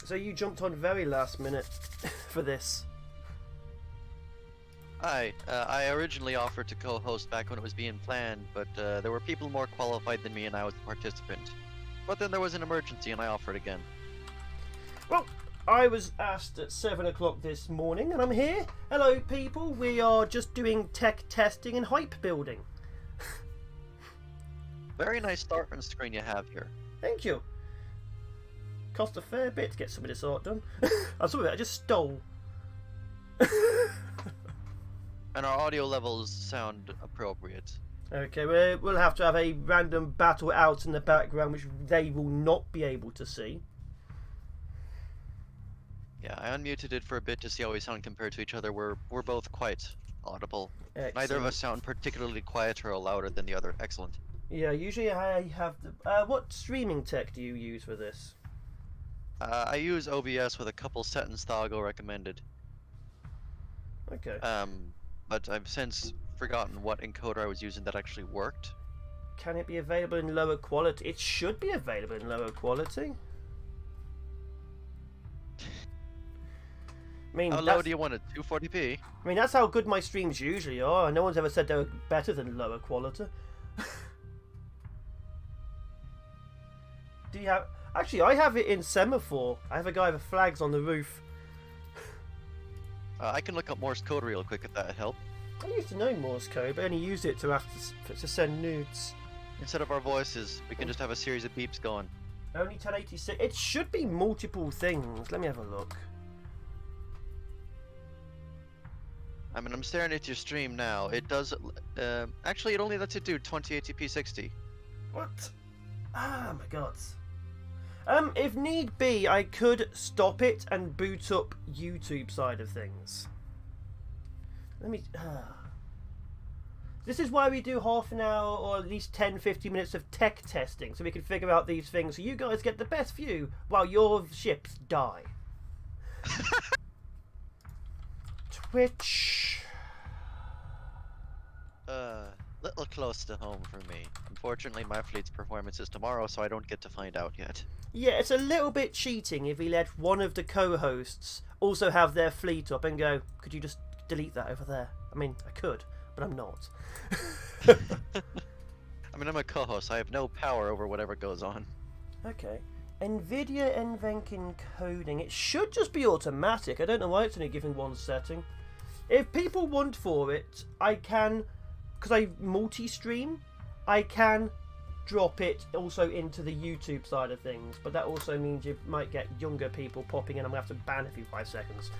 So you jumped on very last minute for this. I originally offered to co-host back when it was being planned, but there were people more qualified than me and I was the participant. But then there was an emergency and I offered again. Well, I was asked at 7 o'clock this morning and I'm here. Hello people, we are just doing tech testing and hype building. Very nice starting screen you have here. Thank you. Cost a fair bit to get some of this art done. I'm sorry, I just stole. And our audio levels sound appropriate. Okay, we'll have to have a random battle out in the background, which they will not be able to see. Yeah, I unmuted it for a bit to see how we sound compared to each other. We're both quite audible. Excellent. Neither of us sound particularly quieter or louder than the other. Excellent. Yeah, usually I have the... what streaming tech do you use for this? I use OBS with a couple settings Thago recommended. Okay. But I've since forgotten what encoder I was using that actually worked. Can it be available in lower quality? It should be available in lower quality. I mean, How low do you want it? 240p? I mean, that's how good my streams usually are. No one's ever said they were better than lower quality. Do you have... Actually, I have it in semaphore. I have a guy with flags on the roof. I can look up Morse code real quick if that'd help. I used to know Morse code, but only used it to send nudes. Instead of our voices, we can just have a series of beeps going. Only 1086. It should be multiple things. Let me have a look. I mean, I'm staring at your stream now. It does... actually, it only lets it do 2080p 60. What? Ah, my god. If need be, I could stop it and boot up YouTube side of things. Let me... This is why we do half an hour or at least 10-15 minutes of tech testing, so we can figure out these things so you guys get the best view while your ships die. Twitch... Little close to home for me. Unfortunately, my fleet's performance is tomorrow, so I don't get to find out yet. Yeah, it's a little bit cheating if we let one of the co-hosts also have their fleet up and go, could you just delete that over there? I mean, I could, but I'm not. I mean, I'm a co-host. I have no power over whatever goes on. Okay. NVIDIA NVENC encoding. It should just be automatic. I don't know why it's only giving one setting. If people want for it, I can... Because I multi-stream, I can drop it also into the YouTube side of things, but that also means you might get younger people popping in. I'm going to have to ban every 5 seconds.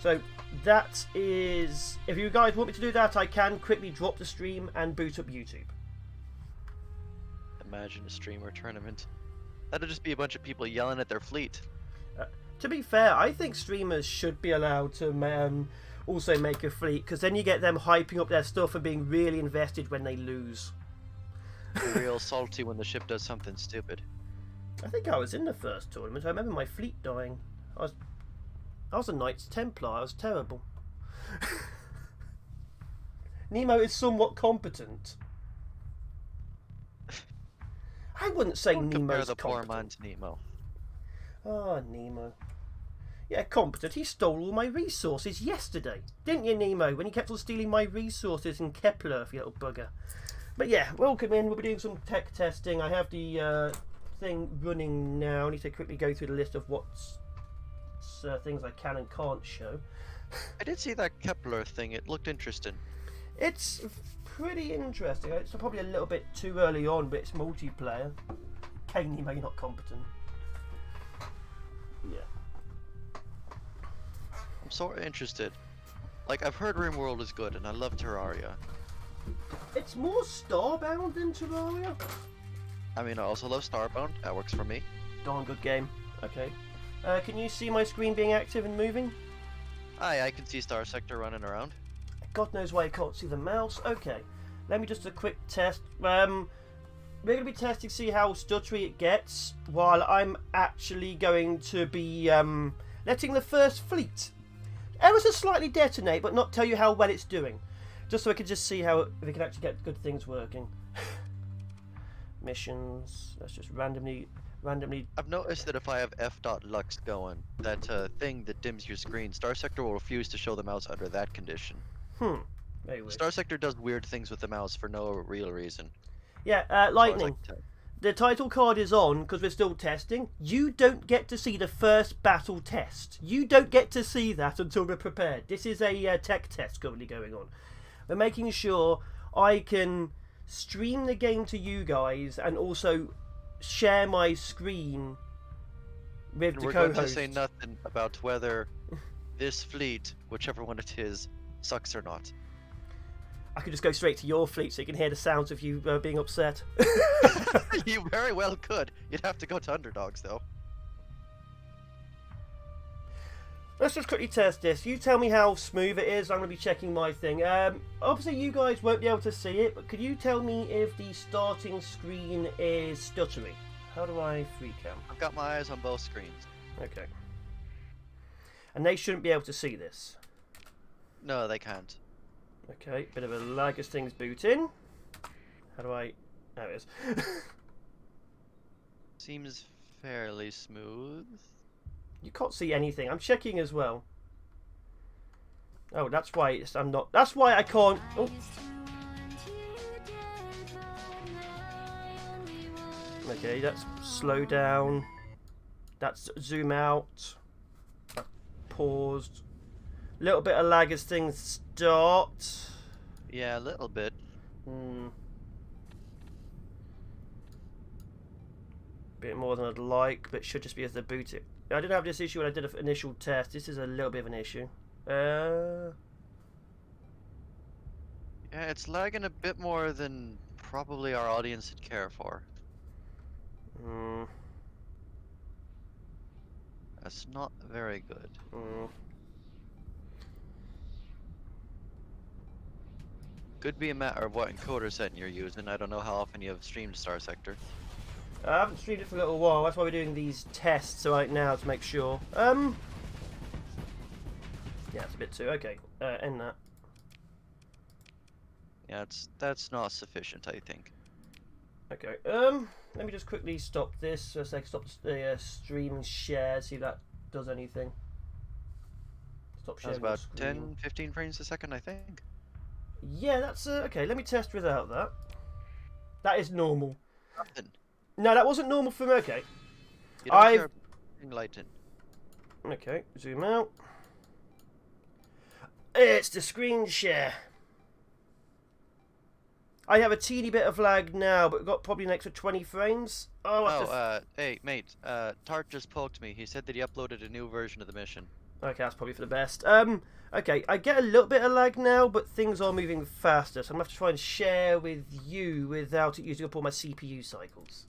So that is... If you guys want me to do that, I can quickly drop the stream and boot up YouTube. Imagine a streamer tournament. That'll just be a bunch of people yelling at their fleet. To be fair, I think streamers should be allowed to... also make a fleet, because then you get them hyping up their stuff and being really invested when they lose. Real salty when the ship does something stupid. I think I was in the first tournament. I remember my fleet dying. I was a Knights Templar. I was terrible. Nemo is somewhat competent. I wouldn't say Don't Nemo's compare the competent. poor man to Nemo. Ah, Nemo. Yeah, competent. He stole all my resources yesterday. Didn't you, Nemo? When he kept on stealing my resources in Kepler, you little bugger. But yeah, welcome in. We'll be doing some tech testing. I have the thing running now. I need to quickly go through the list of what things I can and can't show. I did see that Kepler thing. It looked interesting. It's pretty interesting. It's probably a little bit too early on, but it's multiplayer. Okay, Nemo, you're not competent. Yeah. I'm sort of interested. Like, I've heard RimWorld is good, and I love Terraria. It's more Starbound than Terraria. I mean, I also love Starbound. That works for me. Darn good game. Okay. Can you see my screen being active and moving? Aye, I can see StarSector running around. God knows why I can't see the mouse. Okay. Let me just a quick test. We're going to be testing to see how stuttery it gets, while I'm actually going to be letting the first fleet ever so slightly detonate, but not tell you how well it's doing. Just so I can just see how if we can actually get good things working. Missions. Let's just randomly randomly. I've noticed that if I have f.lux going, that thing that dims your screen, StarSector will refuse to show the mouse under that condition. Very weird. StarSector does weird things with the mouse for no real reason. Yeah, As far as I Lightning. can tell. The title card is on because we're still testing. You don't get to see the first battle test. You don't get to see that until we're prepared. This is a tech test currently going on. We're making sure I can stream the game to you guys and also share my screen with the We're going co-host. to say nothing about whether this fleet, whichever one it is, sucks or not. I could just go straight to your fleet so you can hear the sounds of you being upset. You very well could. You'd have to go to underdogs, though. Let's just quickly test this. You tell me how smooth it is. I'm going to be checking my thing. Obviously, you guys won't be able to see it, but could you tell me if the starting screen is stuttering? How do I free cam? I've got my eyes on both screens. Okay. And they shouldn't be able to see this. No, they can't. Okay, bit of a lag as things boot in. How do I... There it is. Seems fairly smooth. You can't see anything. I'm checking as well. Oh, that's why I'm not... That's why I can't... Oh. Okay, that's slow down. That's zoom out. That's paused. Little bit of lag as things start. Yeah, a little bit. Bit more than I'd like, but should just be as they boot it. I didn't have this issue when I did an initial test. This is a little bit of an issue. Yeah, it's lagging a bit more than probably our audience would care for. That's not very good. Could be a matter of what encoder setting you're using. I don't know how often you have streamed StarSector. I haven't streamed it for a little while. That's why we're doing these tests right now to make sure. Yeah, it's a bit too. Okay, end that. Yeah, that's not sufficient, I think. Okay. Let me just quickly stop this. So I stop the stream and share. See if that does anything. Stop sharing. That's about 10, 15 frames a second, I think. Yeah, that's okay. Let me test without that. That is normal. Nothing. No, that wasn't normal for me. Okay. You don't care about lighting. Okay, zoom out. It's the screen share. I have a teeny bit of lag now, but we've got probably an extra 20 frames. Oh, hey, mate. Tart just poked me. He said that he uploaded a new version of the mission. Okay, that's probably for the best. Okay, I get a little bit of lag now, but things are moving faster, so I'm going to have to try and share with you without it using up all my CPU cycles.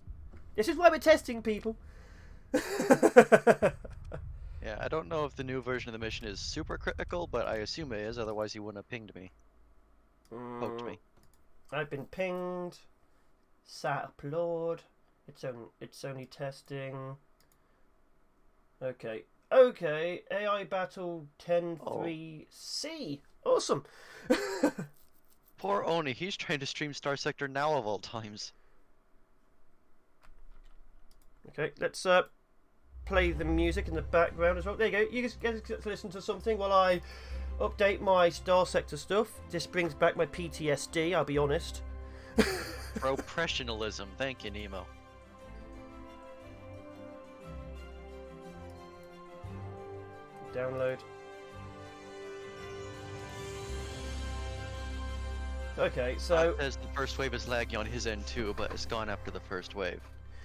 This is why we're testing, people. Yeah, I don't know if the new version of the mission is super critical, but I assume it is, otherwise he wouldn't have pinged me. Poked me. I've been pinged. Sat upload. It's only testing. Okay. Okay. AI battle 10.3C. Awesome. Poor Oni, he's trying to stream StarSector now of all times. Okay, let's play the music in the background as well. There you go. You get to listen to something while I update my StarSector stuff. This brings back my PTSD, I'll be honest. Professionalism. Thank you, Nemo. Download. Okay, so... Says the first wave is laggy on his end too, but it's gone after the first wave.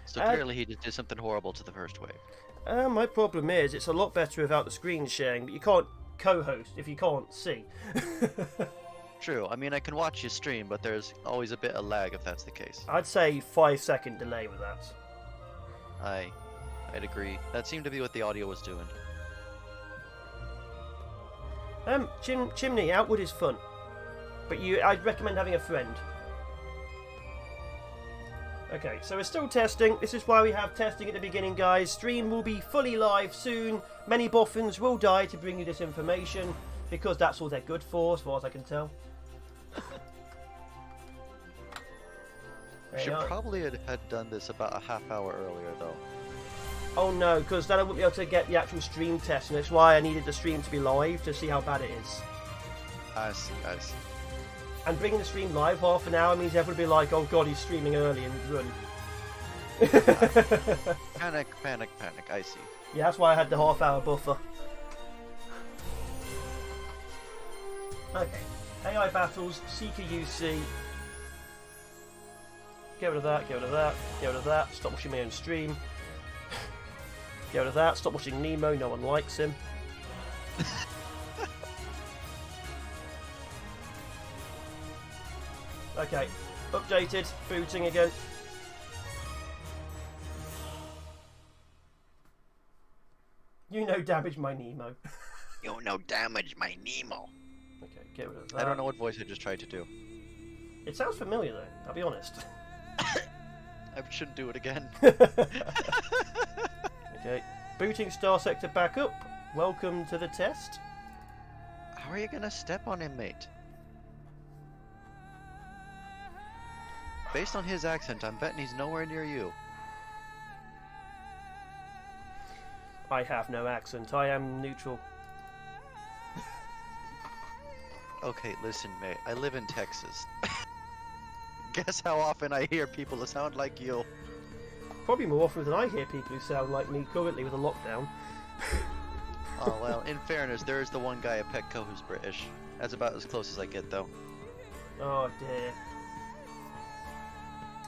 So clearly he just did something horrible to the first wave. My problem is it's a lot better without the screen sharing, but you can't co-host if you can't see. True. I mean, I can watch you stream, but there's always a bit of lag if that's the case. I'd say 5-second delay with that. I'd agree. That seemed to be what the audio was doing. Chimney, Outward is fun, but I'd recommend having a friend. Okay, so we're still testing. This is why we have testing at the beginning, guys. Stream will be fully live soon. Many boffins will die to bring you this information, because that's all they're good for, as far as I can tell. We should probably had done this about a half hour earlier, though. Oh no, because then I wouldn't be able to get the actual stream test, and that's why I needed the stream to be live to see how bad it is. I see, I see. And bringing the stream live half an hour means everyone will be like, oh god, he's streaming early and run. Panic, panic, panic, I see. Yeah, that's why I had the half-hour buffer. Okay. AI battles, Seeker UC. Get rid of that, get rid of that, get rid of that. Stop watching my own stream. Get rid of that. Stop watching Nemo, no one likes him. Okay, updated, booting again. You no damage my Nemo. You no damage my Nemo. Okay, get rid of that. I don't know what voice I just tried to do. It sounds familiar though, I'll be honest. I shouldn't do it again. Okay, booting Star Sector back up. Welcome to the test. How are you gonna step on him, mate? Based on his accent, I'm betting he's nowhere near you. I have no accent, I am neutral. Okay, listen, mate. I live in Texas. Guess how often I hear people that sound like you. Probably more often than I hear people who sound like me currently with a lockdown. Oh, well, in fairness, there is the one guy at Petco who's British. That's about as close as I get, though. Oh dear.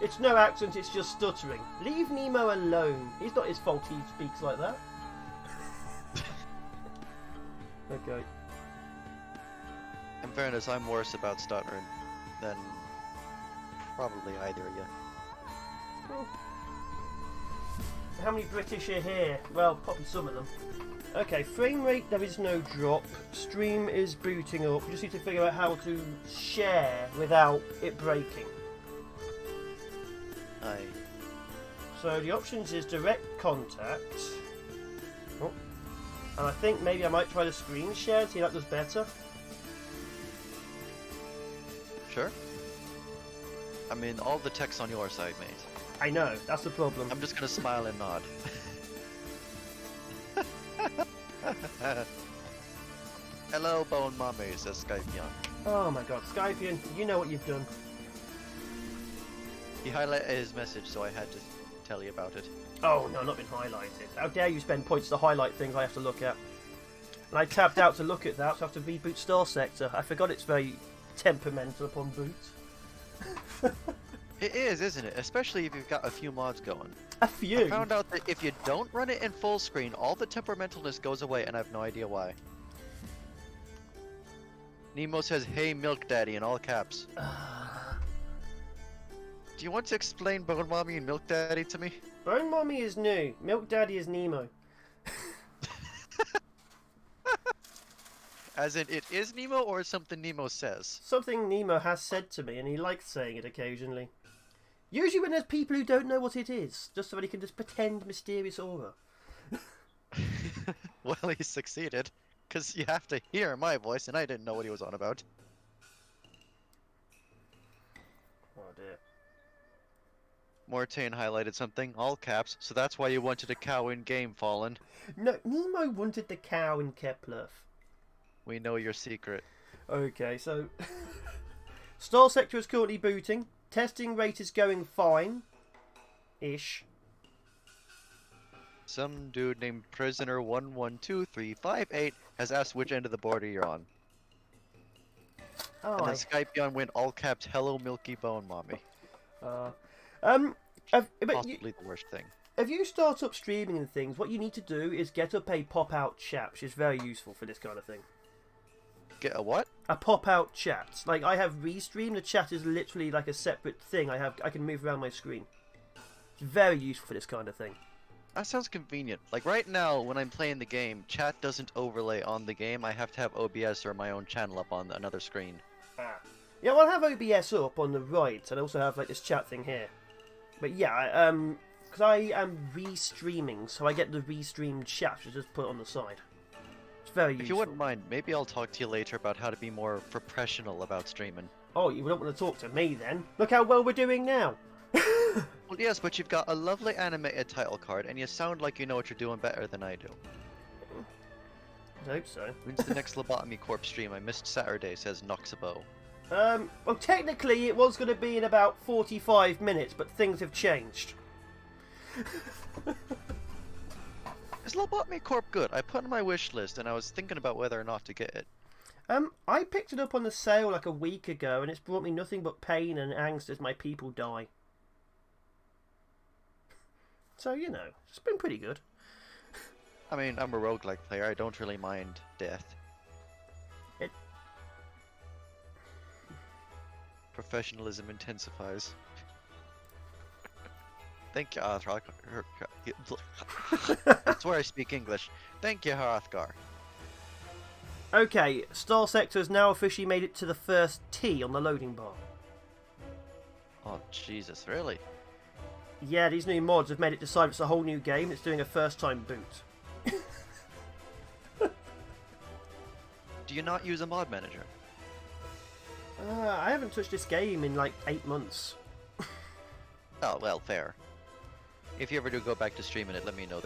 It's no accent, it's just stuttering. Leave Nemo alone. It's not his fault he speaks like that. Okay. In fairness, I'm worse about stuttering than probably either of you. Well, how many British are here? Well, probably some of them. Okay, frame rate, there is no drop. Stream is booting up. We just need to figure out how to share without it breaking. Aye. So the options is direct contact. Oh. And I think maybe I might try the screen share, see if that does better. Sure. I mean, all the text on your side, mate. I know, that's the problem. I'm just gonna smile and nod. Hello, Bone Mommy, says Skypion. Oh my god, Skypion, you know what you've done. He highlighted his message, so I had to tell you about it. Oh no, not been highlighted. How dare you spend points to highlight things I have to look at. And I tabbed out to look at that, so I have to reboot Star Sector. I forgot it's very temperamental upon boot. It is, isn't it? Especially if you've got a few mods going. A few? I found out that if you don't run it in full screen, all the temperamentalness goes away, and I have no idea why. Nemo says, "Hey, Milk Daddy," in all caps. Do you want to explain Bone Mommy and Milk Daddy to me? Bone Mommy is new. Milk Daddy is Nemo. As in, it is Nemo, or something Nemo says? Something Nemo has said to me, and he likes saying it occasionally. Usually when there's people who don't know what it is, just so that he can just pretend mysterious aura. Well, he succeeded, because you have to hear my voice, and I didn't know what he was on about. Oh dear. Mortain highlighted something, all caps, so that's why you wanted a cow in game, Fallen. No, Nemo wanted the cow in Kepler. We know your secret. Okay, so Star Sector is currently booting. Testing rate is going fine. Ish. Some dude named Prisoner 112358 has asked which end of the border you're on. Oh, and then Skypion went all caps, "Hello, Milky Bone Mommy." Possibly the worst thing. If you start up streaming and things, what you need to do is get up a pop-out chat, which is very useful for this kind of thing. Get a what? A pop-out chat. Like, I have Restream. The chat is literally like a separate thing. I can move around my screen. It's very useful for this kind of thing. That sounds convenient. Like right now, when I'm playing the game, chat doesn't overlay on the game. I have to have OBS or my own channel up on another screen. Yeah, well, I have OBS up on the right, and I also have like this chat thing here. But yeah, because I am Restreaming, so I get the Restreamed chat, which I just put on the side. It's very useful. If you wouldn't mind, maybe I'll talk to you later about how to be more professional about streaming. Oh, you don't want to talk to me then? Look how well we're doing now. Well, yes, but you've got a lovely animated title card, and you sound like you know what you're doing better than I do. I hope so. When's the next Lobotomy Corp stream? I missed Saturday, says Noxabo. Well, technically it was going to be in about 45 minutes, but things have changed. Is Lobotomy Corp good? I put it on my wish list, and I was thinking about whether or not to get it. I picked it up on the sale like a week ago, and it's brought me nothing but pain and angst as my people die. So, you know, it's been pretty good. I mean, I'm a roguelike player. I don't really mind death. Professionalism intensifies. Thank you, Arthur. That's where I speak English. Thank you, Hrothgar. Okay, Star Sector has now officially made it to the first T on the loading bar. Oh, Jesus, really? Yeah, these new mods have made it decide it's a whole new game. It's doing a first-time boot. Do you not use a mod manager? I haven't touched this game in like 8 months. Oh, well, fair. If you ever do go back to streaming it, let me know.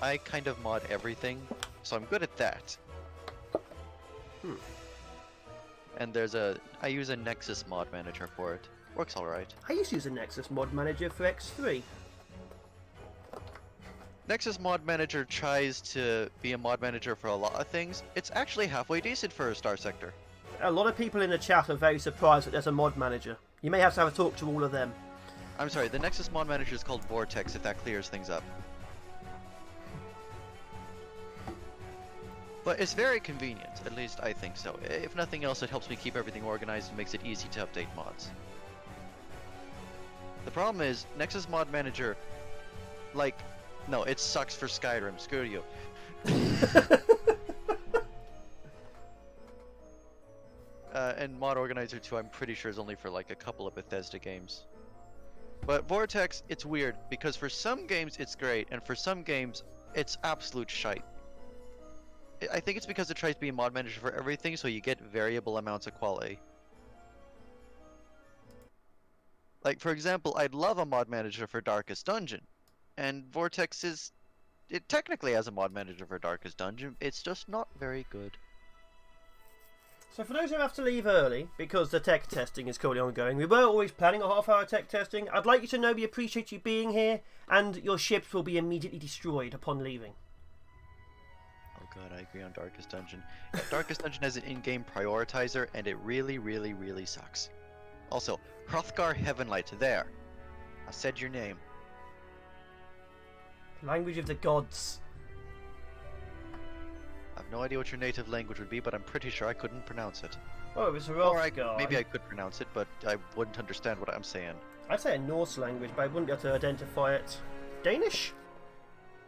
I kind of mod everything, so I'm good at that. And I use a Nexus mod manager for it. Works alright. I used to use a Nexus mod manager for X3. Nexus mod manager tries to be a mod manager for a lot of things. It's actually halfway decent for a Star Sector. A lot of people in the chat are very surprised that there's a mod manager. You may have to have a talk to all of them. I'm sorry, the Nexus mod manager is called Vortex, if that clears things up. But it's very convenient, at least I think so. If nothing else, it helps me keep everything organized and makes it easy to update mods. The problem is, Nexus mod manager, like, no, it sucks for Skyrim, screw you. And Mod Organizer 2, I'm pretty sure is only for like a couple of Bethesda games. But Vortex, it's weird, because for some games it's great, and for some games it's absolute shite. I think it's because it tries to be a mod manager for everything, so you get variable amounts of quality. Like, for example, I'd love a mod manager for Darkest Dungeon, and Vortex it technically has a mod manager for Darkest Dungeon, it's just not very good. So for those who have to leave early, because the tech testing is currently ongoing, we were always planning a half-hour tech testing. I'd like you to know we appreciate you being here, and your ships will be immediately destroyed upon leaving. Oh god, I agree on Darkest Dungeon. Yeah, Darkest Dungeon has an in-game prioritizer, and it really, really, really sucks. Also, Hrothgar Heavenlight, there. I said your name. Language of the gods. I have no idea what your native language would be, but I'm pretty sure I couldn't pronounce it. Oh, it was Or Hrothgar. maybe I could pronounce it, but I wouldn't understand what I'm saying. I'd say a Norse language, but I wouldn't be able to identify it. Danish?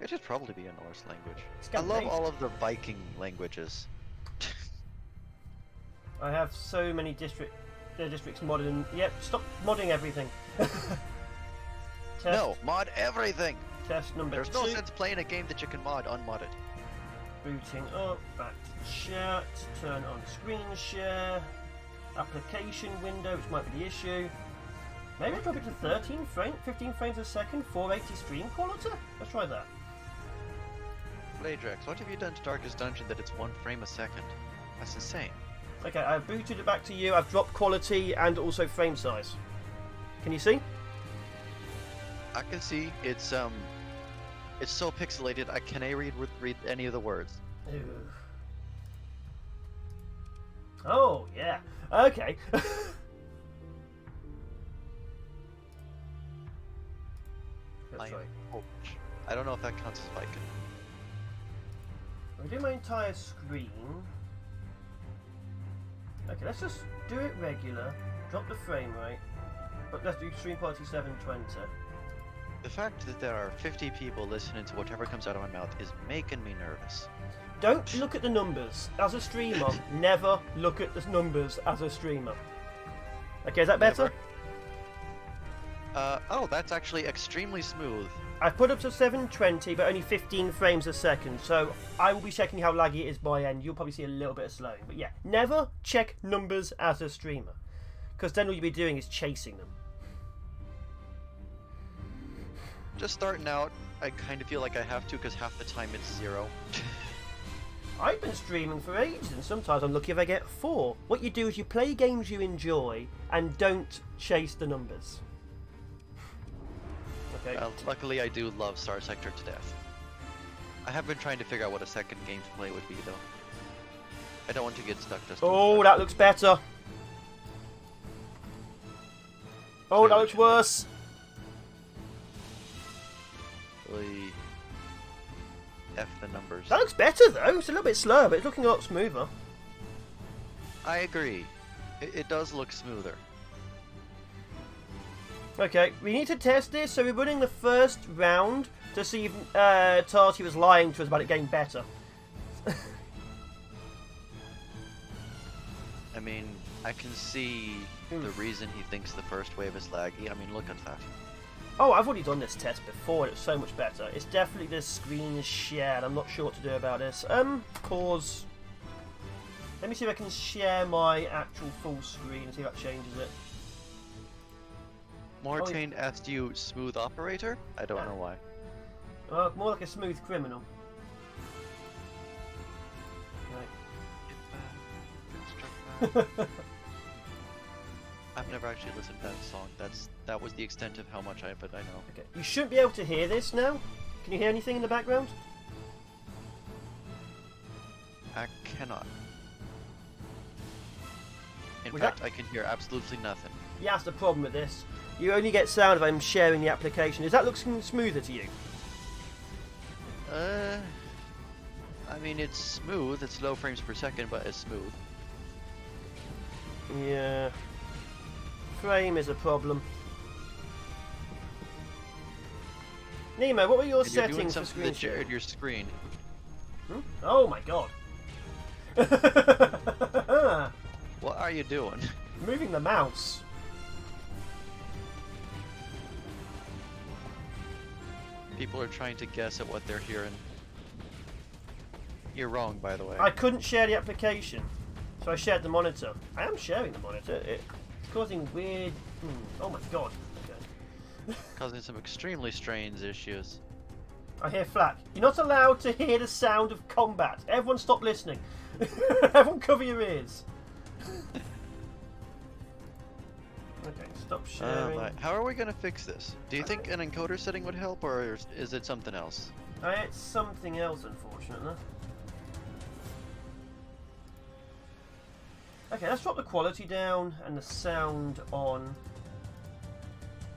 It should probably be a Norse language. I Scandinavian. love all of the Viking languages. I have so many districts modded and... Yep, stop modding everything. No, mod everything! Test number There's 2. no sense playing a game that you can mod unmodded. Booting up, back to chat, turn on screen share, application window, which might be the issue. Maybe drop it to 15 frames a second, 480 stream quality? Let's try that. Bladrax, what have you done to Darkest Dungeon that it's 1 frame a second? That's insane. Okay, I've booted it back to you, I've dropped quality and also frame size. Can you see? I can see it's so pixelated I can't read any of the words. Ooh. Oh, yeah. Okay. That's right. I don't know if that counts as Viking. I'm doing my entire screen. Okay, let's just do it regular. Drop the frame rate. But let's do stream quality 720. The fact that there are 50 people listening to whatever comes out of my mouth is making me nervous. Don't look at the numbers. As a streamer, never look at the numbers as a streamer. Okay, is that better? Never. Oh, that's actually extremely smooth. I've put up to 720, but only 15 frames a second, so I will be checking how laggy it is by end. You'll probably see a little bit of slowing. But yeah, never check numbers as a streamer, because then all you'll be doing is chasing them. Just starting out, I kind of feel like I have to because half the time it's 0. I've been streaming for ages, and sometimes I'm lucky if I get 4. What you do is you play games you enjoy and don't chase the numbers. Okay. Well, luckily I do love Star Sector to death. I have been trying to figure out what a second game to play would be, though. I don't want to get stuck just. Oh, that looks better. Oh, that looks worse. Really F the numbers. That looks better though. It's a little bit slower, but it's looking a lot smoother. I agree. It does look smoother. Okay, we need to test this, so we're running the first round to see if Tarty was lying to us about it getting better. I mean, I can see the reason he thinks the first wave is laggy. I mean, look at that. Oh, I've already done this test before, and it's so much better. It's definitely the screen is shared. I'm not sure what to do about this. Pause. Let me see if I can share my actual full screen and see if that changes it. Mortain asked you smooth operator? I don't know why. More like a smooth criminal. Right. I've never actually listened to that song. That was the extent of how much but I know. Okay. You shouldn't be able to hear this now. Can you hear anything in the background? I cannot. In fact, I can hear absolutely nothing. Yeah, that's the problem with this. You only get sound if I'm sharing the application. Is that looking smoother to you? I mean, it's smooth. It's low frames per second, but it's smooth. Yeah. Frame is a problem. Nemo, what were your settings for screen sharing? Your screen. Oh my god. What are you doing? Moving the mouse. People are trying to guess at what they're hearing. You're wrong, by the way. I couldn't share the application, so I shared the monitor. I am sharing the monitor. It's causing weird... Oh my god. Okay. Causing some extremely strange issues. I hear flak. You're not allowed to hear the sound of combat. Everyone stop listening. Everyone cover your ears. Okay, stop sharing. How are we going to fix this? Do you think an encoder setting would help, or is it something else? It's something else, unfortunately. Okay, let's drop the quality down and the sound on.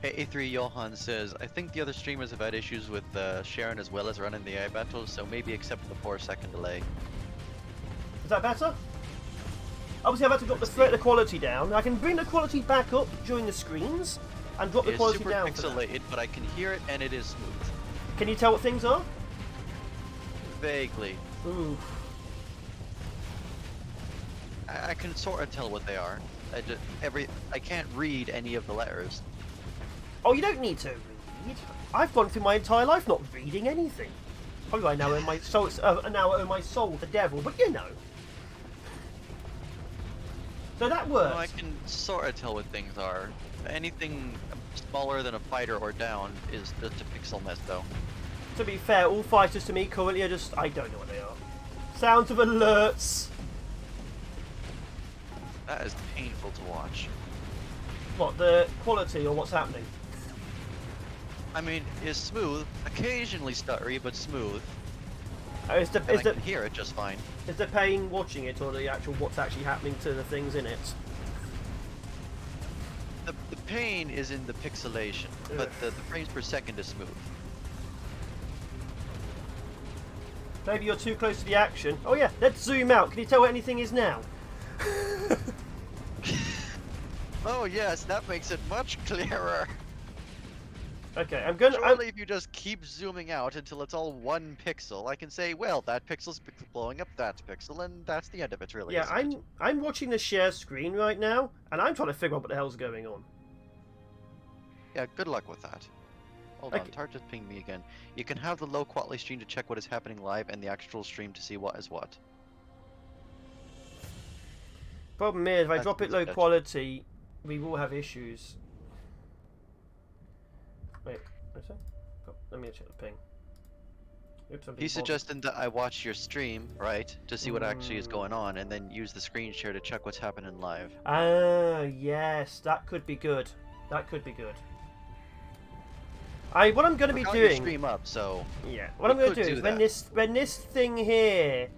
A3 Johan says, I think the other streamers have had issues with sharing as well as running the AI battles, so maybe accept the 4-second delay. Is that better? Obviously, I've had to drop the quality down. I can bring the quality back up during the screens and drop the quality down. It's super pixelated, but I can hear it and it is smooth. Can you tell what things are? Vaguely. Ooh. I can sort of tell what they are. I can't read any of the letters. Oh, you don't need to read. I've gone through my entire life not reading anything. Probably I now owe my soul. Now I owe my soul to the devil, but you know. So that works. Well, I can sort of tell what things are. Anything smaller than a fighter or down is just a pixel mess, though. To be fair, all fighters to me currently are just... I don't know what they are. Sounds of alerts. That is painful to watch. What, the quality or what's happening? I mean, it's smooth, occasionally stuttery, but smooth. I can hear it just fine. Is the pain watching it, or the actual what's actually happening to the things in it? The pain is in the pixelation, but the frames per second is smooth. Maybe you're too close to the action. Oh yeah, let's zoom out. Can you tell what anything is now? Oh yes, that makes it much clearer. Okay, I'm gonna. Surely, if you just keep zooming out until it's all one pixel, I can say, well, that pixel's blowing up that pixel, and that's the end of it, really. Yeah, I'm watching the share screen right now, and I'm trying to figure out what the hell's going on. Yeah, good luck with that. Hold on, Tart just pinged me again. You can have the low quality stream to check what is happening live, and the actual stream to see what is what. Problem is, if I drop it low quality, we will have issues. Wait, what's that? Oh, let me check the ping. Oops, I'm being He's suggesting that I watch your stream, right, to see what actually is going on, and then use the screen share to check what's happening live. Ah, yes, that could be good. That could be good. What I'm going to be Got your doing. stream up, so Yeah, what I'm going to do is that. when this thing here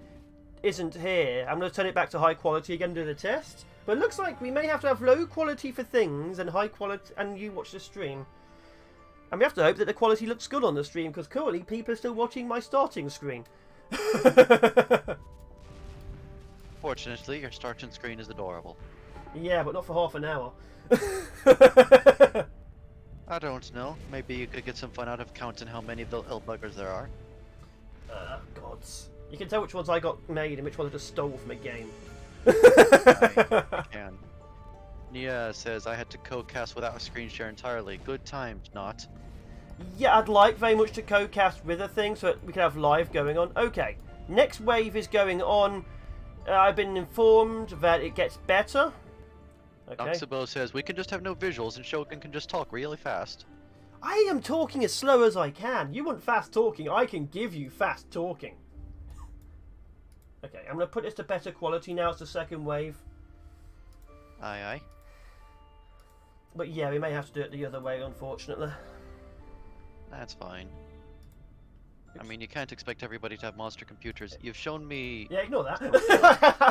isn't here, I'm going to turn it back to high quality again and do the test. But it looks like we may have to have low quality for things and high quality, and you watch the stream. And we have to hope that the quality looks good on the stream, because currently people are still watching my starting screen. Fortunately, your starting screen is adorable. Yeah, but not for half an hour. I don't know. Maybe you could get some fun out of counting how many little buggers there are. Gods. You can tell which ones I got made and which ones I just stole from a game. I can. Nia says I had to co-cast without a screen share entirely. Good times, not. Yeah, I'd like very much to co-cast with a thing so that we can have live going on. Okay, next wave is going on. I've been informed that it gets better. Okay. Noxabo says we can just have no visuals and Shogun can just talk really fast. I am talking as slow as I can. You want fast talking, I can give you fast talking. Okay, I'm going to put this to better quality now. It's the second wave. Aye, aye. But yeah, we may have to do it the other way, unfortunately. That's fine. I mean, you can't expect everybody to have monster computers. You've shown me... Yeah, ignore that.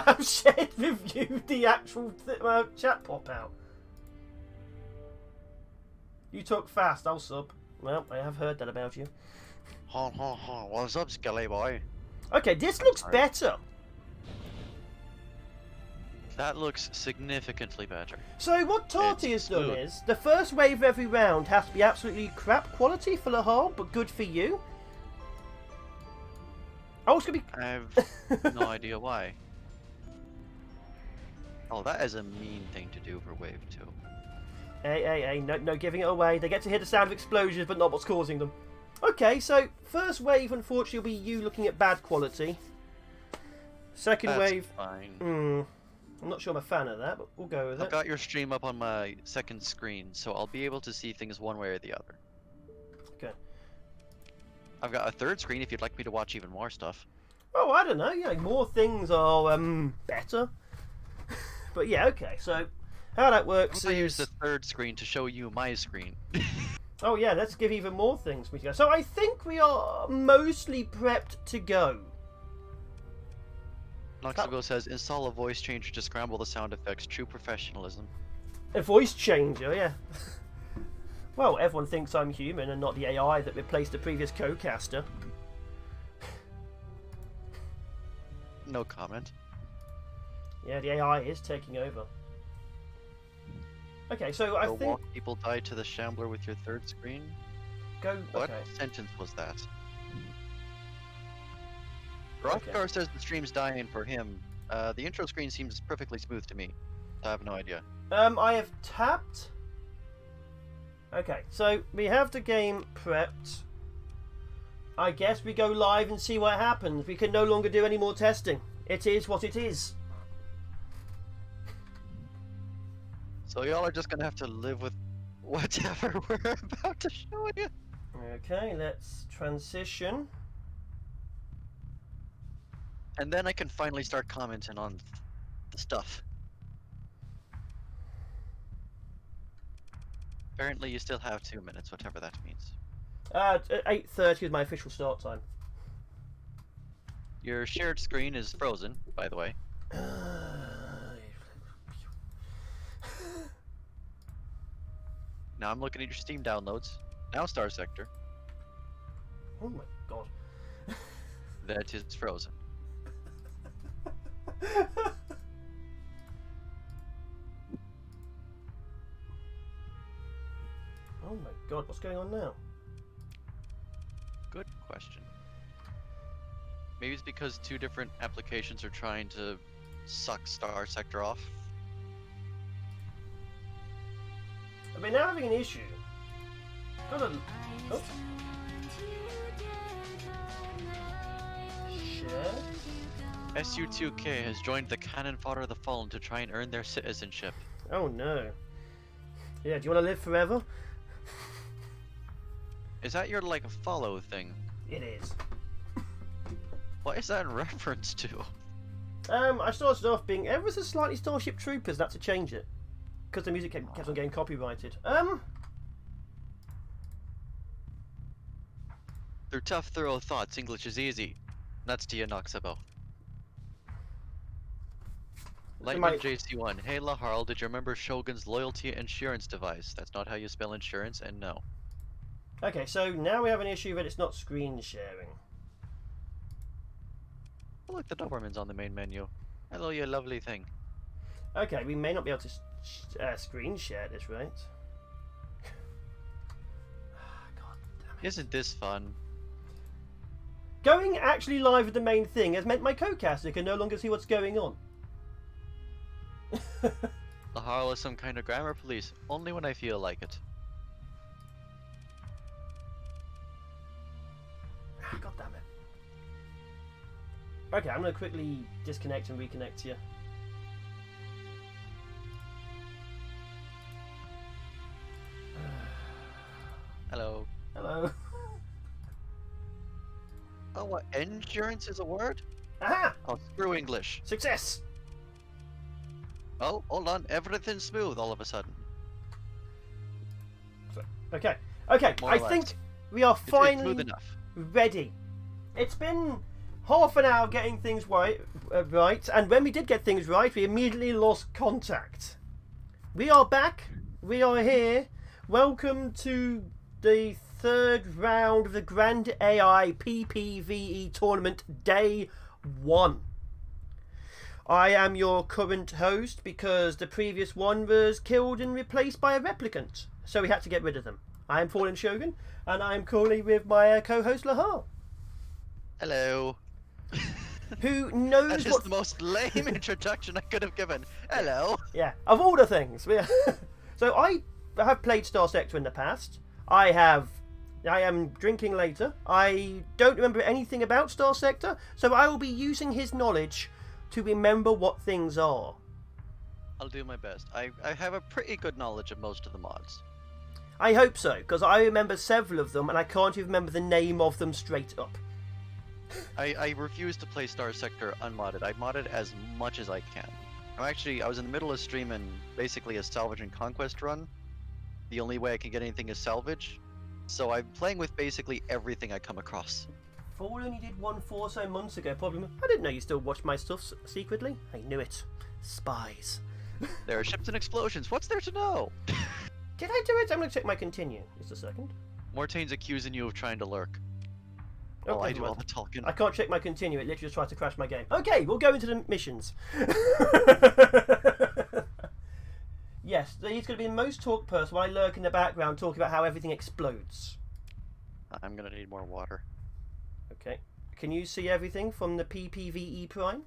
I've shared with you the actual chat pop out. You talk fast, I'll sub. Well, I have heard that about you. Ha ha ha, what's up, Skelly boy? Okay, this looks better. That looks significantly better. So what Tarty has done is, the first wave of every round has to be absolutely crap quality for the whole, but good for you. Oh, it's going to be... I have no idea why. Oh, that is a mean thing to do for Wave 2. Hey, no giving it away. They get to hear the sound of explosions, but not what's causing them. Okay, so first wave, unfortunately, will be you looking at bad quality. Second That's wave... fine. I'm not sure I'm a fan of that, but we'll go with it. I've got your stream up on my second screen, so I'll be able to see things one way or the other. Okay. I've got a third screen if you'd like me to watch even more stuff. Oh, I don't know. Yeah, more things are better. But yeah, okay. So how that works I'm is... gonna use the third screen to show you my screen. Oh yeah, let's give even more things for me to go. So I think we are mostly prepped to go. Noxago says, install a voice changer to scramble the sound effects. True professionalism. A voice changer, yeah. Well, everyone thinks I'm human and not the AI that replaced the previous co-caster. No comment. Yeah, the AI is taking over. Okay, so I think... Walk people die to the shambler with your third screen? Go... What Okay. sentence was that? Rothgar says the stream's dying for him. The intro screen seems perfectly smooth to me. I have no idea. I have tapped... Okay, so we have the game prepped. I guess we go live and see what happens. We can no longer do any more testing. It is what it is. So y'all are just gonna have to live with whatever we're about to show you. Okay, let's transition. And then I can finally start commenting on the stuff. Apparently you still have 2 minutes, whatever that means. 8:30 is my official start time. Your shared screen is frozen, by the way. Now I'm looking at your Steam downloads. Now Star Sector. Oh my god. That is frozen. Oh my god, what's going on now? Good question. Maybe it's because two different applications are trying to suck Star Sector off. I've been now having an issue. Got a... Oh. Share? SU2K has joined the Cannon Fodder of the Fallen to try and earn their citizenship. Oh no. Yeah, do you want to live forever? Is that your like follow thing? It is. What is that in reference to? I started off being ever so slightly Starship Troopers. That's to change it because the music kept on getting copyrighted. Through tough, thorough thoughts, English is easy. That's Tia Noxabo. Lightning JC1. Hey Laharl, did you remember Shogun's loyalty insurance device? That's not how you spell insurance, and no. Okay, so now we have an issue that it's not screen sharing. Oh, look, the Doberman's on the main menu. Hello, you lovely thing. Okay, we may not be able to screen share this, right? God damn it. Isn't this fun? Going actually live with the main thing has meant my co-caster can no longer see what's going on. Laharl is some kind of grammar police, only when I feel like it. God damn it. Okay, I'm going to quickly disconnect and reconnect here. Hello. Hello. Oh, what? Endurance is a word? Aha! Oh, screw English. Success! Oh, hold on. Everything's smooth all of a sudden. Okay. Okay, More I or less. think we are It's finally smooth enough. ready. It's been half an hour getting things right, and when we did get things right, we immediately lost contact. We are back. We are here. Welcome to the third round of the Grand AI PPVE tournament, day 1. I am your current host because the previous one was killed and replaced by a replicant, so we had to get rid of them. I am Fallen Shogun, and I am currently with my co-host Lahar. Hello. Who knows That is what... the most lame introduction I could have given. Hello. Yeah, of all the things. So I have played Star Sector in the past. I am drinking later. I don't remember anything about Star Sector, so I will be using his knowledge to remember what things are. I'll do my best. I have a pretty good knowledge of most of the mods. I hope so, because I remember several of them and I can't even remember the name of them straight up. I refuse to play Star Sector unmodded. I mod it as much as I can. I was in the middle of streaming basically a salvage and conquest run. The only way I can get anything is salvage. So I'm playing with basically everything I come across. Fallen only did 4 so months ago. Problem, I didn't know you still watched my stuff secretly. I knew it. Spies. There are ships and explosions. What's there to know? Did I do it? I'm going to check my continue. Just a second. Mortaine's accusing you of trying to lurk. Oh, I do all the talking. I can't check my continue. It literally just tries to crash my game. Okay, we'll go into the missions. Yes, he's going to be the most talked person while I lurk in the background talking about how everything explodes. I'm going to need more water. Okay. Can you see everything from the PPVE Prime?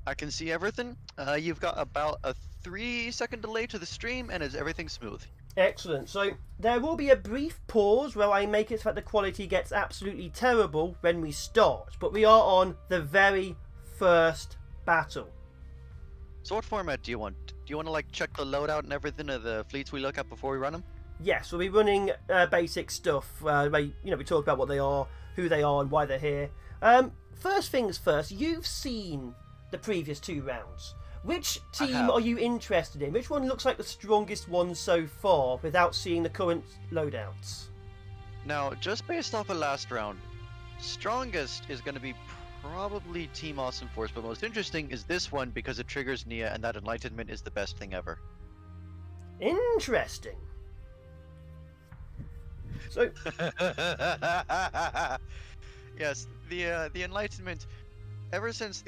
I can see everything. You've got about a 3-second delay to the stream, and is everything smooth? Excellent. So there will be a brief pause where I make it so that the quality gets absolutely terrible when we start. But we are on the very first battle. So what format do you want? Do you want to like check the loadout and everything of the fleets we look at before we run them? Yes, we'll be running basic stuff. Where, we talk about what they are, who they are, and why they're here. First things first. You've seen the previous 2 rounds. Which team are you interested in? Which one looks like the strongest one so far without seeing the current loadouts? Now, just based off of last round, strongest is going to be probably Team Awesome Force, but most interesting is this one because it triggers Nia, and that enlightenment is the best thing ever. Interesting. So, yes, the enlightenment. Ever since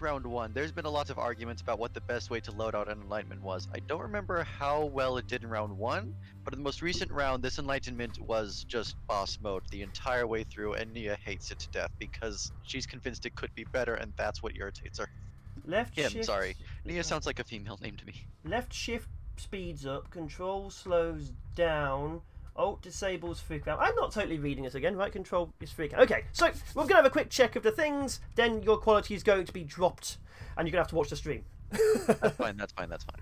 round 1, there's been a lot of arguments about what the best way to load out an enlightenment was. I don't remember how well it did in round 1, but in the most recent round, this enlightenment was just boss mode the entire way through, and Nia hates it to death because she's convinced it could be better, and that's what irritates her. shift. Sorry. Nia sounds like a female name to me. Left shift speeds up, control slows down, alt disables freak out. I'm not totally reading this again, right? Control is freak out. Okay, so we're going to have a quick check of the things, then your quality is going to be dropped, and you're going to have to watch the stream. That's fine, that's fine, that's fine.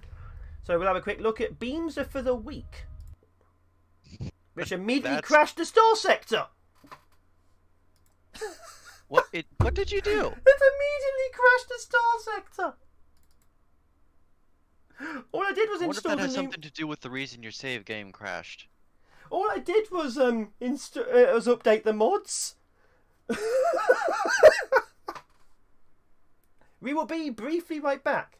So we'll have a quick look at beams for the week. which immediately That's- crashed the Star Sector. What did you do? It immediately crashed the Star Sector. All I did was I wonder if install that has the new... something to do with the reason your save game crashed. All I did was was update the mods. We will be briefly right back.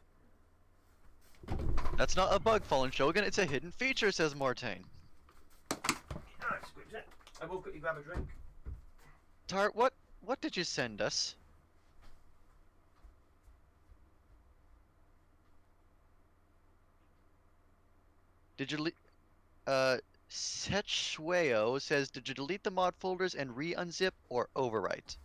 That's not a bug, Fallen Shogun. It's a hidden feature, says Mortain. I will quickly grab a drink. Tart, what did you send us? Did you Setchueo says, did you delete the mod folders and re-unzip or overwrite?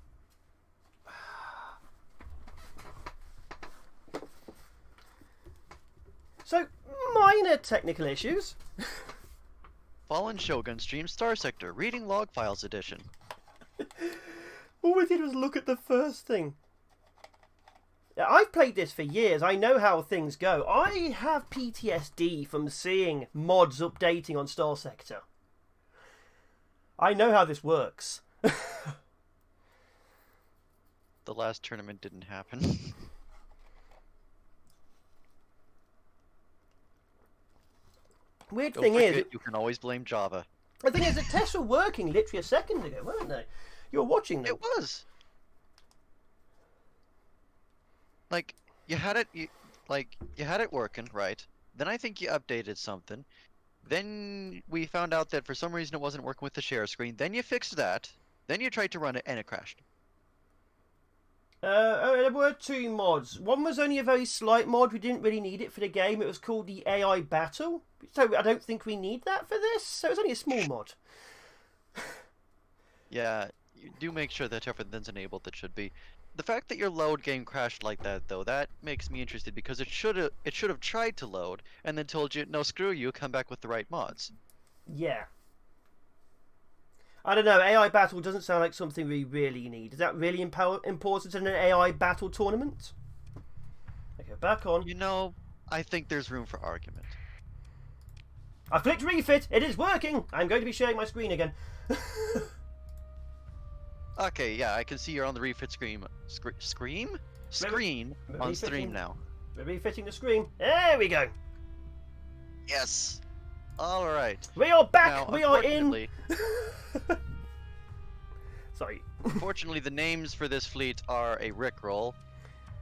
So, minor technical issues. Fallen Shogun streams Star Sector, reading log files edition. All we did was look at the first thing. Yeah, I've played this for years. I know how things go. I have PTSD from seeing mods updating on Star Sector. I know how this works. The last tournament didn't happen. Weird Don't thing forget, is, you can always blame Java. the thing is, the tests were working literally a second ago, weren't they? You were watching them. It was. Like you had it, you had it working, right? Then I think you updated something. Then we found out that for some reason it wasn't working with the share screen. Then you fixed that. Then you tried to run it and it crashed. There were two mods. One was only a very slight mod. We didn't really need it for the game. It was called the AI Battle. So I don't think we need that for this. So it was only a small mod. Yeah, you do make sure that everything's enabled that should be. The fact that your load game crashed like that, though, that makes me interested because it should have tried to load and then told you, no, screw you, come back with the right mods. Yeah. I don't know. AI Battle doesn't sound like something we really need. Is that really important in an AI Battle tournament? Okay, back on. You know, I think there's room for argument. I clicked refit. It is working. I'm going to be sharing my screen again. Okay, yeah, I can see you're on the refit screen on stream now. We're refitting the screen. There we go. Yes. All right. We are back. Now, We are in. Sorry. Unfortunately, the names for this fleet are a rickroll.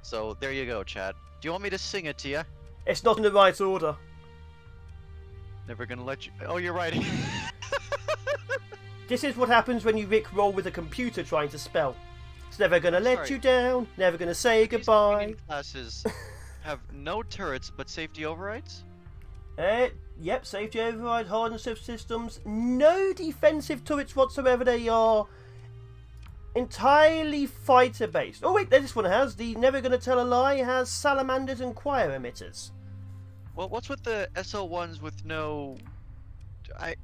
So there you go, chat. Do you want me to sing it to you? It's not in the right order. Never gonna let you. Oh, you're right. This is what happens when you rickroll with a computer trying to spell. It's never gonna let Sorry. you down. Never gonna say These goodbye. training classes have no turrets but safety overrides. Yep, safety override, hardened subsystems, no defensive turrets whatsoever. They are entirely fighter based. Oh wait, this one has the Never Gonna Tell a Lie has salamanders and choir emitters. Well, what's with the SL1s with no?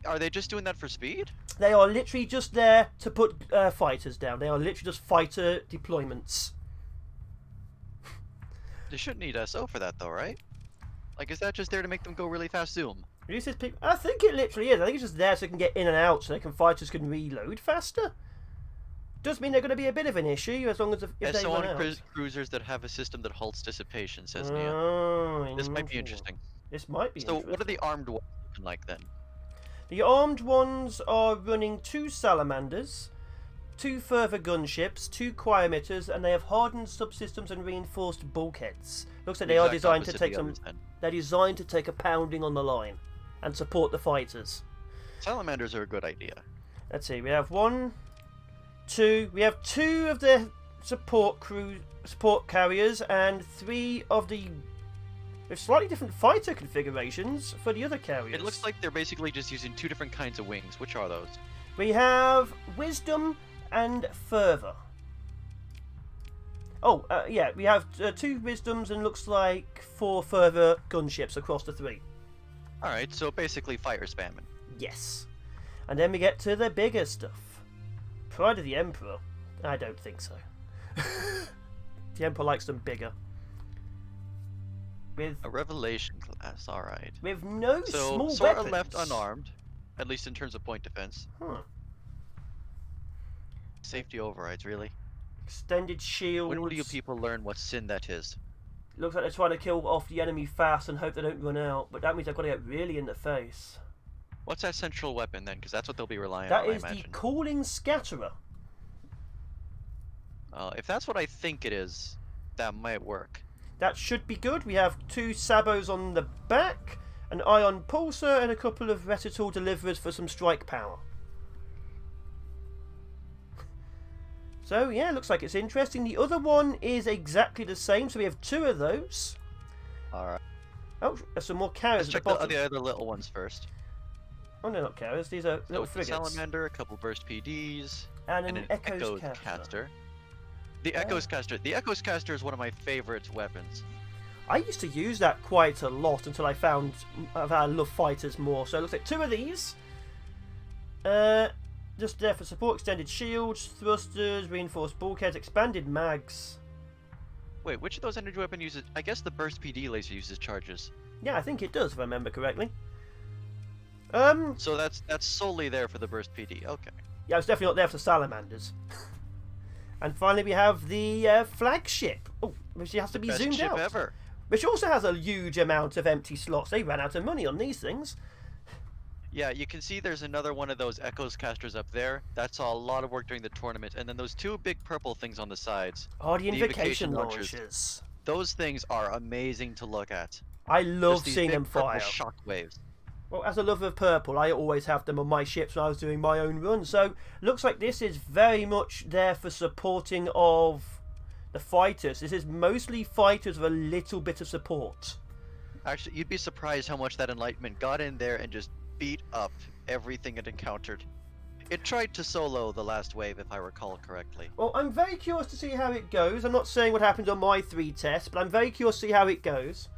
Are they just doing that for speed? They are literally just there to put fighters down. They are literally just fighter deployments. They shouldn't need SO for that though, right? Like, is that just there to make them go really fast zoom? Reduces people. I think it literally is. I think it's just there so they can get in and out, so fighters can reload faster. Does mean they're going to be a bit of an issue as long as if they SO run on out. cruisers that have a system that halts dissipation, says Nia. Oh, This might be interesting. This might be. So, what are the armed ones looking like then? The armed ones are running 2 salamanders, 2 further gunships, 2 choir emitters, and they have hardened subsystems and reinforced bulkheads. Looks like they are designed to take some. They're designed to take a pounding on the line and support the fighters. Salamanders are a good idea. Let's see. We have 1, 2. We have 2 of the support carriers and 3 of the. With slightly different fighter configurations for the other carriers. It looks like they're basically just using 2 different kinds of wings. Which are those? We have Wisdom and Fervor. Oh, yeah, we have 2 Wisdoms and looks like 4 Fervor gunships across the 3. Alright, so basically fire spamming. Yes. And then we get to the bigger stuff. Pride of the Emperor? I don't think so. The Emperor likes them bigger. With A revelation class, alright. with no So, small Sora weapons. left unarmed. At least in terms of point defense. Huh. Safety overrides, really? Extended shields. When will you people learn what sin that is? Looks like they're trying to kill off the enemy fast and hope they don't run out, but that means they've got to get really in the face. What's that central weapon then? Because that's what they'll be relying That on, is I the imagine. cooling scatterer. If that's what I think it is, that might work. That should be good. We have 2 sabos on the back, an ion pulsar, and a couple of reticle deliverers for some strike power. So yeah, looks like it's interesting. The other one is exactly the same, so we have 2 of those. Alright. Oh, there's some more carriers Let's at check the bottom. the other little ones first. Oh no, not carriers. These are little So frigates. Salamander, a couple burst PDs, And an Echoes Echoes caster. The Echoes caster. The Echoes caster is one of my favorite weapons. I used to use that quite a lot until I found I love fighters more. So it looks like 2 of these. Just there for support, extended shields, thrusters, reinforced bulkheads, expanded mags. Wait, which of those energy weapon uses? I guess the burst PD laser uses charges. Yeah, I think it does, if I remember correctly. So that's solely there for the burst PD. Okay. Yeah, it's definitely not there for the salamanders. And finally, we have the flagship. Oh, which has to be Best zoomed ship out. ever. Which also has a huge amount of empty slots. They ran out of money on these things. Yeah, you can see there's another one of those Echoes casters up there. That saw a lot of work during the tournament. And then those 2 big purple things on the sides. Oh, the invocation invocation launchers. launchers. Those things are amazing to look at. I love Just these seeing big them purple fire. shockwaves. Well, as a lover of purple, I always have them on my ships when I was doing my own run. So, looks like this is very much there for supporting of the fighters. This is mostly fighters with a little bit of support. Actually, you'd be surprised how much that Enlightenment got in there and just beat up everything it encountered. It tried to solo the last wave, if I recall correctly. Well, I'm very curious to see how it goes. I'm not saying what happened on my 3 tests, but I'm very curious to see how it goes.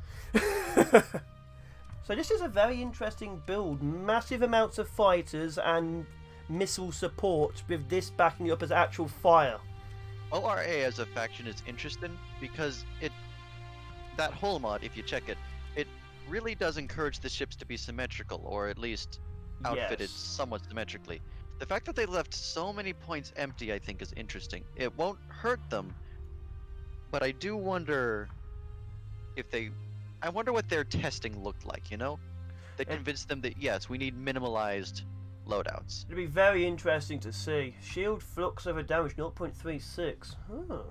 So this is a very interesting build. Massive amounts of fighters and missile support with this backing up as actual fire. ORA as a faction is interesting because that whole mod, if you check it, it really does encourage the ships to be symmetrical, or at least outfitted Yes. somewhat symmetrically. The fact that they left so many points empty, I think, is interesting. It won't hurt them, but I do wonder if I wonder what their testing looked like, you know? They convinced them that, yes, we need minimalized loadouts. It'll be very interesting to see. Shield flux over damage 0.36. Huh.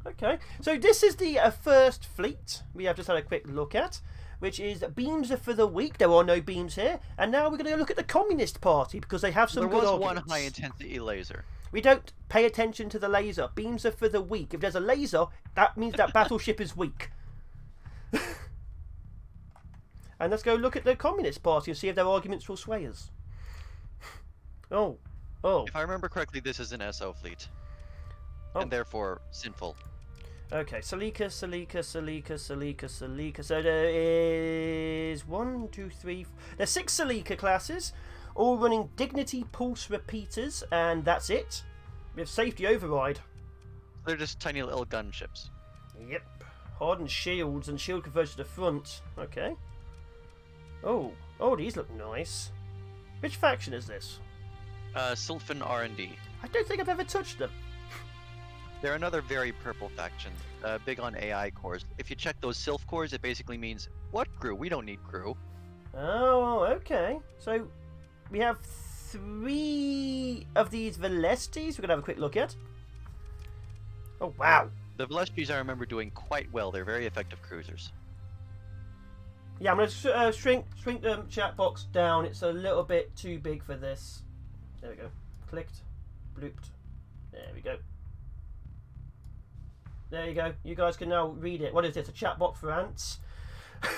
Okay. So this is the first fleet we have just had a quick look at, which is beams are for the weak. There are no beams here. And now we're going to look at the Communist Party because they have some There good was arguments. one high-intensity laser. We don't pay attention to the laser. Beams are for the weak. If there's a laser, that means that battleship is weak. And let's go look at the Communist Party and see if their arguments will sway us. Oh. If I remember correctly, this is an SO fleet. And therefore, sinful. Okay, Salika. So there is 1, 2, 3. There's 6 Salika classes, all running Dignity Pulse Repeaters, and that's it. We have Safety Override. They're just tiny little gunships. Yep. Hardened shields and shield conversion to the front. Okay. Oh, these look nice. Which faction is this? Sylphin R&D. I don't think I've ever touched them. They're another very purple faction, big on AI cores. If you check those Sylph cores, it basically means, what crew? We don't need crew. Oh, okay. So we have 3 of these Velestes we're going to have a quick look at. Oh, wow. The Velestes I remember doing quite well. They're very effective cruisers. Yeah, I'm going to shrink the chat box down. It's a little bit too big for this. There we go. Clicked. Blooped. There we go. There you go. You guys can now read it. What is this? A chat box for ants? Oh,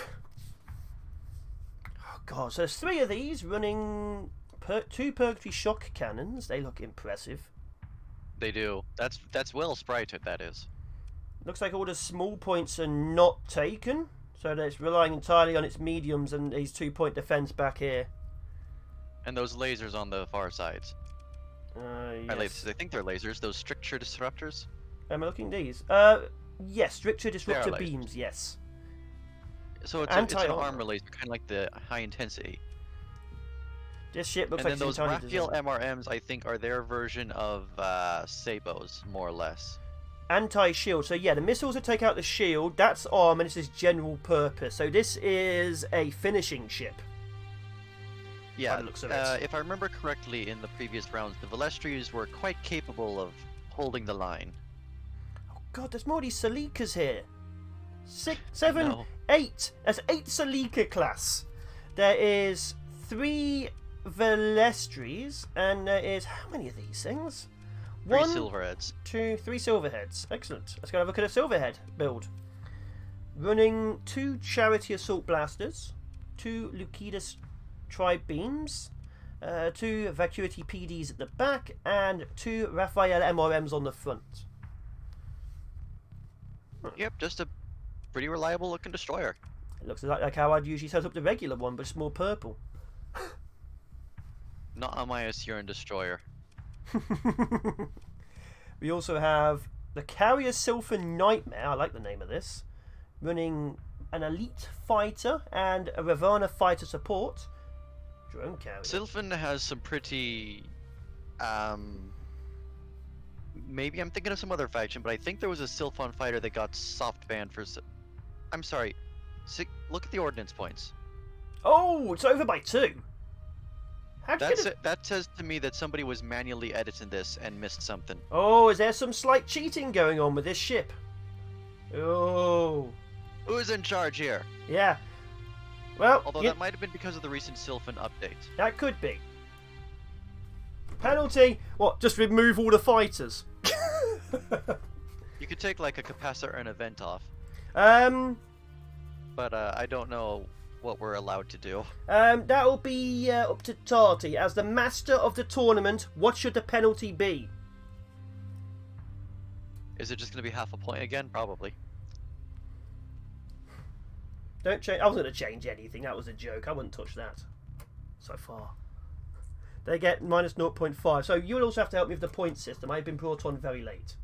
God. So there's 3 of these running 2 Purgatory Shock Cannons. They look impressive. They do. That's well sprited, that is. Looks like all the small points are not taken. So that it's relying entirely on its mediums and these 2-point defense back here. And those lasers on the far sides. Yes. I think they're lasers. Those stricture disruptors. Am I looking at these? Yes, stricture disruptor beams, yes. So it's an armor laser, kind of like the high intensity. This ship looks And like then it's those entirely Raphael designed. MRMs, I think, are their version of Sabos, more or less. Anti-shield. So yeah, the missiles that take out the shield, that's arm, and this is general purpose. So this is a finishing ship. Yeah, By the looks of it. if I remember correctly, in the previous rounds, the Velestries were quite capable of holding the line. Oh god, there's more of these Salikas here. 6, I 7, know. 8. That's 8 Salika class. There is 3 Velestries, and there is how many of these things? 3 1, Silverheads. 2, 3 Silverheads. Excellent. Let's go have a look at a Silverhead build. Running 2 Charity Assault Blasters, 2 Lucidas Tri-Beams, 2 Vacuity PDs at the back, and 2 Raphael MRMs on the front. Yep, just a pretty reliable looking destroyer. It looks like how I'd usually set up the regular one, but it's more purple. Not on my Assyrian destroyer. We also have the Carrier Sylphan Nightmare, I like the name of this, running an Elite Fighter and a Ravana Fighter support. Drone carrier. Sylphan has some pretty... maybe I'm thinking of some other faction, but I think there was a Sylphon fighter that got soft banned for... I'm sorry. Look at the ordnance points. Oh, it's over by 2. How'd you get it? That says to me that somebody was manually editing this and missed something. Oh, is there some slight cheating going on with this ship? Oh. Who's in charge here? Yeah. Well, Although that might have been because of the recent Sylphan update. that could be. Penalty? What, just remove all the fighters? You could take like a capacitor and a vent off, Um, but I don't know what we're allowed to do. that'll be up to Tarty. As the master of the tournament, what should the penalty be? Is it just going to be half a point again? Probably. Don't change. I wasn't going to change anything. That was a joke. I wouldn't touch that. So far. They get minus 0.5. So you'll also have to help me with the point system. I've been brought on very late.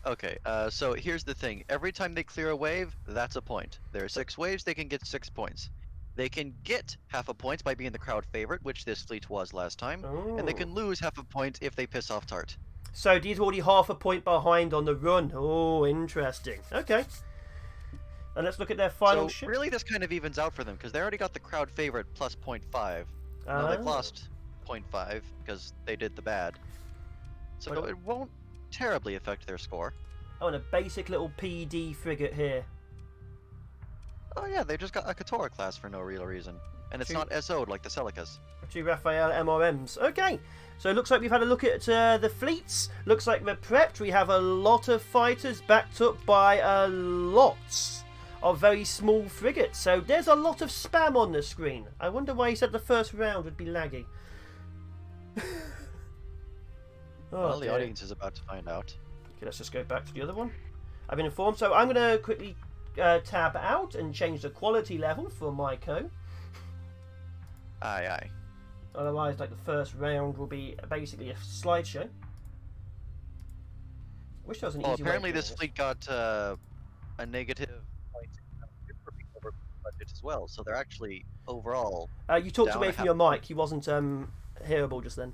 Okay, so here's the thing. Every time they clear a wave, that's a point. There are 6 waves, they can get 6 points. They can get half a point by being the crowd favorite, which this fleet was last time. And they can lose half a point if they piss off Tart. So these are already half a point behind on the run. Oh, interesting. Okay. And let's look at their final So ship. really this kind of evens out for them, because they already got the crowd favorite plus 0.5. Now they've lost 0.5 because they did the bad. So Well, it won't terribly affect their score. Oh, and a basic little PD frigate here. Oh yeah, they just got a Katora class for no real reason. And it's True. not SO'd like the Celicas. 2 Raphael MRMs. Okay, so it looks like we've had a look at the fleets. Looks like we're prepped. We have a lot of fighters backed up by a lot of very small frigates. So there's a lot of spam on the screen. I wonder why he said the first round would be laggy. Well, the dear. audience is about to find out. Okay, let's just go back to the other one. I've been informed, so I'm going to quickly tab out and change the quality level for my co. Aye, aye. Otherwise, like the first round will be basically a slideshow. Wish there was an Well, easy way apparently of this doing fleet got a negative point for being over budget as well, so they're actually overall... this. You talked down away a from half your mic. He wasn't hearable just then.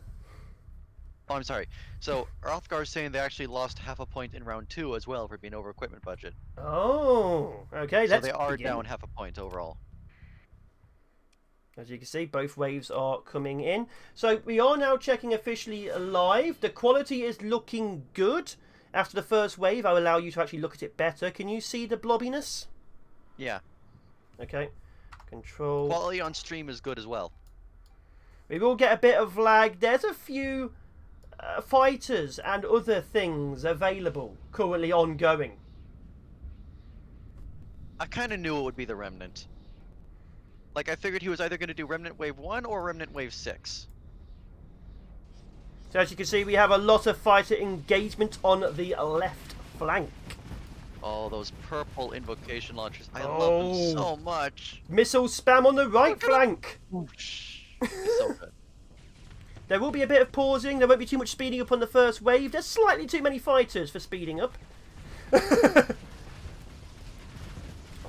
Oh, I'm sorry. So, Rothgar's saying they actually lost half a point in round 2 as well for being over equipment budget. Oh, okay. So Let's they are begin. down half a point overall. As you can see, both waves are coming in. So we are now checking officially live. The quality is looking good. After the first wave, I'll allow you to actually look at it better. Can you see the blobbiness? Yeah. Okay. Control. Quality on stream is good as well. We will get a bit of lag. There's a few fighters and other things available currently ongoing. I kind of knew it would be the Remnant. Like, I figured he was either going to do Remnant Wave 1 or Remnant Wave 6. So as you can see, we have a lot of fighter engagement on the left flank. Oh, those purple invocation launchers. I love Oh. them so much. Missile spam on the right flank. Whoosh. So good. There will be a bit of pausing. There won't be too much speeding up on the first wave. There's slightly too many fighters for speeding up.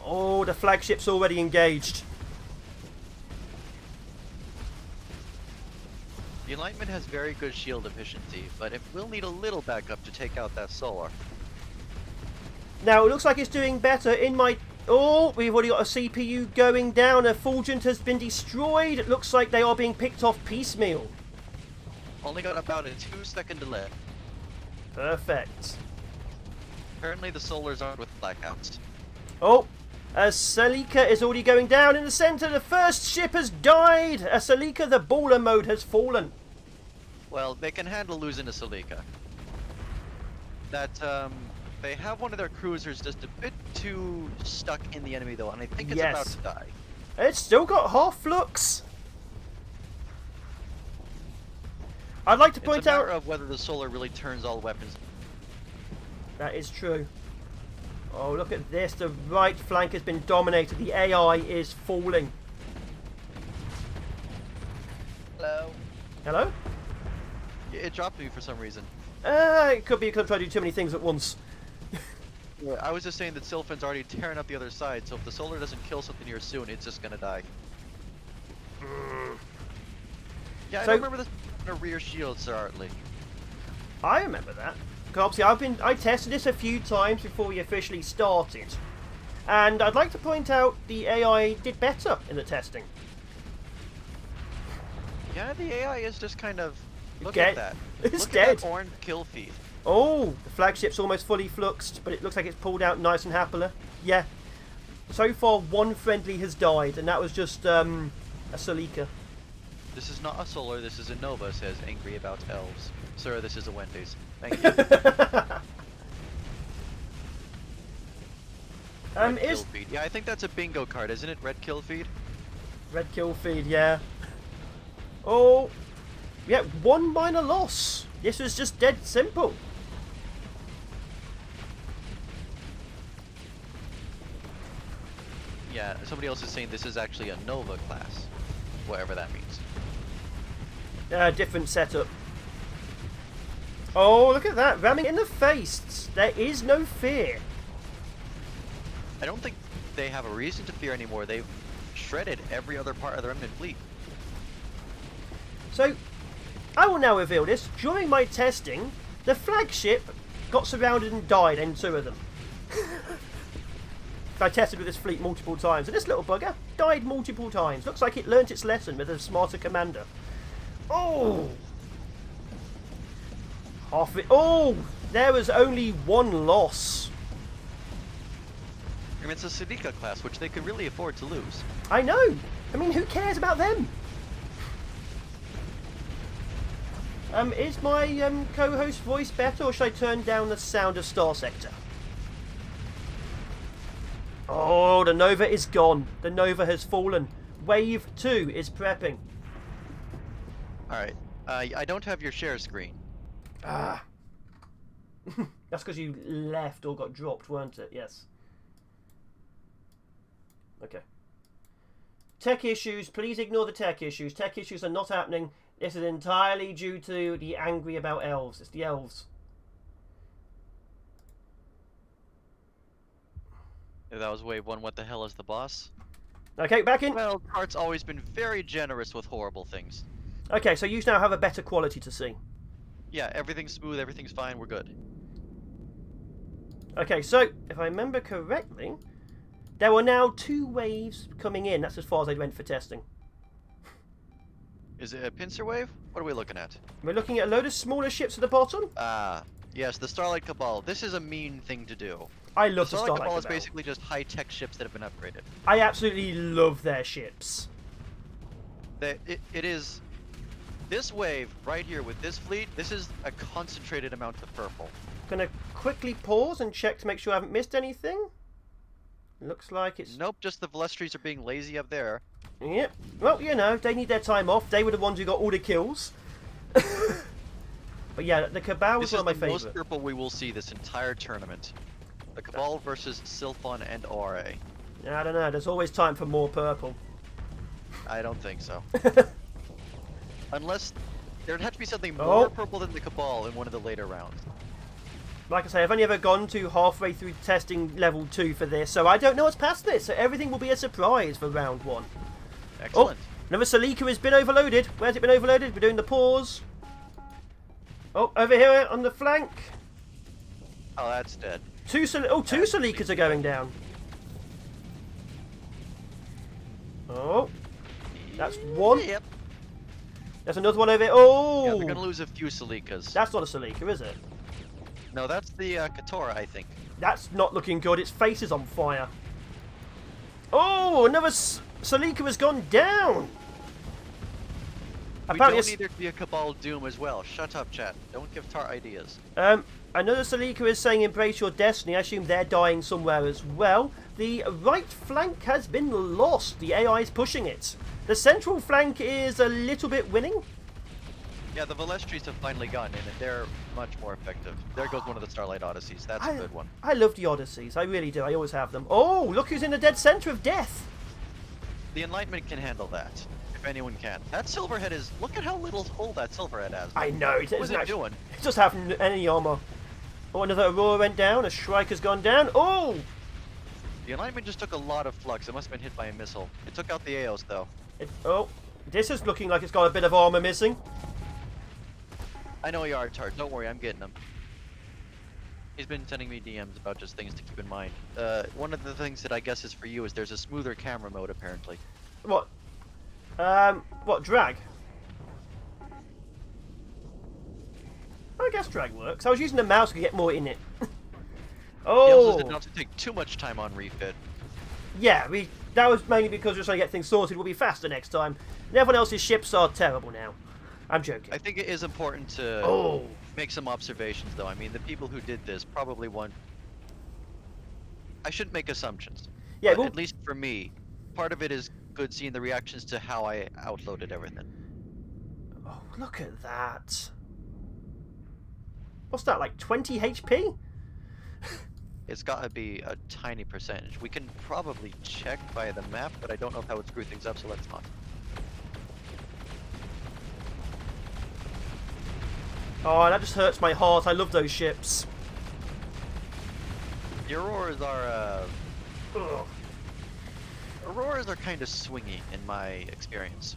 Oh, the flagship's already engaged. The Enlightenment has very good shield efficiency, but it will need a little backup to take out that solar. Now, it looks like it's doing better in my... Oh, we've already got a CPU going down. A Fulgent has been destroyed. It looks like they are being picked off piecemeal. Only got about a 2-second delay. Perfect. Apparently the solars aren't with blackouts. Oh, a Salika is already going down in the center. The first ship has died. A Salika, the baller mode, has fallen. Well, they can handle losing a Salika. That, they have one of their cruisers just a bit too stuck in the enemy though, and I think it's about to die. It's still got half flux. I'd like to point It's a matter out... of whether the solar really turns all weapons. That is true. Oh, look at this. The right flank has been dominated. The AI is falling. Hello? Hello? It dropped me for some reason. It could be because I'm trying to do too many things at once. Yeah, I was just saying that Sylphan's already tearing up the other side, so if the solar doesn't kill something here soon, it's just gonna die. Yeah, I So- don't remember this a rear shield, Sir Artley. I remember that. 'Cause obviously I tested this a few times before we officially started. And I'd like to point out the AI did better in the testing. Yeah, the AI is just kind of... Look Dead. at that. It's Look dead. at that orange kill feed. Oh, the flagship's almost fully fluxed, but it looks like it's pulled out nice and happily. Yeah. So far, one friendly has died, and that was just a Salika. This is not a solar, this is a Nova, says Angry About Elves. Sir, this is a Wendy's. Thank you. Red kill feed. Yeah, I think that's a bingo card, isn't it? Red kill feed? Red kill feed, yeah. Oh, yeah, one minor loss. This was just dead simple. Yeah, somebody else is saying this is actually a Nova class. Whatever that means. Different setup. Oh, look at that. Ramming in the face. There is no fear. I don't think they have a reason to fear anymore. They've shredded every other part of their remnant fleet. So, I will now reveal this. During my testing, the flagship got surrounded and died in 2 of them. I tested with this fleet multiple times, and this little bugger died multiple times. Looks like it learnt its lesson with a smarter commander. Oh! Half of it. Oh! There was only one loss. I mean, it's a Sidika class, which they could really afford to lose. I know. I mean, who cares about them? Is my co-host voice better, or should I turn down the sound of Starsector? Oh, the Nova is gone. The Nova has fallen. Wave 2 is prepping. Alright, I don't have your share screen. Ah. That's because you left or got dropped, weren't it? Yes. Okay. Tech issues. Please ignore the tech issues. Tech issues are not happening. This is entirely due to the angry about elves. It's the elves. That was wave 1. What the hell is the boss? Okay, back in. Well, Art's always been very generous with horrible things. Okay, so you now have a better quality to see. Yeah, everything's smooth, everything's fine, we're good. Okay, so if I remember correctly, there were now 2 waves coming in. That's as far as they went for testing. Is it a pincer wave? What are we looking at? We're looking at a load of smaller ships at the bottom. Ah, yes, the Starlight Cabal. This is a mean thing to do. I love The the Starlight Starlight Cabal is Cabal. basically just high-tech ships that have been upgraded. I absolutely love their ships. It is... This wave, right here, with this fleet, this is a concentrated amount of purple. Gonna quickly pause and check to make sure I haven't missed anything. Looks like it's... Nope, just the Velestries are being lazy up there. Yep. Well, you know, they need their time off. They were the ones who got all the kills. But yeah, the Cabal was This one is of the my most favourite. purple we will see this entire tournament. The Cabal versus Sylphon and ORA. I don't know. There's always time for more purple. I don't think so. Unless there'd have to be something Oh. more purple than the Cabal in one of the later rounds. Like I say, I've only ever gone to halfway through testing level 2 for this, so I don't know what's past this. So everything will be a surprise for round 1. Excellent. Another Salika has been overloaded. Where's it been overloaded? We're doing the pause. Oh, over here on the flank. Oh, that's dead. Two Salikas are going down. Oh, that's one. Yep. There's another one over here. Oh! Yeah, we're gonna lose a few Salikas. That's not a Salika, is it? No, that's the Katora, I think. That's not looking good. Its face is on fire. Oh, another Salika has gone down. We don't need there to be a Cabal Doom as well. Shut up, chat. Don't give Tar ideas. Another Salika is saying embrace your destiny. I assume they're dying somewhere as well. The right flank has been lost. The AI is pushing it. The central flank is a little bit winning. Yeah, the Velestries have finally gotten in, and they're much more effective. There goes one of the Starlight Odysseys. That's a good one. I love the Odysseys. I really do. I always have them. Oh, look who's in the dead center of death. The Enlightenment can handle that, if anyone can. That Silverhead is... Look at how little hole that Silverhead has. I know. What was it doing? It doesn't have any armor. Oh, another Aurora went down. A Shrike has gone down. Oh! The Enlightenment just took a lot of flux. It must have been hit by a missile. It took out the Aos, though. Oh, this is looking like it's got a bit of armor missing. I know you are, Tart. Don't worry, I'm getting him. He's been sending me DMs about just things to keep in mind. One of the things that I guess is for you is there's a smoother camera mode, apparently. What? What, drag? I guess drag works. I was using the mouse to get more in it. Oh! He also did not to take too much time on refit. Yeah, that was mainly because we were trying to get things sorted. We'll be faster next time. And everyone else's ships are terrible now. I'm joking. I think it is important to make some observations, though. I mean, the people who did this probably want... I shouldn't make assumptions. Yeah, but at least for me, part of it is good seeing the reactions to how I outloaded everything. Oh, look at that. What's that, like 20 HP? It's got to be a tiny percentage. We can probably check via the map, but I don't know if that would screw things up, so let's not. Oh, that just hurts my heart. I love those ships. The Auroras are kind of swingy in my experience.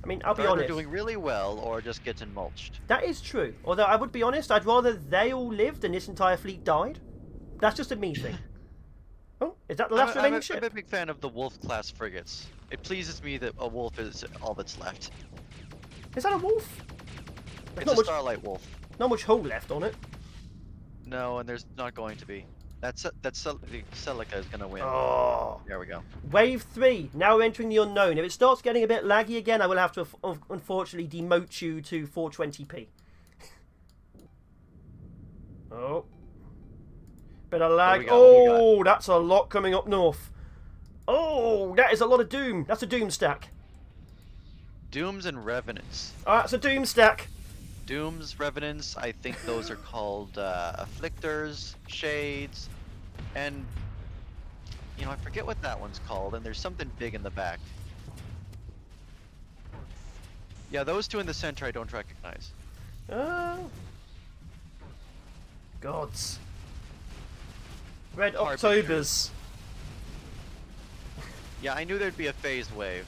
I mean, I'll be They're honest. either doing really well or just getting mulched. That is true. Although I would be honest, I'd rather they all lived than this entire fleet died. That's just a me thing. Oh, is that the last remaining ship? I'm a big fan of the Wolf class frigates. It pleases me that a Wolf is all that's left. Is that a wolf? It's a Starlight Wolf. Not much hull left on it. No, and there's not going to be. Celica is gonna win. Oh. There we go. Wave 3. Now we're entering the unknown. If it starts getting a bit laggy again, I will have to unfortunately demote you to 420p. Oh. Bit of lag. Oh, that's a lot coming up north. Oh, that is a lot of doom. That's a doom stack. Dooms and Revenants. Oh, that's a doom stack. Dooms, Revenants, I think those are called Afflictors, Shades, and you know, I forget what that one's called, and there's something big in the back. Yeah, those two in the center I don't recognize. Oh. Gods. Red Harbingers. Octobers. Yeah, I knew there'd be a phased wave.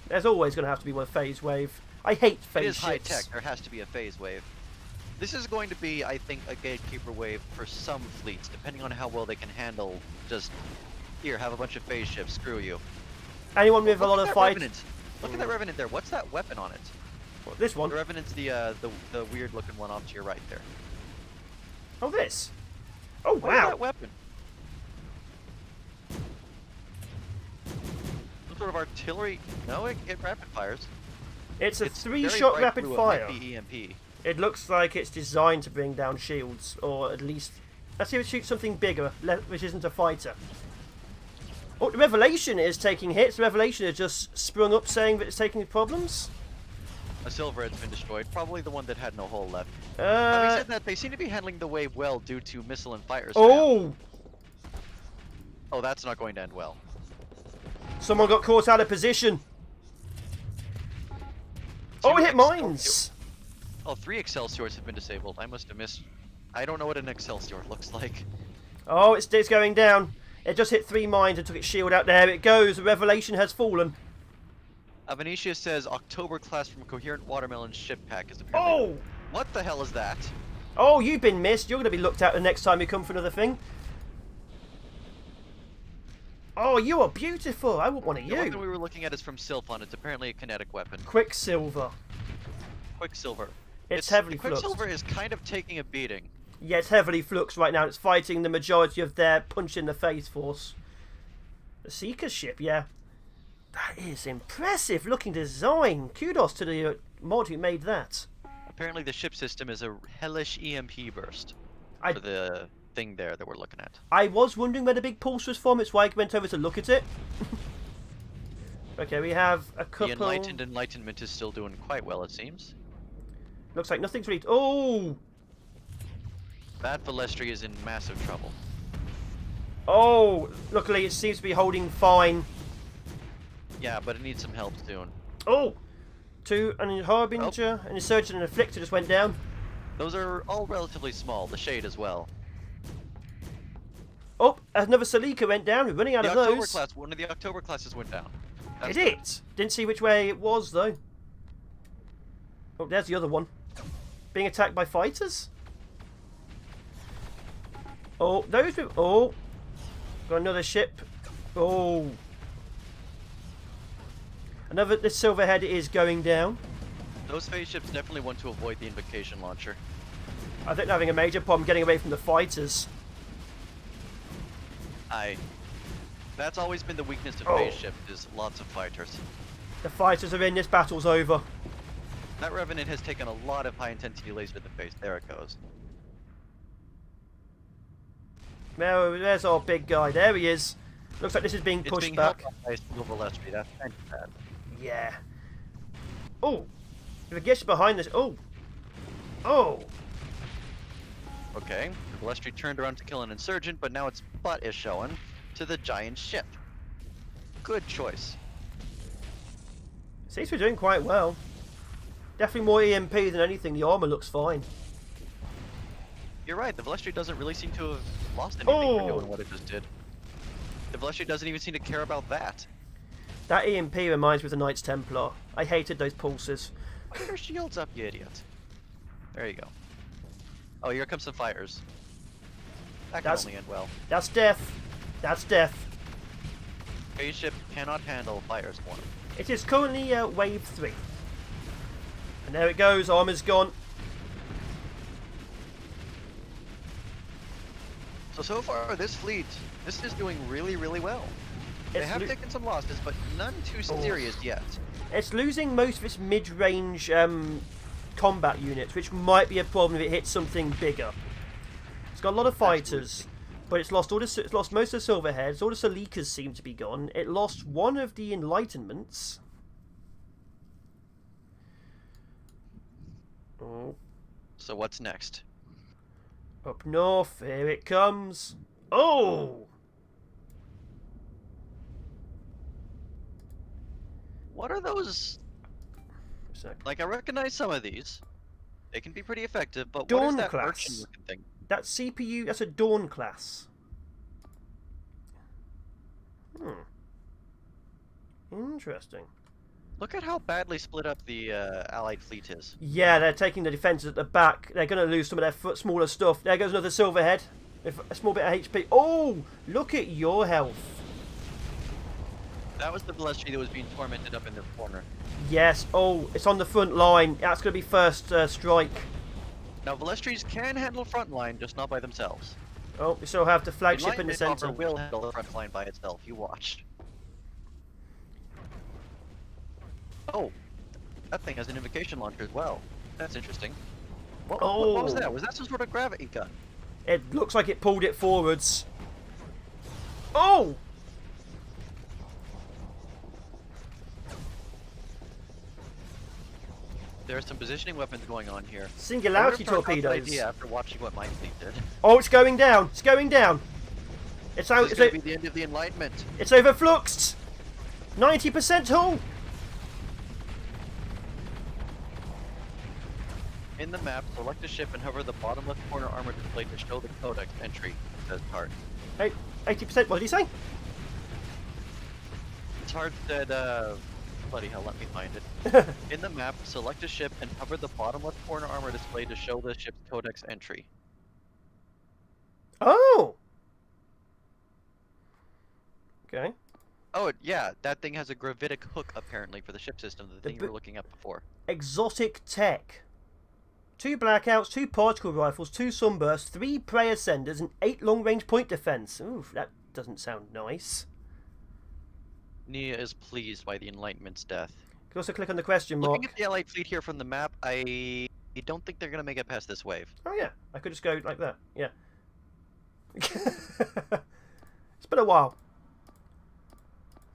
There's always going to have to be one phase wave. I hate phase It is ships. high tech, there has to be a phase wave. This is going to be, I think, a gatekeeper wave for some fleets, depending on how well they can handle just, here, have a bunch of phase ships, screw you. Anyone with a lot of fight. Look at that Revenant there, what's that weapon on it? This one? The Revenant's the weird looking one off to your right there. Oh, this? Oh, What is wow. that weapon? Some sort of artillery? No, it rapid fires. It's a It's 3-shot very bright rapid blue, fire. It might be EMP. It looks like it's designed to bring down shields, or at least... Let's see if it shoots something bigger, which isn't a fighter. Oh, the Revelation is taking hits. The Revelation has just sprung up saying that it's taking problems. A Silverhead's been destroyed, probably the one that had no hole left. Having said that, they seem to be handling the wave well due to missile and fire spam. Oh! Oh, that's not going to end well. Someone got caught out of position. Oh, it hit mines! Oh, 3 Excelsiors have been disabled. I must have missed. I don't know what an Excelsior looks like. Oh, it's going down. It just hit 3 mines and took its shield out. There it goes. The Revelation has fallen. Venetia says October class from Coherent Watermelon ship pack is apparently. Oh! What the hell is that? Oh, you've been missed. You're going to be looked at the next time you come for another thing. Oh, you are beautiful. I want one of The one that you. we were looking at is from Sylphon. It's apparently a kinetic weapon. Quicksilver. Quicksilver. It's heavily Quicksilver fluxed. is kind of taking a beating. Yeah, it's heavily fluxed right now. It's fighting the majority of their punch-in-the-face force. The Seeker ship, yeah. That is impressive looking design. Kudos to the mod who made that. Apparently the ship system is a hellish EMP burst for the thing there that we're looking at. I was wondering where the big pulse was from. It's why I went over to look at it. Okay, we have a couple... The Enlightened Enlightenment is still doing quite well, it seems. Looks like nothing's really... Oh! Bad Velestri is in massive trouble. Oh! Luckily it seems to be holding fine. Yeah, but it needs some help soon. Oh! An Harbinger, an Insurgent, and an Afflictor just went down. Those are all relatively small. The Shade as well. Oh! Another Salika went down. We're running out of those. One of the October classes went down. It did! Didn't see which way it was, though. Oh, there's the other one. Being attacked by fighters? Oh, those... Oh! Got another ship. Oh! The Silverhead is going down. Those spaceships definitely want to avoid the invocation launcher. I think they're having a major problem getting away from the fighters. That's always been the weakness of spaceships, is lots of fighters. The fighters are in, this battle's over. That Revenant has taken a lot of high-intensity laser to the face. There it goes. There's our big guy. There he is. Looks like this is being pushed back. It's being held by Velestri. That's kind of bad. Yeah. Oh! If it gets behind this... Oh! Oh! Okay, Velestri turned around to kill an Insurgent, but now its butt is showing to the giant ship. Good choice. Seems we're doing quite well. Definitely more EMP than anything. The armor looks fine. You're right, the Velestri doesn't really seem to have lost anything for doing what it just did. The Velestri doesn't even seem to care about that. That EMP reminds me of the Knights Templar. I hated those pulses. Put your shields up, you idiot. There you go. Oh, here comes some fires. That can only end well. That's death. That's death. Spaceship cannot handle firestorm. It is currently wave 3. And there it goes, armor's gone. So far, this fleet, this is doing really, really well. They have taken some losses, but none too serious yet. It's losing most of its mid-range combat units, which might be a problem if it hits something bigger. It's got a lot of fighters, but it's lost most of the Silverheads. All the Salikas seem to be gone. It lost one of the Enlightenments. Oh. So what's next? Up north, here it comes. Oh! What are those? Like, I recognize some of these. They can be pretty effective, but what is that merchant looking thing? That CPU, that's a Dawn class. Interesting. Look at how badly split up the Allied fleet is. Yeah, they're taking the defences at the back. They're going to lose some of their smaller stuff. There goes another Silverhead. A small bit of HP. Oh, look at your health. That was the Velestri that was being tormented up in the corner. Yes. Oh, it's on the front line. That's going to be first strike. Now, Velestris can handle front line, just not by themselves. Oh, we still have the flagship in the centre. Will handle the front line by itself. You watch. Oh, that thing has an invocation launcher as well. That's interesting. What was that? Was that some sort of gravity gun? It looks like it pulled it forwards. Oh! There are some positioning weapons going on here. Singularity torpedoes. Idea after watching what my fleet did. Oh, it's going down. It's going down. It's out. It's going to be the end of the Enlightenment. It's overfluxed. 90% hull. In the map, select a ship and hover the bottom left corner armor display to show the codex entry, says Tart. 80%, what did he say? Tart said, Bloody hell, let me find it. In the map, select a ship and hover the bottom left corner armor display to show the ship's codex entry. Oh! Okay. Oh, yeah, that thing has a gravitic hook, apparently, for the ship system, the thing you were looking at before. Exotic tech. 2 blackouts, 2 particle rifles, 2 sunbursts, 3 prey ascenders, and 8 long-range point defense. Ooh, that doesn't sound nice. Nia is pleased by the Enlightenment's death. You can also click on the question mark. Looking at the Allied fleet here from the map, I don't think they're going to make it past this wave. Oh yeah, I could just go like that. Yeah. It's been a while.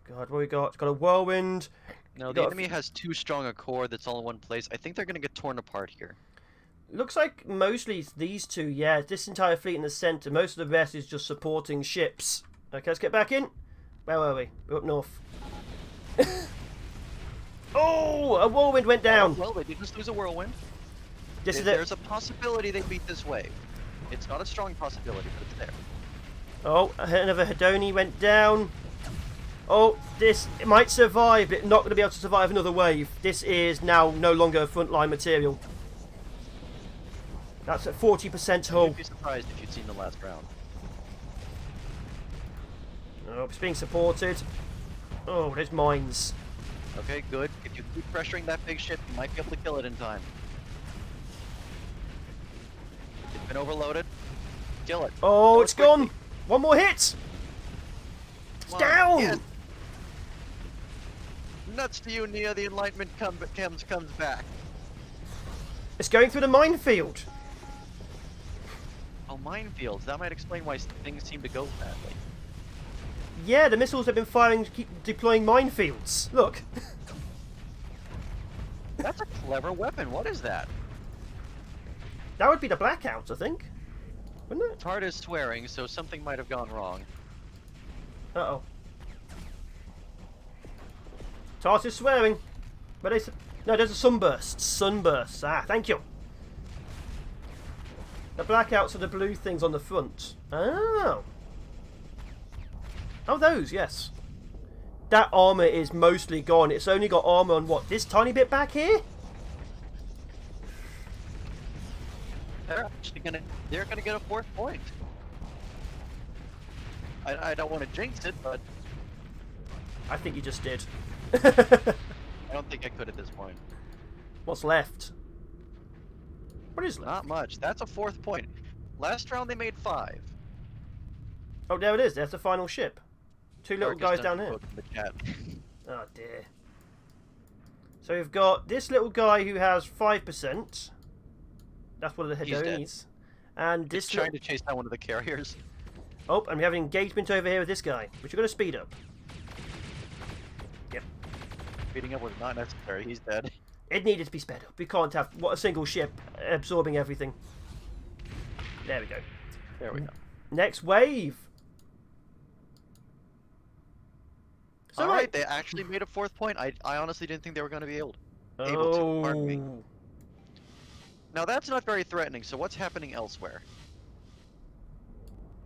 God, what we got? It's got a whirlwind. No, the enemy has too strong a core that's all in one place. I think they're going to get torn apart here. Looks like mostly it's these two, yeah. This entire fleet in the centre. Most of the rest is just supporting ships. Okay, let's get back in. Where were we? We're up north. Oh, a whirlwind went down. Well, they did just lose a whirlwind. There's a possibility they beat this wave. It's not a strong possibility, but it's there. Oh, another Hedoni went down. Oh, this it might survive, but not going to be able to survive another wave. This is now no longer a frontline material. That's at 40% hull. You'd be surprised if you'd seen the last round. Oh, it's being supported. Oh, there's mines. Okay, good. If you keep pressuring that big ship, you might be able to kill it in time. It's been overloaded. Kill it. Oh, Kill it's it quickly. gone. One more hit. It's down. Yes. Nuts to you, Nia. The Enlightenment comes back. It's going through the minefield. Oh, minefields. That might explain why things seem to go badly. Yeah, the missiles have been firing, keep deploying minefields. Look. That's a clever weapon. What is that? That would be the blackout, I think. Wouldn't it? Tart is swearing, so something might have gone wrong. Uh-oh. Tart is swearing. But it's... No, there's a sunburst. Sunburst. Ah, thank you. The blackouts are the blue things on the front. Oh. Oh, those, yes. That armour is mostly gone. It's only got armour on what? This tiny bit back here? They're actually gonna get a 4th point. I don't want to jinx it, but I think you just did. I don't think I could at this point. What's left? What is left? Not much. That's a 4th point. Last round they made 5. Oh, there it is. There's the final ship. 2 little guys down here. In the chat. Oh dear. So we've got this little guy who has 5%. That's one of the Hedonis. And this trying to chase down one of the carriers. Oh, and we have an engagement over here with this guy, which we're going to speed up. Yep. Speeding up was not necessary. He's dead. It needed to be sped up. We can't have a single ship absorbing everything. There we go. There we go. Next wave. So Alright, they actually made a 4th point. I honestly didn't think they were going to be able to. Pardon me. Now that's not very threatening, so what's happening elsewhere?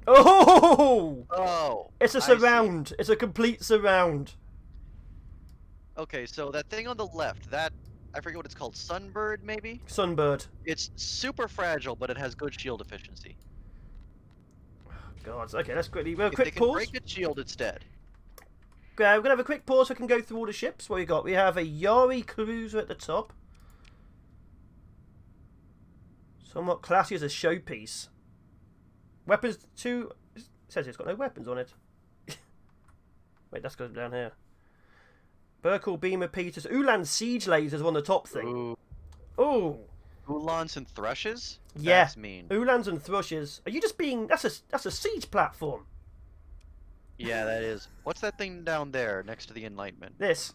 Oh! Oh! It's a surround. It's a complete surround. Okay, so that thing on the left, that... I forget what it's called. Sunbird, maybe? Sunbird. It's super fragile, but it has good shield efficiency. God, okay, let's quickly... We'll have a If quick they can pause. break its shield, it's dead. We're going to have a quick pause so we can go through all the ships. What we got? We have a Yari cruiser at the top. Somewhat classy as a showpiece. Weapons 2... It says it's got no weapons on it. Wait, that's going down here. Burkle Beamer Peters. Ulan Siege Lasers on the top thing. Ooh. Oh. Ulans and Thrushes? Yeah. That's mean. Ulans and Thrushes. Are you just being... That's a siege platform. Yeah, that is. What's that thing down there next to the Enlightenment? This.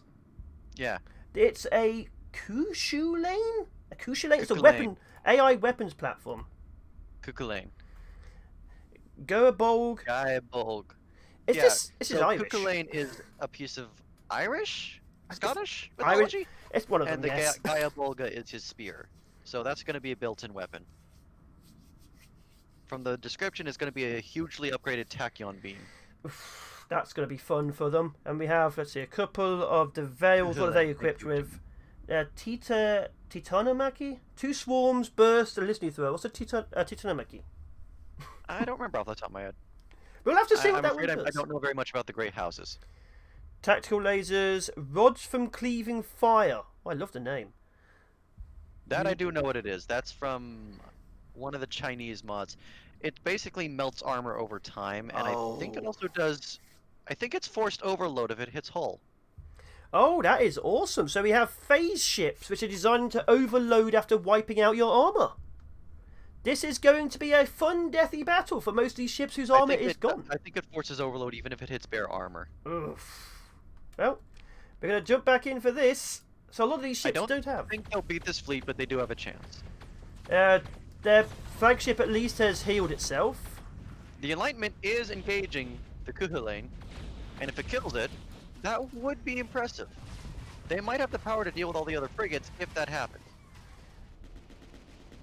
Yeah. It's a Kushu lane? A Kushu lane? It's a Kukulane. weapon... AI weapons platform. Kukulane. Goabolg. Gaibolg. This is Irish. Kukulane is a piece of Irish? Scottish Irish. mythology? It's one of And them, the yes. Gaiabolga is his spear. So that's going to be a built-in weapon. From the description, it's going to be a hugely upgraded tachyon beam. That's going to be fun for them. And we have, let's see, a couple of the Veils. What are they equipped with? Titanomachy? 2 swarms, burst, and listening throw. What's a Titanomachy? I don't remember off the top of my head. We'll have to see what I'm that afraid one I does. don't know very much about the Great Houses. Tactical lasers, rods from cleaving fire. Oh, I love the name. That I do know what it is. That's from one of the Chinese mods. It basically melts armor over time, and I think it also does... I think it's forced overload if it hits hull. Oh, that is awesome. So we have phase ships, which are designed to overload after wiping out your armor. This is going to be a fun, deathy battle for most of these ships whose armor is gone. I think it forces overload even if it hits bare armor. Oof. Well, we're going to jump back in for this. So a lot of these ships don't have. I think they'll beat this fleet, but they do have a chance. Their flagship at least has healed itself. The Enlightenment is engaging the Kuhulain, and if it kills it, that would be impressive. They might have the power to deal with all the other frigates if that happens.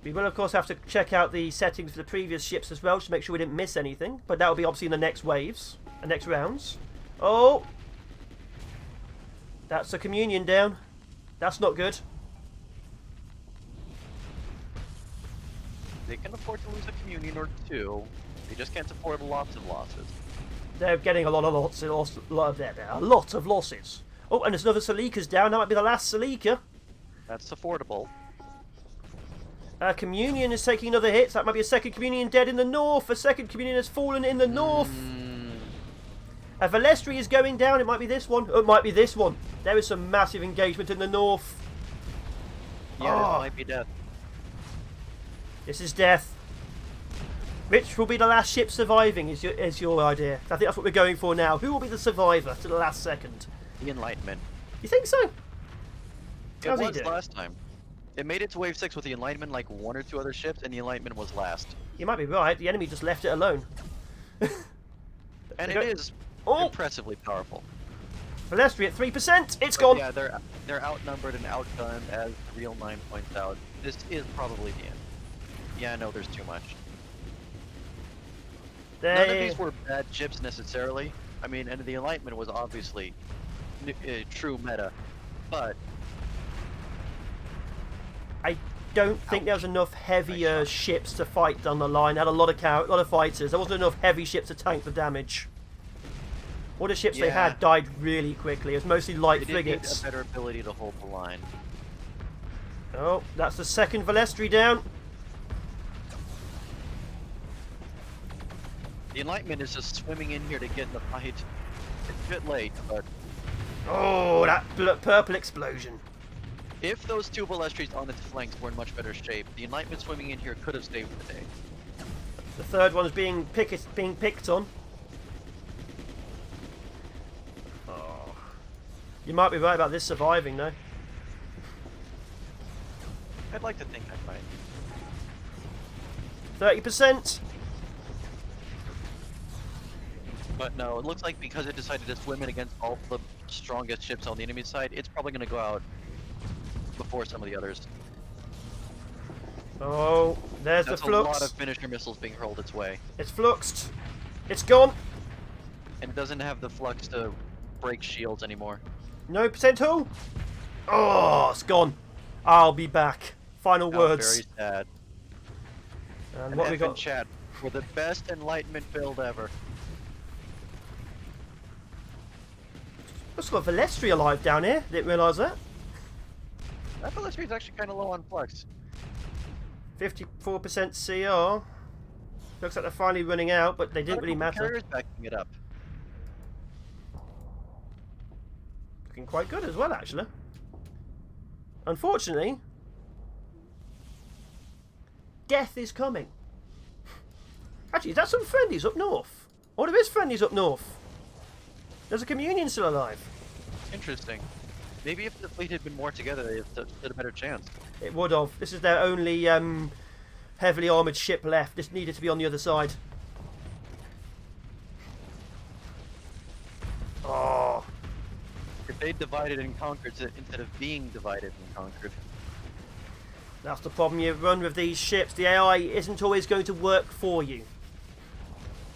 We will, of course, have to check out the settings for the previous ships as well to make sure we didn't miss anything. But that will be obviously in the next waves, the next rounds. Oh! That's a communion down. That's not good. They can afford to lose a communion or two. They just can't afford lots of losses. They're getting a lot of losses. Oh, and there's another Selika's down. That might be the last Selika. That's affordable. Communion is taking another hit. So that might be a second Communion dead in the north. A second Communion has fallen in the north. A Velestri is going down. It might be this one. Oh, it might be this one. There is some massive engagement in the north. Yeah, this might be death. This is death. Which will be the last ship surviving is your idea. I think that's what we're going for now. Who will be the survivor to the last second? The Enlightenment. You think so? It was last time. It made it to wave 6 with the Enlightenment, like 1 or 2 other ships, and the Enlightenment was last. You might be right. The enemy just left it alone. And it is impressively powerful. Velestri at 3%. It's gone. Yeah, they're outnumbered and outgunned, as Real 9 points out. This is probably the end. Yeah, no, there's too much. None of these were bad ships necessarily. I mean, and the Enlightenment was obviously true meta, but I don't think there was enough heavier ships to fight down the line. Had a lot of fighters. There wasn't enough heavy ships to tank the damage. All the ships they had died really quickly. It was mostly light frigates. Need a better ability to hold the line. Oh, that's the second Velestri down. The Enlightenment is just swimming in here to get in the fight. It's a bit late, but... Oh, that purple explosion. If those 2 Velestris on its flanks were in much better shape, the Enlightenment swimming in here could have saved the day. The third one's being picked on. Oh. You might be right about this surviving, though. I'd like to think I might. 30%. But no, it looks like because it decided to swim in against all the strongest ships on the enemy side, it's probably going to go out before some of the others. Oh, there's the flux. That's a lot of finisher missiles being hurled its way. It's fluxed. It's gone. And it doesn't have the flux to break shields anymore. No percent hull. Oh, it's gone. I'll be back. Final words. Very sad. And what we got? Chat for the best Enlightenment build ever. I've got Velestri alive down here. Didn't realise that. That Velestri is actually kind of low on flux. 54% CR. Looks like they're finally running out, but they didn't really matter. Carriers backing it up. Looking quite good as well, actually. Unfortunately, death is coming. Actually, is that some friendlies up north? Oh, there is friendlies up north. There's a communion still alive. Interesting. Maybe if the fleet had been more together, they had a better chance. It would have. This is their only heavily armoured ship left. This needed to be on the other side. Oh. If they divided and conquered instead of being divided and conquered. That's the problem you run with these ships. The AI isn't always going to work for you.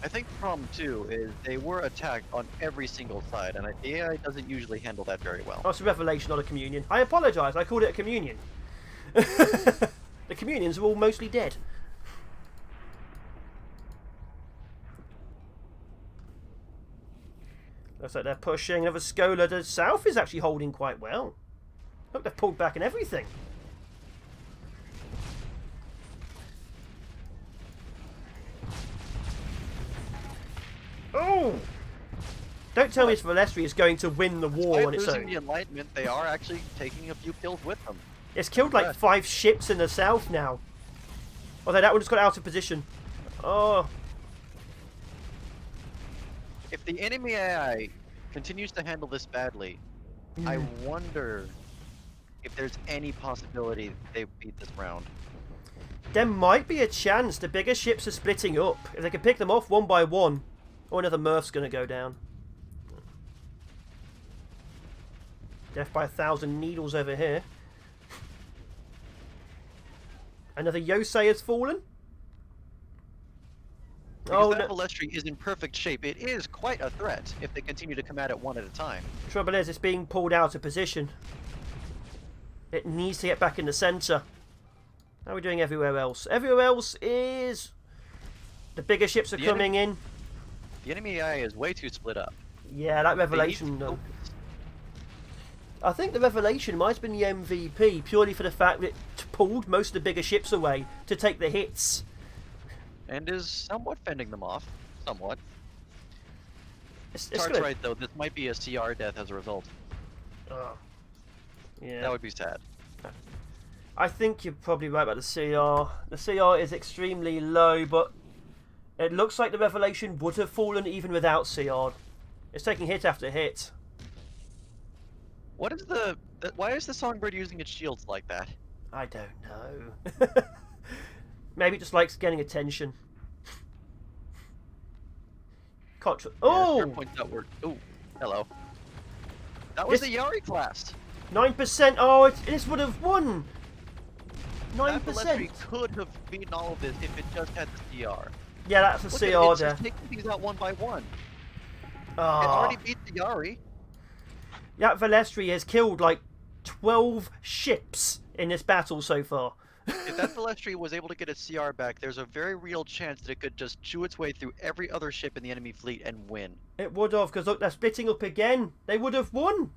I think the problem too is they were attacked on every single side, and the AI doesn't usually handle that very well. Oh, it's a revelation, not a communion. I apologise, I called it a communion. The communions are all mostly dead. Looks like they're pushing. Another Scholar. The south is actually holding quite well. Look, they've pulled back and everything. Oh! Don't tell me this Velestri is going to win the war on its losing own. the Enlightenment, they are actually taking a few kills with them. It's killed like 5 ships in the south now. Although that one just got out of position. Oh. If the enemy AI continues to handle this badly, I wonder if there's any possibility they beat this round. There might be a chance. The bigger ships are splitting up. If they can pick them off one by one. Oh, another Murph's going to go down. Death by 1,000 needles over here. Another Yosei has fallen. Because that Velestri is in perfect shape. It is quite a threat if they continue to come at it one at a time. Trouble is, it's being pulled out of position. It needs to get back in the centre. How are we doing everywhere else? Everywhere else is... The bigger ships are coming in. The enemy AI is way too split up. Yeah, that Revelation... I think the Revelation might have been the MVP, purely for the fact that it pulled most of the bigger ships away to take the hits. And is somewhat fending them off. Somewhat. It's right, though. This might be a CR death as a result. Yeah. That would be sad. I think you're probably right about the CR. The CR is extremely low, but it looks like the Revelation would have fallen even without CR. It's taking hit after hit. What is the... Why is the Songbird using its shields like that? I don't know. Maybe it just likes getting attention. Oh! Yeah, points outward. Oh, hello. That was the Yari class. 9%. Oh, this would have won. 9%. That could have beaten all of this if it just had the CR. Yeah, that's a CR it's there. just taking these out one by one. Oh. It already beat the Yari. That Velestri has killed like 12 ships in this battle so far. If that Velestri was able to get its CR back, there's a very real chance that it could just chew its way through every other ship in the enemy fleet and win. It would have, because look, they're splitting up again. They would have won.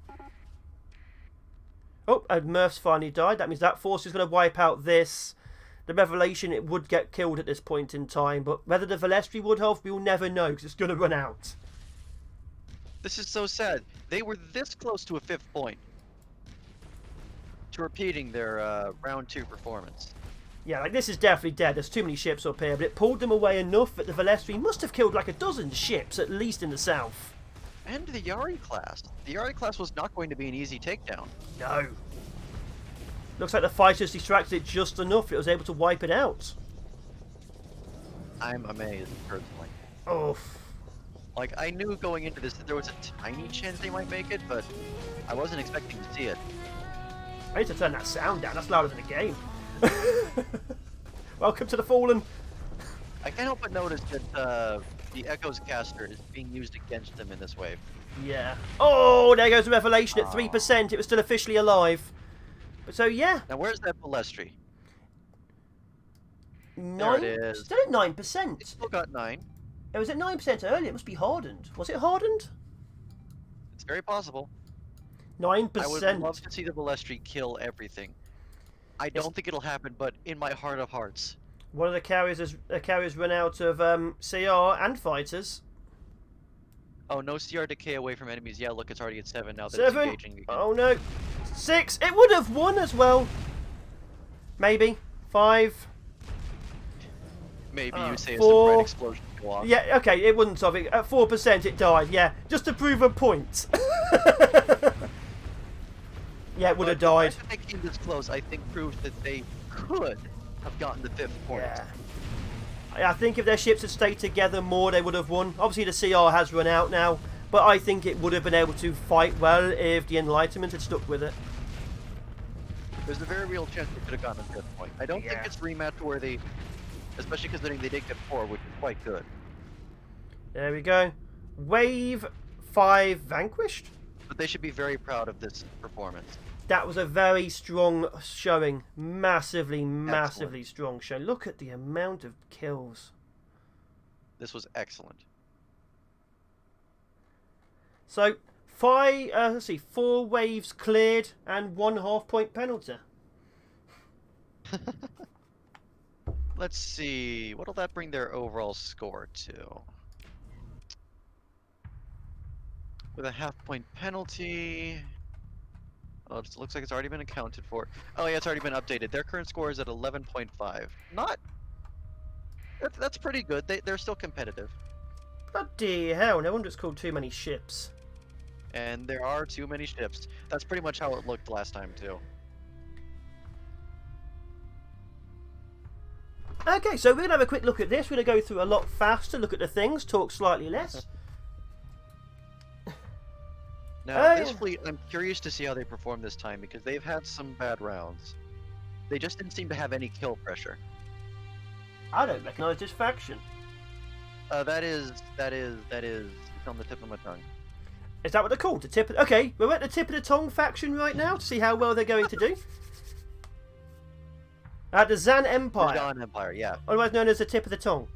Oh, and Murph's finally died. That means that force is going to wipe out this. The Revelation, it would get killed at this point in time, but whether the Velestri would have, we'll never know, because it's going to run out. This is so sad. They were this close to a 5th point. To repeating their round 2 performance. Yeah, like this is definitely dead. There's too many ships up here, but it pulled them away enough that the Velestri must have killed like a dozen ships, at least in the south. And the Yari class. The Yari class was not going to be an easy takedown. No. Looks like the fighters distracted it just enough. It was able to wipe it out. I'm amazed, personally. Oh. Like, I knew going into this that there was a tiny chance they might make it, but I wasn't expecting to see it. I need to turn that sound down. That's louder than the game. Welcome to the Fallen. I can't help but notice that the Echo's caster is being used against them in this wave. Yeah. Oh, there goes the Revelation at 3%. It was still officially alive. But so, yeah. Now, where's that Velestri? 9? There it is. Still at 9%. It's still got 9. It was at 9% earlier. It must be hardened. Was it hardened? It's very possible. 9%. I would love to see the Velestri kill everything. I don't think it'll happen, but in my heart of hearts. One of the carriers run out of CR and fighters. Oh, no CR decay away from enemies. Yeah, look, it's already at 7 now that 7. it's engaging again. Oh no. 6. It would have won as well. Maybe. 5. Maybe you say 4. a surprise explosion go off. Yeah, okay, it wouldn't have. At 4% it died, yeah. Just to prove a point. Yeah, it would have died. The fact that they came this close, I think, proves that they could have gotten the 5th point. Yeah. I think if their ships had stayed together more, they would have won. Obviously, the CR has run out now, but I think it would have been able to fight well if the Enlightenment had stuck with it. There's a very real chance they could have gotten the 5th point. I don't think it's rematch worthy, especially considering they did get 4, which is quite good. There we go. Wave 5 vanquished. But they should be very proud of this performance. That was a very strong showing. Massively strong show. Look at the amount of kills. This was excellent. So, let's see, 4 waves cleared and 1 half-point penalty. Let's see. What'll that bring their overall score to? With a half-point penalty. Oh, it looks like it's already been accounted for. Oh yeah, it's already been updated. Their current score is at 11.5. Not. That's pretty good. They're still competitive. Bloody hell! No wonder it's called Too Many Ships. And there are too many ships. That's pretty much how it looked last time too. Okay, so we're going to have a quick look at this. We're going to go through a lot faster, look at the things, talk slightly less. Now, this fleet, I'm curious to see how they perform this time because they've had some bad rounds. They just didn't seem to have any kill pressure. I don't recognise this faction. That is on the tip of my tongue. Is that what they're called? The tip? Okay, we're at the tip of the tongue faction right now to see how well they're going to do. The Zan Empire. The Zan Empire, yeah. Otherwise known as the tip of the tongue.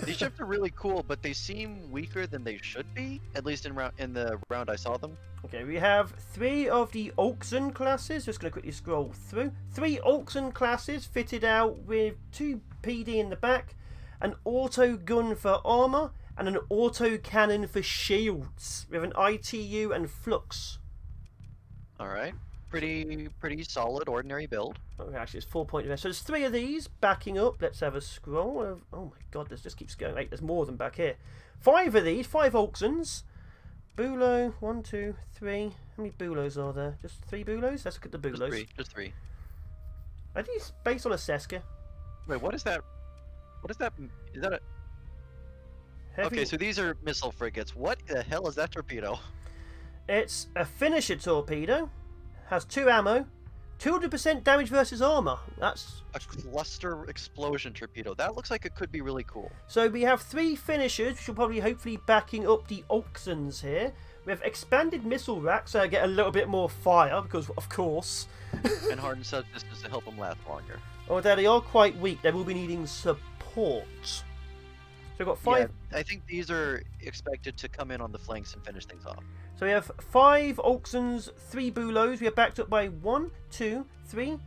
These ships are really cool, but they seem weaker than they should be. At least in the round I saw them. Okay, we have 3 of the Oxen classes. Just going to quickly scroll through. 3 Oxen classes fitted out with 2 PD in the back, an auto gun for armor, and an auto cannon for shields with an ITU and flux. All right, pretty solid, ordinary build. Oh, actually, it's 4 point. So there's 3 of these backing up. Let's have a scroll. Oh my god, this just keeps going. Wait, there's more than back here. 5 of these, 5 Oxens. Bulo, 1, 2, 3. How many Bulos are there? Just 3 Bulos? Let's look at the Bulos. Just three. Are these based on a Seska? Wait, what is that? What is that? Is that a... Heavy... Okay, so these are missile frigates. What the hell is that torpedo? It's a finisher torpedo. Has 2 ammo. 200% damage versus armor. That's a cluster explosion torpedo. That looks like it could be really cool. So we have 3 finishers, which will probably hopefully backing up the Oxens here. We have expanded missile racks, so I get a little bit more fire because, of course. And hardened subsystems to help them last longer. Although they are quite weak, they will be needing support. So we've got 5. Yeah, I think these are expected to come in on the flanks and finish things off. So we have 5 Oxens, 3 Bulos. We are backed up by 1, 2, 3,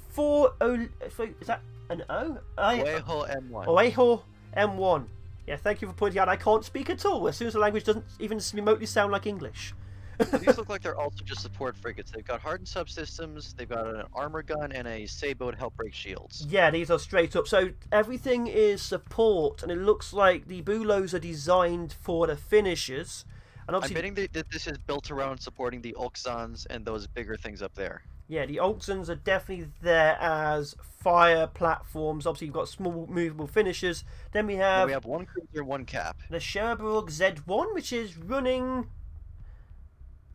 4 is that an O? Oeho M1. Oeho M1. Yeah, thank you for pointing out I can't speak at all as soon as the language doesn't even remotely sound like English. These look like they're also just support frigates. They've got hardened subsystems, they've got an armor gun, and a Sabo to help break shields. Yeah, these are straight up. So everything is support, and it looks like the Bulos are designed for the finishers. And I'm betting that this is built around supporting the Oxans and those bigger things up there. Yeah, the Oxens are definitely there as fire platforms. Obviously, you've got small movable finishers. Then we have 1 cruiser, 1 cap. The Cherbourg Z1, which is running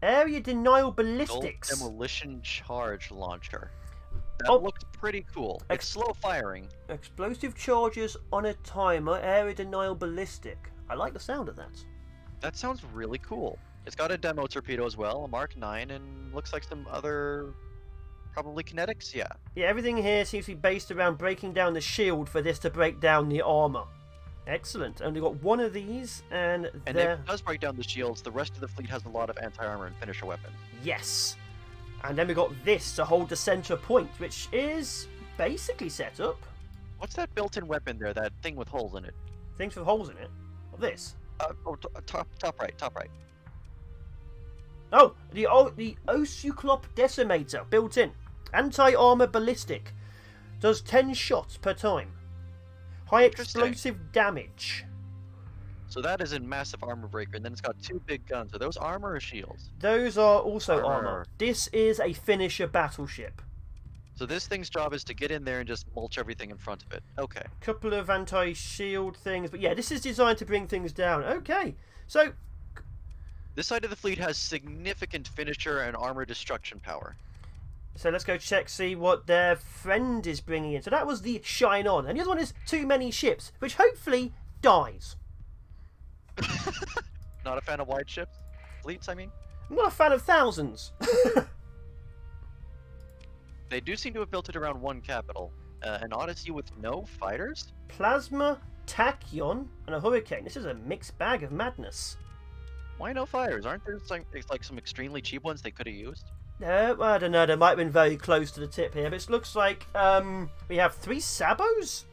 area denial ballistics. Demolition charge launcher. That looked pretty cool. It's slow firing. Explosive charges on a timer, area denial ballistic. I like the sound of that. That sounds really cool. It's got a demo torpedo as well, a Mark 9, and looks like some other, probably kinetics, yeah. Yeah, everything here seems to be based around breaking down the shield for this to break down the armor. Excellent. Only got 1 of these, and if it does break down the shields, the rest of the fleet has a lot of anti-armor and finisher weapons. Yes. And then we got this to hold the center point, which is basically set up. What's that built-in weapon there, that thing with holes in it? Things with holes in it? What, this? Top right. Oh, the Osuclop Decimator, built in. Anti-armor ballistic. Does 10 shots per time. High explosive damage. So that is a massive armor breaker, and then it's got 2 big guns. Are those armor or shields? Those are also armor. This is a finisher battleship. So this thing's job is to get in there and just mulch everything in front of it. Okay. Couple of anti-shield things, but yeah, this is designed to bring things down. Okay, so this side of the fleet has significant finisher and armor destruction power. So let's go check, see what their friend is bringing in. So that was the Shine On, and the other one is Too Many Ships, which hopefully dies. Not a fan of wide ships? Fleets, I mean? I'm not a fan of thousands. They do seem to have built it around one capital. An Odyssey with no fighters? Plasma, Tachyon, and a Hurricane. This is a mixed bag of madness. Why no fighters? Aren't there some extremely cheap ones they could have used? I don't know. They might have been very close to the tip here, but it looks like we have 3 Sabos,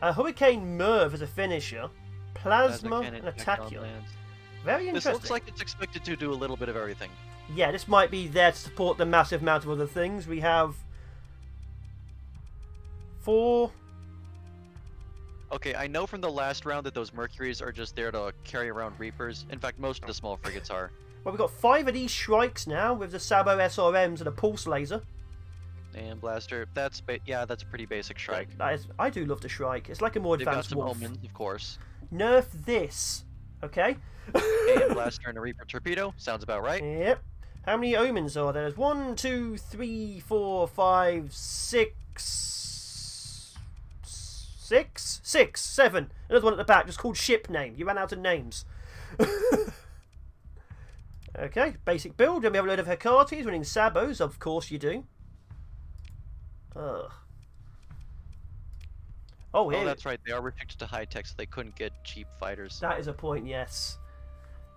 a Hurricane Merv as a finisher, Plasma, and a Tachyon. Very interesting. This looks like it's expected to do a little bit of everything. Yeah, this might be there to support the massive amount of other things. We have 4. Okay, I know from the last round that those Mercuries are just there to carry around Reapers. In fact, most of the small frigates are. Well, we've got 5 of these Shrikes now with the Sabo SRMs and a Pulse Laser. And Blaster, that's a pretty basic Shrike. I do love the Shrike. It's like a more advanced They've got wolf. some omens, of course. Nerf this, okay? And Blaster and a Reaper Torpedo, sounds about right. Yep. How many omens are there? There's 1, 2, 3, 4, 5, 6, 7. Another one at the back, just called ship name. You ran out of names. Okay, basic build. Then we have a load of Hecates running Sabos. Of course you do. Ugh. Oh, here. Oh, that's right. They are restricted to high tech, so they couldn't get cheap fighters. That is a point, yes.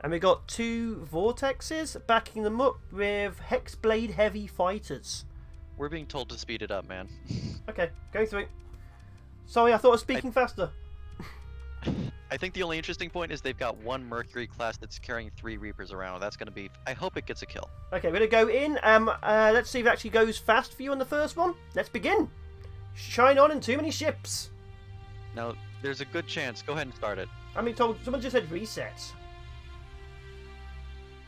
And we got 2 Vortexes backing them up with Hexblade Heavy Fighters. We're being told to speed it up, man. Okay, going through. Sorry, I thought I was speaking faster. I think the only interesting point is they've got 1 Mercury class that's carrying 3 Reapers around. That's going to be... I hope it gets a kill. Okay, we're going to go in. Let's see if it actually goes fast for you on the first one. Let's begin. Shine on and too many ships. Now, there's a good chance. Go ahead and start it. I mean, someone just said reset.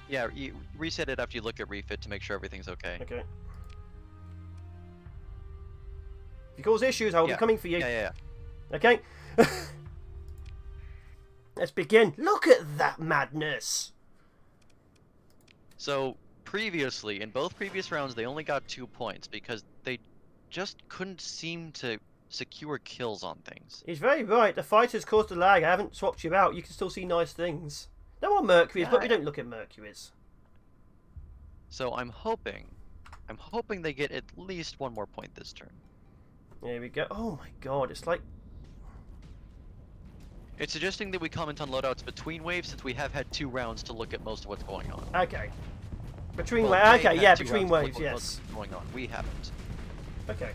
Yeah, you reset it after you look at refit to make sure everything's okay. Okay. If you cause issues, I will be coming for you. Yeah. Okay. Let's begin. Look at that madness. So, previously, in both previous rounds, they only got 2 points because they just couldn't seem to secure kills on things. He's very right. The fighters caused the lag. I haven't swapped you out. You can still see nice things. There are Mercuries, but we don't look at Mercuries. So I'm hoping they get at least 1 more point this turn. There we go. Oh my god, it's like... It's suggesting that we comment on loadouts between waves since we have had 2 rounds to look at most of what's going on. Okay. Between well, waves, okay, yeah, between waves, yes. Going on. We haven't. Okay.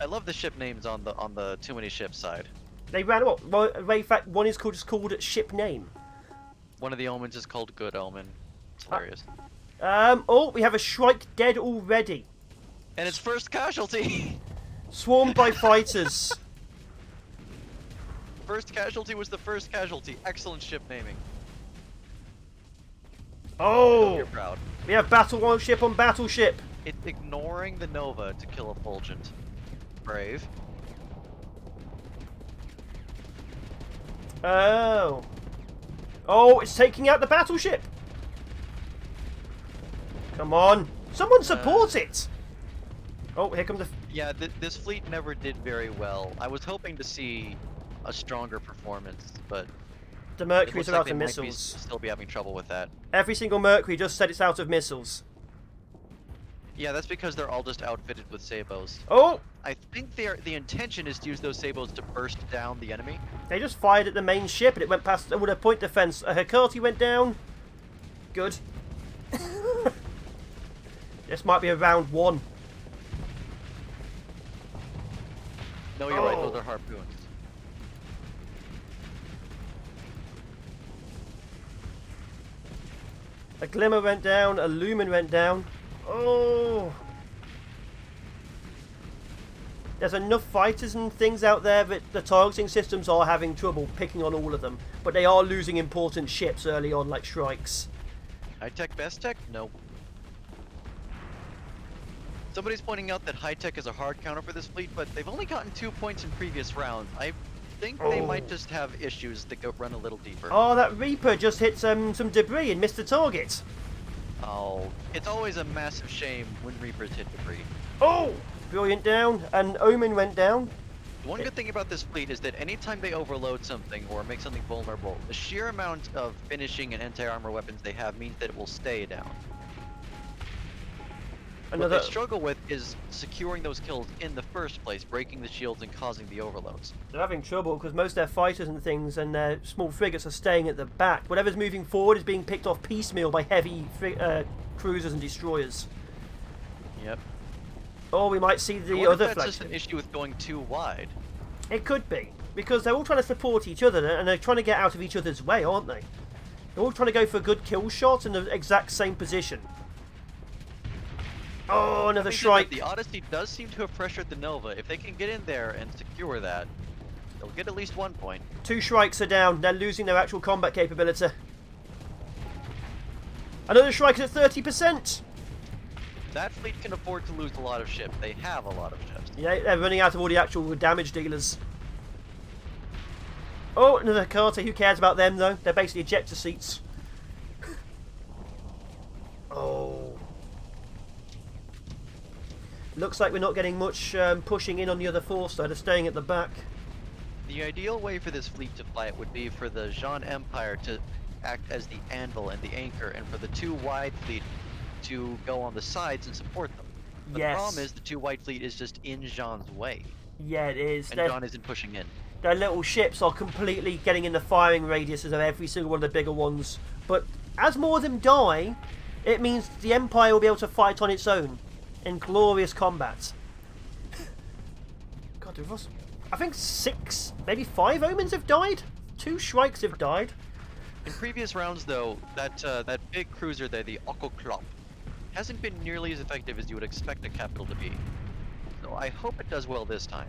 I love the ship names on the too many ships side. They ran what? Well, in fact, one is just called ship name. One of the omens is called Good Omen. It's hilarious. Oh, we have a Shrike dead already. And its first casualty! Swarmed by fighters. First casualty was the first casualty. Excellent ship naming. Oh! You're proud. We have battleship on battleship. It's ignoring the Nova to kill a Fulgent. Brave. Oh. Oh, it's taking out the battleship. Come on. Someone support it. Oh, here comes the... Yeah, this fleet never did very well. I was hoping to see a stronger performance, but... The Mercuries are out they of might missiles. Still be having trouble with that. Every single Mercury just said it's out of missiles. Yeah, that's because they're all just outfitted with sabos. Oh! I think the intention is to use those sabos to burst down the enemy. They just fired at the main ship and it went past with a point defense. A Hecate went down. Good. This might be a round 1. No, you're right. Those are harpoons. A Glimmer went down. A Lumen went down. Oh! There's enough fighters and things out there that the targeting systems are having trouble picking on all of them. But they are losing important ships early on, like Shrikes. High tech, best tech? No. Somebody's pointing out that high tech is a hard counter for this fleet, but they've only gotten 2 points in previous rounds. I think they might just have issues that go run a little deeper. Oh, that Reaper just hit some debris and missed the target. Oh, it's always a massive shame when Reapers hit debris. Oh! Brilliant down, and Omen went down. The one good thing about this fleet is that anytime they overload something or make something vulnerable, the sheer amount of finishing and anti-armor weapons they have means that it will stay down. What they struggle with is securing those kills in the first place, breaking the shields and causing the overloads. They're having trouble because most of their fighters and things and their small frigates are staying at the back. Whatever's moving forward is being picked off piecemeal by heavy cruisers and destroyers. Yep. Or we might see the other flagship. That's just an issue with going too wide. It could be, because they're all trying to support each other and they're trying to get out of each other's way, aren't they? They're all trying to go for good kill shots in the exact same position. Oh, another strike. The Odyssey does seem to have pressured the Nova. If they can get in there and secure that, they'll get at least 1 point. 2 strikes are down. They're losing their actual combat capability. Another strike is at 30%. That fleet can afford to lose a lot of ships. They have a lot of ships. Yeah, they're running out of all the actual damage dealers. Oh, another Carter. Who cares about them, though? They're basically ejector seats. Oh. Looks like we're not getting much pushing in on the other force, though. They're staying at the back. The ideal way for this fleet to fight would be for the Jean Empire to act as the anvil and the anchor, and for the 2 wide fleet to go on the sides and support them. But the problem is the 2 wide fleet is just in Jean's way. Yeah, it is. And Jean isn't pushing in. Their little ships are completely getting in the firing radiuses of every single one of the bigger ones. But as more of them die, it means the Empire will be able to fight on its own in glorious combat. God, I think 6, maybe 5 Omens have died? 2 Shrikes have died. In previous rounds, though, that big cruiser there, the Okoklop, hasn't been nearly as effective as you would expect a capital to be. So I hope it does well this time.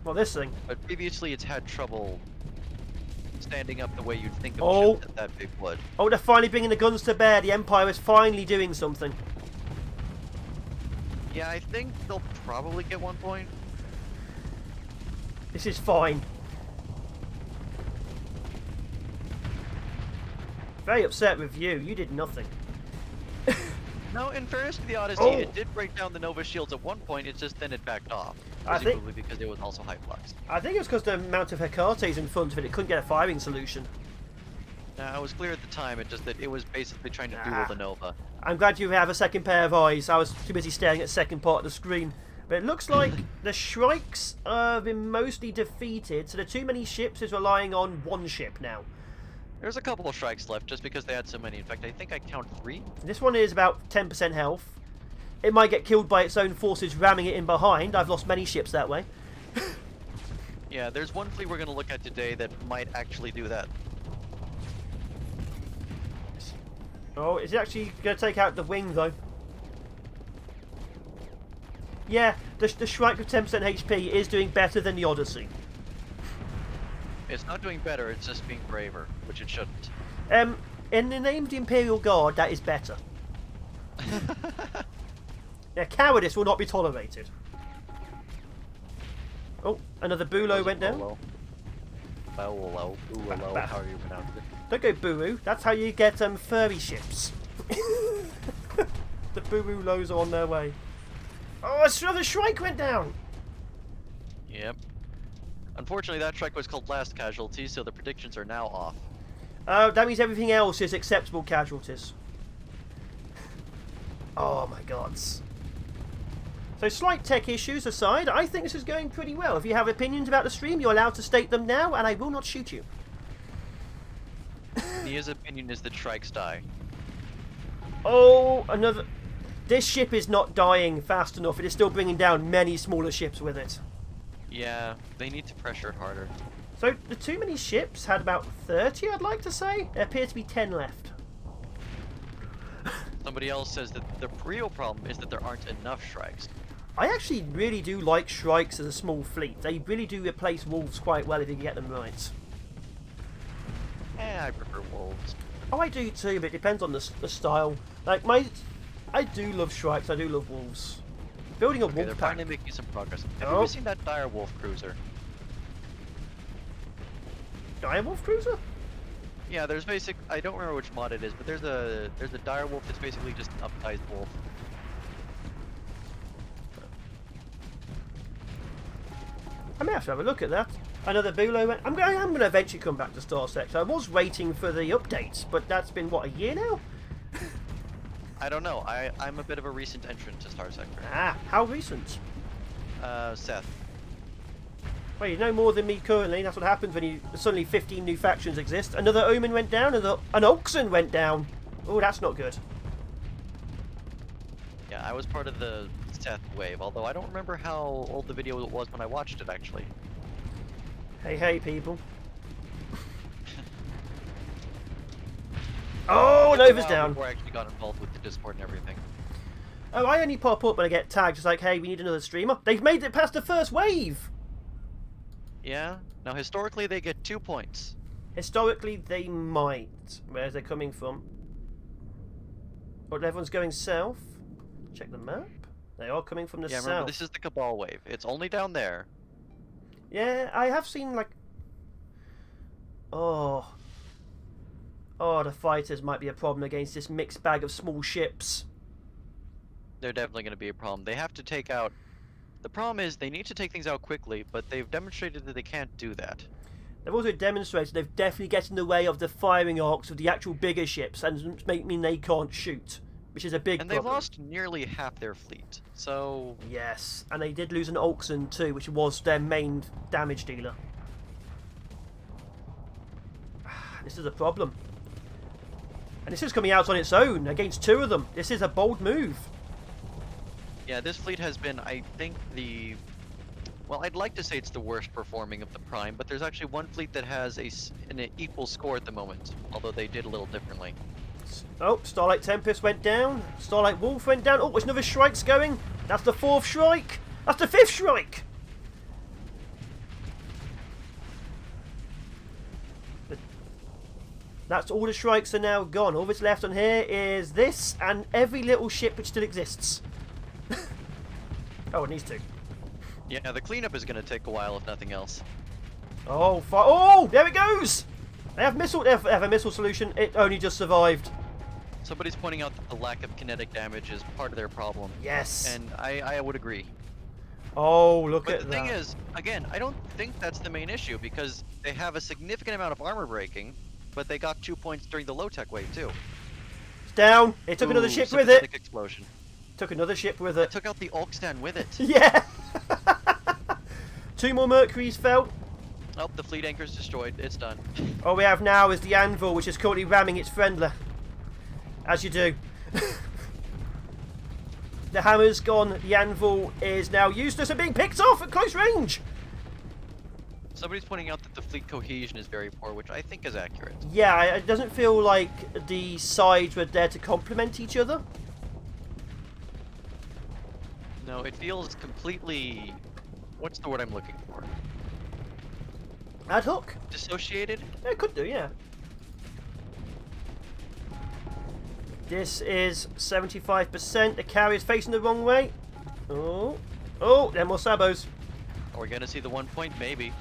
Well, this thing. But previously it's had trouble standing up the way you'd think of a ship that big would. Oh, they're finally bringing the guns to bear. The Empire is finally doing something. Yeah, I think they'll probably get 1 point. This is fine. Very upset with you. You did nothing. No, in fairness to the Odyssey, it did break down the Nova shields at 1 point, it's just then it backed off. Presumably because it was also high flux. I think it was because the amount of Hecates in front of it couldn't get a firing solution. Nah, it was clear at the time, it was basically trying to duel the Nova. I'm glad you have a second pair of eyes. I was too busy staring at the second part of the screen. But it looks like the Shrikes have been mostly defeated, so the too many ships is relying on 1 ship now. There's a couple of Shrikes left, just because they had so many. In fact, I think I count 3. This one is about 10% health. It might get killed by its own forces ramming it in behind. I've lost many ships that way. Yeah, there's one fleet we're going to look at today that might actually do that. Oh, is it actually going to take out the wing, though? Yeah, the Shrike with 10% HP is doing better than the Odyssey. It's not doing better, it's just being braver, which it shouldn't. In the name of the Imperial Guard, that is better. Yeah, cowardice will not be tolerated. Oh, another Bulo went down. Bulo, however you pronounce it. Don't go Buru, that's how you get furry ships. The Buru-los are on their way. Oh, another Shrike went down! Yep. Unfortunately, that Shrike was called last casualty, so the predictions are now off. That means everything else is acceptable casualties. Oh my gods. So slight tech issues aside, I think this is going pretty well. If you have opinions about the stream, you're allowed to state them now, and I will not shoot you. Nia's opinion is that Shrikes die. Oh, another... This ship is not dying fast enough. It is still bringing down many smaller ships with it. Yeah, they need to pressure it harder. So, the too many ships had about 30, I'd like to say. There appear to be 10 left. Somebody else says that the real problem is that there aren't enough Shrikes. I actually really do like Shrikes as a small fleet. They really do replace Wolves quite well if you get them right. I prefer Wolves. Oh, I do too, but it depends on the style. Like, I do love Shrikes, I do love Wolves. Building a wolf they're pack. finally making some progress. Have you ever seen that Dire Wolf cruiser? Dire Wolf cruiser? Yeah, there's I don't remember which mod it is, but there's a Dire Wolf that's basically just an upsized wolf. I may have to have a look at that. Another Bulo went. I'm going to eventually come back to Star Sector. I was waiting for the updates, but that's been, what, a year now? I don't know. I'm a bit of a recent entrant to Star Sector. Ah, how recent? Seth. Well, you know more than me currently. That's what happens when you suddenly 15 new factions exist. Another Omen went down, an Oxen went down. Oh, that's not good. Yeah, I was part of the Seth wave, although I don't remember how old the video was when I watched it, actually. Hey, people. Oh, Nova's down. Before I actually got involved with the Discord and everything. Oh, I only pop up when I get tagged. It's like, hey, we need another streamer. They've made it past the first wave. Yeah. Now, historically, they get 2 points. Historically, they might. Where's they coming from? But everyone's going south. Check the map. They are coming from the south. Yeah, remember, this is the Cabal wave. It's only down there. Yeah, I have seen, like... Oh, the fighters might be a problem against this mixed bag of small ships. They're definitely going to be a problem. They have to take out... The problem is, they need to take things out quickly, but they've demonstrated that they can't do that. They've also demonstrated they've definitely get in the way of the firing arcs of the actual bigger ships and mean they can't shoot, which is a big problem. And they've lost nearly half their fleet, so... Yes, and they did lose an Oxen too, which was their main damage dealer. This is a problem. And this is coming out on its own against 2 of them. This is a bold move. Yeah, this fleet has been, I think, the... Well, I'd like to say it's the worst performing of the Prime, but there's actually one fleet that has an equal score at the moment, although they did a little differently. Oh, Starlight Tempest went down. Starlight Wolf went down. Oh, there's another Shrike's going. That's the 4th Shrike. That's the 5th Shrike. That's all the Shrikes are now gone. All that's left on here is this and every little ship which still exists. Oh, it needs to. Yeah, the cleanup is going to take a while, if nothing else. Oh, oh, there it goes. They have a missile solution. It only just survived. Somebody's pointing out that the lack of kinetic damage is part of their problem. Yes. And I would agree. Oh, look but at the that. thing is, again, I don't think that's the main issue, because they have a significant amount of armor breaking, but they got 2 points during the low-tech wave, too. It's down. It took another ship with it. Explosion. Took another ship with it. It took out the Ulkstan with it. Yeah. 2 more Mercuries fell. Oh, the fleet anchor's destroyed. It's done. All we have now is the Anvil, which is currently ramming its friendly. As you do. The hammer's gone. The Anvil is now useless and being picked off at close range. Somebody's pointing out that the fleet cohesion is very poor, which I think is accurate. Yeah, it doesn't feel like the sides were there to complement each other. No, it feels completely... What's the word I'm looking for? Ad hoc? Dissociated? Yeah, it could do, yeah. This is 75%. The carrier's facing the wrong way. Oh, there are more sabos. Are we going to see the 1 point? Maybe.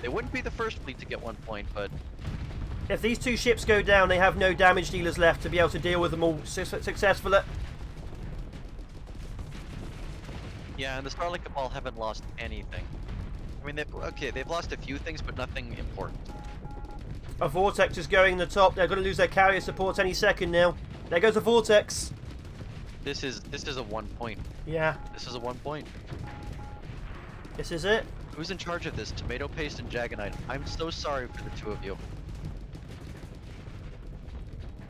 They wouldn't be the first fleet to get 1 point, but... If these 2 ships go down, they have no damage dealers left to be able to deal with them all successfully. Yeah, and the Starlight Cabal haven't lost anything. I mean, they've lost a few things, but nothing important. A Vortex is going in the top. They're going to lose their carrier support any second now. There goes a Vortex. This is a 1 point. Yeah. This is a 1 point. This is it. Who's in charge of this? Tomato Paste and Jaganite. I'm so sorry for the 2 of you.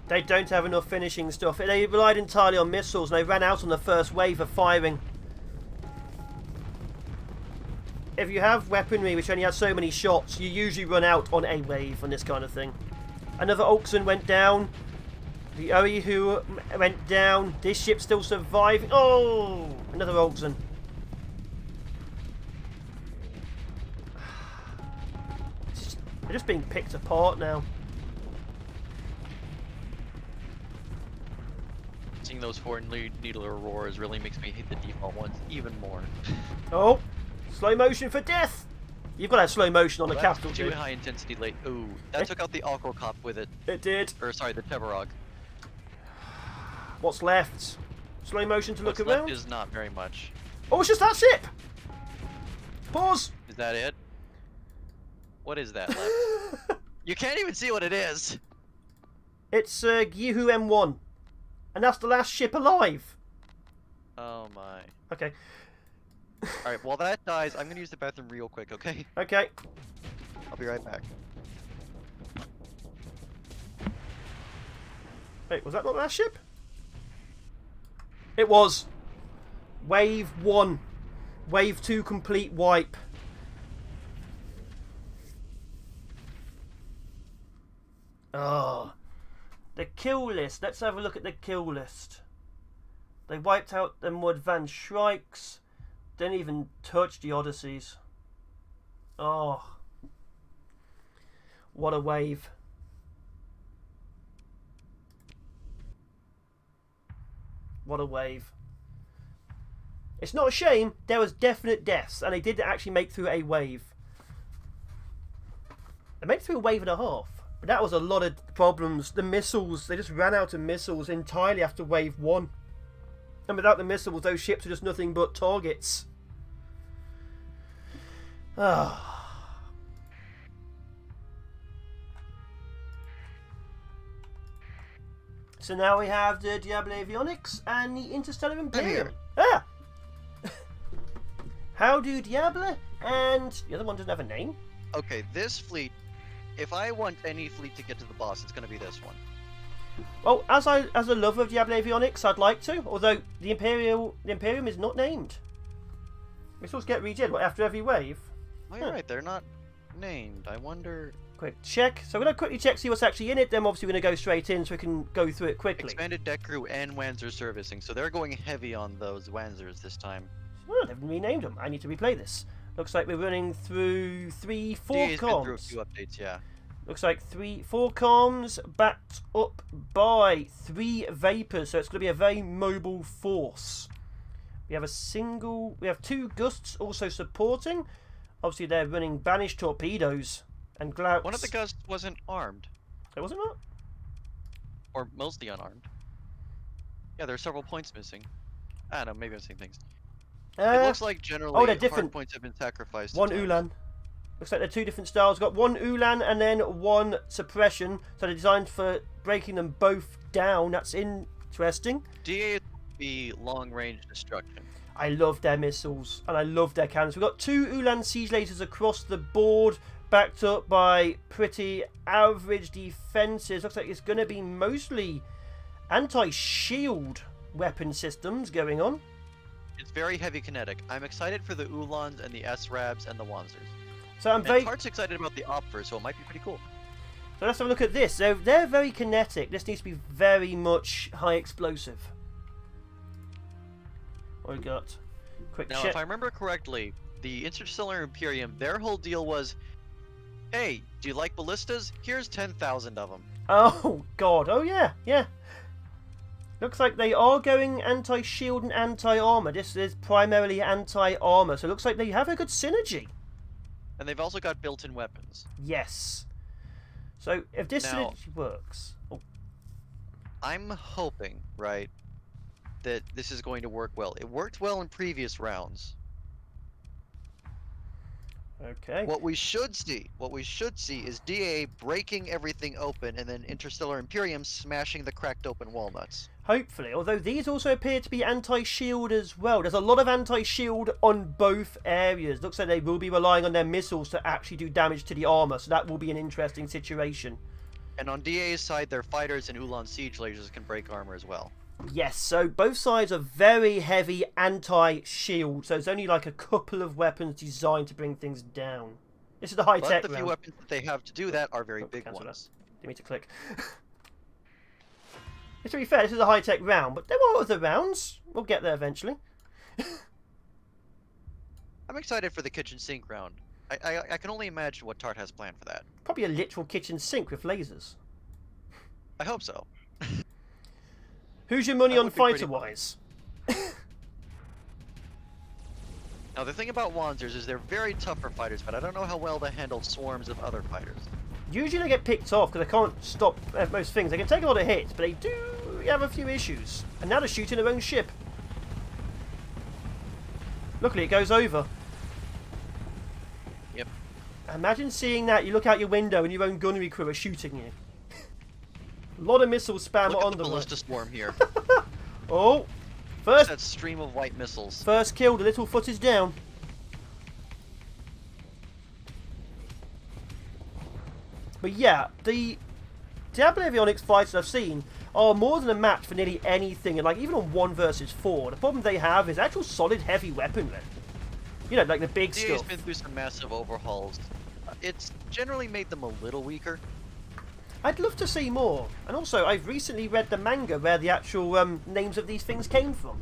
They don't have enough finishing stuff. They relied entirely on missiles and they ran out on the first wave of firing. If you have weaponry which only has so many shots, you usually run out on a wave on this kind of thing. Another Oxen went down. The Oihu went down. This ship's still surviving. Oh! Another Oxen. They're just being picked apart now. Seeing those 4 needler roars really makes me hate the default ones even more. Oh! Slow motion for death! You've got to have slow motion on the capital, too dude. high intensity late. Ooh, that took out the Cop with it. It did. Or sorry, the Tevarog. What's left? Slow motion to look What's around? left is not very much. Oh, it's just that ship! Pause! Is that it? What is that left? You can't even see what it is. It's Gihu M1. And that's the last ship alive. Oh my. Okay. Alright, while that dies, I'm gonna use the bathroom real quick, okay? Okay. I'll be right back. Wait, was that not the last ship? It was. Wave 1. Wave 2 complete wipe. Oh. The kill list. Let's have a look at the kill list. They wiped out the more advanced Shrikes. Didn't even touch the Odysseys. Oh. What a wave. What a wave. It's not a shame. There was definite deaths, and they did actually make through a wave. They made through a wave and a half, but that was a lot of problems. The missiles, they just ran out of missiles entirely after wave 1. And without the missiles, those ships are just nothing but targets. Ah. So now we have the Diablo Avionics and the Interstellar Imperium. Ah! How do Diablo and the other one doesn't have a name? Okay, this fleet, if I want any fleet to get to the boss, it's gonna be this one. Well, as a lover of Diablo Avionics, I'd like to, although the Imperium is not named. Missiles get regen after every wave. Oh, you're right, they're not named. I wonder... Quick check. So we're going to quickly check, see what's actually in it. Then obviously we're going to go straight in so we can go through it quickly. Expanded deck crew and Wanzer servicing, so they're going heavy on those Wanzers this time. Oh, they've renamed them. I need to replay this. Looks like we're running through 4 DA's been through a comms. few updates, yeah. Looks like 4 comms backed up by 3 vapors, so it's going to be a very mobile force. We have 2 gusts also supporting. Obviously they're running banished torpedoes and glouts. One of the gusts wasn't armed. It wasn't that? Or mostly unarmed. Yeah, there are several points missing. I don't know, maybe I'm seeing things. It looks like generally they're different. hard points have been sacrificed. One Ulan. Looks like they're 2 different styles. Got 1 Ulan and then 1 suppression. So they're designed for breaking them both down. That's interesting. DA is be long-range destruction. I love their missiles and I love their cannons. We've got 2 Ulan siege lasers across the board, backed up by pretty average defenses. Looks like it's going to be mostly anti-shield weapon systems going on. It's very heavy kinetic. I'm excited for the Ulans and the S-Rabs and the Wanzers. So I'm very... Tart's excited about the Opfer, so it might be pretty cool. So let's have a look at this. They're very kinetic. This needs to be very much high explosive. What we got? Quick Now, check. if I remember correctly, the Interstellar Imperium, their whole deal was, hey, do you like ballistas? Here's 10,000 of them. Oh, God. Oh, yeah. Yeah. Looks like they are going anti-shield and anti-armor. This is primarily anti-armor. So it looks like they have a good synergy. And they've also got built-in weapons. Yes. So if this synergy works... Oh. I'm hoping, right, that this is going to work well. It worked well in previous rounds. Okay. What we should see is DA breaking everything open and then Interstellar Imperium smashing the cracked open walnuts. Hopefully, although these also appear to be anti-shield as well. There's a lot of anti-shield on both areas. Looks like they will be relying on their missiles to actually do damage to the armor, so that will be an interesting situation. And on DA's side, their fighters and Ulan siege lasers can break armor as well. Yes, so both sides are very heavy anti-shield, so it's only like a couple of weapons designed to bring things down. This is the high-tech But the few weapons that they have to do that are very big ones. Didn't mean to click. To be fair, this is a high-tech round, but there are other rounds. We'll get there eventually. I'm excited for the kitchen sink round. I can only imagine what Tart has planned for that. Probably a literal kitchen sink with lasers. I hope so. Who's your money on fighter-wise? Now, the thing about Wanzers is they're very tough for fighters, but I don't know how well they handle swarms of other fighters. Usually they get picked off because they can't stop most things. They can take a lot of hits, but they do have a few issues. And now they're shooting their own ship. Luckily, it goes over. Imagine seeing that. You look out your window and your own gunnery crew are shooting you. A lot of missile spam Look on at the the ballista swarm here. Oh, There's first that stream of white missiles. first kill. The little foot is down. But yeah, the Diablo Avionics fights I've seen are more than a match for nearly anything, and like even on 1 versus 4. The problem they have is actual solid heavy weaponry. You know, like the big DA's stuff. been through some massive overhauls. It's generally made them a little weaker. I'd love to see more. And also, I've recently read the manga where the actual names of these things came from.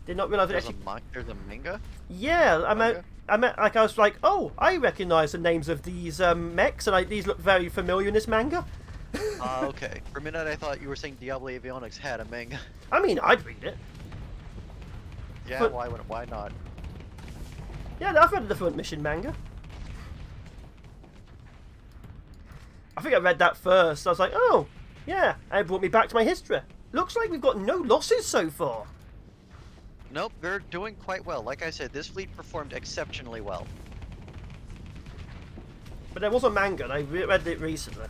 Did not realise it There's actually. there's a manga? Yeah, Manga? I was like, oh, I recognise the names of these mechs, and these look very familiar in this manga. Okay. For a minute I thought you were saying Diablo Avionics had a manga. I mean, I'd read it. Yeah, But- why not? Yeah, I've read the Front Mission manga. I think I read that first. I was like, oh, yeah, and it brought me back to my history. Looks like we've got no losses so far. Nope, they're doing quite well. Like I said, this fleet performed exceptionally well. But there was a manga, and I read it recently.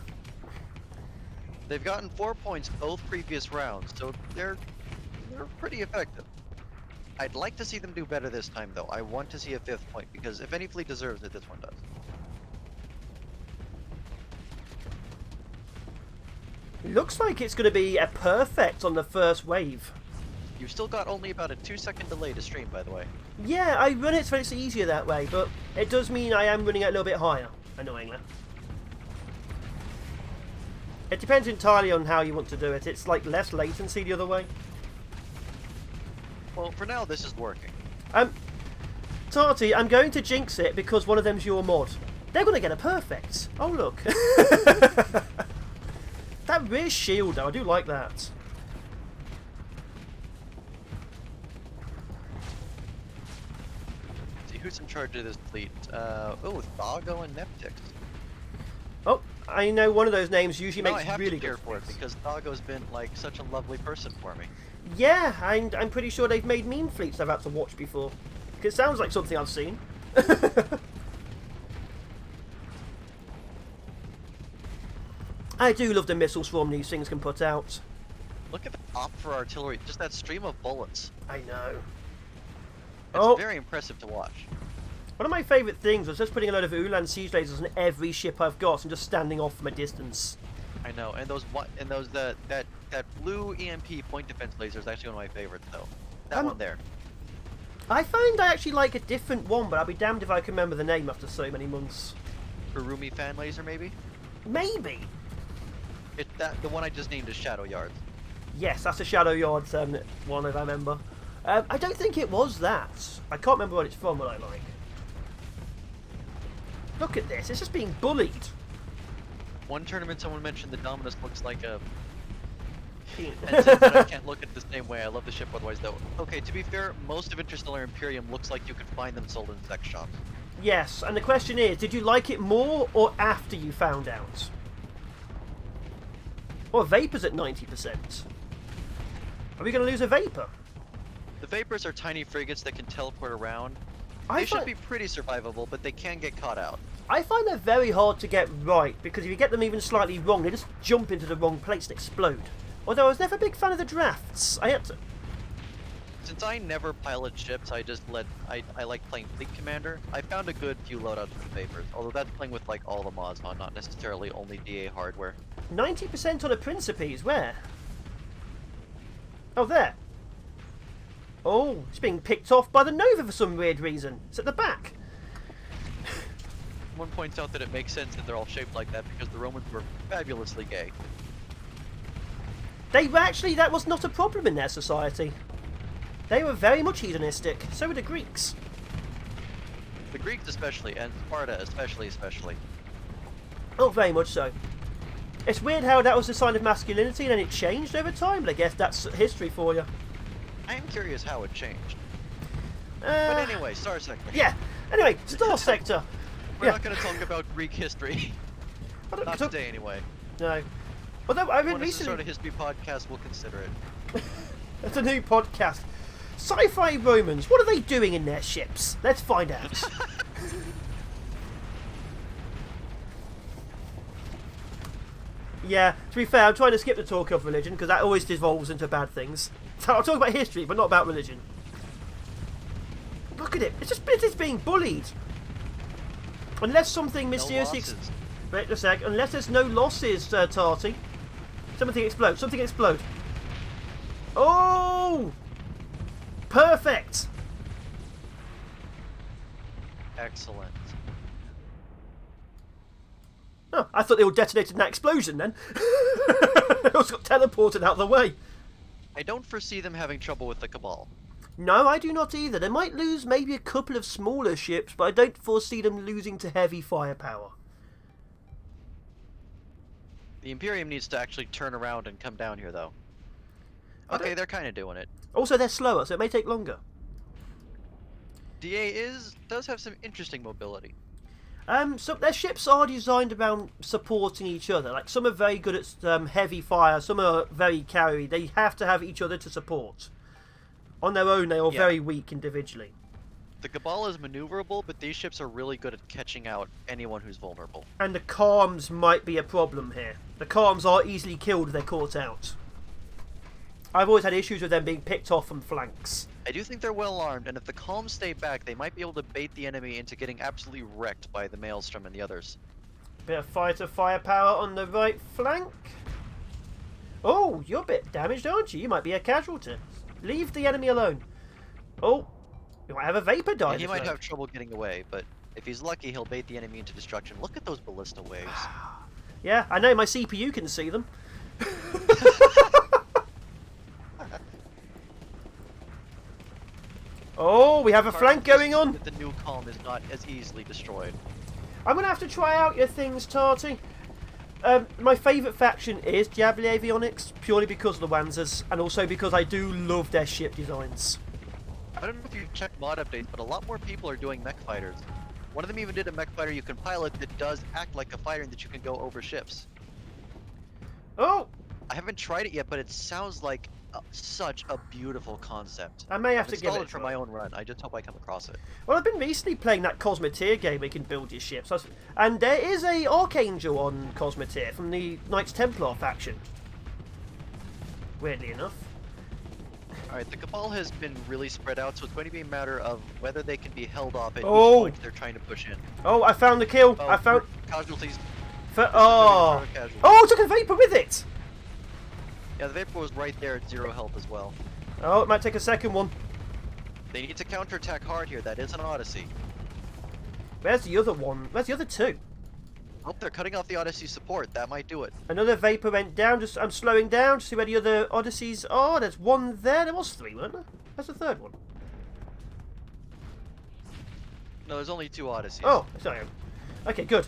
They've gotten 4 points both previous rounds, so they're pretty effective. I'd like to see them do better this time, though. I want to see a 5th point, because if any fleet deserves it, this one does. Looks like it's going to be a perfect on the first wave. You've still got only about a 2-second delay to stream, by the way. Yeah, I run it so it's easier that way, but it does mean I am running it a little bit higher, annoyingly. It depends entirely on how you want to do it. It's like less latency the other way. Well, for now, this is working. Tarty, I'm going to jinx it because one of them's your mod. They're going to get a perfect. Oh, look. That rear shield, though, I do like that. See, who's in charge of this fleet? Oh, Thago and Neptix. Oh, I know one of those names usually No, I makes have really to cheer good for it fleets. because Thago's been like such a lovely person for me. Yeah, and I'm pretty sure they've made meme fleets I've had to watch before. 'Cause it sounds like something I've seen. I do love the missile swarm these things can put out. Look at the op for artillery, just that stream of bullets. I know. It's very impressive to watch. One of my favourite things was just putting a load of Ulan siege lasers on every ship I've got and just standing off from a distance. I know, and that blue EMP point defense laser is actually one of my favorites, though. That one there. I find I actually like a different one, but I'll be damned if I can remember the name after so many months. Urumi fan laser, maybe? Maybe. The one I just named is Shadow Yards. Yes, that's a Shadow Yards one, if I remember. I don't think it was that. I can't remember what it's from, what I like. Look at this, it's just being bullied. One tournament, someone mentioned the Dominus looks like a... Yeah. And since I can't look at it the same way, I love the ship otherwise, though. Okay, to be fair, most of Interstellar Imperium looks like you could find them sold in sex shops. Yes, and the question is, did you like it more or after you found out? Well, Vapor's at 90%. Are we going to lose a Vapor? The Vapors are tiny frigates that can teleport around. I They should find- be pretty survivable, but they can get caught out. I find they're very hard to get right, because if you get them even slightly wrong, they just jump into the wrong place and explode. Although I was never a big fan of the drafts. I had to... Since I never pilot ships, I like playing Fleet Commander. I found a good few loadouts with Vapors, although that's playing with like all the mods on, not necessarily only DA hardware. 90% on a Principes, where? Oh, there. Oh, it's being picked off by the Nova for some weird reason. It's at the back. One points out that it makes sense that they're all shaped like that because the Romans were fabulously gay. They were actually, that was not a problem in their society. They were very much hedonistic. So were the Greeks. The Greeks especially, and Sparta especially. Oh, very much so. It's weird how that was a sign of masculinity and then it changed over time, but I guess that's history for you. I am curious how it changed. But Uh, anyway, Star Sector. yeah. Anyway, Star Sector. We're yeah. not going to talk about Greek history. I don't- Not today, anyway. No. Although I read When it's to start recently... a history podcast, we'll consider it. It's a new podcast. Sci-fi Romans, what are they doing in their ships? Let's find out. Yeah, to be fair, I'm trying to skip the talk of religion because that always devolves into bad things. So I'll talk about history, but not about religion. Look at it. It's being bullied. Unless something mysteriously... Wait a sec. Unless there's no losses, Tarty. Something explode. Something explode. Oh! Perfect! Excellent. Oh, I thought they all detonated in that explosion then. They all got teleported out of the way. I don't foresee them having trouble with the Cabal. No, I do not either. They might lose maybe a couple of smaller ships, but I don't foresee them losing to heavy firepower. The Imperium needs to actually turn around and come down here, though. Okay, they're kind of doing it. Also, they're slower, so it may take longer. DA does have some interesting mobility. So their ships are designed around supporting each other. Like, some are very good at heavy fire, some are very carry. They have to have each other to support. On their own, they are very weak individually. The Cabal is maneuverable, but these ships are really good at catching out anyone who's vulnerable. And the Calms might be a problem here. The Calms are easily killed if they're caught out. I've always had issues with them being picked off from flanks. I do think they're well armed, and if the Calms stay back, they might be able to bait the enemy into getting absolutely wrecked by the Maelstrom and the others. Bit of fighter firepower on the right flank. Oh, you're a bit damaged, aren't you? You might be a casualty. Leave the enemy alone. Oh, you might have a vapor dive. Yeah, he might have trouble getting away, but if he's lucky, he'll bait the enemy into destruction. Look at those ballista waves. Yeah, I know, my CPU can see them. Oh, we have a flank going on. The new Calm is not as easily destroyed. I'm going to have to try out your things, Tarty. My favourite faction is Diablo Avionics, purely because of the Wanzers, and also because I do love their ship designs. I don't know if you've checked mod updates, but a lot more people are doing mech fighters. One of them even did a mech fighter you can pilot that does act like a fighter and that you can go over ships. Oh! I haven't tried it yet, but it sounds like such a beautiful concept. I may have to give installed it it for my own run. I just hope I come across it. Well, I've been recently playing that Cosmeteer game where you can build your ships. And there is a Archangel on Cosmeteer from the Knights Templar faction. Weirdly enough. Alright, the Cabal has been really spread out, so it's going to be a matter of whether they can be held off at each point they're trying to push in. Oh, I found the kill. Oh, I found... Casualties. Oh! Oh, took a Vapor with it! Yeah, the Vapor was right there at 0 health as well. Oh, it might take a second one. They need to counterattack hard here. That is an Odyssey. Where's the other one? Where's the other two? Oh, they're cutting off the Odyssey support. That might do it. Another Vapor went down. I'm slowing down to see where the other Odysseys are. There's one there. There was 3, weren't there? That's the third one. No, there's only 2 Odysseys. Oh, sorry. Okay, good.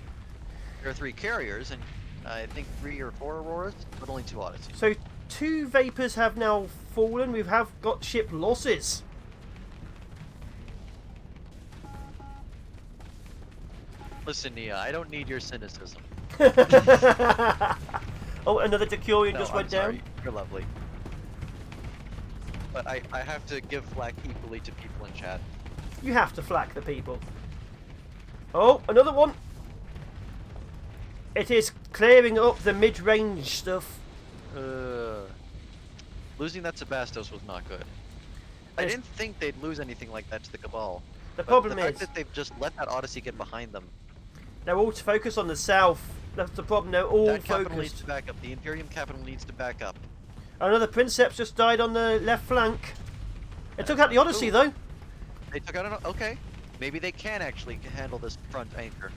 There are 3 carriers, and I think 3 or 4 Auroras, but only 2 Odysseys. So 2 Vapors have now fallen. We have got ship losses. Listen, Nia, I don't need your cynicism. Oh, another Decurion just went sorry. down. You're lovely. But I have to give flack equally to people in chat. You have to flack the people. Oh, another one. It is clearing up the mid-range stuff. Losing that Sebastos was not good. I didn't think they'd lose anything like that to the Cabal. The problem the fact is that they've just let that Odyssey get behind them. They're all focused on the south. That's the problem. They're all That capital needs focused. to back up. The Imperium capital needs to back up. Another Princeps just died on the left flank. It took out the Odyssey, though. They took out an... Okay. Maybe they can actually handle this front anchor.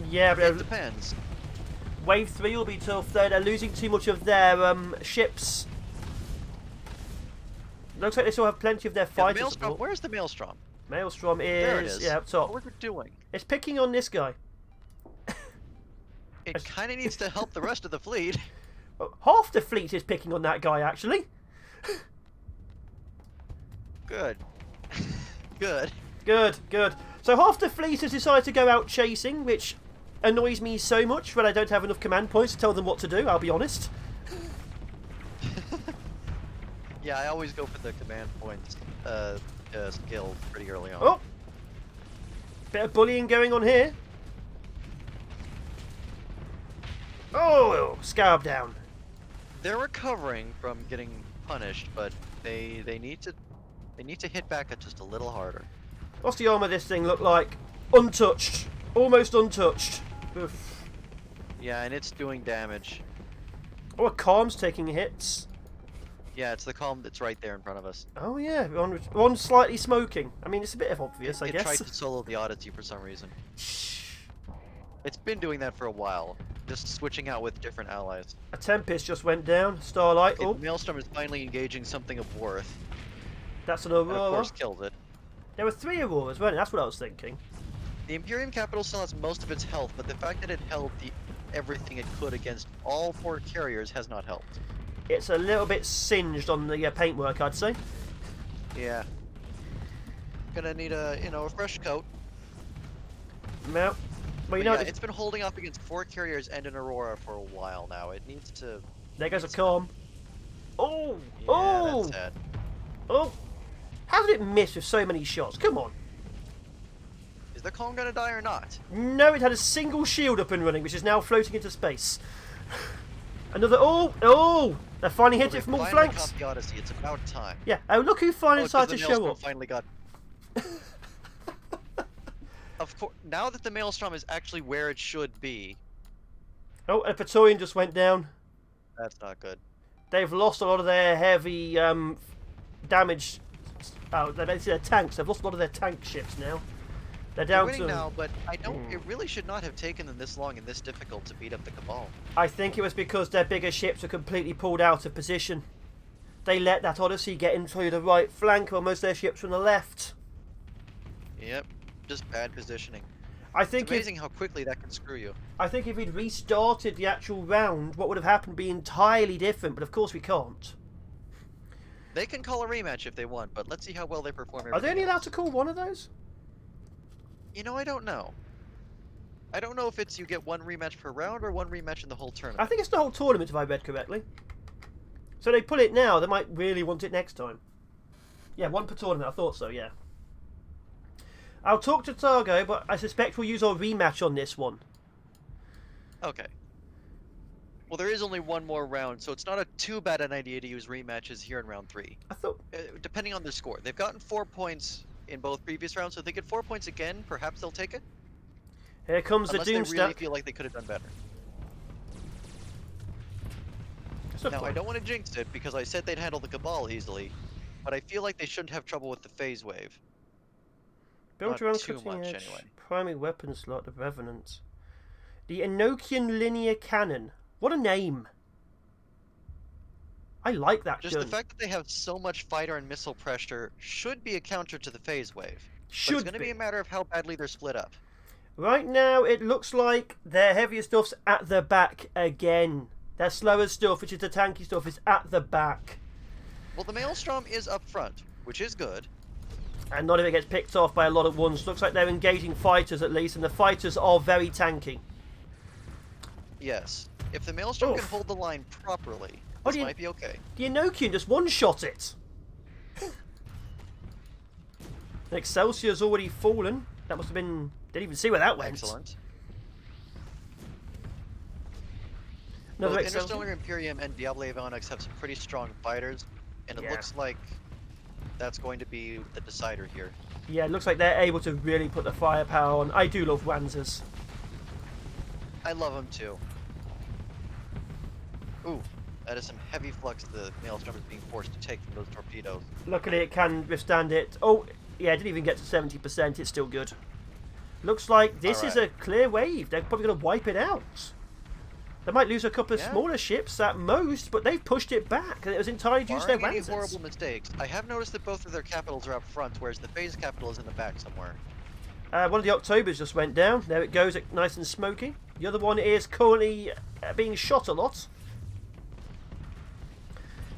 Yeah, but It depends. Wave 3 will be tough, though. They're losing too much of their ships. Looks like they still have plenty of their Yeah, fighters. Maelstrom, where's the Maelstrom? Maelstrom There it is... is. Yeah, up top. What was it doing? It's picking on this guy. It kind of needs to help the rest of the fleet. Half the fleet is picking on that guy, actually. Good. Good. Good, good. So half the fleet has decided to go out chasing, which annoys me so much when I don't have enough command points to tell them what to do, I'll be honest. Yeah, I always go for the command points skill pretty early on. Oh! Bit of bullying going on here. Oh, Scarab down. They're recovering from getting punished, but they need to hit back at just a little harder. What's the armor of this thing look like? Untouched. Almost untouched. Oof. Yeah, and it's doing damage. Oh, a Calm's taking hits. Yeah, it's the calm that's right there in front of us. Oh yeah, one slightly smoking. I mean, it's a bit obvious, I It guess. tried to solo the Odyssey for some reason. It's been doing that for a while, just switching out with different allies. A Tempest just went down. Starlight. Okay, Oh, the Maelstrom is finally engaging something of worth, that's an and of Aurora. course kills it. There were 3 Auroras, weren't there? That's what I was thinking. The Imperium capital still has most of its health, but the fact that it held everything it could against all 4 carriers has not helped. It's a little bit singed on the paintwork, I'd say. Yeah. Gonna need a fresh coat. Well, But you know, yeah, it's been holding up against 4 carriers and an Aurora for a while now. It needs to. there goes a Calm. Oh! Yeah, Oh! that's sad. Oh! How did it miss with so many shots? Come on. Is the calm gonna die or not? No, it had a single shield up and running, which is now floating into space. Another. Oh! Oh! They finally hit Well, it from all they finally flanks. caught the Odyssey. It's about time. Yeah. Oh, look who finally Oh, 'cause decided the to show Maelstrom up. finally got. Of course, now that the Maelstrom is actually where it should be, Oh, a Praetorian just went down. that's not good. They've lost a lot of their heavy damage. Oh, they're basically their tanks. They've lost a lot of their tank ships now. They're They're down winning to. now, but I don't. It really should not have taken them this long and this difficult to beat up the Cabal. I think it was because their bigger ships were completely pulled out of position. They let that Odyssey get into the right flank, while most of their ships were on the left. Yep, just bad positioning. I It's think amazing how quickly that can screw you. if we'd restarted the actual round, what would have happened would be entirely different. But of course we can't. They can call a rematch if they want, but let's see how well they perform. Are they only allowed to call one of those? You know, I don't know. I don't know if it's you get one rematch per round or one rematch in the whole I tournament. think it's the whole tournament, if I read correctly. So they pull it now. They might really want it next time. Yeah, one per tournament. I thought so. Yeah. I'll talk to Targo, but I suspect we'll use our rematch on this one. Okay. Well, there is only one more round, so it's not too bad an idea to use rematches here in round 3. I thought. Depending on their score. They've gotten 4 points in both previous rounds, so if they get 4 points again, perhaps they'll take it. Here comes Unless the they really Doomstack. feel like they could have done better. So Now, I fun. don't want to jinx it because I said they'd handle the Cabal easily, but I feel like they shouldn't have trouble with the phase wave. Build not your own too cutting much, edge anyway. primary weapon slot, the Revenant. The Enochian linear cannon. What a name! I like that Just gun. the fact that they have so much fighter and missile pressure should be a counter to the phase wave. But Should it's going to be a matter of how badly they're split up. Right now, it looks like their heavier stuff's at the back again. Their slower stuff, which is the tanky stuff, is at the back. Well, the Maelstrom is up front, which is good. And none of it gets picked off by a lot at once. Looks like they're engaging fighters at least, and the fighters are very tanky. Yes. If the Maelstrom can Oof. hold the line properly, Oh, this might be okay. The Enochian just one-shot it. Excelsior's already fallen. That must have been... Didn't even see where that went. Excellent. Another Both Excelsior. Interstellar Imperium and Diablo Avionics have some pretty strong fighters, and it Yeah. looks like that's going to be the decider here. Yeah, it looks like they're able to really put the firepower on. I do love Wanzers. I love them too. Ooh, that is some heavy flux the Maelstrom is being forced to take from those torpedoes. Luckily, it can withstand it. Oh, yeah, it didn't even get to 70%. It's still good. Looks like this is a Alright. clear wave. They're probably going to wipe it out. They might lose a couple of Yeah. smaller ships at most, but they've pushed it back, and it was entirely due to their Barring any Wanzers. horrible mistakes, I have noticed that both of their capitals are up front, whereas the phase capital is in the back somewhere. One of the Octobers just went down. There it goes, nice and smoky. The other one is currently being shot a lot.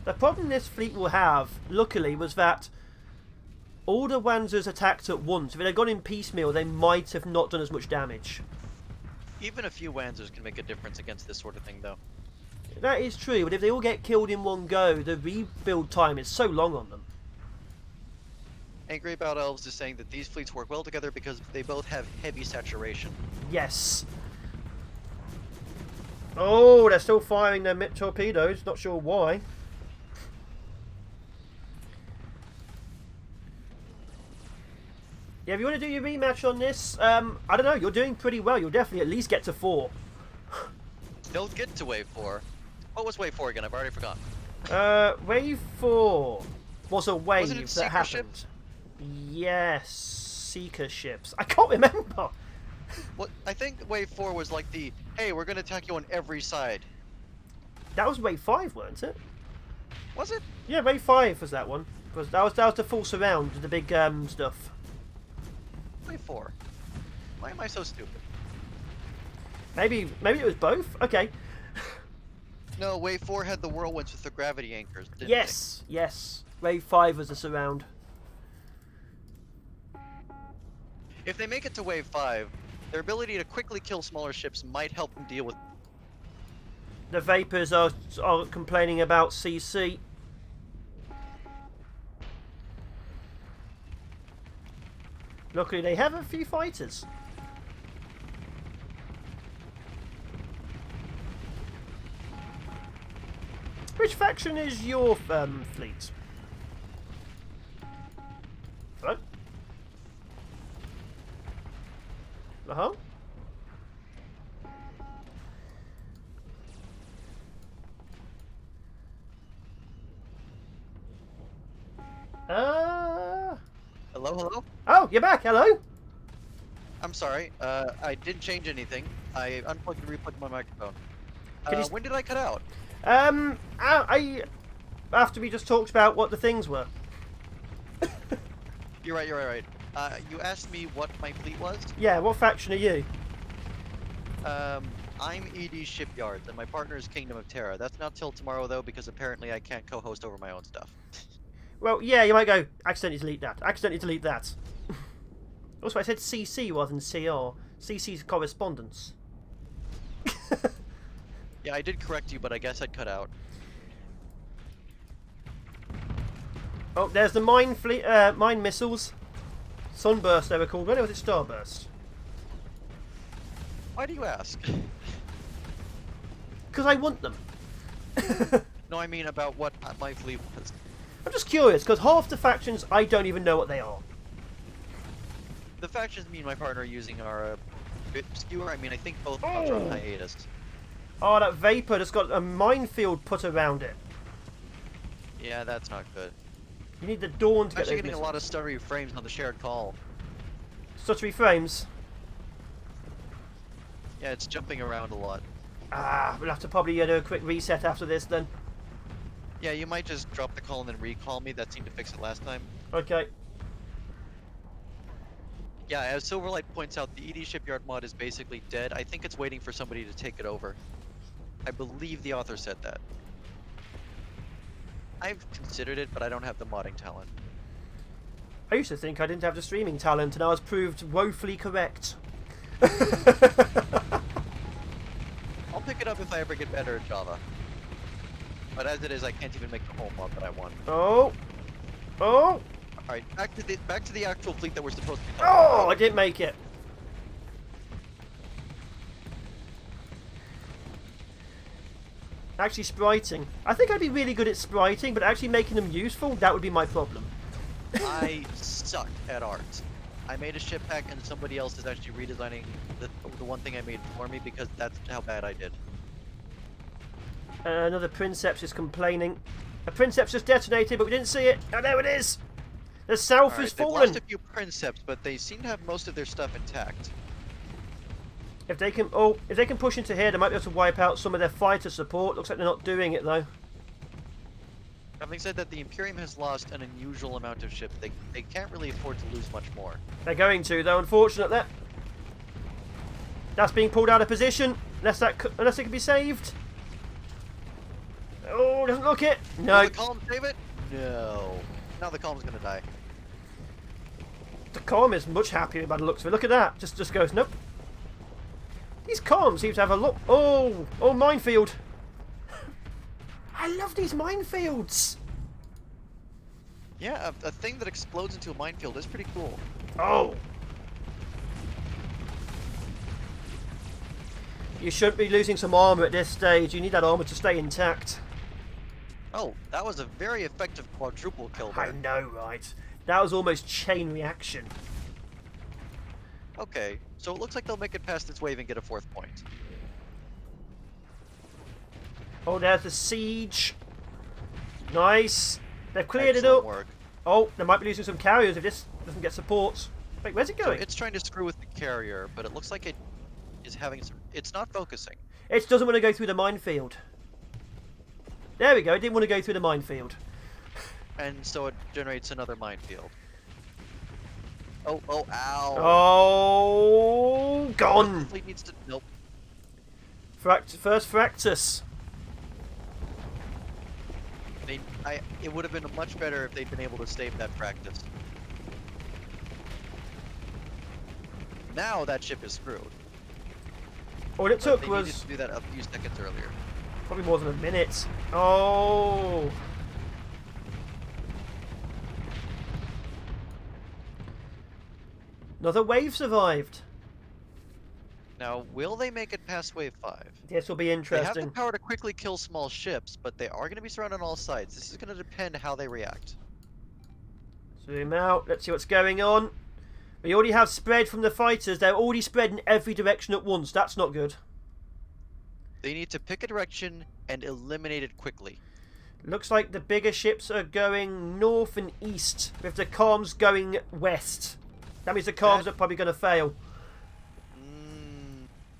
The problem this fleet will have, luckily, was that all the Wanzers attacked at once. If it had gone in piecemeal, they might have not done as much damage. Even a few Wanzers can make a difference against this sort of thing, though. That is true, but if they all get killed in one go, the rebuild time is so long on them. Angry About Elves is saying that these fleets work well together because they both have heavy saturation. Yes. Oh, they're still firing their torpedoes. Not sure why. Yeah, if you want to do your rematch on this, I don't know. You're doing pretty well. You'll definitely at least get to 4. They'll get to wave 4. What was wave 4 again? I've already forgotten. Wave 4 was a wave Wasn't it that Seeker happened. ships? Yes, Seeker ships. I can't remember. What? I think wave 4 was like the, hey, we're gonna attack you on every side. That was wave 5, weren't it? Was it? Yeah, wave 5 was that one. That was the full surround, the big stuff. Wave 4. Why am I so stupid? Maybe it was both. Okay. No, wave 4 had the whirlwinds with the gravity anchors. Didn't Yes, yes. Wave 5 was the surround. If they make it to wave 5, their ability to quickly kill smaller ships might help them deal with. The Vapors are complaining about CC. Luckily, they have a few fighters. Which faction is your fleet? Hello? Uh-huh. Hello, hello? Oh, you're back. Hello. I'm sorry. I didn't change anything. I unplugged and replugged my microphone. Can you When did I cut out? I after we just talked about what the things were. You're right, you're right. You asked me what my fleet was? Yeah, what faction are you? I'm ED Shipyards, and my partner is Kingdom of Terra. That's not till tomorrow, though, because apparently I can't co-host over my own stuff. Well, yeah, you might go, accidentally delete that. Accidentally delete that. Also, I said CC rather than CR. CC's correspondence. Yeah, I did correct you, but I guess I'd cut out. Oh, there's the mine fleet, mine missiles. Sunburst, they were called. When was it Starburst? Why do you ask? Because I want them. No, I mean about what my fleet was. I'm just curious, because half the factions, I don't even know what they are. The factions me and my partner are using are bit obscure. I mean, I think both are on hiatus. Oh, that Vapor that's got a minefield put around it. Yeah, that's not good. You need the Dawn to I'm get actually those getting a lot of stuttery frames on the shared call. stuttery frames. Yeah, it's jumping around a lot. Ah, we'll have to probably do a quick reset after this then. Yeah, you might just drop the call and then recall me. That seemed to fix it last time. Okay. Yeah, as Silverlight points out, the ED Shipyard mod is basically dead. I think it's waiting for somebody to take it over. I believe the author said that. I've considered it, but I don't have the modding talent. I used to think I didn't have the streaming talent, and I was proved woefully correct. I'll pick it up if I ever get better at Java. But as it is, I can't even make the whole mod that I want. Oh! Oh! Alright, back to the actual fleet that we're supposed to be Oh! I didn't make it. Actually spriting. I think I'd be really good at spriting, but actually making them useful, that would be my problem. I suck at art. I made a ship pack and somebody else is actually redesigning the one thing I made for me because that's how bad I did. Another Princeps is complaining. A Princeps just detonated, but we didn't see it. Oh, there it is! The south has They've fallen! lost a few Princeps, but they seem to have most of their stuff intact. If they can push into here, they might be able to wipe out some of their fighter support. Looks like they're not doing it though. Having said that, the Imperium has lost an unusual amount of ships. They can't really afford to lose much more. They're going to, though, unfortunately. That's being pulled out of position. Unless it can be saved. Oh, doesn't look it. No. Will the column save it? No. Now the column's gonna die. The column is much happier by the looks of it. Look at that. Just goes, nope. These columns seem to have a look. Oh, minefield. I love these minefields. Yeah, a thing that explodes into a minefield is pretty cool. Oh. You shouldn't be losing some armor at this stage. You need that armor to stay intact. Oh, that was a very effective quadruple kill there. I know, right? That was almost chain reaction. Okay, so it looks like they'll make it past this wave and get a 4th point. Oh, there's the siege. Nice. They've cleared Excellent it up. work. Oh, they might be losing some carriers if this doesn't get support. Wait, where's it So going? it's trying to screw with the carrier, but it looks like it is having some... It's not focusing. It doesn't want to go through the minefield. There we go. It didn't want to go through the minefield. And so it generates another minefield. Oh, oh, ow. Oh, gone. Fleet needs to... Nope. First Fractus. It would have been much better if they'd been able to save that practice. Now that ship is screwed. All it took They was needed to do that a few seconds earlier. probably more than a minute. Oh. Another wave survived. Now, will they make it past wave 5? This will be They have interesting. the power to quickly kill small ships, but they are going to be surrounded on all sides. This is going to depend how they react. Zoom out. Let's see what's going on. We already have spread from the fighters. They're already spread in every direction at once. That's not good. They need to pick a direction and eliminate it quickly. Looks like the bigger ships are going north and east, with the calms going west. That means the calms are probably going to fail.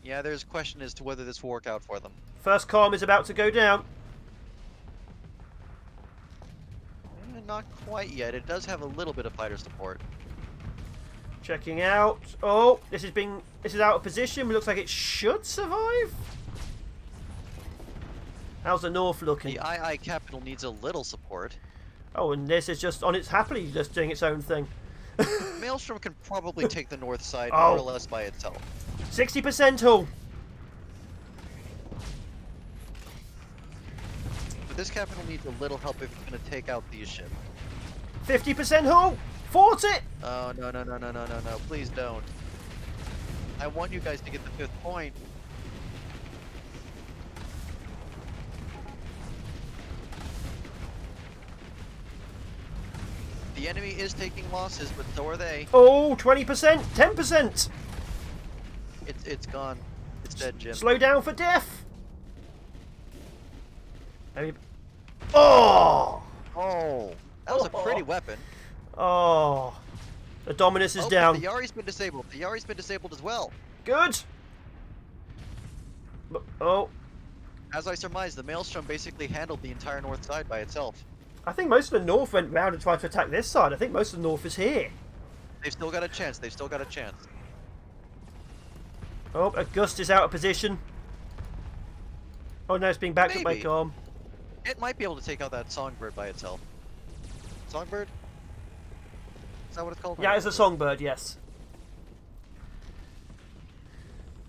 Yeah, there's a question as to whether this will work out for them. First calm is about to go down. Not quite yet. It does have a little bit of fighter support. Checking out. Oh, this is out of position. It looks like it should survive. How's the north looking? The II capital needs a little support. Oh, and this is just on its happily just doing its own thing. Maelstrom can probably take the north side Oh. more or less by itself. 60% hull. But this capital needs a little help if it's going to take out these ships. 50% hull. Fort it. Oh, no, no, no, no, no, no, no. Please don't. I want you guys to get the 5th point. The enemy is taking losses, but so are they. Oh, 20%. 10%. It's gone. It's dead, Jim. Slow down for death. Oh. Oh, that was a pretty weapon. Oh. The Dominus is Oh, down. The Yari's been disabled. The Yari's been disabled as well. Good. Oh. As I surmised, the Maelstrom basically handled the entire north side by itself. I think most of the north went round and tried to attack this side. I think most of the north is here. They've still got a chance. They've still got a chance. Oh, August is out of position. Oh no, it's being backed up by Maybe. Calm. It might be able to take out that Songbird by itself. Songbird? Is that what it's called? Yeah, it's a Songbird, yes.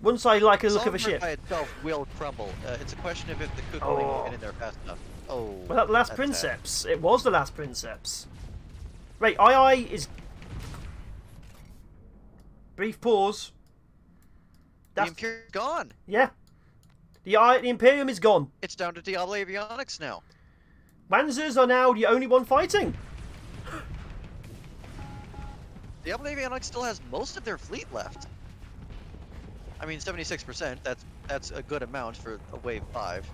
Once I like a look of a Songbird ship. by itself will crumble. It's a question of if the Kukulkan will get in there fast enough. Oh. Was that the last that's Princeps? It was the last Princeps. Wait, II is... Brief pause. The Imperium's gone. Yeah. The Imperium is gone. It's down to Diablo Avionics now. Wanzers are now the only one fighting. Diablo Avionics still has most of their fleet left. I mean, 76%. That's a good amount for a wave 5.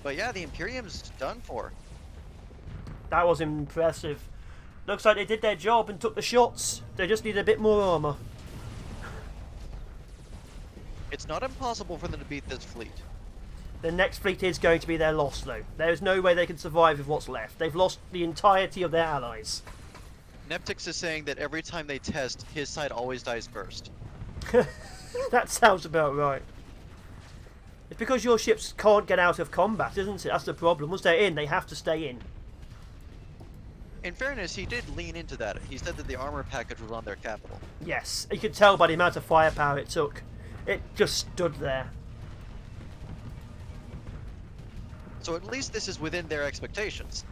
But yeah, the Imperium's done for. That was impressive. Looks like they did their job and took the shots. They just need a bit more armor. It's not impossible for them to beat this fleet. The next fleet is going to be their loss, though. There is no way they can survive with what's left. They've lost the entirety of their allies. Neptix is saying that every time they test, his side always dies first. That sounds about right. It's because your ships can't get out of combat, isn't it? That's the problem. Once they're in, they have to stay in. In fairness, he did lean into that. He said that the armor package was on their capital. Yes, you could tell by the amount of firepower it took. It just stood there. So at least this is within their expectations.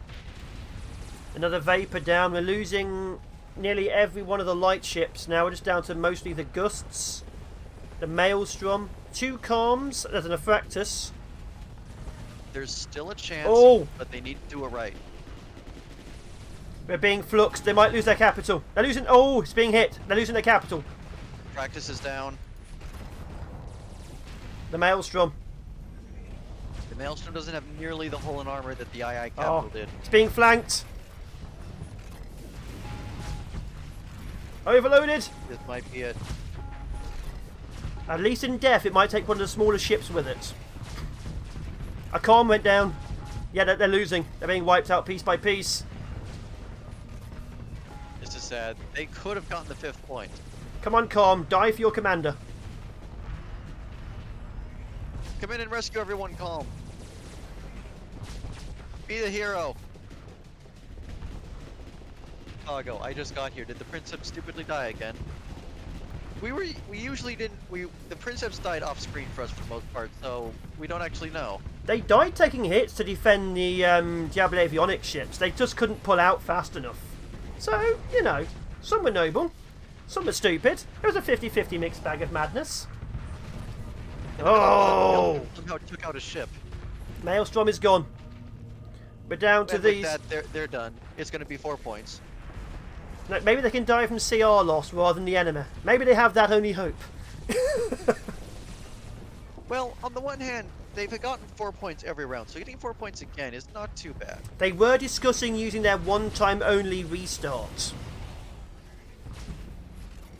Another Vapor down. We're losing nearly every one of the light ships now. We're just down to mostly the Gusts, the Maelstrom. 2 calms. There's an Aphractus. There's still a chance, Oh! but they need to do it right. They're being fluxed. They might lose their capital. They're losing... Oh, it's being hit. They're losing their capital. Practice is down. The Maelstrom. The Maelstrom doesn't have nearly the hull and armor that the II capital did. It's being flanked. Overloaded. This might be it. At least in death, it might take one of the smaller ships with it. A calm went down. Yeah, they're losing. They're being wiped out piece by piece. This is sad. They could have gotten the 5th point. Come on, calm. Die for your commander. Come in and rescue everyone, calm. Be the hero. Chicago, I just got here. Did the Princeps stupidly die again? We usually didn't. The Princeps died off screen for us for the most part, so we don't actually know. They died taking hits to defend the Diablo Avionics ships. They just couldn't pull out fast enough. So, you know, some were noble, some were stupid. It was a 50-50 mixed bag of madness. Oh! Somehow took out a ship. Maelstrom is gone. We're down to And with these. that, they're done. It's going to be 4 points. No, maybe they can die from CR loss rather than the enemy. Maybe they have that only hope. Well, on the one hand, they've gotten 4 points every round, so getting 4 points again is not too bad. They were discussing using their one-time only restart.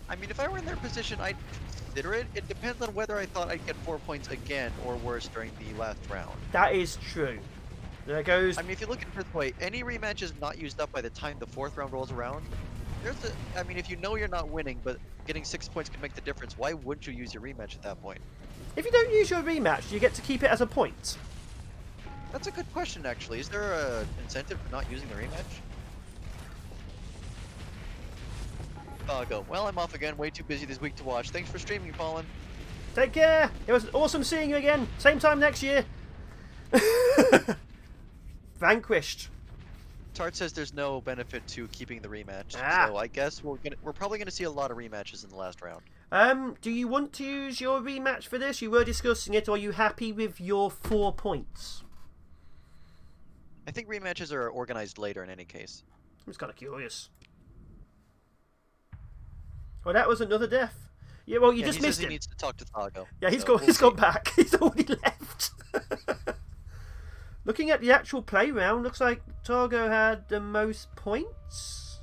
I mean, if I were in their position, I'd consider it. It depends on whether I thought I'd get 4 points again or worse during the last round. That is true. There goes. I mean, if you look at it this way, any rematch is not used up by the time the 4th round rolls around. I mean, if you know you're not winning, but getting 6 points can make the difference, why wouldn't you use your rematch at that point? If you don't use your rematch, you get to keep it as a point. That's a good question, actually. Is there an incentive for not using the rematch? Go. Well, I'm off again. Way too busy this week to watch. Thanks for streaming, Fallen. Take care. It was awesome seeing you again. Same time next year. Vanquished. Tart says there's no benefit to keeping the rematch, Ah. so I guess we're probably gonna see a lot of rematches in the last round. Do you want to use your rematch for this? You were discussing it. Or are you happy with your 4 points? I think rematches are organized later in any case. I'm just kind of curious. Oh, that was another death. Yeah, well, you just he says missed he him. needs to talk to Thago. Yeah, he's so gone. we'll He's see. gone back. He's already left. Looking at the actual play round, looks like Targo had the most points.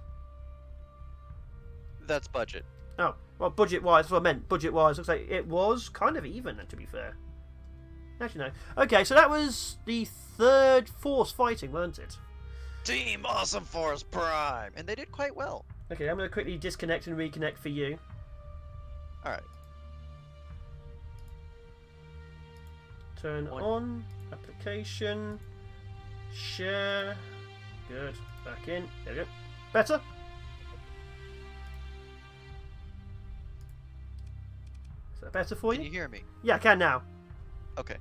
That's budget. Oh, well, budget-wise, that's what I meant. Budget-wise, looks like it was kind of even, to be fair. Actually, no. Okay, so that was the 3rd force fighting, weren't it? Team Awesome Force Prime! And they did quite well. Okay, I'm going to quickly disconnect and reconnect for you. Alright. Turn on. Application. Share. Good. Back in. There we go. Better? Is that better for Can you you? hear me? Yeah, I can now. Okay.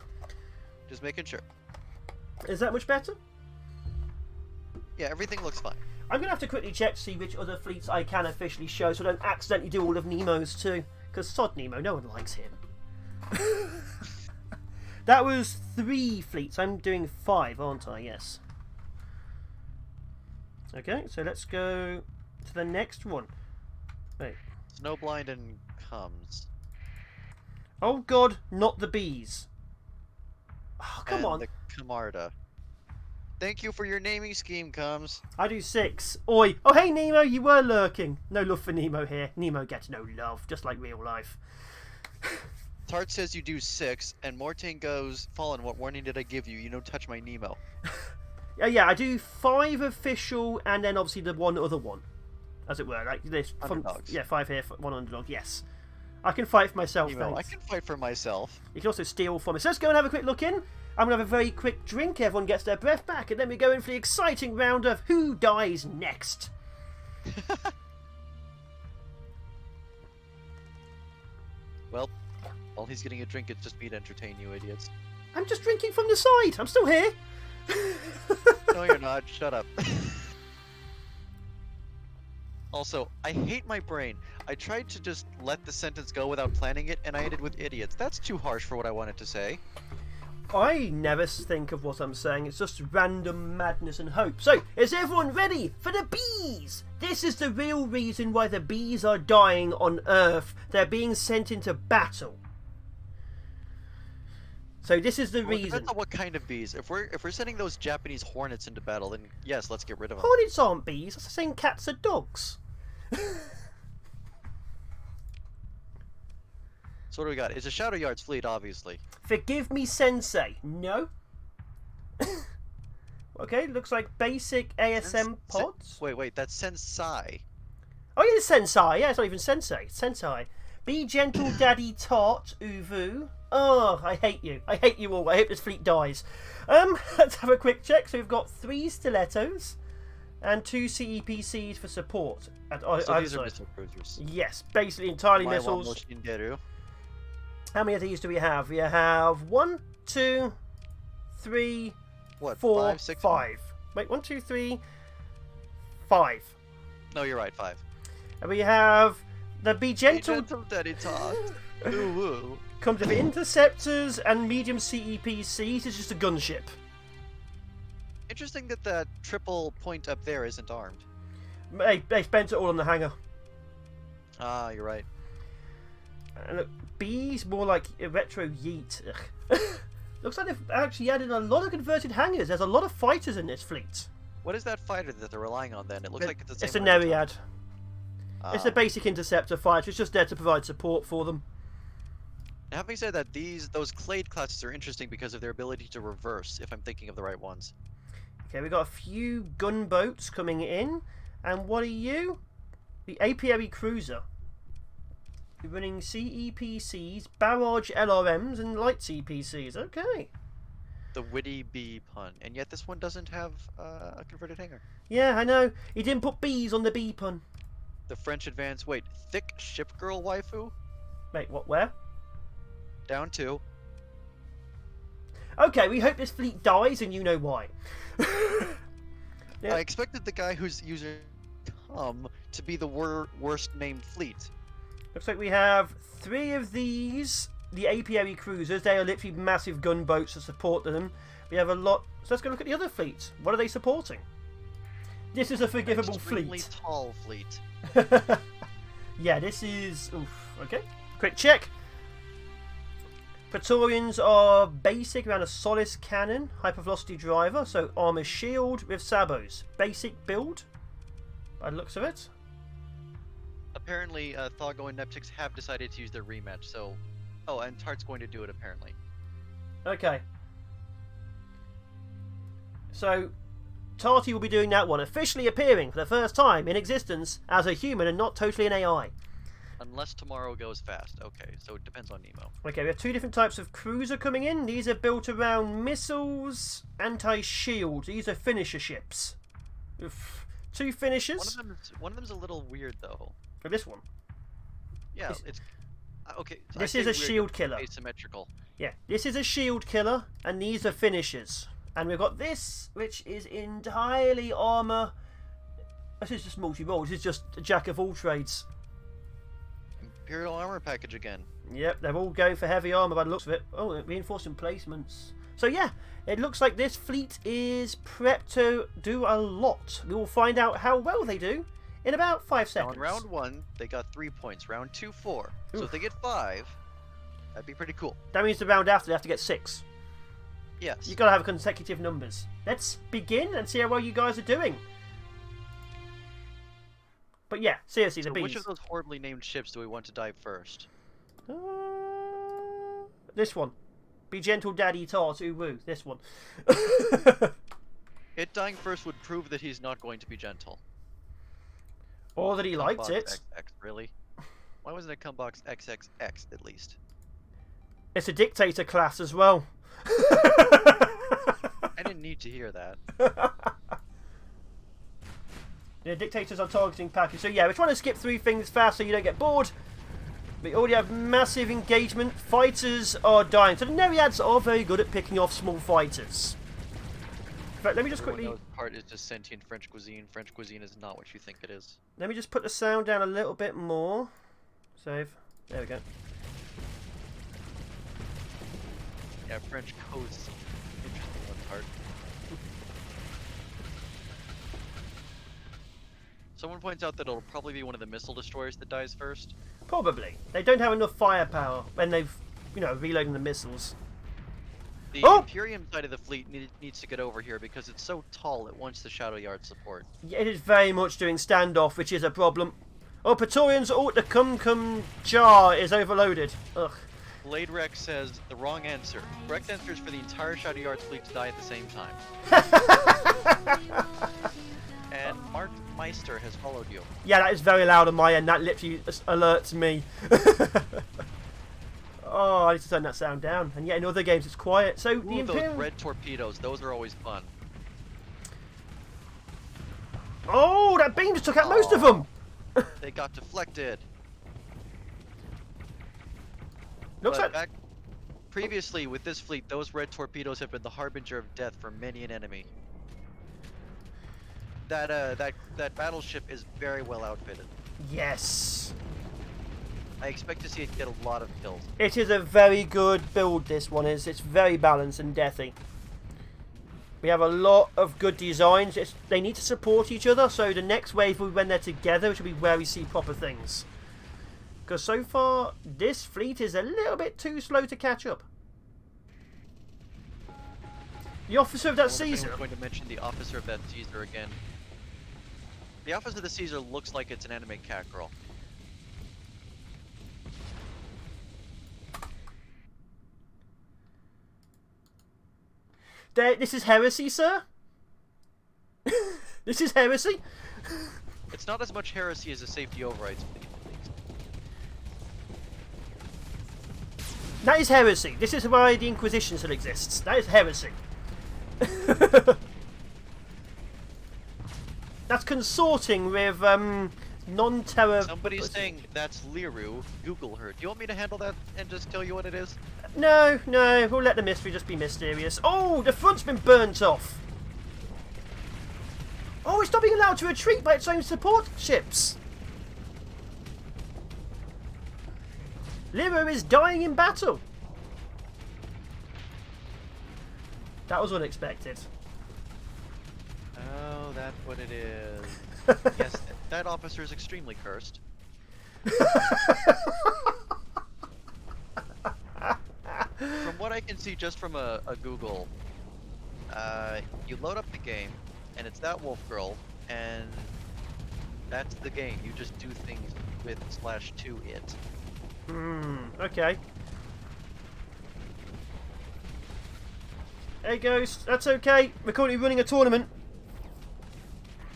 Just making sure. Is that much better? Yeah, everything looks fine. I'm going to have to quickly check to see which other fleets I can officially show so I don't accidentally do all of Nemo's too. Because sod Nemo, no one likes him. That was 3 fleets. I'm doing 5, aren't I? Yes. Okay, so let's go to the next one. Wait. Snowblind and comes. Oh god, not the bees. Oh, come and on. the Camarda. Thank you for your naming scheme, Comes. I do 6. Oi. Oh, hey, Nemo, you were lurking. No love for Nemo here. Nemo gets no love, just like real life. Tart says you do 6, and Mortain goes, Fallen, what warning did I give you? You don't touch my Nemo. Yeah, I do 5 official and then obviously the one other one, as it were. Like this. Underdogs. Yeah, 5 here, 1 underdog, yes. I can fight for myself, Nemo, thanks. I can fight for myself. You can also steal from me. So let's go and have a quick look in. I'm going to have a very quick drink. Everyone gets their breath back. And then we go in for the exciting round of who dies next. Well, while he's getting a drink, it's just me to entertain you idiots. I'm just drinking from the side. I'm still here. No, you're not. Shut up. Also, I hate my brain. I tried to just let the sentence go without planning it, and I ended with idiots. That's too harsh for what I wanted to say. I never think of what I'm saying. It's just random madness and hope. So, is everyone ready for the bees? This is the real reason why the bees are dying on Earth. They're being sent into battle. So this is the reason. Depends on what kind of bees. If we're sending those Japanese hornets into battle, then yes, let's get rid of them. Hornets aren't bees. That's the same cats are dogs. So what do we got? It's a Shadow Yards fleet, obviously. Forgive me, Sensei. No. Okay, looks like basic ASM pods. Wait, that's Sensei. Oh yeah, it's Sensei. Yeah, it's not even Sensei. It's Sensei. Be gentle, Daddy Tart, Uvu. Oh, I hate you. I hate you all. I hope this fleet dies. Let's have a quick check. So we've got 3 stilettos and 2 CEPCs for support. So these are missile cruisers. Yes, basically entirely missiles. How many of these do we have? We have 1, 2, 3, what, 4, 5, 6, 5. Wait, 1, 2, 3, 5. No, you're right, 5. And we have the Be Gentle, Daddy Tart. Ooh. comes with interceptors and medium CEPCs. It's just a gunship. Interesting that the triple point up there isn't armed. They spent it all on the hangar. Ah, you're right. And look, B's more like a retro yeet. Looks like they've actually added a lot of converted hangars. There's a lot of fighters in this fleet. What is that fighter that they're relying on then? It looks like it's the same. It's a Nereid. It's a basic interceptor fighter. It's just there to provide support for them. Now, having said that, those Clade classes are interesting because of their ability to reverse, if I'm thinking of the right ones. Okay, we've got a few gunboats coming in. And what are you? The apiary cruiser. You're running CEPCs, barrage LRMs, and light CPCs. Okay. The witty bee pun. And yet this one doesn't have a converted hangar. Yeah, I know. He didn't put bees on the bee pun. The French advance. Wait, thick ship girl waifu? Wait, what? Where? Down 2. Okay, we hope this fleet dies, and you know why. Yeah. I expected the guy who's using to be the worst named fleet. Looks like we have 3 of these, the apiary cruisers. They are literally massive gunboats to support them. We have a lot. So let's go look at the other fleets. What are they supporting? This is a forgivable Extremely fleet. Tall fleet. Yeah, this is. Oof. Okay, quick check. Praetorians are basic around a Solace cannon, hypervelocity driver, so armor shield with sabos. Basic build, by the looks of it. Apparently, Thargo and Neptix have decided to use their rematch, so... Oh, and Tart's going to do it, apparently. Okay. So, Tarty will be doing that one, officially appearing for the first time in existence as a human and not totally an AI. Unless tomorrow goes fast. Okay, so it depends on Nemo. Okay, we have 2 different types of cruiser coming in. These are built around missiles, anti-shield. These are finisher ships. Oof. 2 finishers. One of them's a little weird, though. For this one. Yeah, it's... Okay. So this is a shield killer. Asymmetrical. Yeah, this is a shield killer, and these are finishers. And we've got this, which is entirely armor. This is just multi-role. This is just a jack of all trades. Imperial armor package again. Yep, they're all going for heavy armor by the looks of it. Oh, reinforced emplacements. So yeah, it looks like this fleet is prepped to do a lot. We will find out how well they do in about 5 seconds. Now in round 1, they got 3 points. Round 2, 4. So if they get 5, that'd be pretty cool. That means the round after they have to get 6. Yes. You've got to have consecutive numbers. Let's begin and see how well you guys are doing. But yeah, seriously, the bees. Which of those horribly named ships do we want to dive first? This one. Be gentle, Daddy Tart, woo. This one. It dying first would prove that he's not going to be gentle. Or that he liked it. XX, really? Why wasn't it Cumbox XXX at least? It's a dictator class as well. I didn't need to hear that. Yeah, dictators are targeting package. So yeah, we're trying to skip through things fast so you don't get bored. We already have massive engagement. Fighters are dying. So the Nereids are very good at picking off small fighters. fact, let me just Everyone quickly... knows part is just sentient French cuisine. French cuisine is not what you think it is. Let me just put the sound down a little bit more. Save. There we go. Yeah, French coast. Interesting one, part. Someone points out that it'll probably be one of the missile destroyers that dies first. Probably. They don't have enough firepower when they've, you know, reloading the missiles. The Oh! Imperium side of the fleet needs to get over here because it's so tall it wants the Shadow Yard support. Yeah, it is very much doing standoff, which is a problem. Oh, Praetorians, oh, the cum jar is overloaded. Ugh. Blade Rex says the wrong answer. Correct answer is for the entire Shadow Yard's fleet to die at the same time. And Mark Meister has followed you. Yeah, that is very loud on my end. That literally alerts me. Oh, I need to turn that sound down. And yet in other games it's quiet. So the Imperium... those red torpedoes, those are always fun. Oh, that beam just took out most of them. They got deflected. Looks But like... previously with this fleet, those red torpedoes have been the harbinger of death for many an enemy. That battleship is very well outfitted. Yes. I expect to see it get a lot of kills. It is a very good build, this one is. It's very balanced and deathy. We have a lot of good designs. They need to support each other, so the next wave will be when they're together, which will be where we see proper things. Because so far, this fleet is a little bit too slow to catch up. The officer of that Caesar. I'm going to mention the officer of that Caesar again. The officer of the Caesar looks like it's an anime cat girl. This is heresy, sir? This is heresy? It's not as much heresy as a safety override. That is heresy. This is why the Inquisition still exists. That is heresy. That's consorting with non-terror... Somebody's saying that's Liru. Google her. Do you want me to handle that and just tell you what it is? No, no, we'll let the mystery just be mysterious. Oh, the front's been burnt off. Oh, it's not being allowed to retreat by its own support ships. Liru is dying in battle. That was unexpected. Oh, that's what it is. Yes, that officer is extremely cursed. From what I can see just from a Google, you load up the game, and it's that wolf girl, and that's the game. You just do things with /to it. Okay. Hey Ghost, that's okay. We're currently running a tournament.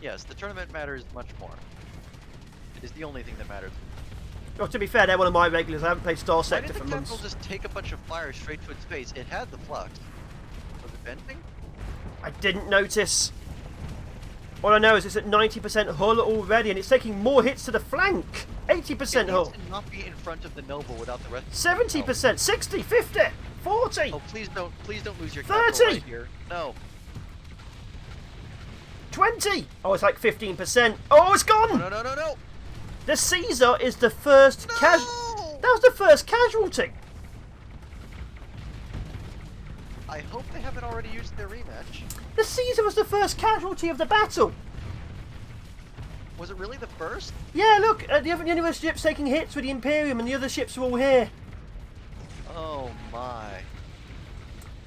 Yes, the tournament matters much more. It is the only thing that matters. Well, to be fair, they're one of my regulars. I haven't played Star Why Sector did for the months. capital just take a bunch of fire straight to its face? It had the flux. Was it venting? I didn't notice. All I know is it's at 90% hull already, and it's taking more hits to the flank. 80% hull. It needs to not be in front of the Noble without the rest. 70%, 60, 50, 40. Oh, please don't lose your 30. capital right here. No. 20. Oh, it's like 15%. Oh, it's gone. No. The Caesar is the first That was the first casualty. I hope they haven't already used their rematch. The Caesar was the first casualty of the battle. Was it really the first? Yeah, look, the other ships taking hits with the Imperium, and the other ships are all here. Oh my.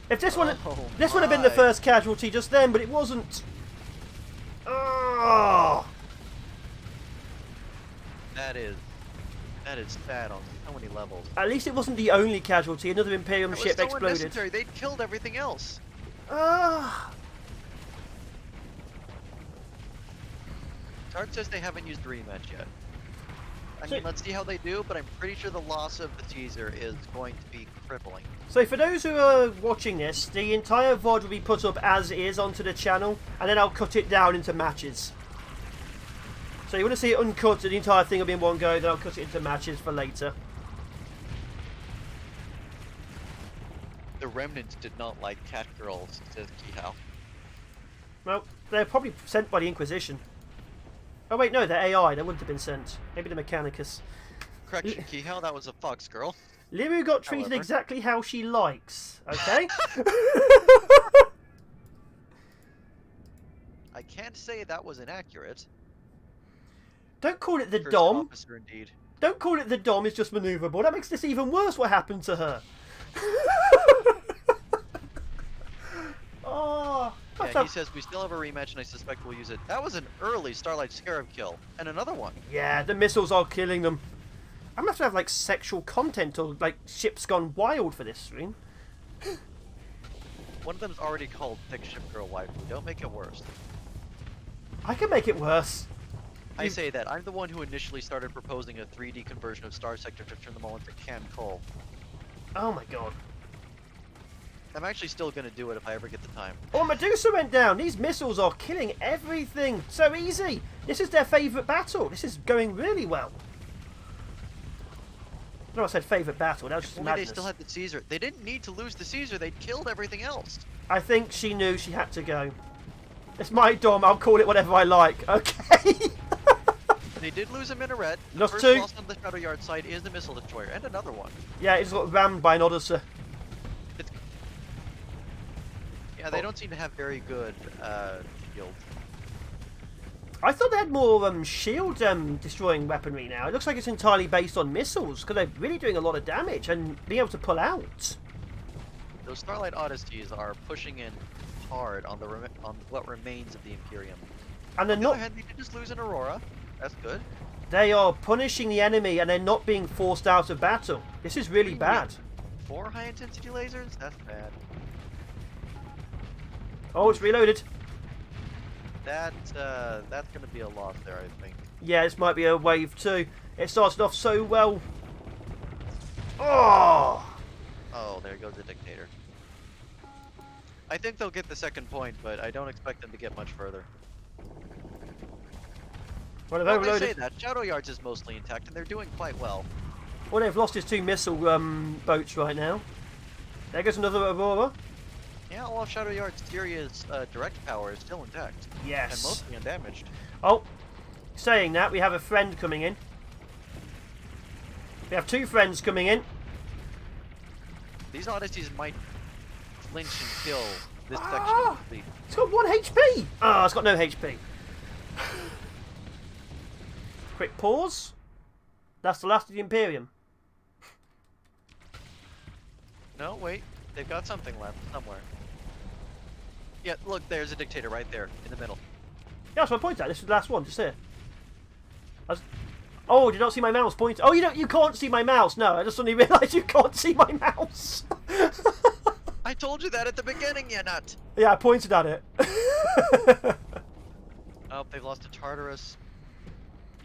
If this one would have been the first casualty just then, but it wasn't. Oh. That is sad on so many levels. At least it wasn't the only casualty. Another Imperium ship so exploded. Unnecessary. They'd killed everything else. Ah. Tart says they haven't used the rematch yet. I mean, let's see how they do, but I'm pretty sure the loss of the teaser is going to be crippling. So for those who are watching this, the entire VOD will be put up as is onto the channel, and then I'll cut it down into matches. So you want to see it uncut, the entire thing will be in one go, then I'll cut it into matches for later. The remnants did not like cat girls, says Kihao. Well, they're probably sent by the Inquisition. Oh wait, no, they're AI. They wouldn't have been sent. Maybe the Mechanicus. Correction, Keyhell, that was a fox girl. Liru got treated However. exactly how she likes. Okay. I can't say that was inaccurate. Don't call it the First Dom. officer, indeed. Don't call it the Dom. It's just maneuverable. That makes this even worse. What happened to her? Oh. Yeah, he says we still have a rematch, and I suspect we'll use it. That was an early Starlight Scarab kill, and another one. Yeah, the missiles are killing them. I'm gonna have to have like sexual content or like ships gone wild for this stream. One of them's already called Thick Ship Girl Waifu. Don't make it worse. I can make it worse. I say that. I'm the one who initially started proposing a 3D conversion of Star Sector to turn them all into canned coal. Oh my god. I'm actually still gonna do it if I ever get the time. Oh, Medusa went down. These missiles are killing everything. So easy. This is their favourite battle. This is going really well. No, I said favourite battle. That was just Only madness. they still had the Caesar. They didn't need to lose the Caesar. They'd killed everything else. I think she knew she had to go. It's my Dom. I'll call it whatever I like. Okay. They did lose a minaret. The Lost first two. loss on the Shadow Yard side is the missile destroyer, and another one. Yeah, it just got rammed by an Odyssey. Yeah, they don't seem to have very good shield. I thought they had more shield destroying weaponry now. It looks like it's entirely based on missiles because they're really doing a lot of damage and being able to pull out. Those Starlight Odysseys are pushing in hard on on what remains of the Imperium. And they're On the other not. hand, they did just lose an Aurora. That's good. They are punishing the enemy and they're not being forced out of battle. This is really bad. 4 high-intensity lasers? That's bad. Oh, it's reloaded. That's gonna be a loss there, I think. Yeah, this might be a wave too. It started off so well. Oh! Oh, there goes the Dictator. I think they'll get the second point, but I don't expect them to get much further. Well, they've Well, I overloaded. say that. Shadow Yards is mostly intact, and they're doing quite well. Well, they've lost his 2 missile boats right now. There goes another Aurora. Yeah, all of Shadow Yard's Syria's direct power is still intact. Yes. And mostly undamaged. Oh, saying that, we have a friend coming in. We have 2 friends coming in. These Odysseys might flinch and kill this section of the fleet. It's got 1 HP. Ah, it's got no HP. Quick pause. That's the last of the Imperium. No, wait. They've got something left somewhere. Yeah, look, there's a Dictator right there in the middle. Yeah, that's my point at. This is the last one, just here. Oh, did you not see my mouse point? Oh, you can't see my mouse. No, I just suddenly realised you can't see my mouse. I told you that at the beginning, you nut! Yeah, I pointed at it. Oh, they've lost to Tartarus.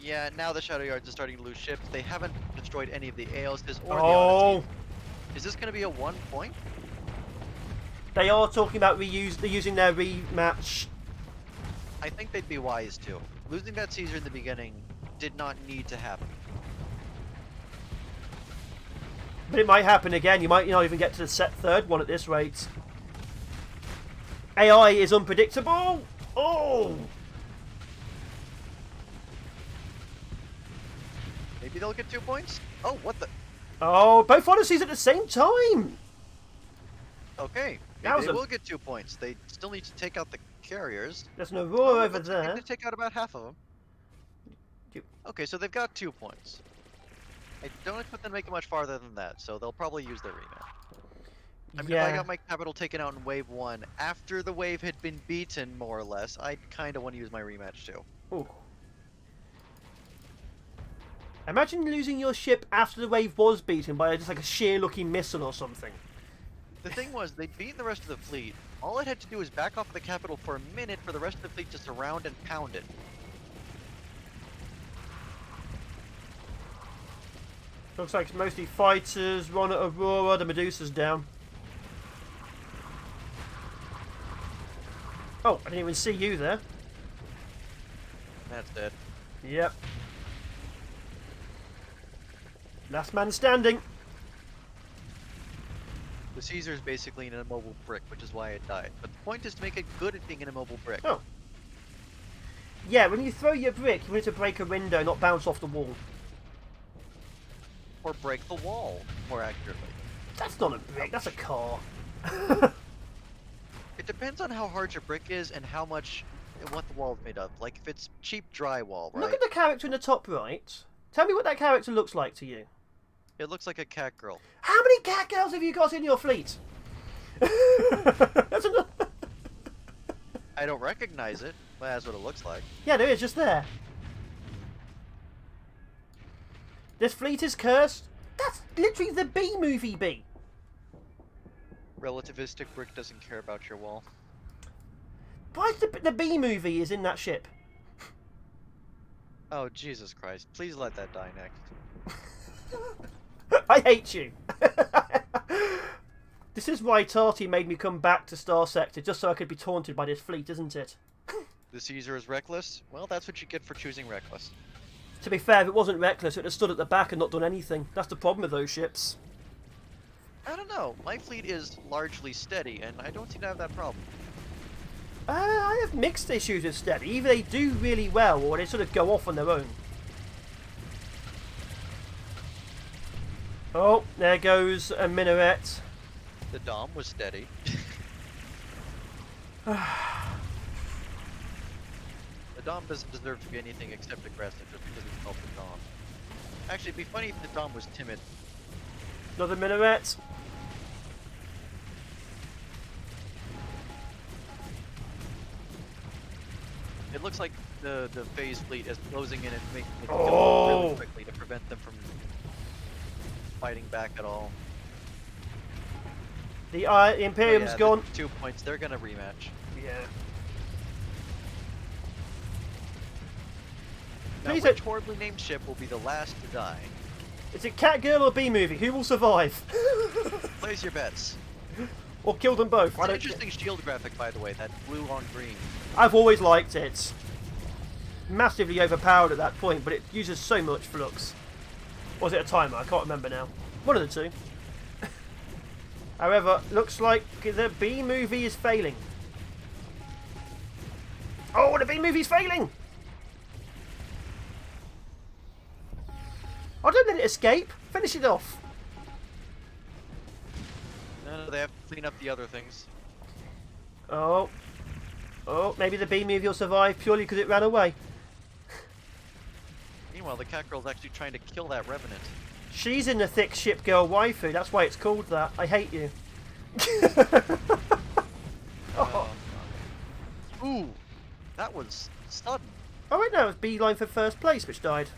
Yeah, now the Shadow Yards are starting to lose ships. They haven't destroyed any of the Aeolus or the Oh, Odysseys. Is this going to be a 1 point? they are talking about they're using their rematch. I think they'd be wise to. Losing that Caesar in the beginning did not need to happen. But it might happen again. You might not even get to the set 3rd one at this rate. AI is unpredictable. Oh! Maybe they'll get 2 points? Oh, what the? Oh, both Odysseys at the same time. Okay. That Maybe was they a- will get 2 points. They still need to take out the carriers. There's an Aurora over looks like there. They take out about half of them. Okay, so they've got 2 points. I don't expect them to make it much farther than that, so they'll probably use their rematch. I mean, if I Yeah. got my capital taken out in wave 1 after the wave had been beaten, more or less, I'd kind of want to use my rematch too. Ooh. Imagine losing your ship after the wave was beaten by just like a sheer-looking missile or something. The thing was, they'd beaten the rest of the fleet. All it had to do was back off the capital for a minute for the rest of the fleet to surround and pound it. Looks like it's mostly fighters. One at Aurora. The Medusa's down. Oh, I didn't even see you there. That's dead. Yep. Last man standing. The Caesar is basically an immobile brick, which is why it died. But the point is to make it good at being an immobile brick. Oh. Yeah, when you throw your brick, you want it to break a window, not bounce off the wall. Or break the wall, more accurately. That's not a brick, that's a car. It depends on how hard your brick is and how much and what the wall's made of. Like if it's cheap drywall, right? Look at the character in the top right. Tell me what that character looks like to you. It looks like a cat girl. How many cat girls have you got in your fleet? That's enough. I don't recognize it, but that's what it looks like. Yeah, there is, just there. This fleet is cursed. That's literally the B movie B. Relativistic brick doesn't care about your wall. Why is the B movie is in that ship? Oh, Jesus Christ. Please let that die next. I hate you. This is why Tarty made me come back to Star Sector, just so I could be taunted by this fleet, isn't it? The Caesar is reckless? Well, that's what you get for choosing reckless. To be fair, if it wasn't reckless, it would have stood at the back and not done anything. That's the problem with those ships. I don't know. My fleet is largely steady, and I don't seem to have that problem. I have mixed issues with steady. Either they do really well, or they sort of go off on their own. Oh, there goes a minaret. The Dom was steady. The Dom doesn't deserve to be anything except aggressive just because it's called the Dom. Actually, it'd be funny if the Dom was timid. Another minaret. It looks like the phase fleet is closing in and making it go really quickly to prevent them from fighting back at all. The Imperium's gone. 2 points. They're gonna rematch. Yeah. Now, Please which horribly named ship will be the last to die? Is it Cat Girl or B movie? Who will survive? Place your bets. Or kill them both? It's an interesting shield graphic, by the way. That blue on green. I've always liked it. Massively overpowered at that point, but it uses so much flux. Or was it a timer? I can't remember now. One of the two. However, looks like the B movie is failing. Oh, the B movie's failing! Oh, don't let it escape. Finish it off. No, they have to clean up the other things. Oh. Oh, maybe the B movie will survive purely because it ran away. Meanwhile, the cat girl's actually trying to kill that revenant. She's in the thick ship girl waifu. That's why it's called that. I hate you. Oh. Ooh, that was sudden. Oh wait, no, it was B-line for first place, which died.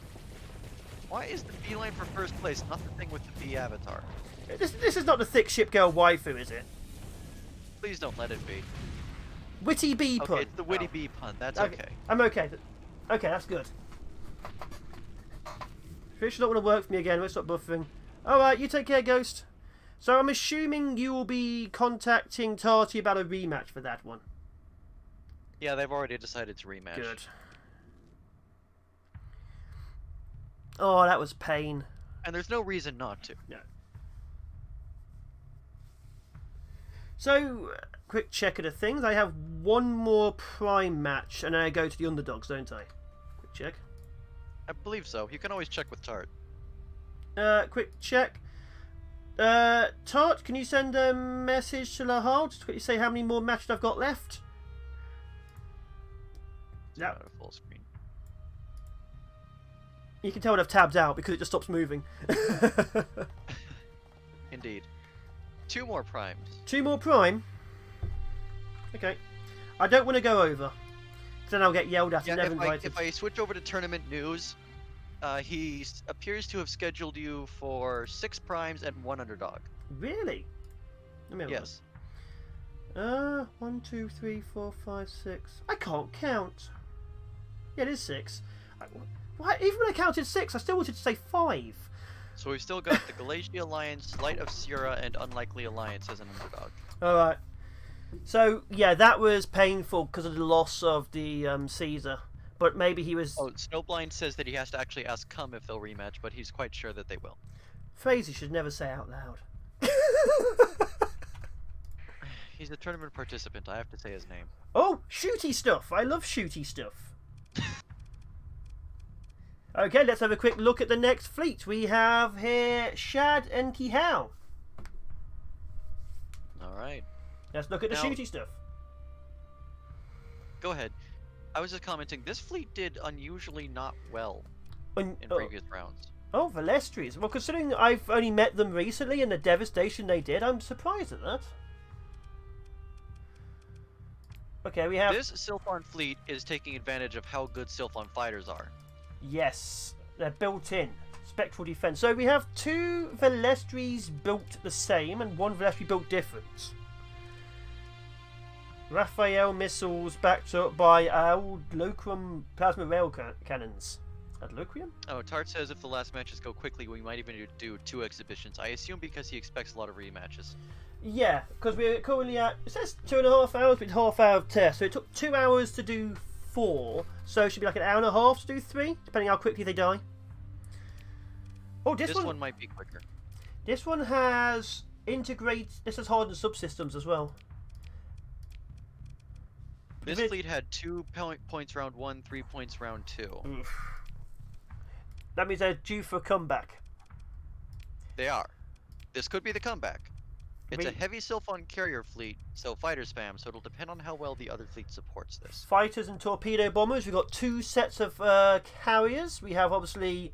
Why is the B line for first place not the thing with the B avatar? This is not the thick ship girl waifu, is it? Please don't let it be. Witty B pun. Okay, it's the witty B pun. That's okay. I'm okay. Okay, that's good. Fish not want to work for me again. Let's stop buffering. Alright, you take care, Ghost. So I'm assuming you will be contacting Tarty about a rematch for that one. Yeah, they've already decided to rematch. Good. Oh, that was pain. And there's no reason not to. No. So, quick check of the things. I have one more prime match, and then I go to the underdogs, don't I? Quick check. I believe so. You can always check with Tart. Quick check. Tart, can you send a message to Lahal? Just quickly say how many more matches I've got left. Yeah. Full screen. You can tell when I've tabbed out because it just stops moving. Indeed. 2 more primes. 2 more prime? Okay. I don't want to go over. Then I'll get yelled at and never invited. If I switch over to tournament news, he appears to have scheduled you for 6 primes and 1 underdog. Really? Let me have yes. a look. 1, 2, 3, 4, 5, 6. I can't count. Yeah, it is 6. Why? Even when I counted 6, I still wanted to say 5. So we've still got the Galatia Alliance, Light of Sierra, and Unlikely Alliance as an underdog. Alright. So, yeah, that was painful because of the loss of the Caesar. But maybe he was... Oh, Snowblind says that he has to actually ask Cum if they'll rematch, but he's quite sure that they will. Phrase you should never say out loud. He's a tournament participant. I have to say his name. Oh, shooty stuff. I love shooty stuff. Okay, let's have a quick look at the next fleet. We have here Shad and Kihao. All right. Let's look at the Now- shooty stuff. Go ahead. I was just commenting. This fleet did unusually not well And, in previous rounds. oh, Velestries. Well, considering I've only met them recently and the devastation they did, I'm surprised at that. Okay, we have... This Sylphon fleet is taking advantage of how good Sylphon fighters are. Yes, they're built in. Spectral defense. So we have 2 Velestries built the same and 1 Velestri built different. Raphael missiles backed up by old Locrum plasma rail cannons. At Locrium? Oh, Tart says if the last matches go quickly, we might even do 2 exhibitions. I assume because he expects a lot of rematches. Yeah, because we're currently at... It says 2.5 hours, but half-hour of test. So it took 2 hours to do 4. So it should be like an hour and a half to do 3, depending how quickly they die. Oh, this one might be quicker. This one has This has hardened subsystems as well. This fleet had 2 points round 1, 3 points round 2. Oof. That means they're due for a comeback. They are. This could be the comeback. It's a heavy Sylphon carrier fleet, so fighter spam, so it'll depend on how well the other fleet supports this. Fighters and torpedo bombers. We've got 2 sets of carriers. We have obviously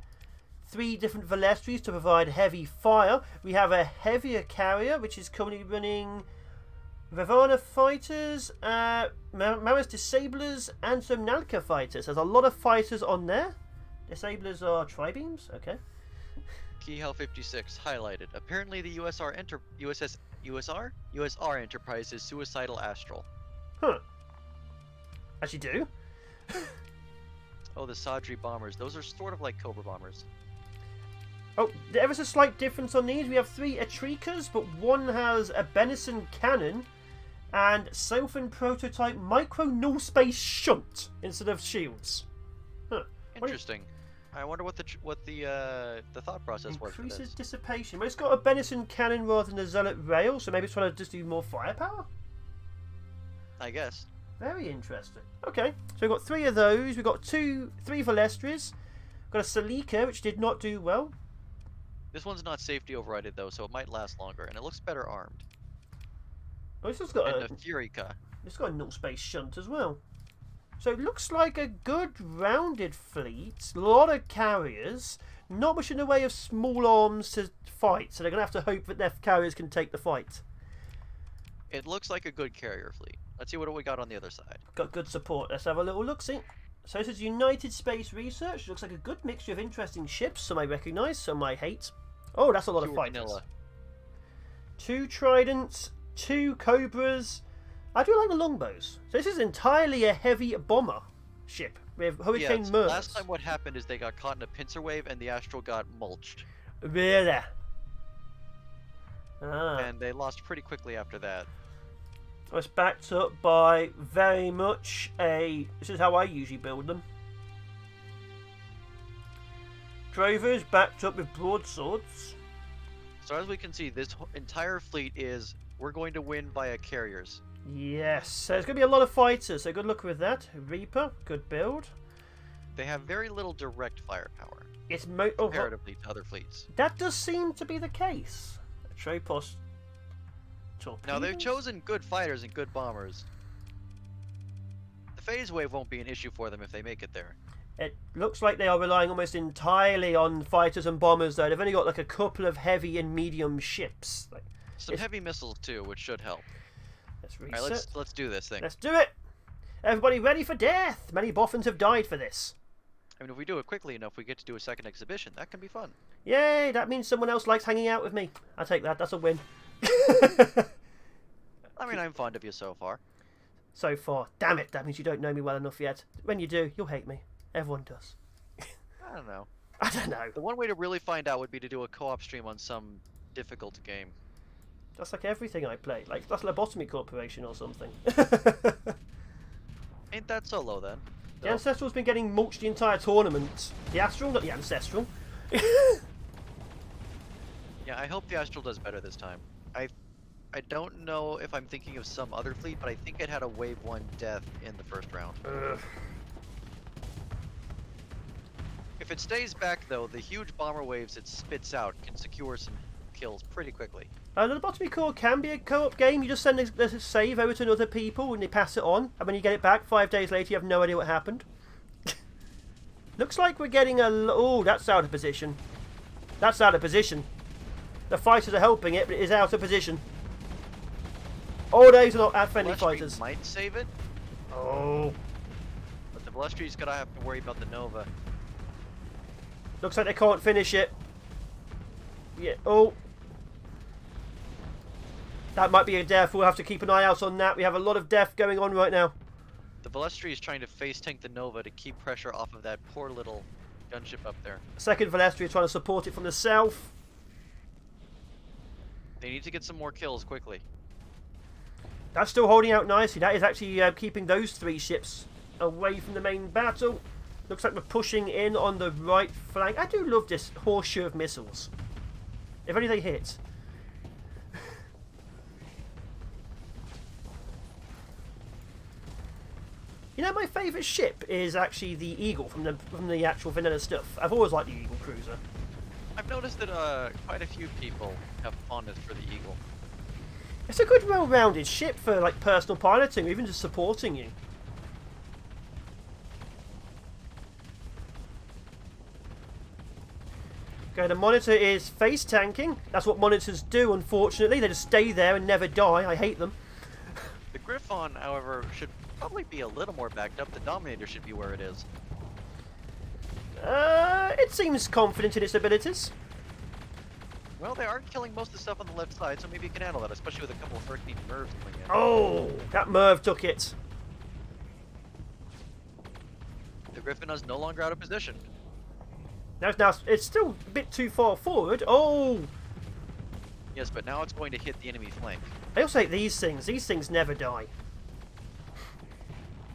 3 different Velestries to provide heavy fire. We have a heavier carrier, which is currently running Ravana fighters, Maris disablers, and some Nalka fighters. There's a lot of fighters on there. Disablers are tribeams. Okay. Keyhell 56 highlighted. Apparently, the USR Enterprise is suicidal astral. Huh. As you do. Oh, the Sadri bombers. Those are sort of like Cobra bombers. Oh, there is a slight difference on these. We have 3 Atrikas, but one has a Benison cannon and Sylphan prototype micro null space shunt instead of shields. Huh. Interesting. I wonder what the thought process was for Increases this. dissipation. Well, it's got a Benison cannon rather than a Zealot rail, so maybe it's trying to just do more firepower? I guess. Very interesting. Okay, so we've got 3 of those. We've got 3 Velestries. We've got a Salika, which did not do well. This one's not safety overrided though, so it might last longer, and it looks better armed. Oh, this has got And a Furica. It's got a null space shunt as well. So it looks like a good rounded fleet. A lot of carriers. Not much in the way of small arms to fight, so they're going to have to hope that their carriers can take the fight. It looks like a good carrier fleet. Let's see what we got on the other side. Got good support. Let's have a little look-see. So this is United Space Research. Looks like a good mixture of interesting ships. Some I recognise, some I hate. Oh, that's a lot of Pure fighters. vanilla. 2 Tridents, 2 Cobras. I do like the longbows. So this is entirely a heavy bomber ship with Hurricane Yeah, Mercs. last time what happened is they got caught in a pincer wave and the Astral got mulched. Really? Ah. And they lost pretty quickly after that. It's backed up by very much a... This is how I usually build them. Drovers backed up with broadswords. So as we can see, this entire fleet is, we're going to win via carriers. Yes, so there's going to be a lot of fighters, so good luck with that. Reaper, good build. They have very little direct firepower, It's comparatively to other fleets. that does seem to be the case. Tropos torpedoes? Now, they've chosen good fighters and good bombers. The phase wave won't be an issue for them if they make it there. It looks like they are relying almost entirely on fighters and bombers, though. They've only got like a couple of heavy and medium ships. Like, Some heavy missiles too, which should help. let's All reset. right, let's do this thing. Let's do it! Everybody ready for death! Many boffins have died for this. I mean, if we do it quickly enough, we get to do a second exhibition. That can be fun. Yay! That means someone else likes hanging out with me. I'll take that. That's a win. I mean, I'm fond of you so far. So far. Damn it, that means you don't know me well enough yet. When you do, you'll hate me. Everyone does. I don't know. I don't know. The one way to really find out would be to do a co-op stream on some difficult game. That's like everything I play. Like, that's Lobotomy Corporation or something. Ain't that so low then? The Ancestral's been getting mulched the entire tournament. The Astral, not the Ancestral. Yeah, I hope the Astral does better this time. I I don't know if I'm thinking of some other fleet, but I think it had a wave 1 death in the first round. If it stays back though, the huge bomber waves it spits out can secure some kills pretty quickly. The Lobotomy Core can be a co-op game. You just send the save over to other people and they pass it on, and when you get it back 5 days later you have no idea what happened. Looks like we're getting a... Oh, that's out of position. That's out of position. The fighters are helping it, but it is out of position. Oh, those are not friendly fighters. Might save it. Oh. But the Blustry's gonna have to worry about the Nova. Looks like they can't finish it. Yeah. Oh. That might be a death. We'll have to keep an eye out on that. We have a lot of death going on right now. The Velestri is trying to face tank the Nova to keep pressure off of that poor little gunship up there. Second Velestri trying to support it from the south. They need to get some more kills quickly. That's still holding out nicely. That is actually keeping those 3 ships away from the main battle. Looks like we're pushing in on the right flank. I do love this horseshoe of missiles. If only they hit. You know, my favourite ship is actually the Eagle from the actual vanilla stuff. I've always liked the Eagle cruiser. I've noticed that quite a few people have fondness for the Eagle. It's a good, well-rounded ship for like personal piloting, or even just supporting you. Okay, the monitor is face tanking. That's what monitors do, unfortunately. They just stay there and never die. I hate them. The Griffon, however, should probably be a little more backed up. The Dominator should be where it is. It seems confident in its abilities. Well, they are killing most of the stuff on the left side, so maybe you can handle that, especially with a couple of Hurricane Mervs coming in. Oh, that Merv took it. The Griffin is no longer out of position. Now it's still a bit too far forward. Oh! Yes, but now it's going to hit the enemy flank. I also hate these things. These things never die.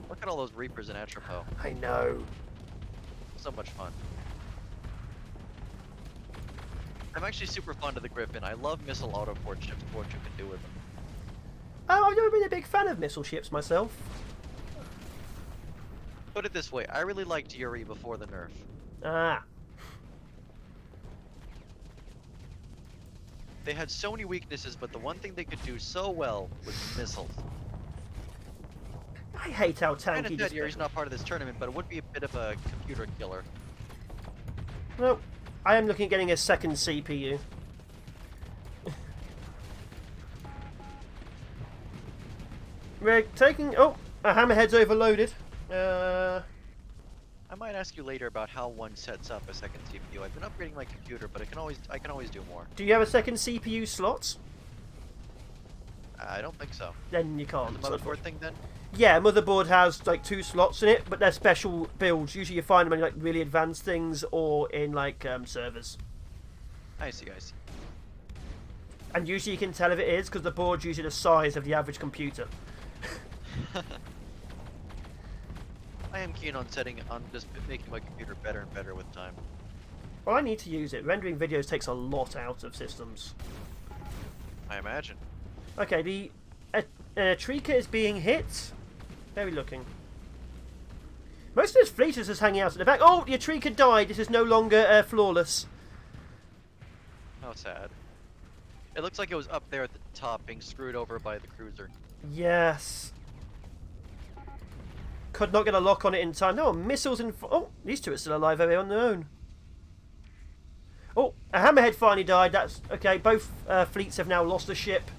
Look at all those Reapers in Atropos. I know. So much fun. I'm actually super fond of the Griffin. I love missile autoport ships for what you can do with them. Oh, I've never been a big fan of missile ships myself. Put it this way, I really liked Yuri before the nerf. Ah. They had so many weaknesses, but the one thing they could do so well was missiles. I hate how tanky Granted, this Yuri's not part of this tournament, but it would be a bit of a computer killer. Well, I am looking at getting a second CPU. We're taking... Oh, a hammerhead's overloaded. I might ask you later about how one sets up a second CPU. I've been upgrading my computer, but I can always do more. Do you have a second CPU slot? I don't think so. Then you can't. The motherboard thing then? Yeah, motherboard has like 2 slots in it, but they're special builds. Usually you find them in like really advanced things or in like servers. I see. And usually you can tell if it is because the board's usually the size of the average computer. I am keen on just making my computer better and better with time. Well, I need to use it. Rendering videos takes a lot out of systems. I imagine. Okay, the Trika is being hit. Very looking. Most of his fleet is just hanging out at the back. Oh, the Trika died. This is no longer flawless. How sad. It looks like it was up there at the top, being screwed over by the cruiser. Yes. Could not get a lock on it in time. No, missiles in... Oh, these 2 are still alive over on their own. Oh, a hammerhead finally died. That's... Okay, both fleets have now lost a ship.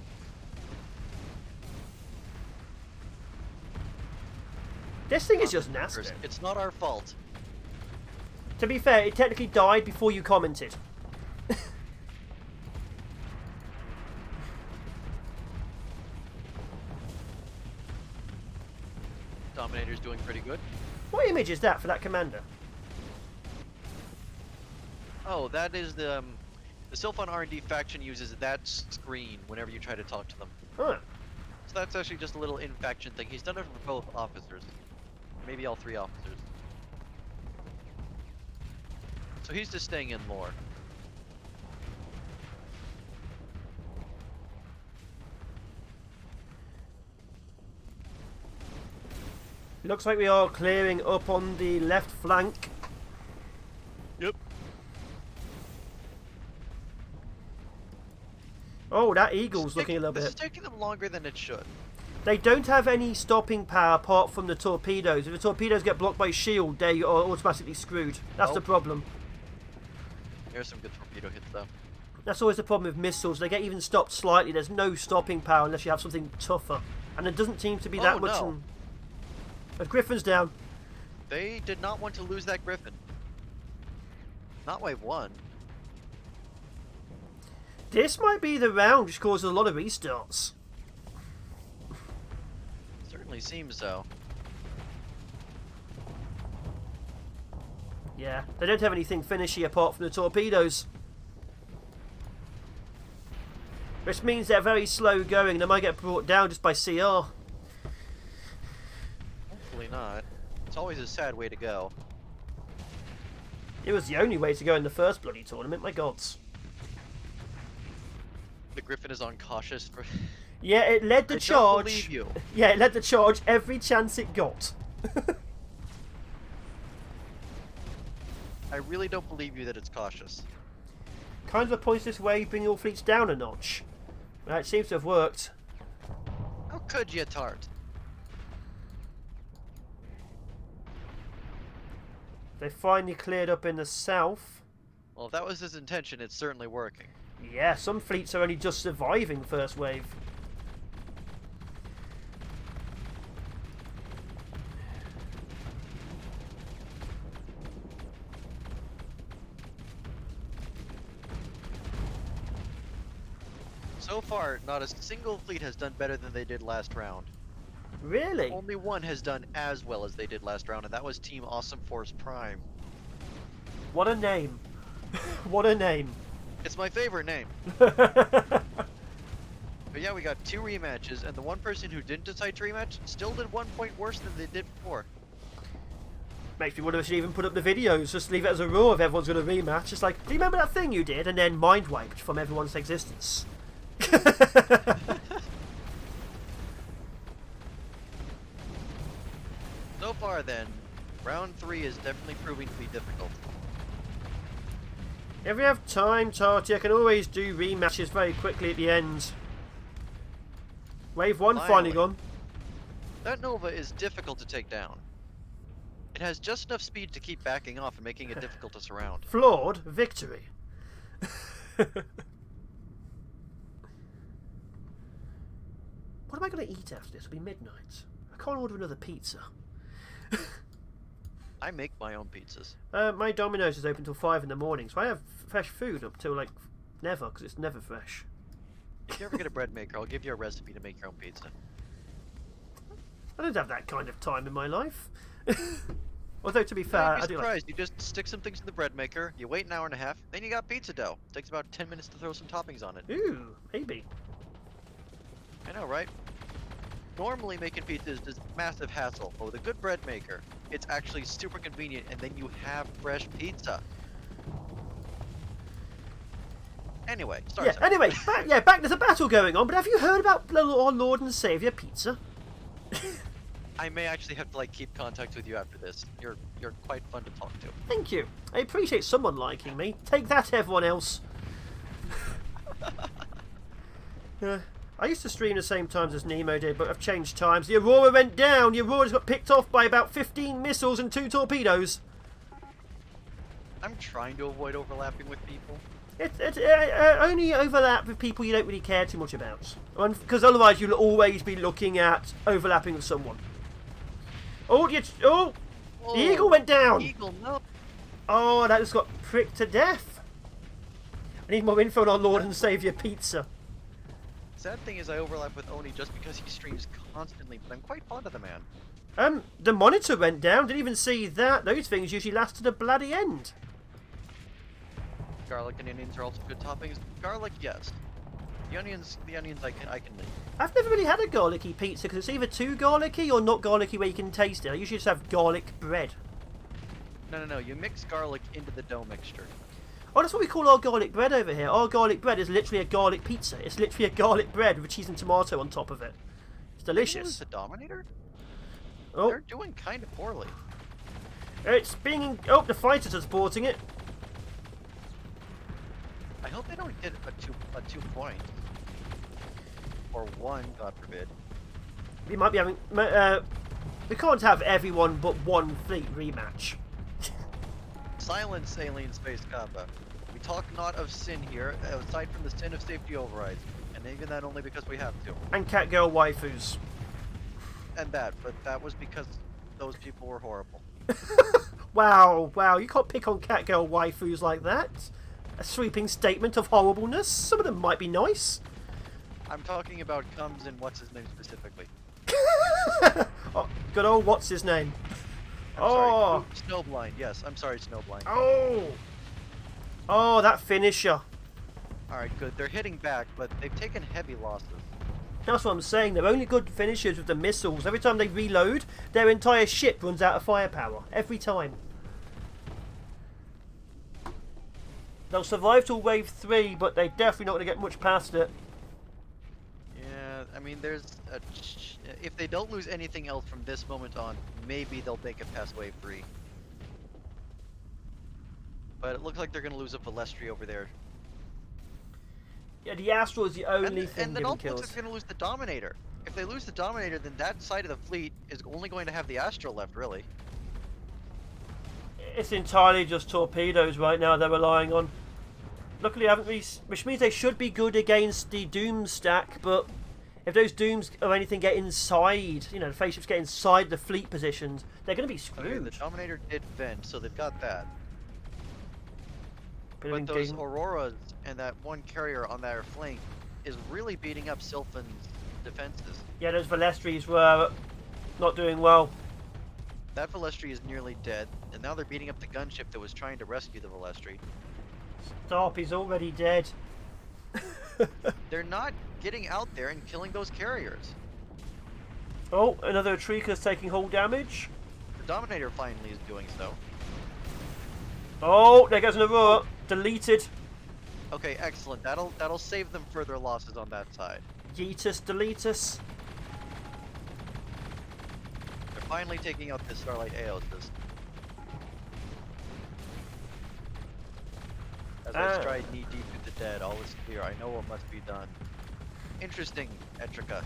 This thing is just nasty. It's not our fault. To be fair, it technically died before you commented. Dominator's doing pretty good. What image is that for that commander? Oh, that is the Sylphon R&D faction uses that screen whenever you try to talk to them. Huh. So that's actually just a little in-faction thing. He's done it for both officers. Maybe all 3 officers. So he's just staying in lore. Looks like we are clearing up on the left flank. Yep. Oh, that eagle's looking a little This is bit... taking them longer than it should. They don't have any stopping power apart from the torpedoes. If the torpedoes get blocked by shield, they are automatically screwed. That's the problem. There's some good torpedo hits, though. That's always the problem with missiles. They get even stopped slightly. There's no stopping power unless you have something tougher. And there doesn't seem to be that much... No. But Griffin's down. They did not want to lose that Griffin. Not wave 1. This might be the round which causes a lot of restarts. Certainly seems so. Yeah, they don't have anything finishy apart from the torpedoes. Which means they're very slow going. They might get brought down just by CR. Hopefully not. It's always a sad way to go. It was the only way to go in the first bloody tournament, my gods. The Griffin is on cautious for... Yeah, it led the I charge. don't believe you. Yeah, it led the charge every chance it got. I really don't believe you that it's cautious. Kind of a pointless way, bring your fleets down a notch. Right, it seems to have worked. How could you, Tart? They finally cleared up in the south. Well, if that was his intention, it's certainly working. Yeah, some fleets are only just surviving first wave. So far, not a single fleet has done better than they did last round. Really? Only one has done as well as they did last round, and that was Team Awesome Force Prime. What a name. What a name. It's my favorite name. But yeah, we got 2 rematches, and the one person who didn't decide to rematch still did 1 point worse than they did before. Makes me wonder if we should even put up the videos, just leave it as a rule if everyone's going to rematch. It's like, do you remember that thing you did? And then mind wiped from everyone's existence. So far then, round 3 is definitely proving to be difficult. If we have time, Tarty, I can always do rematches very quickly at the end. Wave 1 finally gone. That Nova is difficult to take down. It has just enough speed to keep backing off and making it difficult to surround. Flawed victory. What am I going to eat after this? It'll be midnight. I can't order another pizza. I make my own pizzas. My Domino's is open till 5 in the morning, so I have fresh food up till like never, because it's never fresh. If you ever get a bread maker, I'll give you a recipe to make your own pizza. I don't have that kind of time in my life. Although, to be fair, I'd I be do surprised. You just stick some things in the bread maker, you wait an hour and a half, then you got pizza dough. Takes about 10 minutes to throw some toppings on it. Ooh, maybe. I know, right? Normally making pizza is just massive hassle, but with a good bread maker, it's actually super convenient, and then you have fresh pizza. Anyway, Yeah, anyway, back there's a battle going on, but have you heard about our Lord and Saviour pizza? I may actually have to like keep contact with you after this. You're quite fun to talk to. Thank you. I appreciate someone liking me. Take that, everyone else. I used to stream the same times as Nemo did, but I've changed times. The Aurora went down. The Aurora's got picked off by about 15 missiles and 2 torpedoes. I'm trying to avoid overlapping with people. It's only overlap with people you don't really care too much about. Because otherwise you'll always be looking at overlapping with someone. Oh, the eagle went down. Eagle, no. Oh, that just got pricked to death. I need more info on our Lord and Saviour pizza. Sad thing is I overlap with Oni just because he streams constantly, but I'm quite fond of the man. The monitor went down. Didn't even see that. Those things usually last to the bloody end. Garlic and onions are also good toppings. Garlic, yes. The onions I can leave. I've never really had a garlicky pizza because it's either too garlicky or not garlicky where you can taste it. I usually just have garlic bread. No. You mix garlic into the dough mixture. Oh, that's what we call our garlic bread over here. Our garlic bread is literally a garlic pizza. It's literally a garlic bread with cheese and tomato on top of it. It's delicious. Is the Dominator? Oh, They're doing kind of poorly. it's being... Oh, the fighters are supporting it. I hope they don't get a 2 point. Or 1, God forbid. We might be having... we can't have everyone but one fleet rematch. Silence, alien space kappa. We talk not of sin here, aside from the sin of safety overrides. And even that only because we have to. And catgirl waifus. And that, but that was because those people were horrible. Wow, wow, you can't pick on catgirl waifus like that. A sweeping statement of horribleness. Some of them might be nice. I'm talking about Comes and what's his name specifically. Oh, good old what's his name? I'm Oh, sorry. Snowblind, yes, I'm sorry, Snowblind. oh, oh, that finisher. Alright, good. They're hitting back, but they've taken heavy losses. That's what I'm saying. They're only good finishers with the missiles. Every time they reload, their entire ship runs out of firepower. Every time. They'll survive till wave 3, but they're definitely not going to get much past it. Yeah, I mean, there's a... If they don't lose anything else from this moment on, maybe they'll make it past wave 3. But it looks like they're going to lose a Valestri over there. Yeah, the Astral is the only thing and then giving also kills. they're going to lose the Dominator. If they lose the Dominator, then that side of the fleet is only going to have the Astral left, really. It's entirely just torpedoes right now they're relying on. Luckily, I haven't really, which means they should be good against the Doom stack, but if those Dooms or anything get inside, you know, the phase ships get inside the fleet positions, they're going to be screwed. Okay, the Dominator did vent, so they've got that. But those Auroras and that one carrier on their flank is really beating up Sylphan's defenses. Yeah, those Valestris were not doing well. That Valestri is nearly dead, and now they're beating up the gunship that was trying to rescue the Valestri. Stop, he's already dead. They're not getting out there and killing those carriers. Oh, another Atrika's taking hull damage. The Dominator finally is doing so. Oh, there goes an Aurora. Deleted. Okay, excellent. That'll save them further losses on that side. Yeetus, deletus. They're finally taking out the Starlight Aeosis. As I stride knee deep into the dead, all is clear. I know what must be done. Interesting, Etrica.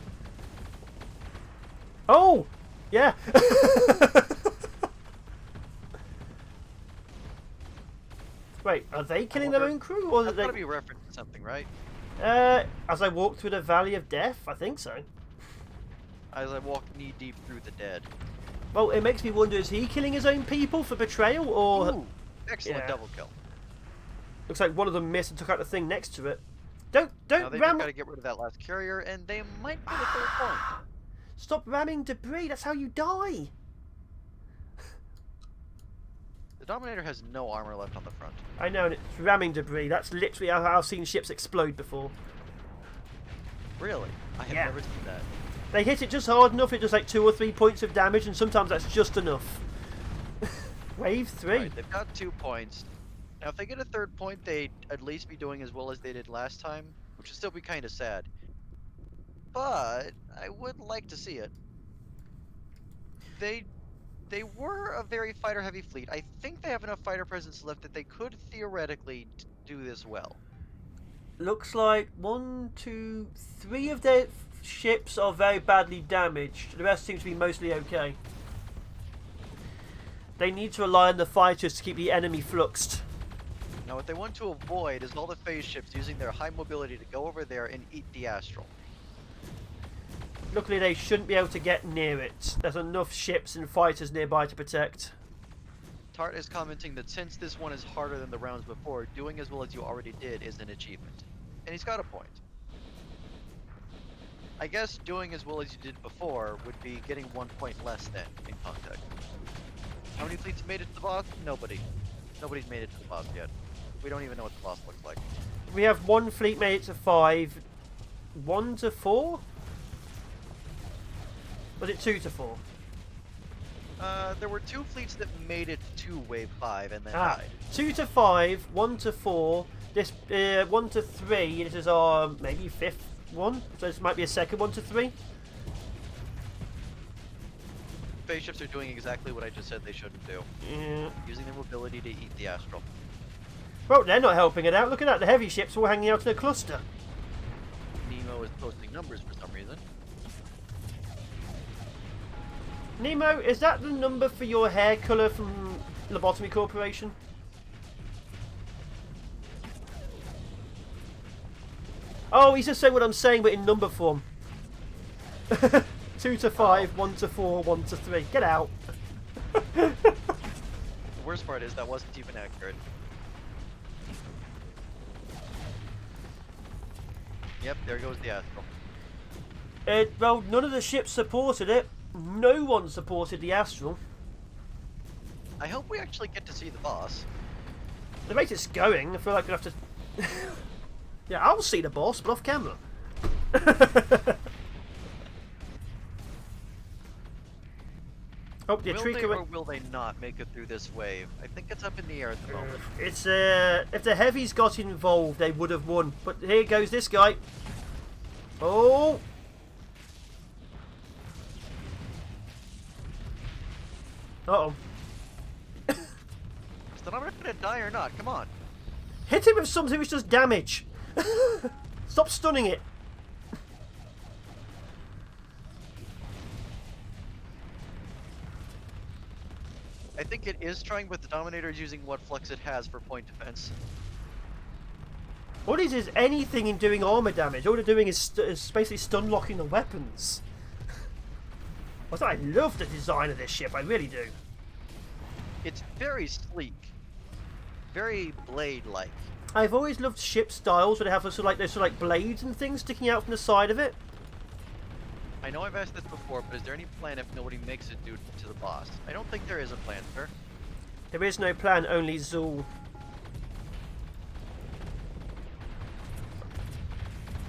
Oh, yeah. Wait, are they killing their own crew, or That's they? gotta be a reference to something, right? As I walk through the Valley of Death, I think so. As I walk knee deep through the dead. Well, it makes me wonder: is he killing his own people for betrayal, or? Ooh, excellent double kill. Looks like one of them missed and took out the thing next to it. Don't Now they've ram. got to get rid of that last carrier, and they might get a third point. Stop ramming debris. That's how you die. The Dominator has no armor left on the front. I know, and it's ramming debris. That's literally how I've seen ships explode before. Really? I have never seen that. They hit it just hard enough, it does like 2 or 3 points of damage, and sometimes that's just enough. Wave 3. Right, they've got 2 points. Now, if they get a third point, they'd at least be doing as well as they did last time, which would still be kind of sad. But I would like to see it. They were a very fighter-heavy fleet. I think they have enough fighter presence left that they could theoretically do this well. Looks like 1, 2, 3 of their ships are very badly damaged. The rest seems to be mostly okay. They need to rely on the fighters to keep the enemy fluxed. Now, what they want to avoid is all the phase ships using their high mobility to go over there and eat the Astral. Luckily, they shouldn't be able to get near it. There's enough ships and fighters nearby to protect. Tart is commenting that since this one is harder than the rounds before, doing as well as you already did is an achievement. And he's got a point. I guess doing as well as you did before would be getting 1 point less than, in context. How many fleets made it to the boss? Nobody. Nobody's made it to the boss yet. We don't even know what the boss looks like. We have 1 fleet made it to 5. 1 to 4? Was it 2 to 4? There were 2 fleets that made it to wave 5 and then died. 2 to 5, 1 to 4. This 1 to 3. This is our maybe 5th one. So this might be a second 1 to 3. spaceships are doing exactly what I just said they shouldn't do. Yeah. Using their mobility to eat the Astral. Well, they're not helping it out. Look at that. The heavy ships all hanging out in a cluster. Nemo is posting numbers for some reason. Nemo, is that the number for your hair colour from Lobotomy Corporation? Oh, he's just saying what I'm saying, but in number form. 2 to 5, 1 to 4, 1 to 3. Get out. The worst part is that wasn't even accurate. Yep, there goes the Astral. Well, none of the ships supported it. No one supported the Astral. I hope we actually get to see the boss. The rate it's going, I feel like we have to... Yeah, I'll see the boss, but off camera. Oh, the Will tree they or will they not make it through this wave? I think it's up in the air at the moment. It's if the heavies got involved, they would have won. But here goes this guy. Oh! Uh-oh. Is the Dominator gonna die or not? Come on. Hit him with something which does damage. Stop stunning it. I think it is trying, but the Dominator is using what flux it has for point defense. All it is anything in doing armor damage. All they're doing is basically stun locking the weapons. I love the design of this ship. I really do. It's very sleek. Very blade-like. I've always loved ship styles where they have those sort of like blades and things sticking out from the side of it. I know I've asked this before, but is there any plan if nobody makes it due to the boss? I don't think there is a plan, sir. There is no plan, only Zool.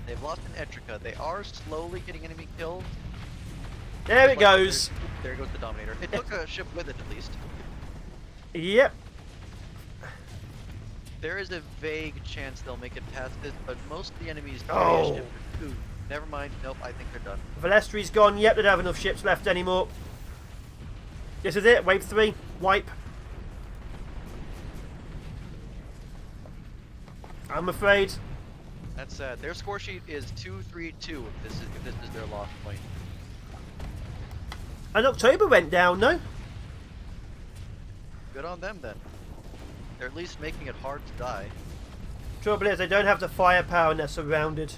They've lost an Etrica. They are slowly getting enemy kills. There it goes. There goes the Dominator. It took a ship with it, at least. Yep. There is a vague chance they'll make it past this, but most of the enemies Oh. ship with 2. Never mind. Nope, I think they're done. Valestri's gone. Yep, they don't have enough ships left anymore. This is it. Wave 3. Wipe. I'm afraid. That's sad. Their score sheet is 2-3-2 if this is their lost point. And October went down, no? Good on them then. They're at least making it hard to die. Trouble is, they don't have the firepower and they're surrounded.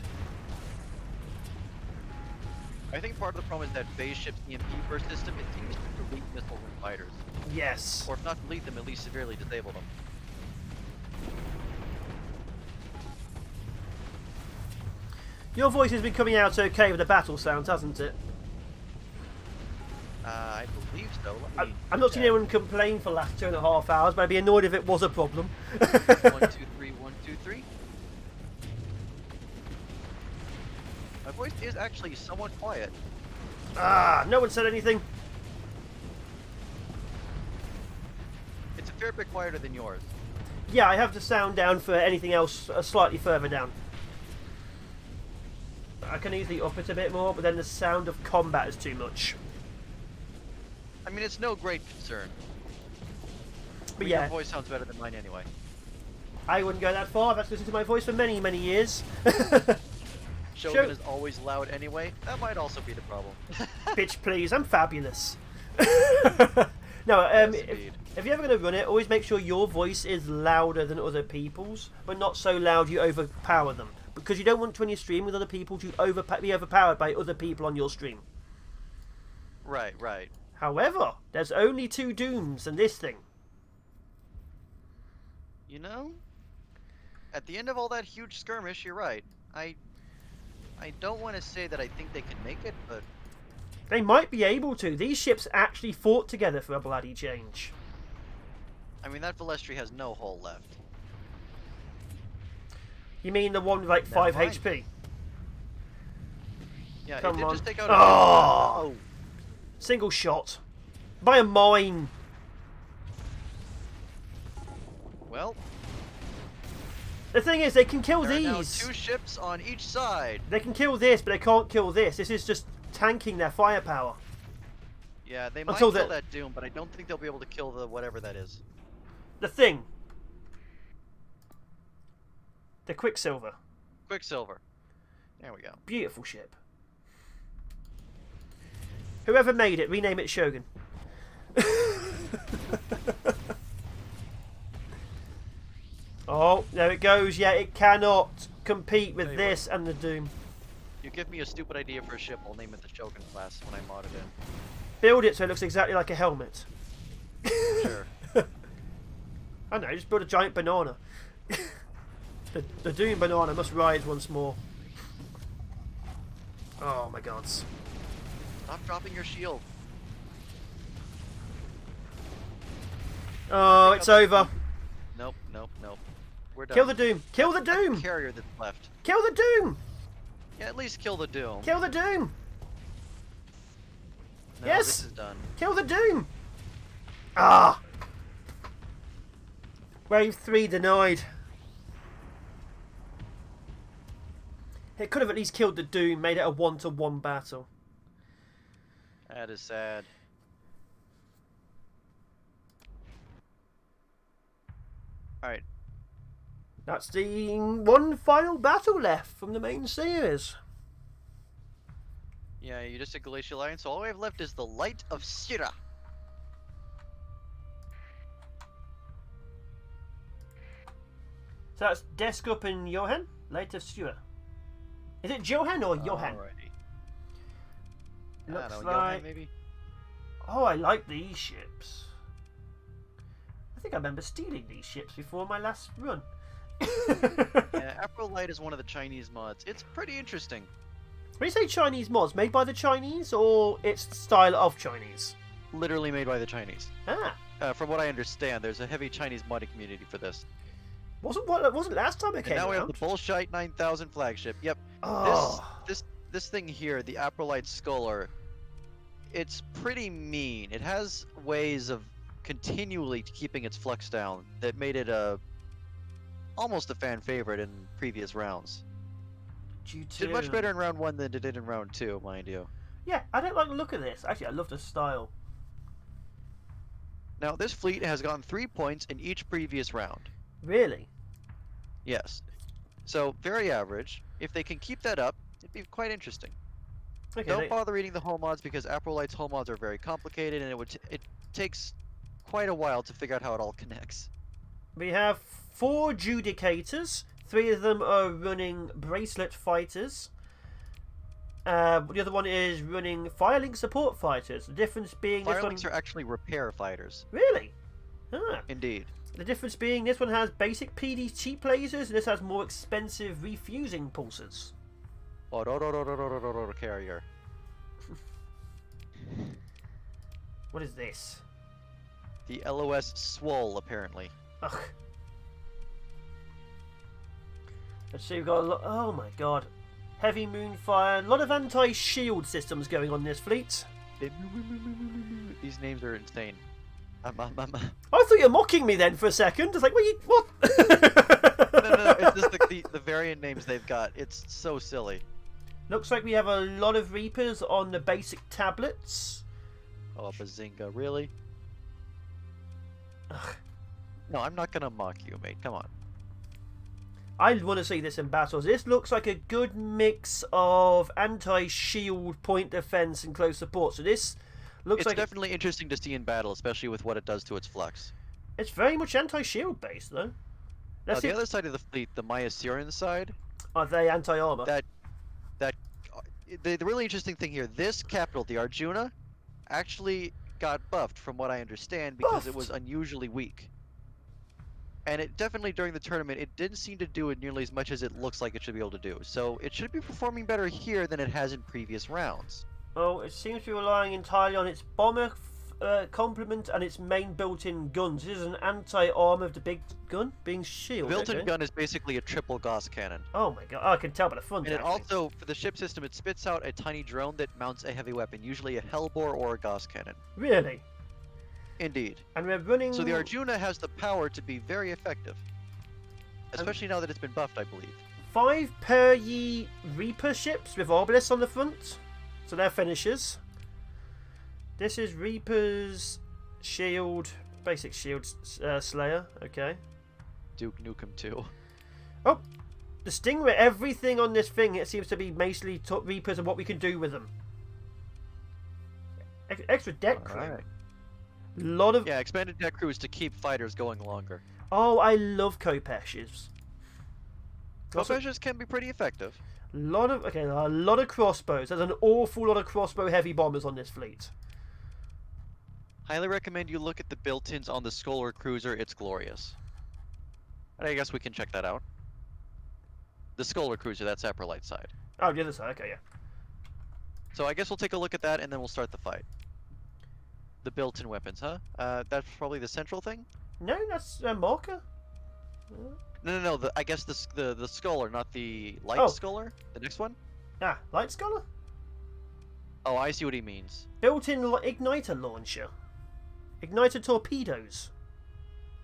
I think part of the problem is that phase ship's EMP burst system, it seems to delete missiles and fighters. Yes. Or if not delete them, at least severely disable them. Your voice has been coming out okay with the battle sounds, hasn't it? I believe so. Let me I'm not check. seeing anyone complain for the last 2.5 hours, but I'd be annoyed if it was a problem. 1, 2, 3, 1, 2, 3. My voice is actually somewhat quiet. Ah, no one said anything. It's a fair bit quieter than yours. Yeah, I have the sound down for anything else slightly further down. I can easily up it a bit more, but then the sound of combat is too much. I mean, it's no great concern. But Your yeah, voice sounds better than mine anyway. I wouldn't go that far. I've had to listen to my voice for many, many years. Shogun is always loud anyway. That might also be the problem. Bitch, please, I'm fabulous. No, Yes, indeed. if you're ever going to run it, always make sure your voice is louder than other people's, but not so loud you overpower them. Because you don't want to, when you stream with other people, to be overpowered by other people on your stream. Right, right. However, there's only 2 dooms in this thing. You know, at the end of all that huge skirmish, you're right. I don't want to say that I think they can make it, but They might be able to. These ships actually fought together for a bloody change. I mean, that Valestri has no hull left. You mean the one with like 5 HP? Yeah, Come it did on. just take out Oh! Single shot. By a mine. Well, The thing is, they can kill there are now these. 2 ships on each side. They can kill this, but they can't kill this. This is just tanking their firepower. Yeah, they might Until kill the- that Doom, but I don't think they'll be able to kill the whatever that is. The thing. The Quicksilver. Quicksilver. There we go. Beautiful ship. Whoever made it, rename it Shogun. Oh, there it goes. Yeah, it cannot compete with this and the Doom. You give me a stupid idea for a ship, I'll name it the Shogun class when I mod it in. Build it so it looks exactly like a helmet. Sure. I don't know, just build a giant banana. the Doom banana must rise once more. Oh my gods. Stop dropping your shield. Oh, it's over. Nope, nope, nope. We're done. Kill the Doom. Kill the That's Doom. carrier that's left. Kill the Doom. Yeah, at least kill the Doom. Kill the Doom. No, Yes. This is done. Kill the Doom. Ah. Wave 3 denied. It could have at least killed the Doom, made it a 1-to-1 battle. That is sad. Alright. That's the one final battle left from the main series. Yeah, you just did Glacial Alliance, so all we have left is the Light of Sira. So that's Deskup and Johan? Later Stewart. Is it Johan or Johan? Alrighty. Looks I don't know, like... Johan maybe? Oh, I like these ships. I think I remember stealing these ships before my last run. Yeah, Afrolight is one of the Chinese mods. It's pretty interesting. When you say Chinese mods, made by the Chinese or its style of Chinese? Literally made by the Chinese. Ah, From what I understand, there's a heavy Chinese modding community for this. wasn't last time it And came now we have around? the Bullshite 9000 flagship. Yep. Oh, This thing here, the Aprolite Scholar, it's pretty mean. It has ways of continually keeping its flux down that made it almost a fan favorite in previous rounds. Did much better in round 1 than it did in round 2, mind you. Yeah, I don't like the look of this. Actually, I love the style. Now, this fleet has gotten 3 points in each previous round. Really? Yes. So, very average. If they can keep that up, it'd be quite interesting. Okay. Don't bother reading the hull mods because Aprolite's hull mods are very complicated and it takes quite a while to figure out how it all connects. We have 4 Judicators. 3 of them are running Bracelet Fighters. The other one is running Firelink Support Fighters. The difference being this one... Firelinks are actually repair fighters. Really? Ah. Indeed. The difference being this one has basic PD cheap lasers and this has more expensive refusing pulsers. Carrier. What is this? The LOS Swole, apparently. Ugh. Let's see, we've got a lot... Oh my god. Heavy Moonfire. A lot of anti-shield systems going on this fleet. These names are insane. I thought you were mocking me then for a second. It's like, what? No, it's just the variant names they've got. It's so silly. Looks like we have a lot of Reapers on the basic tablets. Oh, Bazinga, really? Ugh. No, I'm not gonna mock you, mate. Come on. I want to see this in battles. This looks like a good mix of anti-shield, point defense, and close support. So this looks like... It's definitely interesting to see in battle, especially with what it does to its flux. It's very much anti-shield based, though. Let's see... The other side of the fleet, the Myasirian side... Are they anti-armor? The really interesting thing here, this capital, the Arjuna, actually got buffed, from what I understand, because it was unusually weak. And it definitely, during the tournament, it didn't seem to do it nearly as much as it looks like it should be able to do. So it should be performing better here than it has in previous rounds. Oh, it seems to be relying entirely on its bomber complement and its main built-in guns. This is an anti-armor of the big gun being shield. The built-in gun is basically a triple Gauss cannon. Oh my god, I can tell by the front. And it also, for the ship system, it spits out a tiny drone that mounts a heavy weapon, usually a Hellbore or a Gauss cannon. Really? Indeed. And we're running... So the Arjuna has the power to be very effective. Especially now that it's been buffed, I believe. 5 Per-Ye Reaper ships with obelisks on the front. So they're finishers. This is Reaper's shield, basic shield slayer. Okay. Duke Nukem 2. Oh, the Stingray. Everything on this thing, it seems to be basically Reapers and what we can do with them. Extra deck crew. Alright. Lot of. Yeah, expanded deck crews to keep fighters going longer. Oh, I love Kopeshes. Kopeshes can be pretty effective. A lot of crossbows. There's an awful lot of crossbow heavy bombers on this fleet. Highly recommend you look at the built-ins on the Scholar Cruiser. It's glorious. And I guess we can check that out. The Scholar Cruiser, that's upper light side. Oh, the other side. Okay, yeah. So I guess we'll take a look at that and then we'll start the fight. The built-in weapons, huh? That's probably the central thing? No, that's a marker. No. I guess the Scholar, not the Light Scholar. The next one? Ah, Light Scholar? Oh, I see what he means. Built-in igniter launcher. Igniter torpedoes.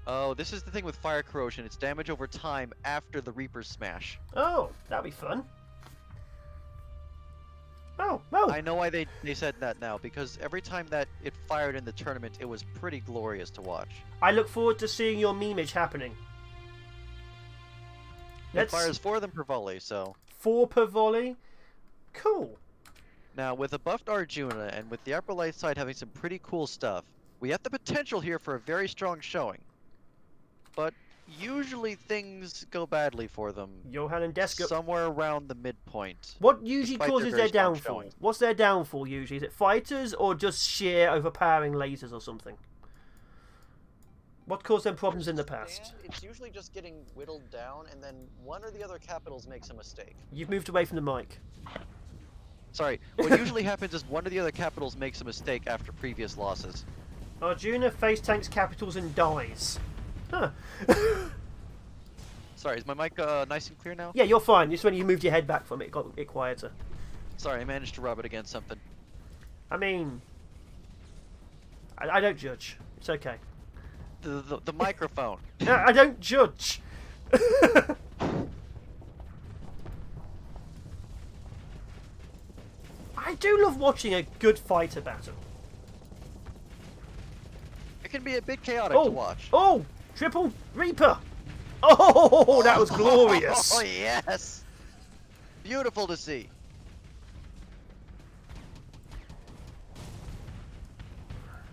Oh, this is the thing with fire corrosion. It's damage over time after the Reaper's smash. Oh, that'll be fun. Oh. I know why they said that now, because every time that it fired in the tournament, it was pretty glorious to watch. I look forward to seeing your memeage happening. It fires 4 of them per volley, so... 4 per volley? Cool. Now, with a buffed Arjuna, and with the upper light side having some pretty cool stuff, we have the potential here for a very strong showing. But usually things go badly for them. Johan and Deska. Somewhere around the midpoint. What usually causes their downfall? Showing. What's their downfall usually? Is it fighters or just sheer overpowering lasers or something? What caused them problems in the past? It's usually just getting whittled down, and then one or the other capitals makes a mistake. You've moved away from the mic. Sorry, what usually happens is one of the other capitals makes a mistake after previous losses. Arjuna face tanks capitals and dies. Huh. Sorry, is my mic nice and clear now? Yeah, you're fine. Just when you moved your head back from it, it got a bit quieter. Sorry, I managed to rub it against something. I mean, I don't judge. It's okay. The microphone. I don't judge. I do love watching a good fighter battle. It can be a bit chaotic to watch. Oh, triple Reaper. Oh, that was glorious. Oh, yes. Beautiful to see.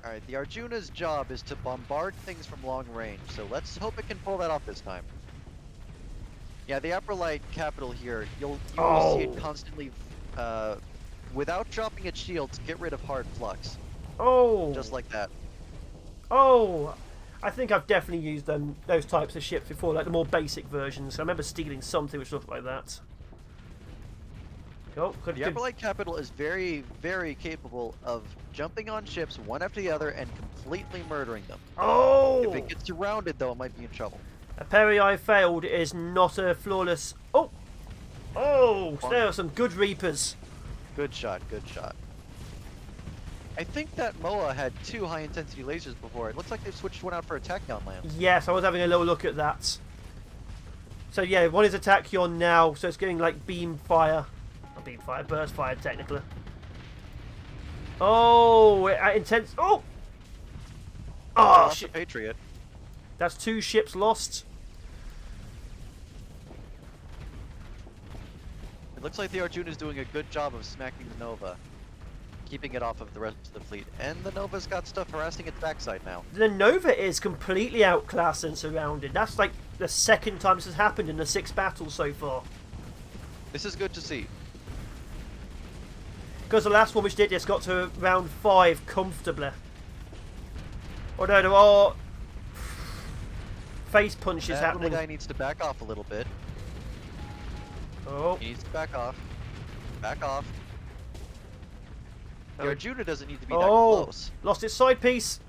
Alright, the Arjuna's job is to bombard things from long range, so let's hope it can pull that off this time. Yeah, the upper light capital here, you'll see it constantly, without dropping its shields, get rid of hard flux. Oh. Just like that. Oh, I think I've definitely used those types of ships before, like the more basic versions. I remember stealing something which looked like that. Oh, the upper light capital is very, very capable of jumping on ships one after the other and completely murdering them. Oh! If it gets surrounded, though, it might be in trouble. A parry I failed is not a flawless... Oh! Oh! So there are some good Reapers. Good shot, good shot. I think that MOA had 2 high-intensity lasers before. It looks like they've switched one out for attack on land. Yes, I was having a little look at that. So yeah, one is attack on now, so it's getting like beam fire. Not beam fire, burst fire technically. Oh, intense... Oh! Oh, shit. Patriot. That's 2 ships lost. It looks like the Arjuna is doing a good job of smacking the Nova, keeping it off of the rest of the fleet. And the Nova's got stuff harassing its backside now. The Nova is completely outclassed and surrounded. That's like the second time this has happened in the 6 battles so far. This is good to see. Because the last one which did this got to round 5 comfortably. Although there are face punches happening. The guy needs to back off a little bit. Oh. He needs to back off. Back off. The Arjuna doesn't need to be that close. Lost its side piece.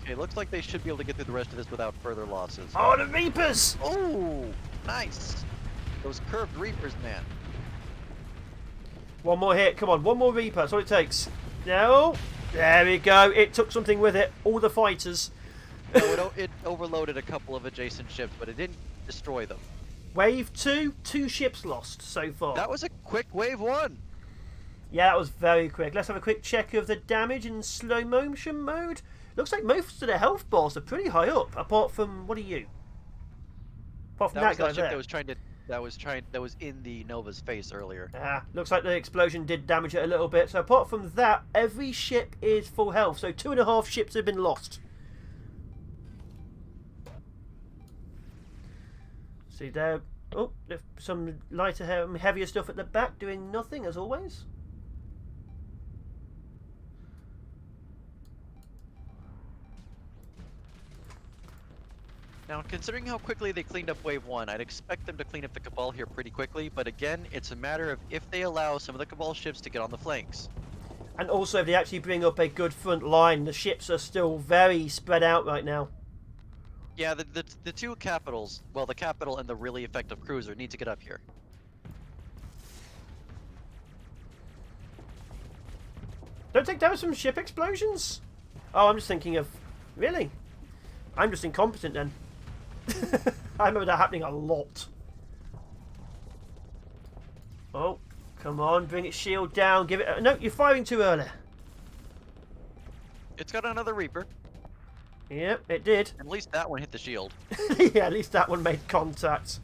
Okay, looks like they should be able to get through the rest of this without further losses. Oh, the Reapers! Oh, nice. Those curved Reapers, man. One more hit. Come on, one more Reaper. That's all it takes. No. There we go. It took something with it. All the fighters. No, it overloaded a couple of adjacent ships, but it didn't destroy them. Wave 2, 2 ships lost so far. That was a quick wave 1. Yeah, that was very quick. Let's have a quick check of the damage in slow motion mode. Looks like most of the health bars are pretty high up, apart from, what are you? Apart from That that was guy that ship there. that was in the Nova's face earlier. Ah, looks like the explosion did damage it a little bit. So apart from that, every ship is full health. So 2.5 ships have been lost. See there. Oh, there's some lighter, heavier stuff at the back doing nothing as always. Now, considering how quickly they cleaned up Wave 1, I'd expect them to clean up the Cabal here pretty quickly, but again, it's a matter of if they allow some of the Cabal ships to get on the flanks. And also, if they actually bring up a good front line, the ships are still very spread out right now. Yeah, the two capitals, well, the capital and the really effective cruiser need to get up here. Don't think there were some ship explosions? Oh, I'm just thinking of... Really? I'm just incompetent then. I remember that happening a lot. Oh, come on, bring its shield down, give it... No, you're firing too early. It's got another Reaper. Yep, it did. At least that one hit the shield. Yeah, at least that one made contact.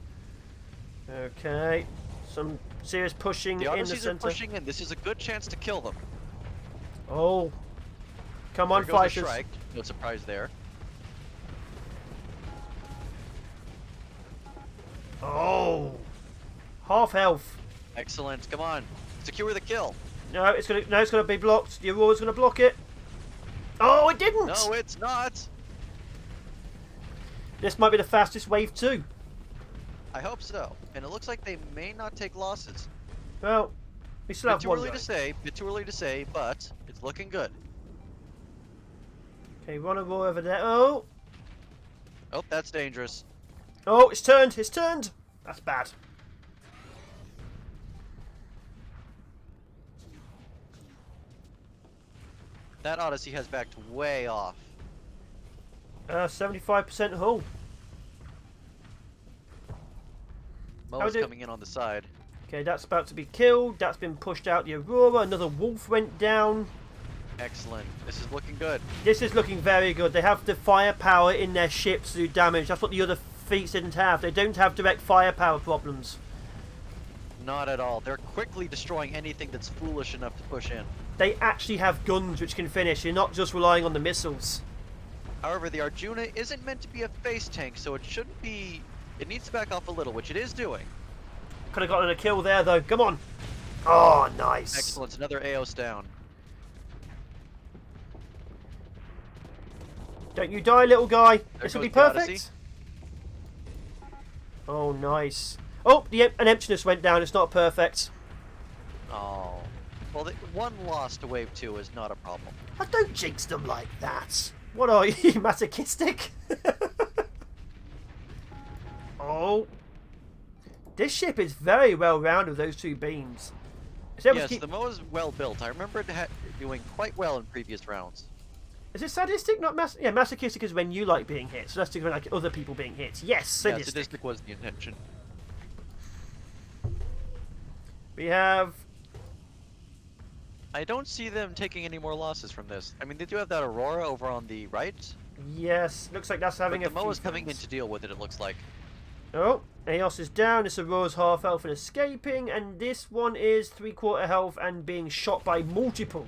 Okay, some serious pushing The in the Odysseys are centre. pushing in. This is a good chance to kill them. Oh, come on, There goes the fighters. Shrike. No surprise there. Oh, half health. Excellent. Come on. Secure the kill. No, it's gonna be blocked. The Aurora's gonna block it. Oh, it didn't. No, it's not. This might be the fastest wave too. I hope so. And it looks like they may not take losses. Well, we still Bit have too one early guy. to say. Bit too early to say, but it's looking good. Okay, one Aurora over there. Oh, Oh, that's dangerous. oh, it's turned. It's turned. That's bad. That Odyssey has backed way off. 75% hull. Moa's coming in on the side. Okay, that's about to be killed. That's been pushed out. The Aurora. Another Wolf went down. Excellent. This is looking good. This is looking very good. They have the firepower in their ships to do damage. That's what the other fleets didn't have. They don't have direct firepower problems. Not at all. They're quickly destroying anything that's foolish enough to push in. They actually have guns which can finish. You're not just relying on the missiles. However, the Arjuna isn't meant to be a face tank, so it shouldn't be... It needs to back off a little, which it is doing. Could have gotten a kill there, though. Come on. Oh, nice. Excellent. Another Aos down. Don't you die, little guy. This will be goes the perfect. Odyssey. Oh, nice. Oh, an emptiness went down. It's not perfect. Oh. Well, one loss to Wave 2 is not a problem. I don't jinx them like that. What are you, masochistic? Oh. This ship is very well rounded with those two beams. Yes, the Moa's well built. I remember it doing quite well in previous rounds. Is it sadistic? Not yeah, masochistic is when you like being hit. Sadistic is when like other people being hit. Yes, sadistic. Yeah, sadistic was the intention. We have... I don't see them taking any more losses from this. I mean, they do have that Aurora over on the right. Yes, looks like that's having But a the few Moa's coming in things. to deal with it, it looks like. Oh, Eos is down. This Aurora's half health and escaping, and this one is 3/4 health and being shot by multiple.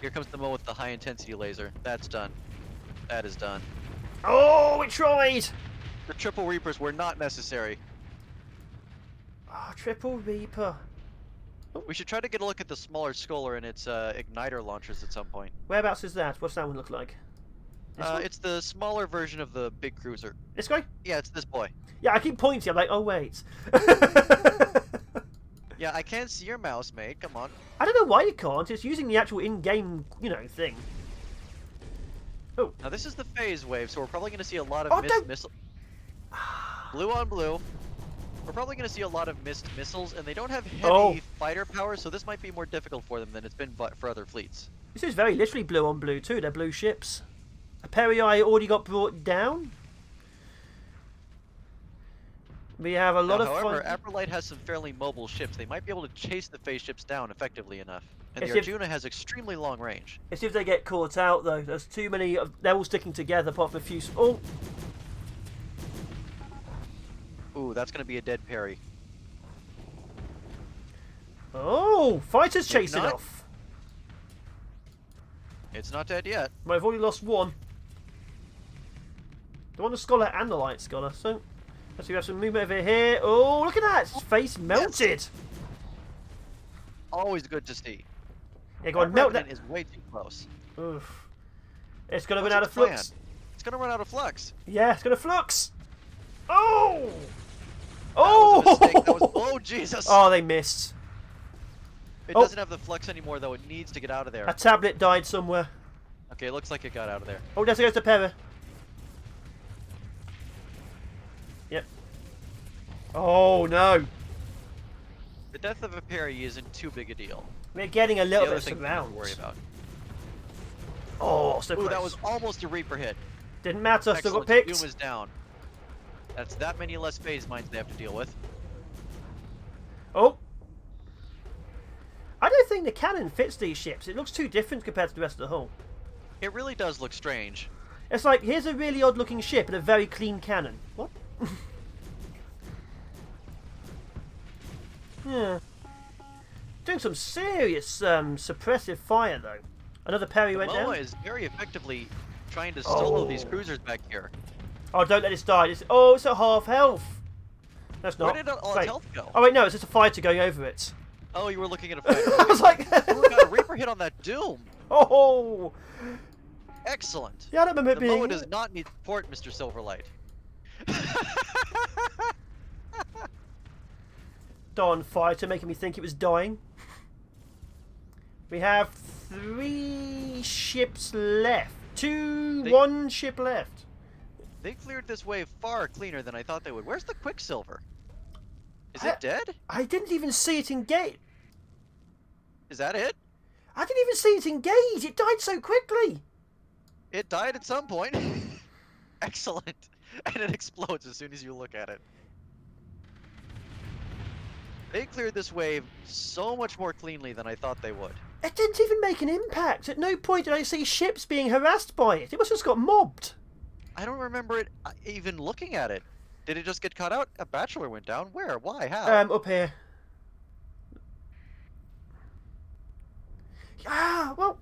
Here comes the Moa with the high intensity laser. That's done. That is done. Oh, it tried! The triple Reapers were not necessary. Oh, triple Reaper. We should try to get a look at the smaller Scholar and its igniter launchers at some point. Whereabouts is that? What's that one look like? This one? It's the smaller version of the big cruiser. This guy? Yeah, it's this boy. Yeah, I keep pointing. I'm like, oh wait. Yeah, I can't see your mouse, mate. Come on. I don't know why you can't. It's using the actual in-game, thing. Oh. Now this is the phase wave, so we're probably going to see a lot of missed missiles. Blue on blue. We're probably going to see a lot of missed missiles, and they don't have heavy fighter power, so this might be more difficult for them than it's been for other fleets. This is very literally blue on blue too. They're blue ships. A Perii already got brought down. We have a lot of However, fun. Aperlite has some fairly mobile ships. They might be able to chase the phase ships down effectively enough. And It's the if- Arjuna has extremely long range. It's if they get caught out, though. There's too many. They're all sticking together, apart from a few. Oh! Ooh, that's going to be a dead parry. Oh! Fighters chasing not. off. It's not dead yet. Well, I've already lost one. The one, the Scholar and the Light Scholar. So, let's see, we have some movement over here. Oh, look at that! His face melted! Always good to see. Yeah, go on, melt that. Is way too close. Oof. It's gonna What's run out its of flux. plan? It's gonna run out of flux. Yeah, it's gonna flux. Oh! That was a mistake. Oh! Oh, Jesus! Oh, they missed. It Oh. doesn't have the flux anymore, though. It needs to get out of there. A tablet died somewhere. Okay, it looks like it got out of there. Oh, there goes the Pera. Yep. Oh, no. The death of a parry isn't too big a deal. We're getting a The little other bit thing of we have to rounds. worry about. Oh, so Ooh, close. that was almost a Reaper hit. Didn't matter, still Excellent. got picked. Doom is down. That's that many less phase mines they have to deal with. Oh. I don't think the cannon fits these ships. It looks too different compared to the rest of the hull. It really does look strange. It's like, here's a really odd looking ship and a very clean cannon. What? Yeah. Doing some serious suppressive fire, though. Another parry The went MOA down. is very effectively trying to solo these Oh. cruisers back here. Oh, don't let this die. Oh, it's at half health. That's not. Where did all its health go? Oh, wait, no, it's just a fighter going over it. Oh, you were looking at a fighter. I was like... Oh, we got a Reaper hit on that Doom. Oh! Excellent. Yeah, I don't remember it The MOA being... does not need support, Mr. Silverlight. Darn fighter making me think it was dying. We have 3 ships left. One ship left. They cleared this wave far cleaner than I thought they would. Where's the Quicksilver? Is it dead? I didn't even see it engage. Is that it? I didn't even see it engage. It died so quickly. It died at some point. Excellent. And it explodes as soon as you look at it. They cleared this wave so much more cleanly than I thought they would. It didn't even make an impact. At no point did I see ships being harassed by it. It must have just got mobbed. I don't remember it even looking at it. Did it just get cut out? A Bachelor went down? Where? Why? How? Up here. Ah, well,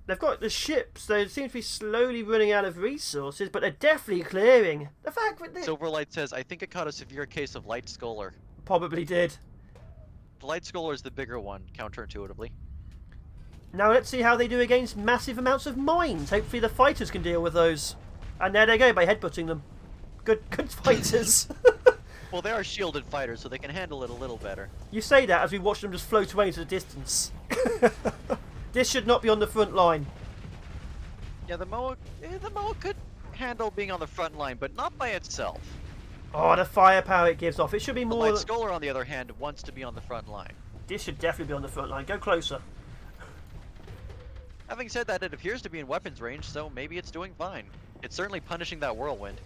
they've got the ships. They seem to be slowly running out of resources, but they're definitely clearing. The fact that they Silverlight says, I think it caught a severe case of Light Scholar. probably did. The Light Scholar is the bigger one, counterintuitively. Now let's see how they do against massive amounts of mines. Hopefully the fighters can deal with those. And there they go, by headbutting them. Good fighters. Well, they are shielded fighters, so they can handle it a little better. You say that as we watch them just float away into the distance. This should not be on the front line. Yeah, the MOA could handle being on the front line, but not by itself. Oh, the firepower it gives off. It should be The more... Light Scholar, on the other hand, wants to be on the front line. This should definitely be on the front line. Go closer. Having said that, it appears to be in weapons range, so maybe it's doing fine. It's certainly punishing that whirlwind.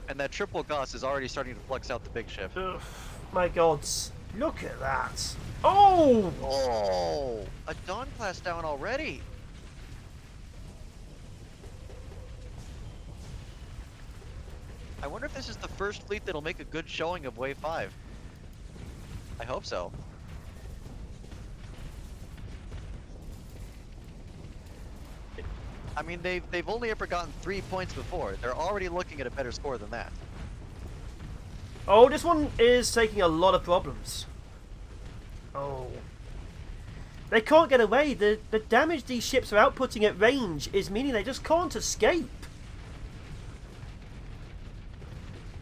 And that triple Gauss is already starting to flux out the big ship. Ugh, my gods. Look at that. Oh! Oh! A Dawn class down already! I wonder if this is the first fleet that'll make a good showing of Wave 5. I hope so. I mean, they've only ever gotten 3 points before. They're already looking at a better score than that. Oh, this one is taking a lot of problems. Oh. They can't get away. The damage these ships are outputting at range is meaning they just can't escape.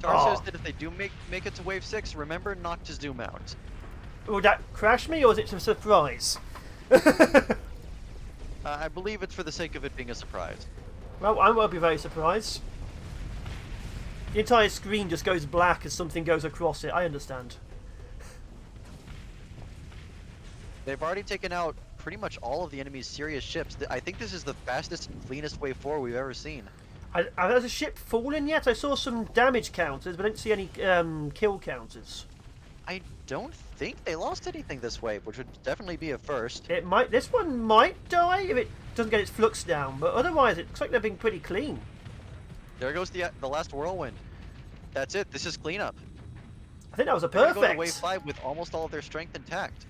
Tar says that if they do make it to Wave 6, remember not to zoom out. Will that crash me or is it a surprise? I believe it's for the sake of it being a surprise. Well, I won't be very surprised. The entire screen just goes black as something goes across it. I understand. They've already taken out pretty much all of the enemy's serious ships. I think this is the fastest and cleanest Wave 4 we've ever seen. Has a ship fallen yet? I saw some damage counters, but I didn't see any kill counters. I don't think they lost anything this wave, which would definitely be a first. It might. This one might die if it doesn't get its flux down, but otherwise it looks like they've been pretty clean. There goes the last whirlwind. That's it. This is cleanup. I think that was a They're gonna perfect. go to wave 5 with almost all of their strength intact.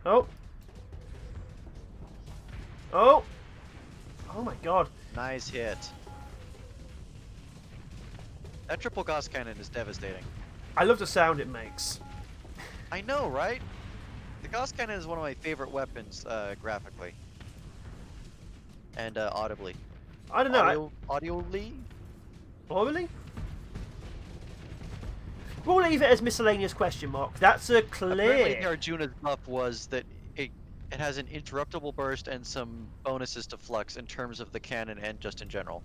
Oh. Oh. Oh my god. Nice hit. That triple Gauss cannon is devastating. I love the sound it makes. I know, right? The Gauss cannon is one of my favorite weapons, graphically. And audibly. I don't know. Audibly? Oh, really? We'll leave it as miscellaneous question mark. That's a Apparently clear. Arjuna's buff was that it has an interruptible burst and some bonuses to flux in terms of the cannon and just in general.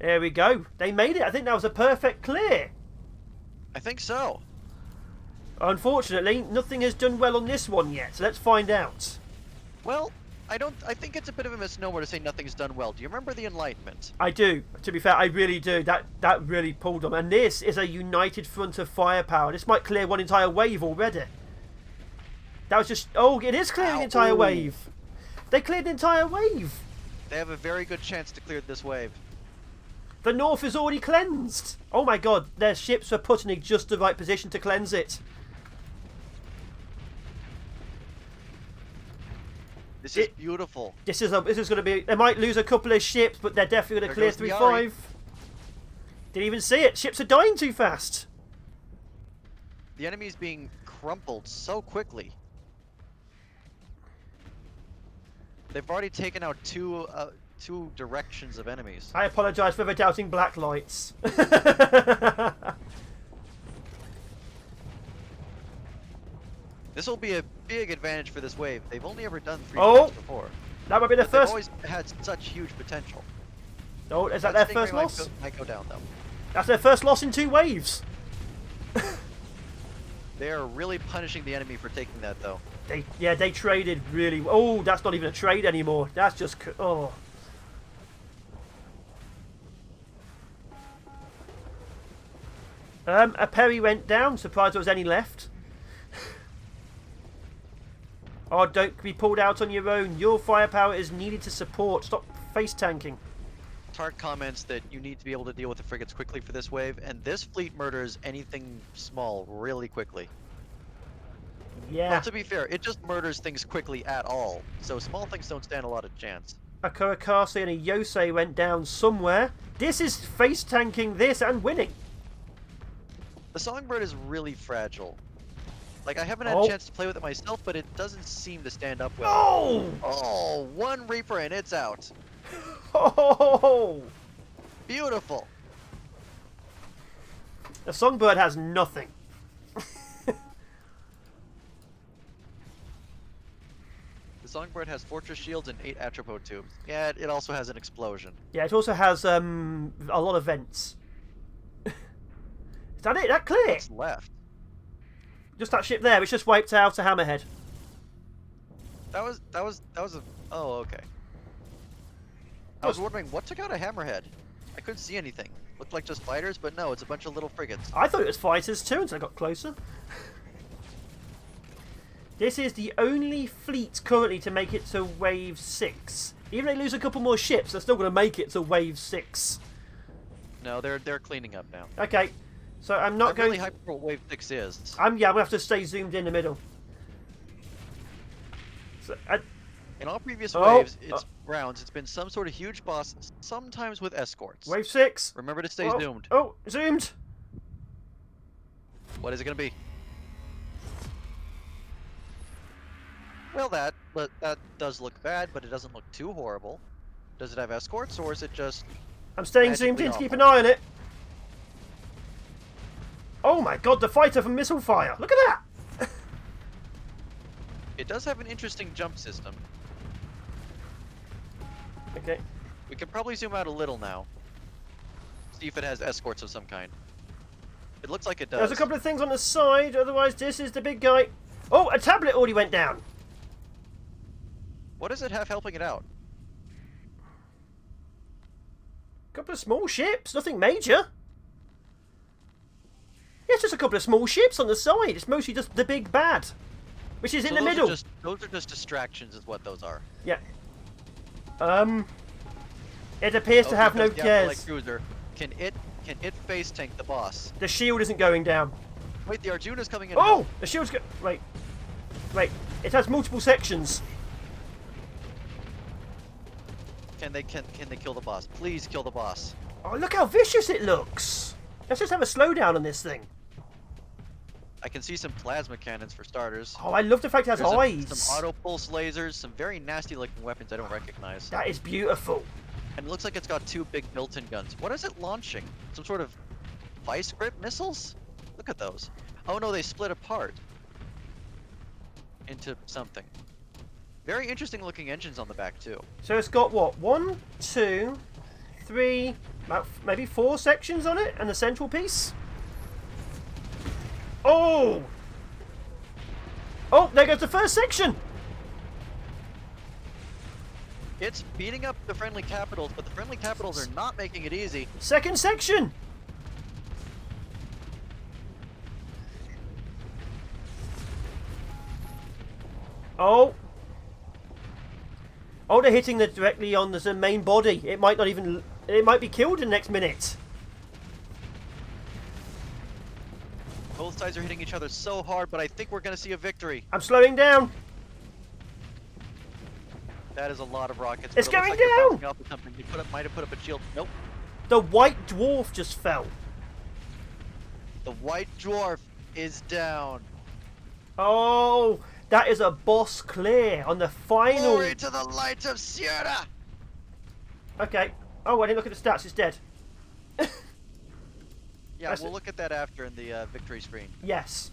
There we go. They made it. I think that was a perfect clear. I think so. Unfortunately, nothing has done well on this one yet. So let's find out. Well, I think it's a bit of a misnomer to say nothing's done well. Do you remember the Enlightenment? I do. To be fair, I really do. That really pulled them. And this is a united front of firepower. This might clear one entire wave already. That was just... Oh, it is clearing the entire wave. They cleared the entire wave. They have a very good chance to clear this wave. The north is already cleansed. Oh my god, their ships were put in just the right position to cleanse it. This is beautiful. This is going to be... They might lose a couple of ships, but they're definitely going to clear 3-5. Didn't even see it. Ships are dying too fast. The enemy's being crumpled so quickly. They've already taken out two directions of enemies. I apologise for ever doubting black lights. This will be a big advantage for this wave. They've only ever done 3 Oh! points before. That might be the But first... they've always had such huge potential. Oh, is that their first Stingray loss? might go down though. That's their first loss in 2 waves. They are really punishing the enemy for taking that though. They traded really... Oh, that's not even a trade anymore. That's just... Oh. A Perry went down. Surprised there was any left. Oh, don't be pulled out on your own. Your firepower is needed to support. Stop face tanking. Tart comments that you need to be able to deal with the frigates quickly for this wave, and this fleet murders anything small really quickly. Yeah. Well, to be fair, it just murders things quickly at all, so small things don't stand a lot of chance. A Kurakase and a Yosei went down somewhere. This is face tanking this and winning. The Songbird is really fragile. Like, I haven't had a chance to play with it myself, but it doesn't seem to stand up well. Oh! Oh, one Reaper and it's out. Oh! Beautiful. The Songbird has nothing. The Songbird has Fortress Shields and 8 Atropode Tubes. Yeah, it also has an explosion. Yeah, it also has a lot of vents. Is that it? That clear? What's left? Just that ship there, which just wiped out a Hammerhead. That was a... Oh, okay. I was wondering, what took out a Hammerhead? I couldn't see anything. Looked like just fighters, but no, it's a bunch of little frigates. I thought it was fighters too until I got closer. This is the only fleet currently to make it to Wave 6. Even if they lose a couple more ships, they're still going to make it to Wave 6. No, they're cleaning up now. Okay, so I'm not going... really hyped for what Wave 6 is. I'm going to have to stay zoomed in the middle. So, In all previous waves, rounds, it's been some sort of huge boss, sometimes with escorts. Wave 6. Remember to stay zoomed. Oh, zoomed. What is it going to be? Well, that does look bad, but it doesn't look too horrible. Does it have escorts, or is it just... I'm staying zoomed in to keep an eye on it. Oh my god, the fighter from missile fire. Look at that. It does have an interesting jump system. Okay. We can probably zoom out a little now. See if it has escorts of some kind. It looks like it does. There's a couple of things on the side, otherwise this is the big guy. Oh, a tablet already went down. What does it have helping it out? Couple of small ships, nothing major. It's just a couple of small ships on the side. It's mostly just the big bad, which is in the middle. Those are just distractions, is what those are. Yeah. It appears to have no cares. Like cruiser. Can it face tank the boss? The shield isn't going down. Wait, the Arjuna's coming in. Oh, the shield's wait. It has multiple sections. Can they kill the boss? Please kill the boss. Oh, look how vicious it looks. Let's just have a slowdown on this thing. I can see some plasma cannons for starters. Oh, I love the fact it has eyes. Some auto pulse lasers, some very nasty looking weapons I don't recognize. That is beautiful. And it looks like it's got 2 big built-in guns. What is it launching? Some sort of vice grip missiles? Look at those. Oh no, they split apart into something. Very interesting looking engines on the back too. So it's got what? 1, 2, 3, about maybe 4 sections on it, and the central piece. Oh! Oh, there goes the first section. It's beating up the friendly capitals, but the friendly capitals are not making it easy. Second section. Oh. Oh, they're hitting it directly on the main body. It might not even... It might be killed in the next minute. Both sides are hitting each other so hard, but I think we're going to see a victory. I'm slowing down. That is a lot of rockets. It's but it going looks like down! they're bouncing off of something. They might have put up a shield. Nope. The white dwarf just fell. The white dwarf is down. Oh, that is a boss clear on the final... Glory to the light of Sierra! Okay. Oh, I didn't look at the stats. It's dead. Yeah, we'll look at that after in the victory screen. Yes.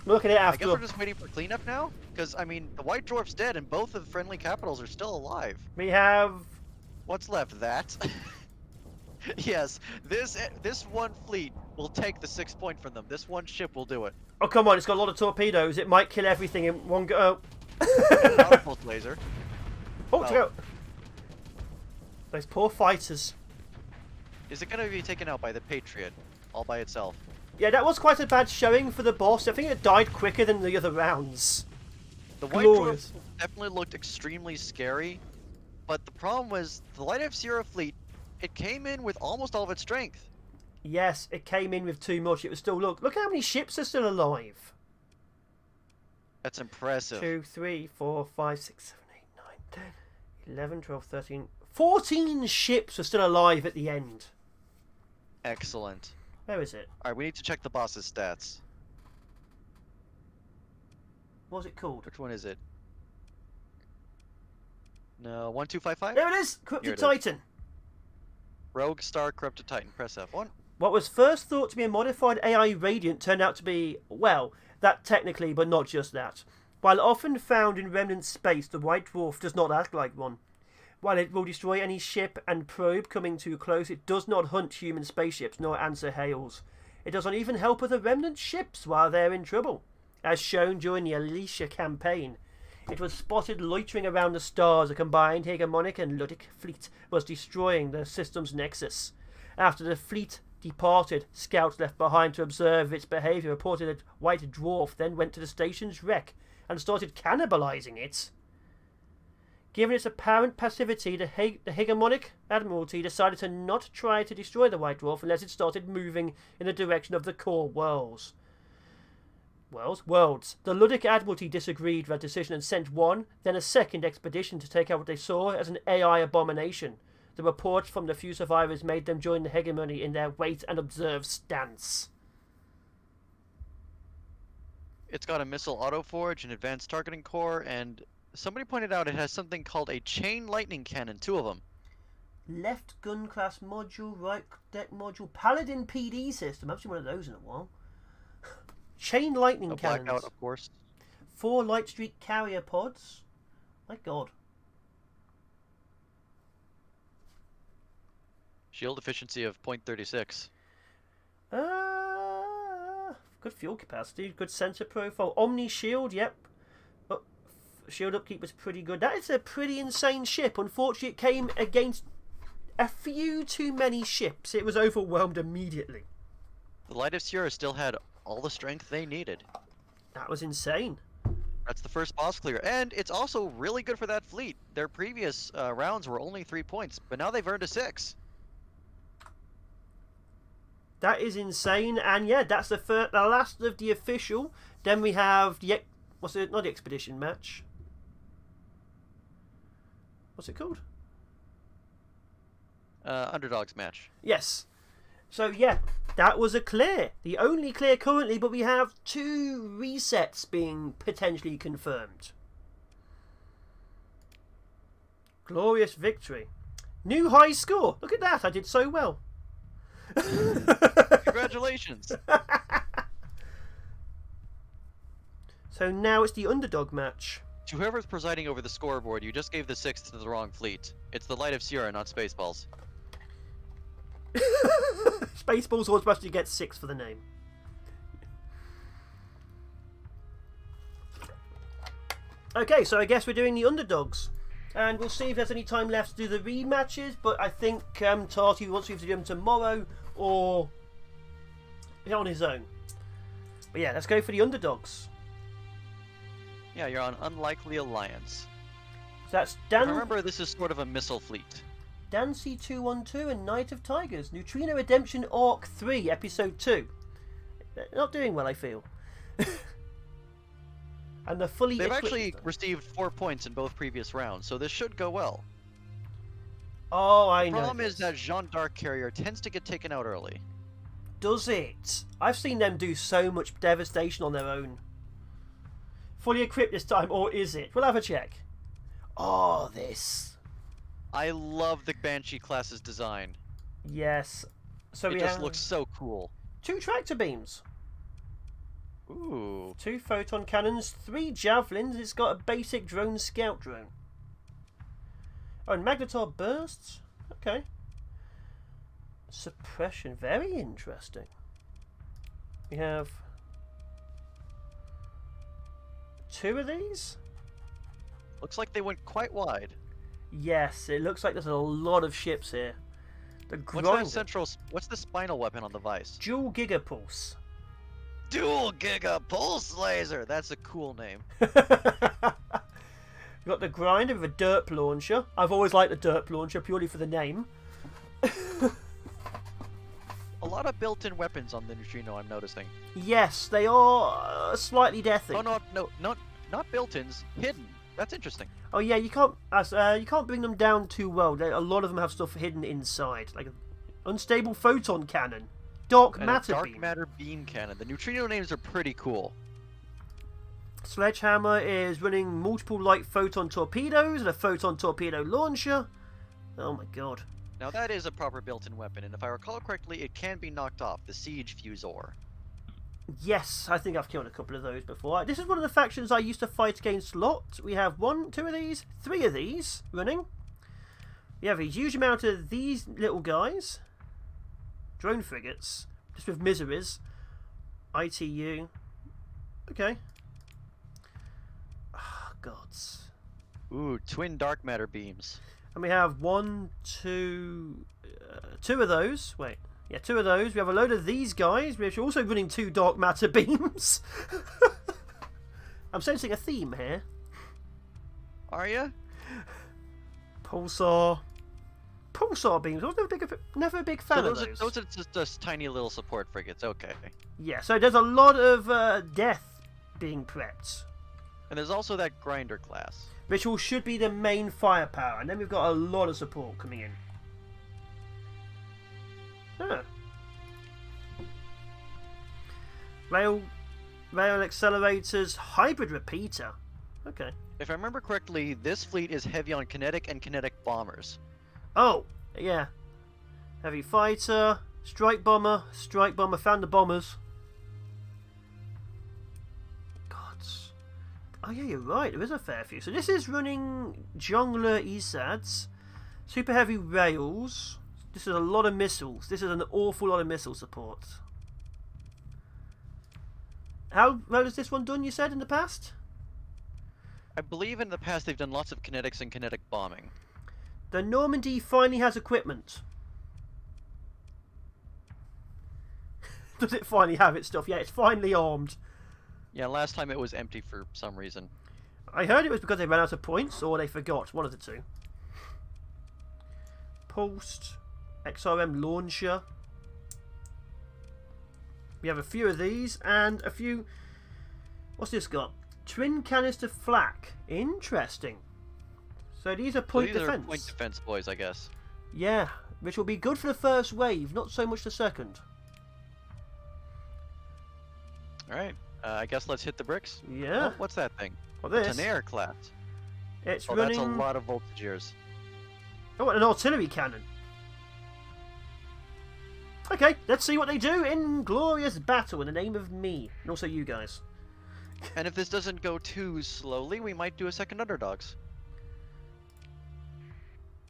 We'll look at it I after. guess we're just waiting for cleanup now? Because, I mean, the white dwarf's dead and both of the friendly capitals are still alive. We have... What's left? That? Yes, this one fleet will take the 6 point from them. This one ship will do it. Oh, come on. It's got a lot of torpedoes. It might kill everything in one go. Powerful laser. Oh, well. Those poor fighters. Is it going to be taken out by the Patriot all by itself? Yeah, that was quite a bad showing for the boss. I think it died quicker than the other rounds. The white dwarf definitely looked extremely scary, but the problem was the Light of Sierra fleet, it came in with almost all of its strength. Yes, it came in with too much. It was still... Look how many ships are still alive. That's impressive. 2, 3, 4, 5, 6, 7, 8, 9, 10, 11, 12, 13... 14 ships are still alive at the end. Excellent. Where is it? Alright, we need to check the boss's stats. What's it called? Which one is it? No, 1255? There it is! Corrupted Titan. Rogue Star Corrupted Titan. Press F1. What was first thought to be a modified AI Radiant turned out to be, well, that technically, but not just that. While often found in remnant space, the White Dwarf does not act like one. While it will destroy any ship and probe coming too close, it does not hunt human spaceships nor answer hails. It does not even help other remnant ships while they're in trouble. As shown during the Alicia campaign, it was spotted loitering around the stars. A combined hegemonic and Ludic fleet was destroying the system's nexus. After the fleet departed, scouts left behind to observe its behaviour reported that White Dwarf then went to the station's wreck and started cannibalising it. Given its apparent passivity, the hegemonic Admiralty decided to not try to destroy the White Dwarf unless it started moving in the direction of the core worlds. Worlds. The Ludic Admiralty disagreed with that decision and sent one, then a second expedition to take out what they saw as an AI abomination. The reports from the few survivors made them join the hegemony in their wait and observe stance. It's got a missile autoforge, an advanced targeting core, and somebody pointed out it has something called a chain lightning cannon, 2 of them. Left gun class module, right deck module, Paladin PD system. I haven't seen one of those in a while. Chain lightning cannons. Blackout, of course. 4 light streak carrier pods. My God. Shield efficiency of 0.36. Good fuel capacity, good sensor profile. Omni shield, yep. Shield upkeep was pretty good. That is a pretty insane ship. Unfortunately, it came against a few too many ships. It was overwhelmed immediately. The Light of Sierra still had all the strength they needed. That was insane. That's the first boss clear, and it's also really good for that fleet. Their previous rounds were only 3 points, but now they've earned a 6. That is insane, and yeah, that's the last of the official. Then we have the not the expedition match. What's it called? Underdogs match. Yes. So yeah, that was a clear. The only clear currently, but we have 2 resets being potentially confirmed. Glorious victory. New high score. Look at that. I did so well. Congratulations. So now it's the underdog match. To whoever's presiding over the scoreboard, you just gave the 6 to the wrong fleet. It's the Light of Sierra, not Spaceballs. Spaceballs automatically gets 6 for the name. Okay, so I guess we're doing the underdogs. And we'll see if there's any time left to do the rematches, but I think Tarty wants to do them tomorrow or on his own. But yeah, let's go for the underdogs. Yeah, you're on Unlikely Alliance. So that's Remember, this is sort of a missile fleet. Dancy 212 and Knight of Tigers. Neutrino Redemption Orc 3, Episode 2. They're not doing well, I feel. And the fully They've equipped... actually received 4 points in both previous rounds, so this should go well. Oh, I know. The problem is that Jean d'Arc carrier tends to get taken out early. Does it? I've seen them do so much devastation on their own. Fully equipped this time, or is it? We'll have a check. Oh, this. I love the Banshee class's design. Yes. So it we just have looks so cool. 2 tractor beams. Ooh. 2 photon cannons, 3 javelins. It's got a basic drone scout drone. Oh, and magnetar bursts. Okay. Suppression. Very interesting. We have 2 of these. Looks like they went quite wide. Yes, it looks like there's a lot of ships here. The What's the spinal weapon on the Vice? Dual Gigapulse. Dual Giga Pulse Laser! That's a cool name. We've got the Grinder with a derp launcher. I've always liked the derp launcher purely for the name. A lot of built-in weapons on the Neutrino, I'm noticing. Yes, they are slightly deathy. Oh, not built-ins, hidden. That's interesting. Oh yeah, you can't bring them down too well. A lot of them have stuff hidden inside, like an unstable photon cannon, dark matter beam cannon. The Neutrino names are pretty cool. Sledgehammer is running multiple light photon torpedoes and a photon torpedo launcher. Oh my god. Now that is a proper built-in weapon, and if I recall correctly, it can be knocked off. The Siege Fusor. Yes, I think I've killed a couple of those before. This is one of the factions I used to fight against a lot. We have 1, 2 of these, 3 of these running. We have a huge amount of these little guys. Drone frigates, just with miseries. ITU. Okay. Oh, gods. Ooh, twin dark matter beams. And we have 1, 2... 2 of those. Wait. Yeah, 2 of those. We have a load of these guys. We're also running 2 dark matter beams. I'm sensing a theme here. Are ya? Pulsar beams. I was never a big fan of those. Those are just tiny little support frigates. Okay. Yeah, so there's a lot of death being prepped. And there's also that grinder class. Which all should be the main firepower. And then we've got a lot of support coming in. Huh. Rail accelerators, hybrid repeater. Okay. If I remember correctly, this fleet is heavy on kinetic and kinetic bombers. Oh, yeah. Heavy fighter, strike bomber, found the bombers. Gods. Oh yeah, you're right, there is a fair few. So this is running jungler ESADs, super heavy rails. This is a lot of missiles. This is an awful lot of missile support. How well has this one done, you said, in the past? I believe in the past they've done lots of kinetics and kinetic bombing. The Normandy finally has equipment. Does it finally have its stuff? Yeah, it's finally armed. Yeah, last time it was empty for some reason. I heard it was because they ran out of points or they forgot. One of the two. Pulsed. XRM launcher. We have a few of these and a few... What's this got? Twin canister flak. Interesting. So these are point defense. These are point defense boys, I guess. Yeah, which will be good for the first wave, not so much the second. Alright, I guess let's hit the bricks. Yeah. Oh, what's that thing? What this? It's an air class. It's oh, running... that's a lot of voltage years. Oh, and an artillery cannon. Okay, let's see what they do in glorious battle in the name of me. And also you guys. And if this doesn't go too slowly, we might do a second underdogs.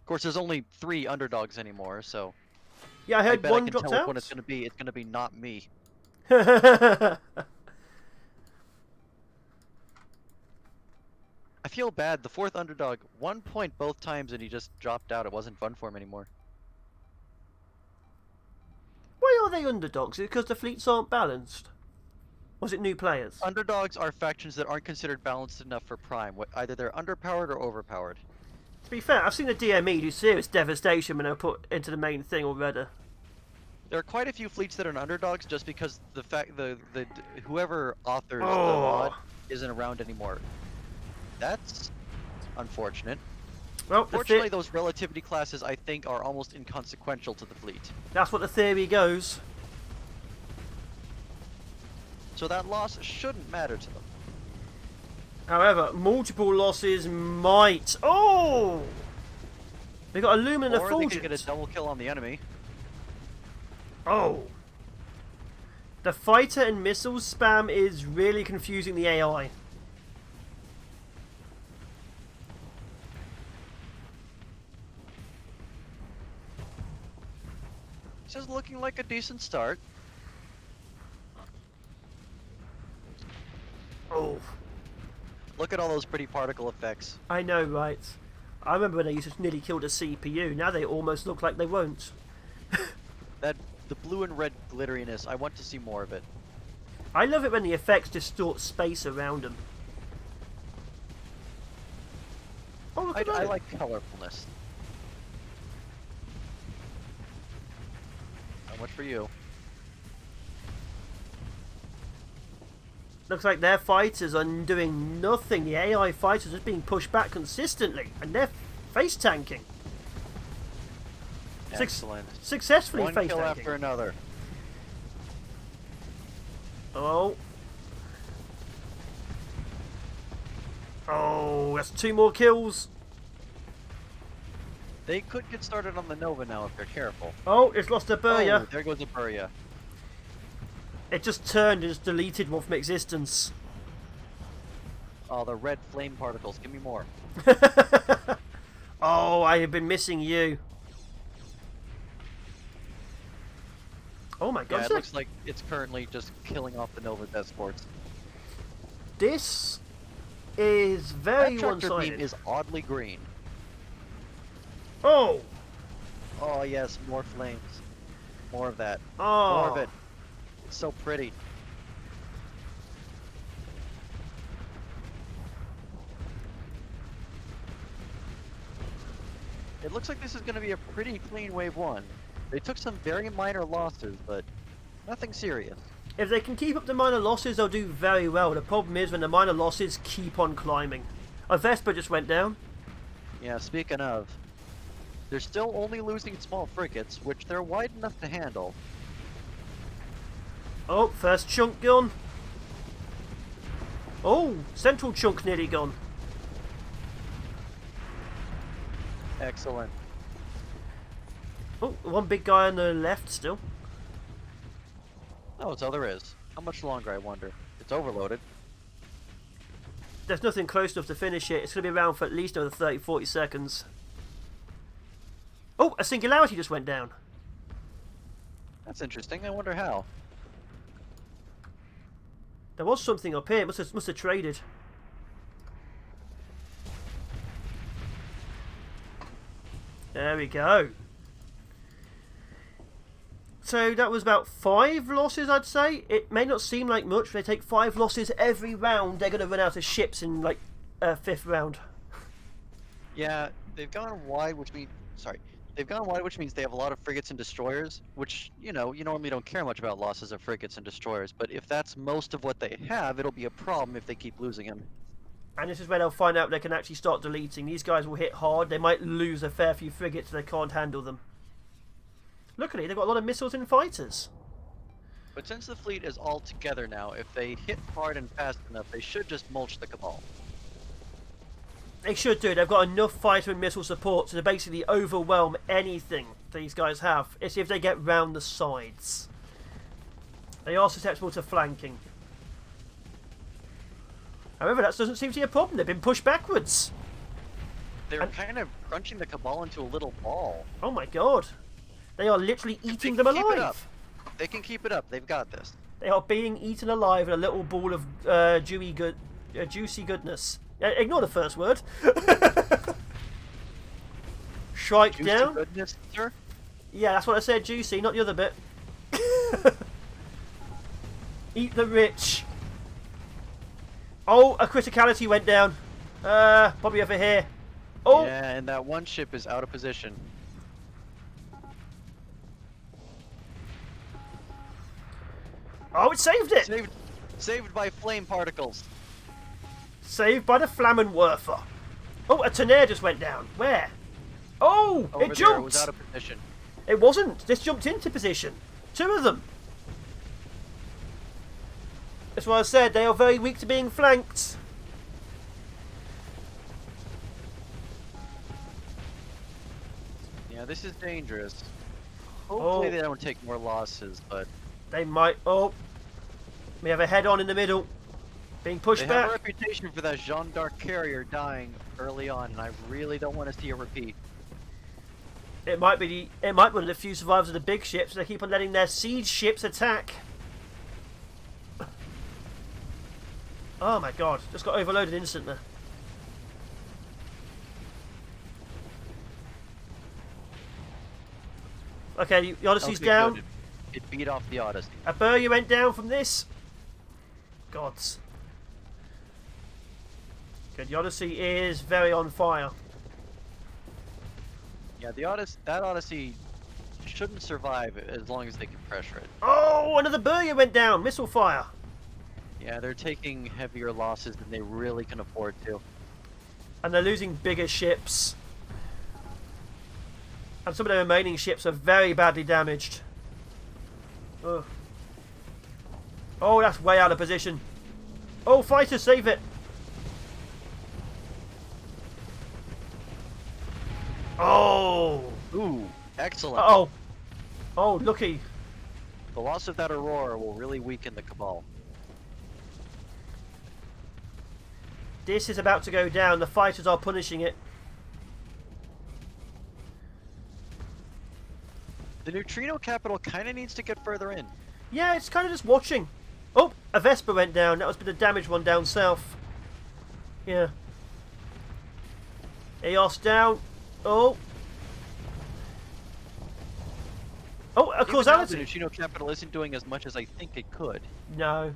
Of course, there's only 3 underdogs anymore, so... Yeah, I heard one dropped out. I tell what it's going to be. It's going to be not me. I feel bad. The 4th underdog, 1 point both times, and he just dropped out. It wasn't fun for him anymore. Why are they underdogs? Is it because the fleets aren't balanced? Was it new players? Underdogs are factions that aren't considered balanced enough for Prime. Either they're underpowered or overpowered. To be fair, I've seen the DME do serious devastation when they're put into the main thing already. There are quite a few fleets that are underdogs just because the fact the whoever authors the mod isn't around anymore. That's unfortunate. Well, fortunately, those relativity classes I think are almost inconsequential to the fleet. That's what the theory goes. So that loss shouldn't matter to them. However, multiple losses might. Oh! They got Illumina Or Fulgent. they can get a double kill on the enemy. Oh! The fighter and missiles spam is really confusing the AI. This is looking like a decent start. Oh. Look at all those pretty particle effects. I know, right? I remember when they used to nearly kill the CPU. Now they almost look like they won't. The blue and red glitteriness, I want to see more of it. I love it when the effects distort space around them. Oh, look at that. I like colorfulness. How much for you? Looks like their fighters are doing nothing. The AI fighters are being pushed back consistently, and they're face tanking. Excellent. Successfully One face kill tanking. after another. Oh. Oh, that's 2 more kills. They could get started on the Nova now if they're careful. Oh, it's lost a Burya. Oh, there goes a Burya. It just turned and just deleted one from existence. Oh, the red flame particles. Give me more. Oh, I have been missing you. Oh my god. Yeah, it looks like it's currently just killing off the Nova escorts. This is very that tractor one-sided. beam is oddly green. Oh! Oh yes, more flames. More of that. Oh! More of it. It's so pretty. It looks like this is going to be a pretty clean wave 1. They took some very minor losses, but nothing serious. If they can keep up the minor losses, they'll do very well. The problem is when the minor losses keep on climbing. A Vespa just went down. Yeah, speaking of, they're still only losing small frigates, which they're wide enough to handle. Oh, first chunk gone. Oh, central chunk nearly gone. Excellent. Oh, one big guy on the left still. Oh, that's all there is. How much longer, I wonder? It's overloaded. There's nothing close enough to finish it. It's going to be around for at least another 30-40 seconds. Oh, a singularity just went down. That's interesting. I wonder how. There was something up here. Must have traded. There we go. So that was about 5 losses, I'd say. It may not seem like much, but they take 5 losses every round. They're going to run out of ships in, like, 5th round. Yeah, they've gone wide, which means... Sorry. They've gone wide, which means they have a lot of frigates and destroyers, which, you know, you normally don't care much about losses of frigates and destroyers, but if that's most of what they have, it'll be a problem if they keep losing them. And this is where they'll find out they can actually start deleting. These guys will hit hard. They might lose a fair few frigates if they can't handle them. Luckily, they've got a lot of missiles and fighters. But since the fleet is all together now, if they hit hard and fast enough, they should just mulch the Cabal. They should do. They've got enough fighter and missile support to basically overwhelm anything these guys have. It's if they get round the sides. They are susceptible to flanking. However, that doesn't seem to be a problem. They've been pushed backwards. They're kind of crunching the Cabal into a little ball. Oh my god. They are literally eating them Keep it up. alive. They can keep it up. They've got this. They are being eaten alive in a little ball of juicy goodness. Ignore the first word. Strike Juicy down. goodness, sir? Yeah, that's what I said, juicy, not the other bit. Eat the rich. Oh, a criticality went down. Probably over here. Oh! Yeah, and that one ship is out of position. Oh, it saved it! Saved by flame particles. Saved by the Flammenwerfer. Oh, a Tonnerre just went down. Where? Oh, Over it there, jumped! it was out of position. It wasn't. This jumped into position. 2 of them. That's why I said they are very weak to being flanked. Yeah, this is dangerous. Hopefully Oh. they don't take more losses, but They might. Oh, we have a head-on in the middle, being pushed they back. have a reputation for that Jeanne d'Arc carrier dying early on, and I really don't want to see a repeat. It might be one of the few survivors of the big ships. They keep on letting their siege ships attack. Oh my god! Just got overloaded instantly. Okay, the Odyssey's Okay, down. good. It beat off the Odyssey. A Burya went down from this. Gods. Good, the Odyssey is very on fire. Yeah, that Odyssey shouldn't survive as long as they can pressure it. Oh, another Burya went down. Missile fire. Yeah, they're taking heavier losses than they really can afford to. And they're losing bigger ships. And some of the remaining ships are very badly damaged. Ugh. Oh, that's way out of position. Oh, fighters, save it. Oh. Ooh, excellent. Uh-oh. Oh, lucky. The loss of that Aurora will really weaken the Cabal. This is about to go down. The fighters are punishing it. The neutrino capital kind of needs to get further in. Yeah, it's kind of just watching. Oh, a Vespa went down. That was the damaged one down south. Yeah. Eos down. Oh. Oh, a Even now, the causality. neutrino capital isn't doing as much as I think it could. No.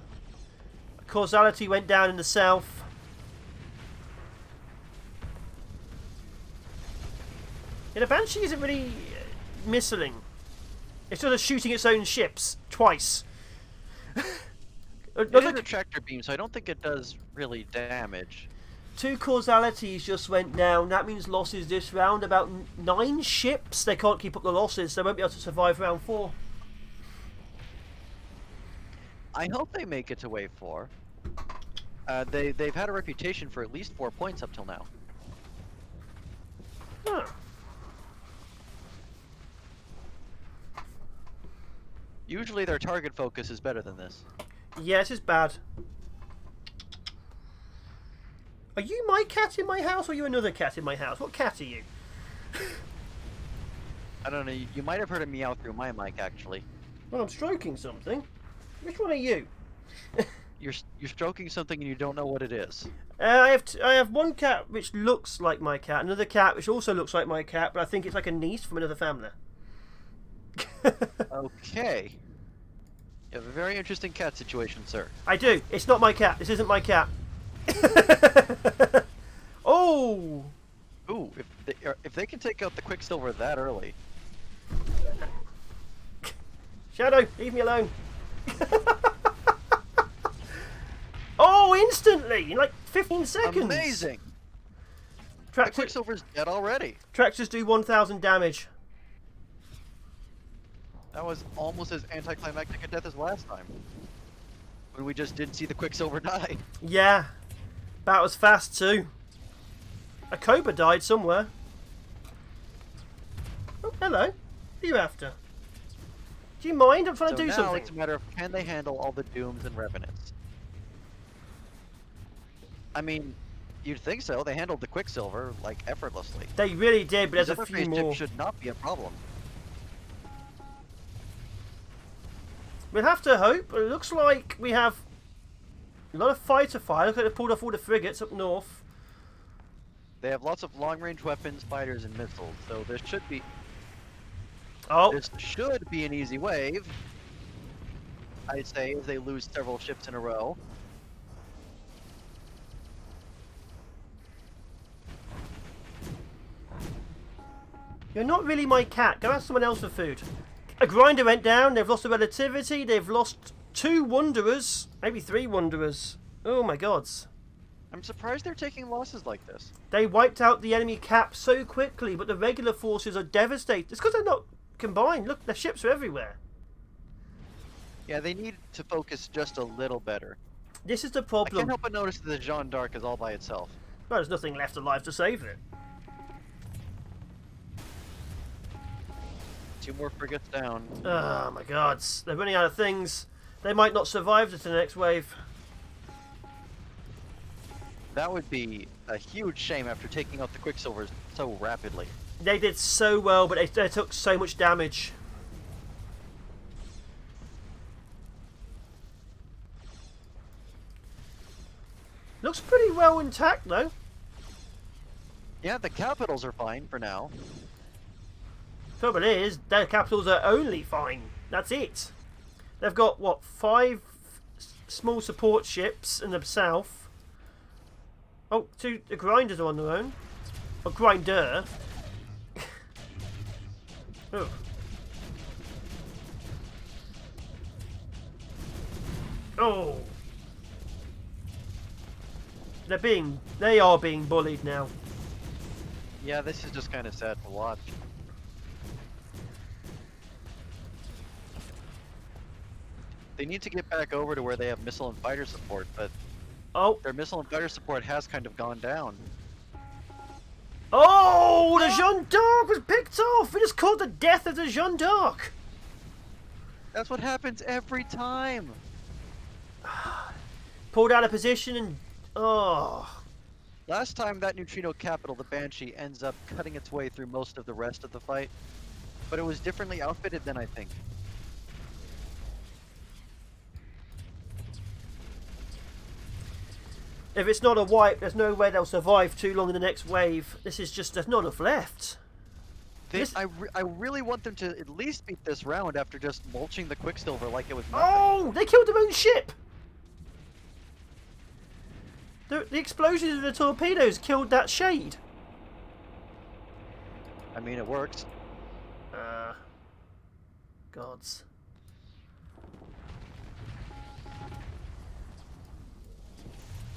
A causality went down in the south. Yeah, the Banshee isn't really missiling. It's sort of shooting its own ships twice. It is a tractor beam, so I don't think it does really damage. 2 causalities just went down. That means losses this round. About 9 ships. They can't keep up the losses. They won't be able to survive round 4. I hope they make it to wave 4. They've had a reputation for at least 4 points up till now. Huh. Usually their target focus is better than this. Yeah, this is bad. Are you my cat in my house or are you another cat in my house? What cat are you? I don't know, you might have heard a meow through my mic actually. Well, I'm stroking something. Which one are you? You're stroking something and you don't know what it is. I have one cat which looks like my cat, another cat which also looks like my cat, but I think it's like a niece from another family. Okay. You have a very interesting cat situation, sir. I do. It's not my cat. This isn't my cat. Oh! Ooh, if they can take out the Quicksilver that early. Shadow, leave me alone. Oh, instantly! In like 15 seconds. Amazing! The Quicksilver's dead already. Tractors do 1,000 damage. That was almost as anticlimactic a death as last time. When we just didn't see the Quicksilver die. Yeah. That was fast too. A cobra died somewhere. Oh, hello. What are you after? Do you mind? I'm trying to do now something. It's a matter of can they handle all the Dooms and Revenants? I mean, you'd think so. They handled the Quicksilver, like, effortlessly. They really did, but there's a Other few more. should not be a problem. We'll have to hope. It looks like we have a lot of fighter fire. Look like they've pulled off all the frigates up north. They have lots of long-range weapons, fighters, and missiles, so this should be... Oh. This should be an easy wave. I'd say, as they lose several ships in a row. You're not really my cat. Go ask someone else for food. A grinder went down. They've lost the relativity. They've lost 2 wanderers. Maybe 3 wanderers. Oh my gods. I'm surprised they're taking losses like this. They wiped out the enemy cap so quickly, but the regular forces are devastated. It's because they're not combined. Look, their ships are everywhere. Yeah, they need to focus just a little better. This is the I problem. can't help but notice that the Jeanne d'Arc is all by itself. Well, there's nothing left alive to save it. 2 more frigates down. Oh my god, they're running out of things. They might not survive to the next wave. That would be a huge shame after taking out the Quicksilvers so rapidly. They did so well, but they took so much damage. Looks pretty well intact though. Yeah, the capitals are fine for now. Trouble is, their capitals are only fine. That's it. They've got, what, 5 small support ships in the south. Oh, 2 the grinders are on their own. A grinder. Oh. Oh. They are being bullied now. Yeah, this is just kind of sad to watch. They need to get back over to where they have missile and fighter support, but their missile and fighter support has kind of gone down. Oh, the Jeanne d'Arc was picked off! It is called the death of the Jeanne d'Arc! That's what happens every time! Pulled out of position and... Oh. Last time that neutrino capital, the Banshee, ends up cutting its way through most of the rest of the fight. But it was differently outfitted then, I think. If it's not a wipe, there's no way they'll survive too long in the next wave. This is just, there's not enough left. I really want them to at least beat this round after just mulching the Quicksilver like it was nothing. Oh, they killed their own ship! The explosions of the torpedoes killed that shade. I mean, it works. Gods.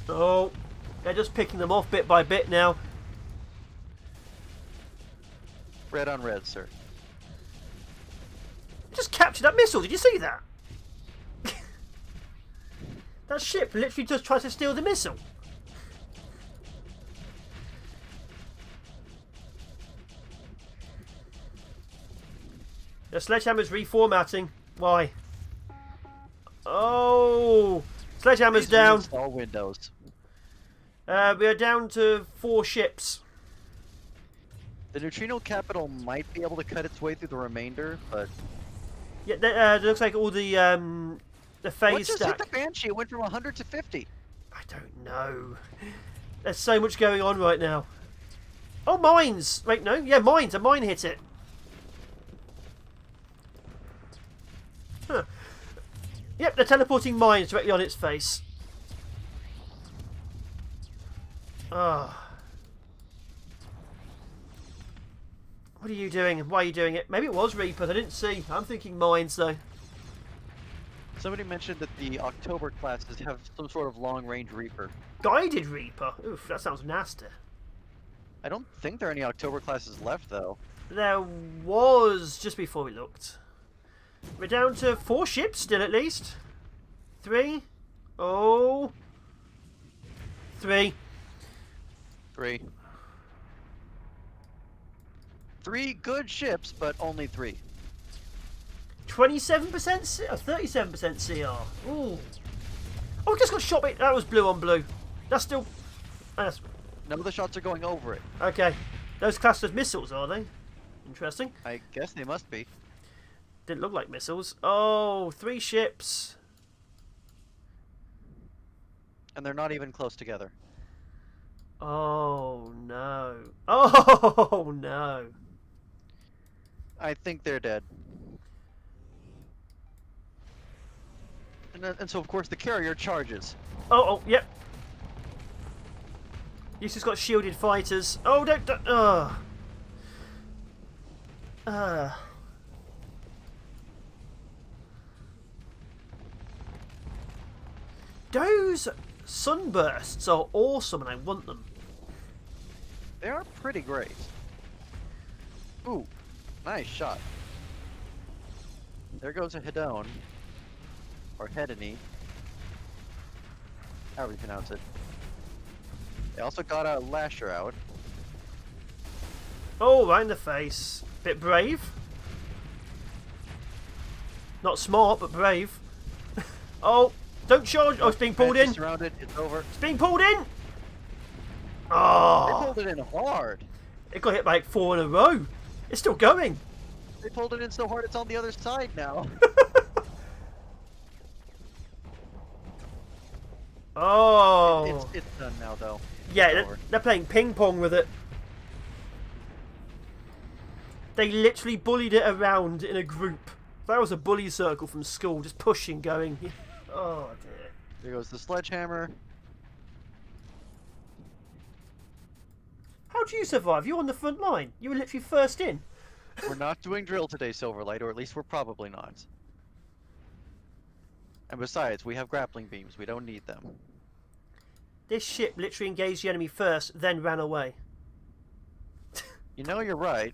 Oh, they're just picking them off bit by bit now. Red on red, sir. Just captured that missile, did you see that? That ship literally just tried to steal the missile. The sledgehammer's reformatting. Why? Oh! Sledgehammer's down. All windows. We are down to 4 ships. The neutrino capital might be able to cut its way through the remainder, but... Yeah, it looks like all the phase what just stack. hit the Banshee? It went from 100 to 50. I don't know. There's so much going on right now. Oh, mines! Wait, no. Yeah, mines. A mine hit it. Huh. Yep, they're teleporting mines directly on its face. Ah. What are you doing? Why are you doing it? Maybe it was Reapers. I didn't see. I'm thinking mines, though. Somebody mentioned that the October classes have some sort of long-range Reaper. Guided Reaper? Oof, that sounds nasty. I don't think there are any October classes left, though. There was just before we looked. We're down to 4 ships still, at least. 3. Oh. 3. 3. 3 good ships, but only 3. 27% or 37% CR. Ooh. Oh, we just got shot. That was blue on blue. That's still. That's... None of the shots are going over it. Okay. Those classed as missiles, are they? Interesting. I guess they must be. Didn't look like missiles. Oh, 3 ships. And they're not even close together. Oh, no. Oh, no. I think they're dead. And so, of course, the carrier charges. Oh, yep. He's just got shielded fighters. Oh, don't. Those sunbursts are awesome, and I want them. They are pretty great. Ooh, nice shot. There goes a Hedone. Or Hedony. However you pronounce it. They also got a Lasher out. Oh, right in the face. Bit brave. Not smart, but brave. Oh, don't charge. Oh, it's being pulled in. Surrounded. It's over. It's being pulled in. Oh. They pulled it in hard. It got hit by like 4 in a row. It's still going. They pulled it in so hard it's on the other side now. Oh. It's done now, though. Yeah, they're playing ping pong with it. They literally bullied it around in a group. That was a bully circle from school, just pushing, going. Oh dear. There goes the sledgehammer. How'd you survive? You were on the front line. You were literally first in. We're not doing drill today, Silverlight, or at least we're probably not. And besides, we have grappling beams. We don't need them. This ship literally engaged the enemy first, then ran away. You know you're right.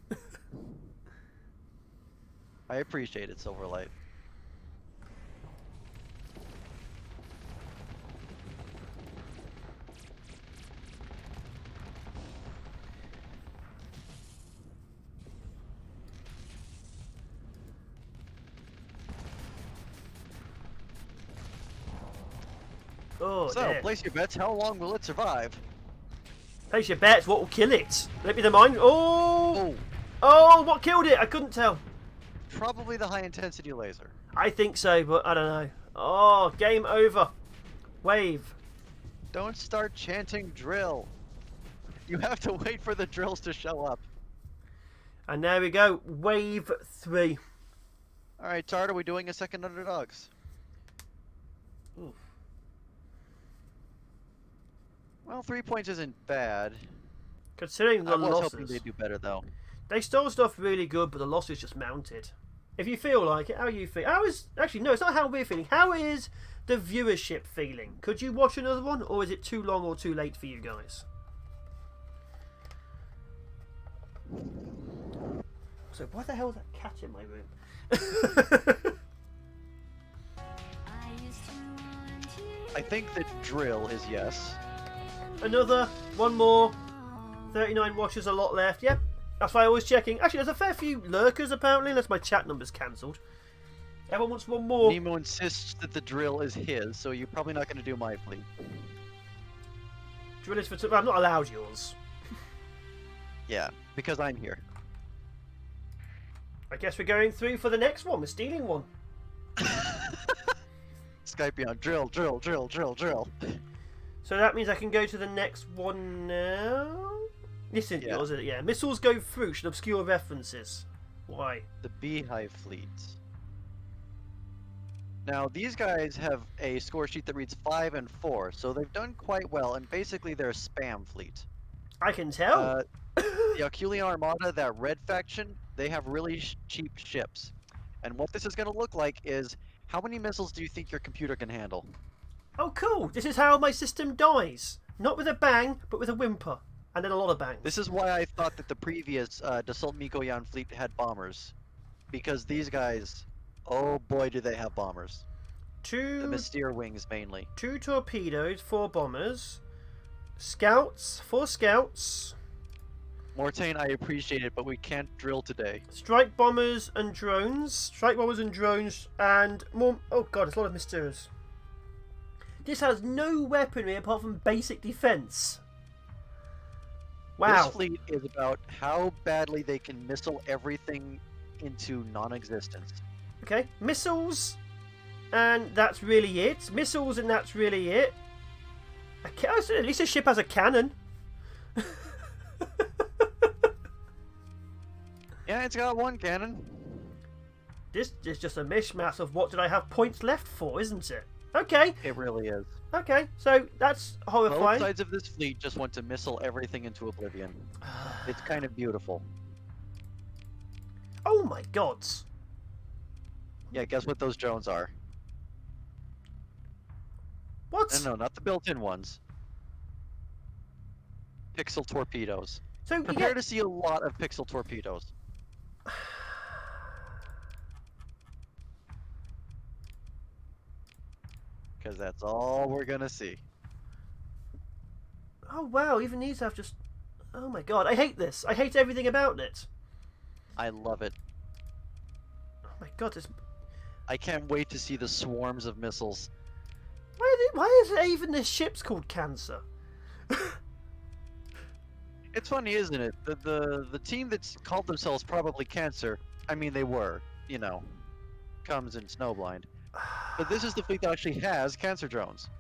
I appreciate it, Silverlight. Oh, so, dear. place your bets. How long will it survive? Place your bets. What will kill it? Let me the mine. Oh! Oh, Oh, what killed it? I couldn't tell. probably the high-intensity laser. I think so, but I don't know. Oh, game over. Wave. Don't start chanting drill. You have to wait for the drills to show up. And there we go. Wave 3. Alright, Tart, are we doing a second underdogs? Oof. Well, 3 points isn't bad. Considering the I was losses. hoping they'd do better, though. They stole stuff really good, but the losses just mounted. If you feel like it, how you feel? How is actually no? It's not how we're feeling. How is the viewership feeling? Could you watch another one, or is it too long or too late for you guys? So why the hell is that cat in my room? I think that drill is yes. Another one more. 39 watchers, a lot left. Yep, that's why I was checking. Actually, there's a fair few lurkers apparently, unless my chat number's cancelled. Everyone wants one more. Nemo insists that the drill is his, so you're probably not going to do my fleet. Drill is for two. I'm not allowed yours. Yeah, because I'm here. I guess we're going through for the next one. We're stealing one. Skype on drill, drill, drill, drill, drill. So that means I can go to the next one now. This isn't yours, is it? Yeah. Missiles go through should obscure references. Why? The Beehive Fleet. Now, these guys have a score sheet that reads 5 and 4, so they've done quite well, and basically they're a spam fleet. I can tell. The Alculian Armada, that red faction, they have really cheap ships. And what this is going to look like is, how many missiles do you think your computer can handle? Oh, cool. This is how my system dies. Not with a bang, but with a whimper. And then a lot of bangs. This is why I thought that the previous Dassault Mikoyan fleet had bombers. Because these guys... Oh boy, do they have bombers. The Mystere wings, mainly. 2 torpedoes, 4 bombers. Scouts, 4 scouts. Mortain, I appreciate it, but we can't drill today. Strike bombers and drones. Strike bombers and drones and more... Oh god, there's a lot of Mysteres. This has no weaponry apart from basic defense. Wow. This fleet is about how badly they can missile everything into non-existence. Okay, missiles, and that's really it. Missiles, and that's really it. At least a ship has a cannon. Yeah, it's got 1 cannon. This is just a mishmash of what did I have points left for, isn't it? Okay. It really is. Okay, so that's horrifying. Both sides of this fleet just want to missile everything into oblivion. It's kind of beautiful. Oh my gods. Yeah, guess what those drones are? What? No, not the built-in ones. Pixel torpedoes. So Prepare to see a lot of pixel torpedoes. Because that's all we're gonna see. Oh wow, even these have just... Oh my god, I hate this. I hate everything about it. I love it. Oh my god, this... I can't wait to see the swarms of missiles. Why is it even this ship's called Cancer? It's funny, isn't it? The team that's called themselves probably Cancer, I mean they were, you know, comes in Snowblind. But this is the fleet that actually has Cancer drones.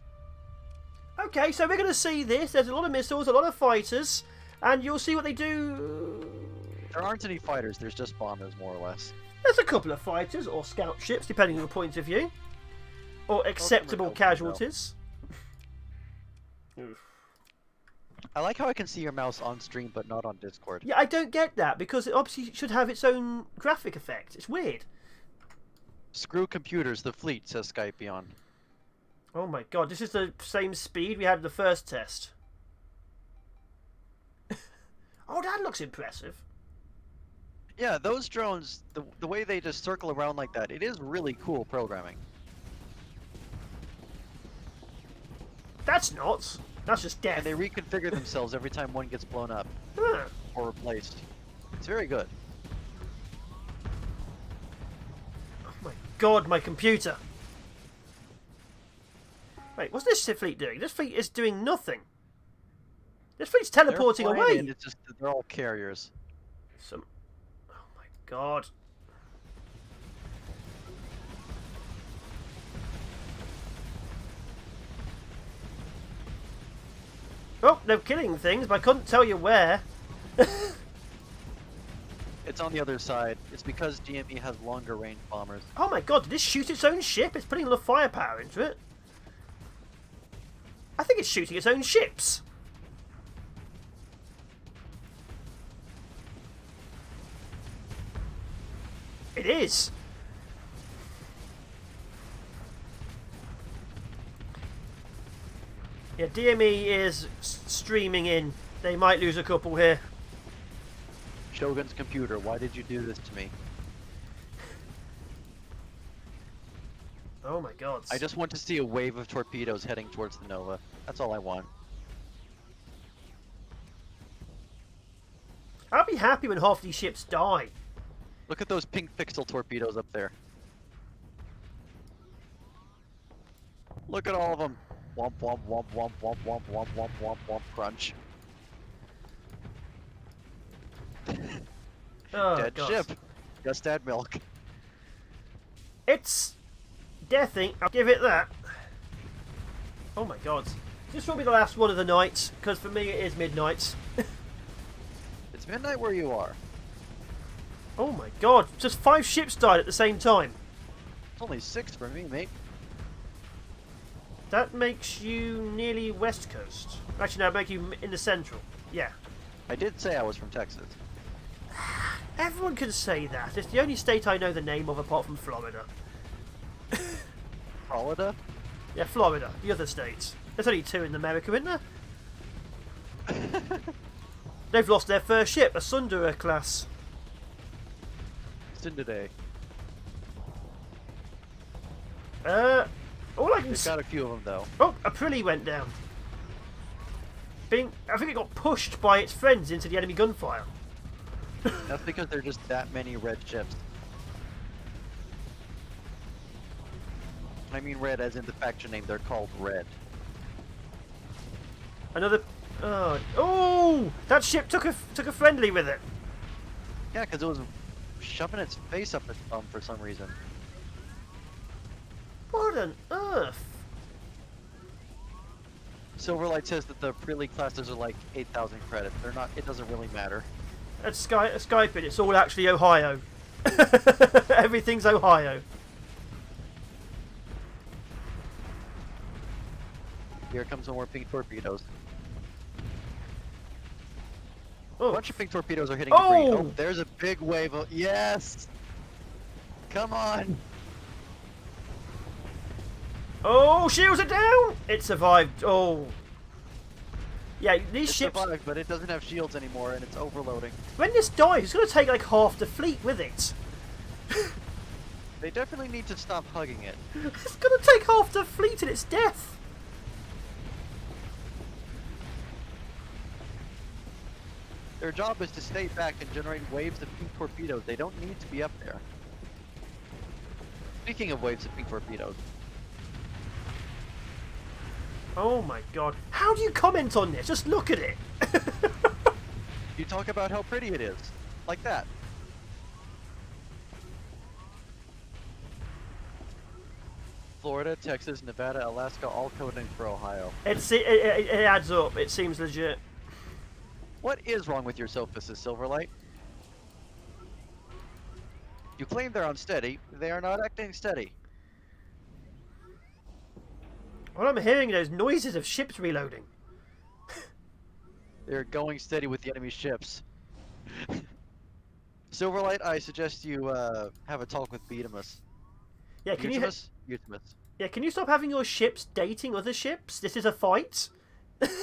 Okay, so we're going to see this. There's a lot of missiles, a lot of fighters, and you'll see what they do. There aren't any fighters, there's just bombers, more or less. There's a couple of fighters, or scout ships, depending on your point of view. Or acceptable casualties. I like how I can see your mouse on stream, but not on Discord. Yeah, I don't get that, because it obviously should have its own graphic effect. It's weird. Screw computers, the fleet, says Skype Beyond. Oh my god, this is the same speed we had in the first test. Oh, that looks impressive. Yeah, those drones, the way they just circle around like that, it is really cool programming. That's not. That's just death. And they reconfigure themselves every time one gets blown up Huh. or replaced. It's very good. Oh my god, my computer. Wait, what's this fleet doing? This fleet is doing nothing. This fleet's teleporting They're flying away. in, it's just they're all carriers. Oh my god. Oh, they're killing things, but I couldn't tell you where. It's on the other side. It's because GME has longer range bombers. Oh my god, did this shoot its own ship? It's putting a lot of firepower into it. I think it's shooting its own ships. It is. Yeah, DME is streaming in. They might lose a couple here. Shogun's computer, why did you do this to me? Oh my god. I just want to see a wave of torpedoes heading towards the Nova. That's all I want. I'll be happy when half these ships die. Look at those pink pixel torpedoes up there. Look at all of them. Womp womp womp womp womp womp womp womp womp womp crunch. Oh, Dead God. ship. Just add milk. It's deathing. I'll give it that. Oh my god. This will be the last one of the night, because for me it is midnight. It's midnight where you are. Oh my god, just 5 ships died at the same time. It's only 6 for me, mate. That makes you nearly west coast. Actually, no, it makes you in the central. Yeah. I did say I was from Texas. Everyone can say that. It's the only state I know the name of apart from Florida. Florida? Yeah, Florida. The other states. There's only 2 in America, isn't there? They've lost their first ship, a Sunderer class. Today. All I can They've got a few of them though. Oh, Aprilia went down. I think it got pushed by its friends into the enemy gunfire. That's because there are just that many red ships. I mean red as in the faction name, they're called red. Another... Oh! That ship took a friendly with it. Yeah, because it was shoving its face up its bum for some reason. What on earth? Silverlight says that the pre-league classes are like 8,000 credits. They're not, it doesn't really matter. At Skype it's all actually Ohio. Everything's Ohio. Here comes some more pink torpedoes. Oh. A bunch of pink torpedoes are hitting debris. Oh! Oh, there's a big wave of... Yes! Come on! Oh, shields are down! It survived. Oh. Yeah, these It ships... survived, but it doesn't have shields anymore, and it's overloading. When this dies, it's going to take like half the fleet with it. They definitely need to stop hugging it. It's going to take half the fleet in its death. Their job is to stay back and generate waves of pink torpedoes. They don't need to be up there. Speaking of waves of pink torpedoes. Oh my god. How do you comment on this? Just look at it. You talk about how pretty it is. Like that. Florida, Texas, Nevada, Alaska, all coding for Ohio. It adds up. It seems legit. What is wrong with your sophists, Silverlight? You claim they're unsteady. They are not acting steady. All I'm hearing are those noises of ships reloading. They're going steady with the enemy ships. Silverlight, I suggest you have a talk with Beatimus. Yeah, can you? Beatimus. Yeah, can you stop having your ships dating other ships? This is a fight.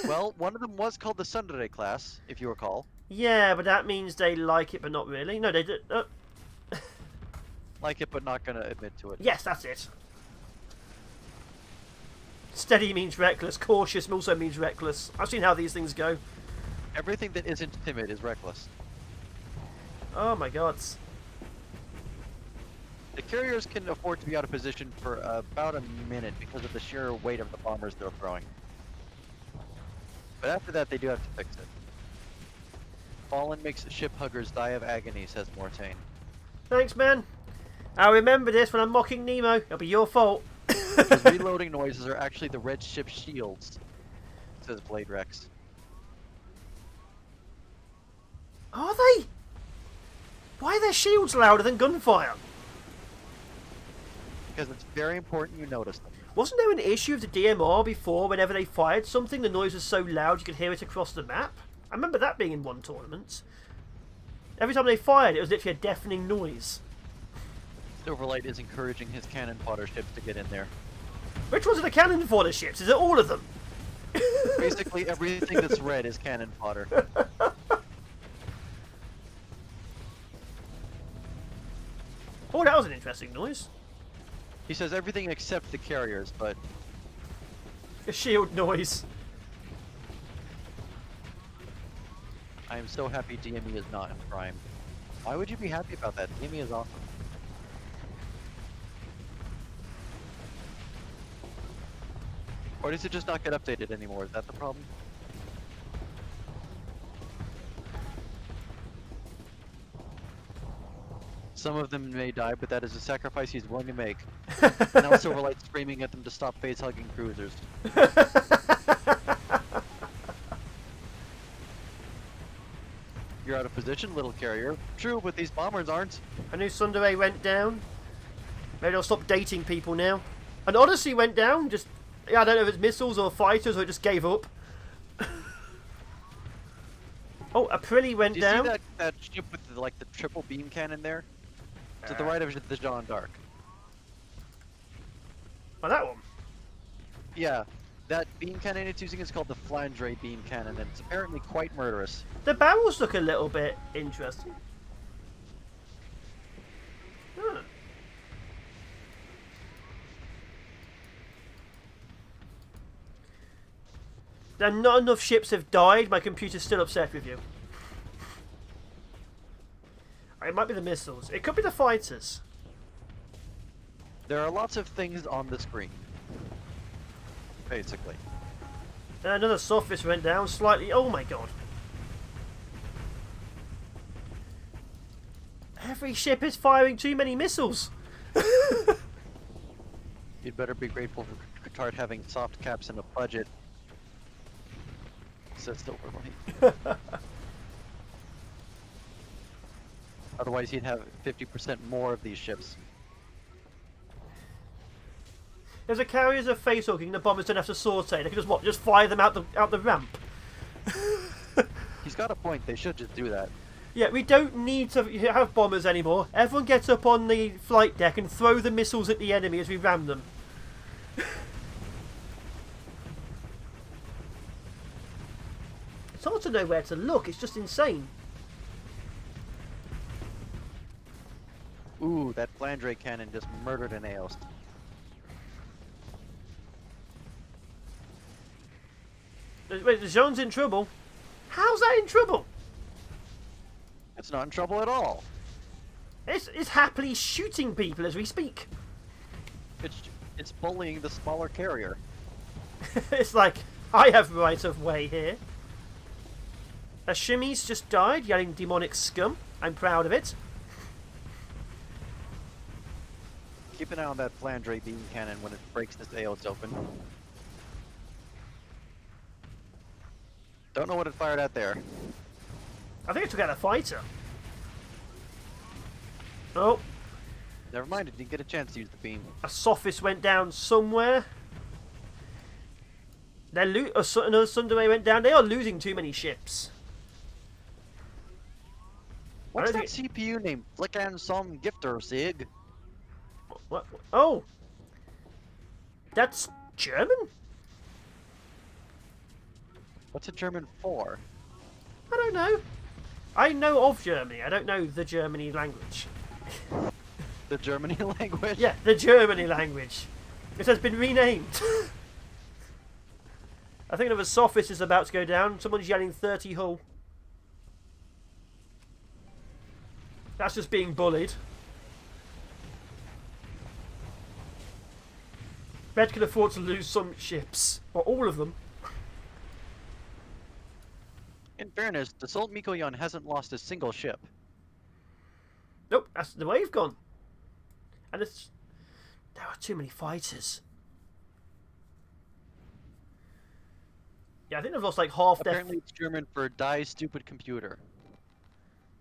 Well, one of them was called the Sunday class, if you recall. Yeah, but that means they like it, but not really. No, they do. Like it, but not gonna admit to it. Yes, that's it. Steady means reckless. Cautious also means reckless. I've seen how these things go. Everything that isn't timid is reckless. Oh my god. The carriers can afford to be out of position for about a minute because of the sheer weight of the bombers they're throwing. But after that, they do have to fix it. Fallen makes ship huggers die of agony, says Mortain. Thanks, man. I'll remember this when I'm mocking Nemo. It'll be your fault. Those reloading noises are actually the red ship shields, says Blade Rex. Are they? Why are their shields louder than gunfire? Because it's very important you notice them. Wasn't there an issue of the DMR before whenever they fired something, the noise was so loud you could hear it across the map? I remember that being in one tournament. Every time they fired, it was literally a deafening noise. Silverlight is encouraging his cannon fodder ships to get in there. Which ones are the cannon fodder ships? Is it all of them? Basically, everything that's red is cannon fodder. Oh, that was an interesting noise. He says everything except the carriers, but... A shield noise. I am so happy DME is not in Prime. Why would you be happy about that? DME is awesome. Or does it just not get updated anymore? Is that the problem? Some of them may die, but that is a sacrifice he's willing to make. Now Silverlight's screaming at them to stop face-hugging cruisers. out of position, little carrier. True, but these bombers aren't. I knew Sundere went down. Maybe I'll stop dating people now. And Odyssey went down. Just, yeah, I don't know if it's missiles or fighters or it just gave up. Oh, Aprilli went Do you down. see that ship with the, like the triple beam cannon there? To the right of the Jeanne d'Arc. Oh, that one. Yeah, that beam cannon it's using is called the Flandre beam cannon, and it's apparently quite murderous. The barrels look a little bit interesting. Huh. And not enough ships have died. My computer's still upset with you. It might be the missiles. It could be the fighters. There are lots of things on the screen. Basically. Another Sophist went down slightly. Oh my god. Every ship is firing too many missiles. You'd better be grateful for Qatar having soft caps and a budget. Says Silver Money. Otherwise, he'd have 50% more of these ships. If the carriers are face hooking, the bombers don't have to saute. They can just what? Just fire them out the ramp. He's got a point. They should just do that. Yeah, we don't need to have bombers anymore. Everyone gets up on the flight deck and throw the missiles at the enemy as we ram them. It's hard to know where to look. It's just insane. Ooh, that Flandre cannon just murdered an Aost. Wait, the Jean's in trouble? How's that in trouble? It's not in trouble at all. It's happily shooting people as we speak. It's bullying the smaller carrier. It's like, I have right of way here. Chimni's just died, yelling demonic scum. I'm proud of it. Keep an eye on that Flandre beam cannon when it breaks this Aost open. Don't know what it fired at there. I think it took out a fighter. Oh, Never mind, it didn't get a chance to use the beam. a Sophist went down somewhere. Another Sundere went down. They are losing too many ships. What's don't that CPU name? Flickan Som Gifter Sig? What? Oh, that's German? What's it German for? I don't know. I know of Germany. I don't know the Germany language. The Germany language? Yeah, the Germany language. It has been renamed. I think another Sophist is about to go down. Someone's yelling 30 hull. That's just being bullied. Red can afford to lose some ships. Or all of them. In fairness, Dassault Mikoyan hasn't lost a single ship. Nope, that's the wave gone. And there are too many fighters. Yeah, I think they've lost like half their... Apparently it's German for die stupid computer.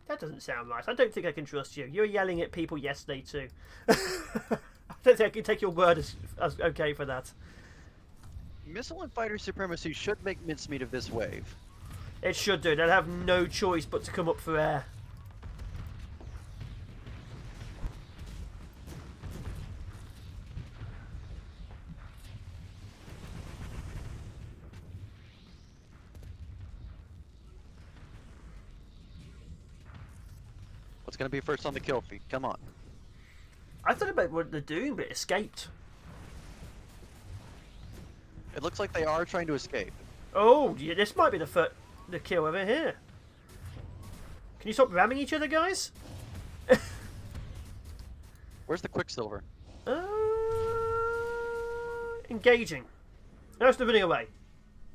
That doesn't sound right. I don't think I can trust you. You were yelling at people yesterday too. I don't think I can take your word as okay for that. Missile and fighter supremacy should make mincemeat of this wave. It should do. They'll have no choice but to come up for air. What's going to be first on the kill feed? Come on. I thought about what they're doing, but it escaped. It looks like they are trying to escape. Oh, yeah, this might be the kill over here. Can you stop ramming each other, guys? Where's the Quicksilver? Engaging. No, it's running away.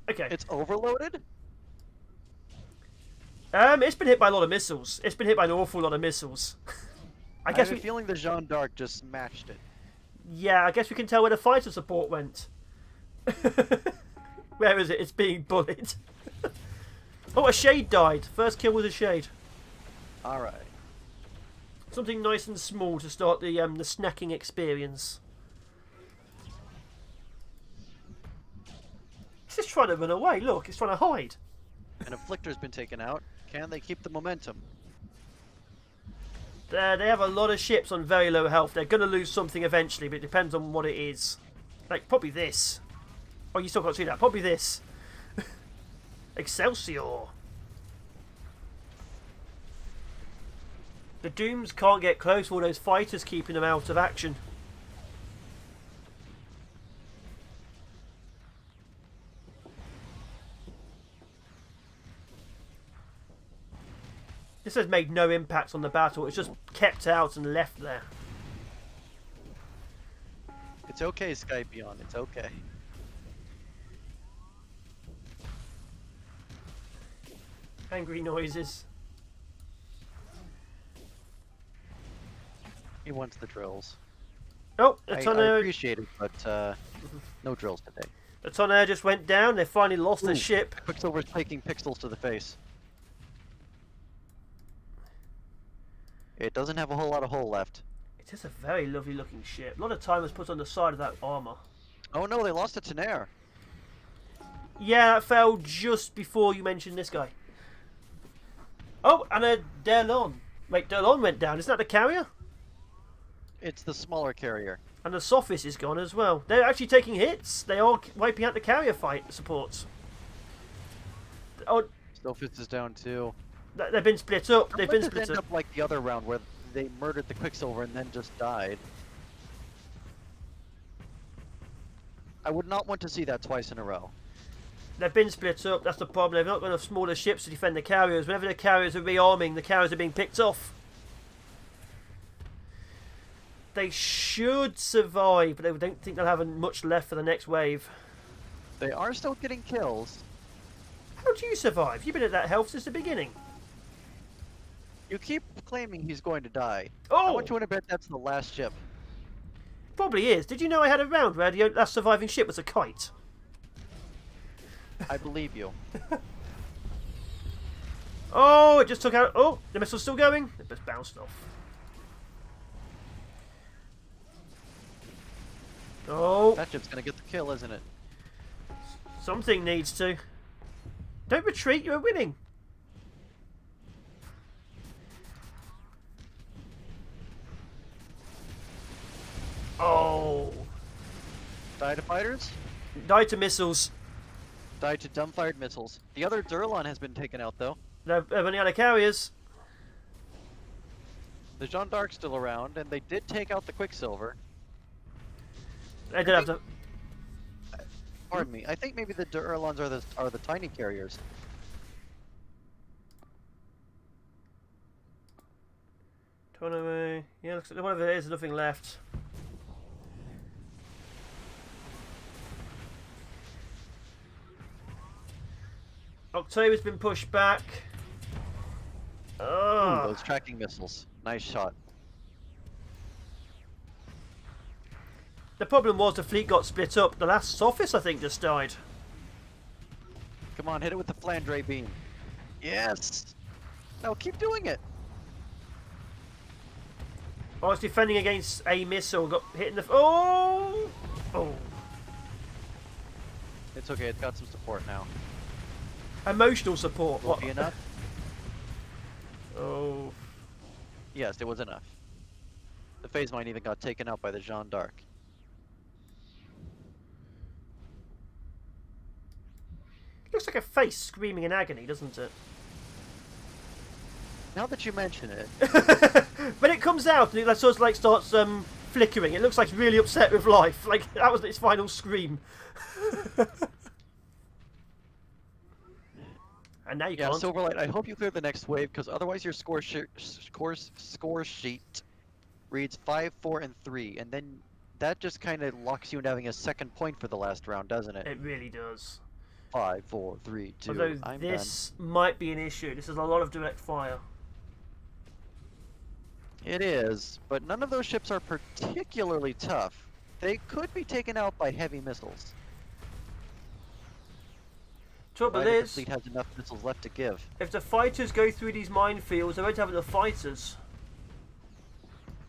Okay. It's overloaded? It's been hit by a lot of missiles. It's been hit by an awful lot of missiles. I guess I have a feeling the Jeanne d'Arc just smashed it. Yeah, I guess we can tell where the fighter support went. Where is it? It's being bullied. Oh, a Shade died. First kill was a Shade. All right. Something nice and small to start the snacking experience. It's just trying to run away. Look, it's trying to hide. An Afflictor's been taken out. Can they keep the momentum? They have a lot of ships on very low health. They're going to lose something eventually, but it depends on what it is. Like, probably this. Oh, you still can't see that. Probably this. Excelsior. The Dooms can't get close. All those fighters keeping them out of action. This has made no impact on the battle. It's just kept out and left there. It's okay, Skypeon. It's okay. Angry noises. He wants the drills. Oh, I Atono. appreciate it, but no drills today. The Atono just went down. They finally lost their ship. Quicksilver's taking pixels to the face. It doesn't have a whole lot of hull left. It is a very lovely looking ship. A lot of time was put on the side of that armour. Oh no, they lost it to Nair. Yeah, that fell just before you mentioned this guy. Oh, and a Delon. Wait, Delon went down. Isn't that the carrier? It's the smaller carrier. And the Sophist is gone as well. They're actually taking hits. They are wiping out the carrier fight supports. Oh, Sophist is down too. they've been split up. They've been Let this split end up. up like the other round where they murdered the Quicksilver and then just died. I would not want to see that twice in a row. They've been split up. That's the problem. They've not got enough smaller ships to defend the carriers. Whenever the carriers are rearming, the carriers are being picked off. They should survive, but I don't think they'll have much left for the next wave. They are still getting kills. How do you survive? You've been at that health since the beginning. You keep claiming he's going to die. Oh! I want you to bet that's the last ship. Probably is. Did you know I had a round where the last surviving ship was a kite? I believe you. Oh, it just took out... Oh, the missile's still going? It just bounced off. Oh, That ship's gonna get the kill, isn't it? something needs to. Don't retreat, you're winning. Oh. Die to fighters, Die to missiles. die to dumbfired missiles. The other Durlon has been taken out though. They're running out of carriers. The Jeanne d'Arc's still around, and they did take out the Quicksilver. They did have to... Pardon me. I think maybe the Durlons are the tiny carriers. Tournament. Yeah, looks like whatever it is, there's nothing left. October's been pushed back. Ooh, Oh. those tracking missiles. Nice shot. The problem was the fleet got split up. The last Sophist, I think, just died. Come on, hit it with the Flandre beam. Yes! No, keep doing it! I was defending against a missile, got hit in the... Oh! Oh. It's okay, it's got some support now. Emotional support. Will it be enough? Oh. Yes, it was enough. The phase mine even got taken out by the Jeanne d'Arc. Looks like a face screaming in agony, doesn't it? Now that you mention it, When it comes out and it sort of like starts flickering, it looks like it's really upset with life. Like that was its final scream. And now you yeah, can't. Silverlight, I hope you clear the next wave, because otherwise your score sheet reads 5, 4, and 3, and then that just kind of locks you into having a second point for the last round, doesn't it? It really does. 5, 4, 3, 2, Although I'm this might be an issue. This is a lot of direct fire. done. It is, but none of those ships are particularly tough. They could be taken out by heavy missiles. Trouble provided is, the fleet has enough missiles left to give. if the fighters go through these minefields, they won't have enough fighters.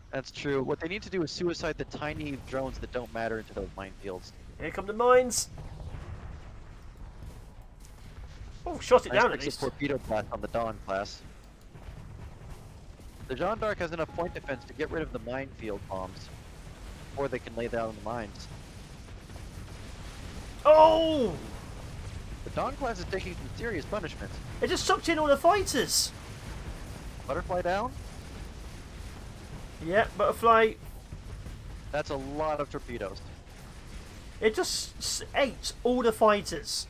That's true. What they need to do is suicide the tiny drones that don't matter into those minefields. Here come the mines. Oh, shot it Nice down at mix of least. torpedo blast on the Dawn class. The Jeanne d'Arc has enough point defense to get rid of the minefield bombs before they can lay down the mines. Oh! The Dawn class is taking some serious punishment. It just sucked in all the fighters. Butterfly down? Yeah, butterfly. That's a lot of torpedoes. It just ate all the fighters.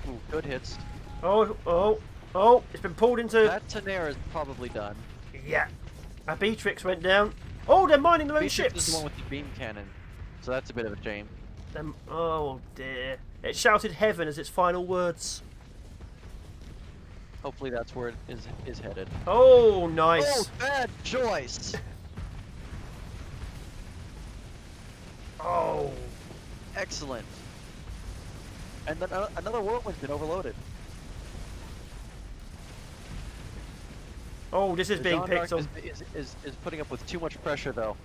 Ooh, good hits. Oh, it's been pulled into... That Tenere is probably done. Yeah. A Beatrix went down. Oh, they're mining their own Beatrix ships. is the one with the beam cannon, so that's a bit of a shame. Oh dear. It shouted heaven as its final words. Hopefully that's where it is headed. Oh, nice. Oh, bad choice! Oh. Excellent. And then another whirlwind's been overloaded. Oh, this is The being Jeanne picked d'Arc on. is putting up with too much pressure, though.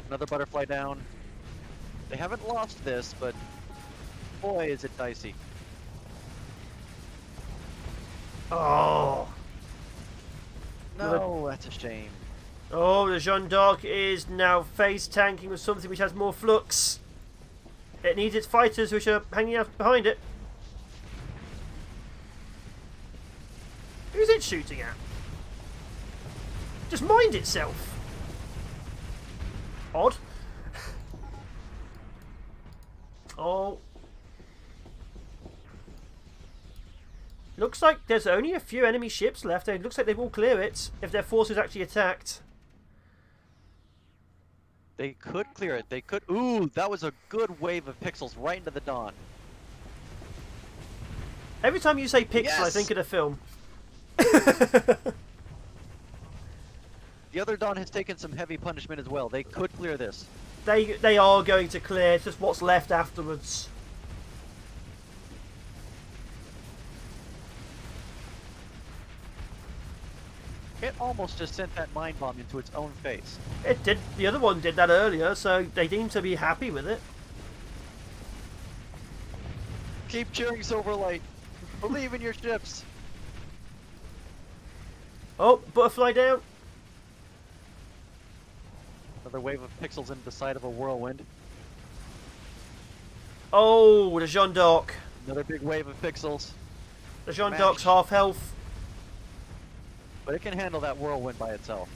Another butterfly down. They haven't lost this, but boy, is it dicey. Oh. No, that's a shame. Oh, the Jeanne d'Arc is now face tanking with something which has more flux. It needs its fighters which are hanging out behind it. Who's it shooting at? Just mined itself. Odd. Oh. Looks like there's only a few enemy ships left. It looks like they will clear it if their forces actually attacked. They could clear it. They could. Ooh, that was a good wave of pixels right into the Dawn. Every time you say pixel, I Yes! think of the film. The other Dawn has taken some heavy punishment as well. They could clear this. They are going to clear. It's just what's left afterwards. It almost just sent that mine bomb into its own face. It did. The other one did that earlier, so they seem to be happy with it. Keep cheering, Silverlight. Believe in your ships. Oh, butterfly down. Another wave of pixels into the side of a whirlwind. Oh, the Jeanne d'Arc. Another big wave of pixels. The Jeanne Smash. d'Arc's half health. But it can handle that whirlwind by itself.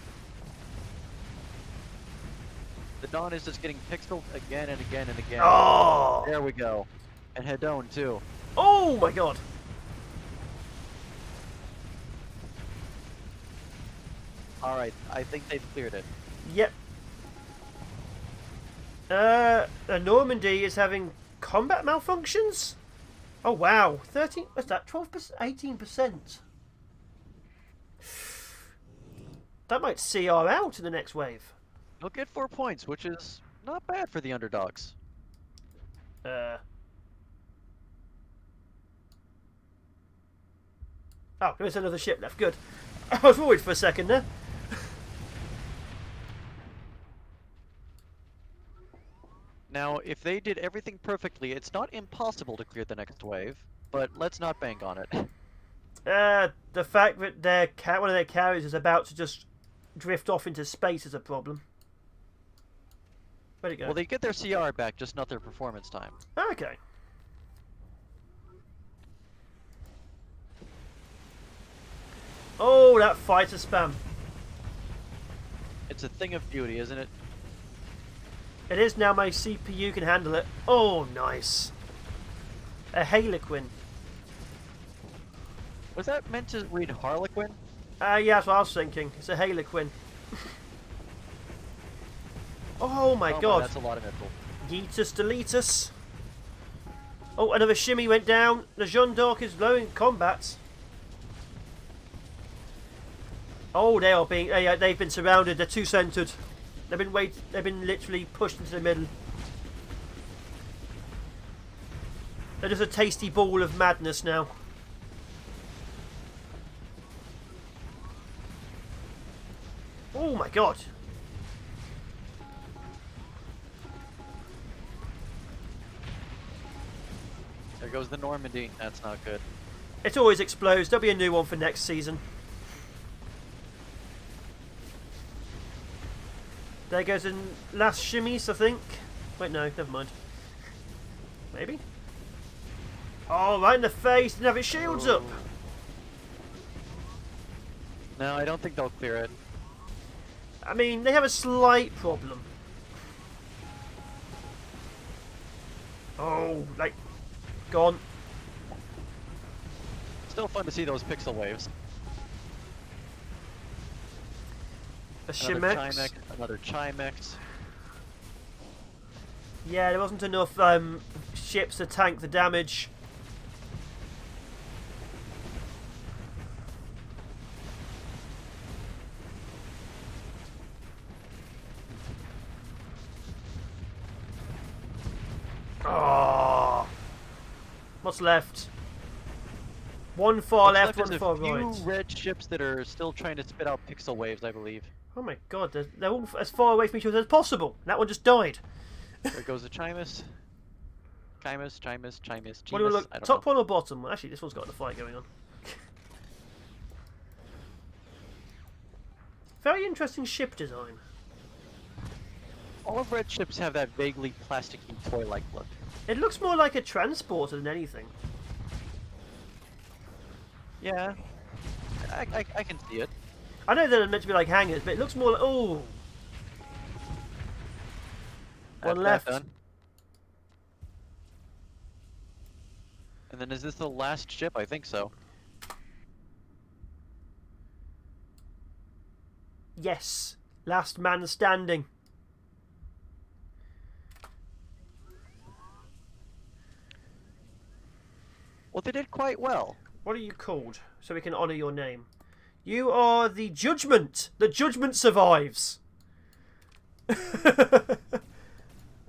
The Dawn is just getting pixeled again and again and again. Oh! There we go. And Hedone too. Oh my god. Alright, I think they've cleared it. Yep. Normandy is having combat malfunctions? Oh wow. 13, what's that? 12%? 18%. That might CR out in the next wave. They'll get 4 points, which is not bad for the underdogs. Oh, there's another ship left. Good. I was worried for a second there. Now, if they did everything perfectly, it's not impossible to clear the next wave, but let's not bank on it. The fact that one of their carriers is about to just drift off into space is a problem. Where'd it go? Well, they get their CR back, just not their performance time. Okay. Oh, that fighter spam. It's a thing of beauty, isn't it? It is now. My CPU can handle it. Oh, nice. A Harlequin. Was that meant to read Harlequin? Yeah, that's what I was thinking. It's a Harlequin. Oh my god. That's a lot of missile. Yeetus deletus. Oh, another shimmy went down. The Jeanne d'Arc is low in combat. Oh, they are being. They've been surrounded. They're too centered. They've been literally pushed into the middle. They're just a tasty ball of madness now. Oh my god. There goes the Normandy. That's not good. It always explodes. There'll be a new one for next season. There goes in last shimmies, I think. Wait, no, never mind. Maybe? Oh, right in the face. Didn't have its shields up. No, I don't think they'll clear it. I mean, they have a slight problem. Oh, like, gone. Still fun to see those pixel waves. A Another Shimex. Chimex, another Chimex. Yeah, there wasn't enough ships to tank the damage. Oh, what's left? One far left, one far There's a right. few red ships that are still trying to spit out pixel waves, I believe. Oh my god, they're all as far away from each other as possible. That one just died. There goes the Chimus. Chimus. What do we look? I don't Top know. one or bottom? Well, actually, this one's got a fight going on. Very interesting ship design. All of red ships have that vaguely plasticky toy-like look. It looks more like a transporter than anything. Yeah, I can see it. I know they're meant to be like hangars, but it looks more like... Oh! One left. Done. And then is this the last ship? I think so. Yes. Last man standing. Well, they did quite well. What are you called? So we can honour your name. You are the Judgment. The Judgment survives.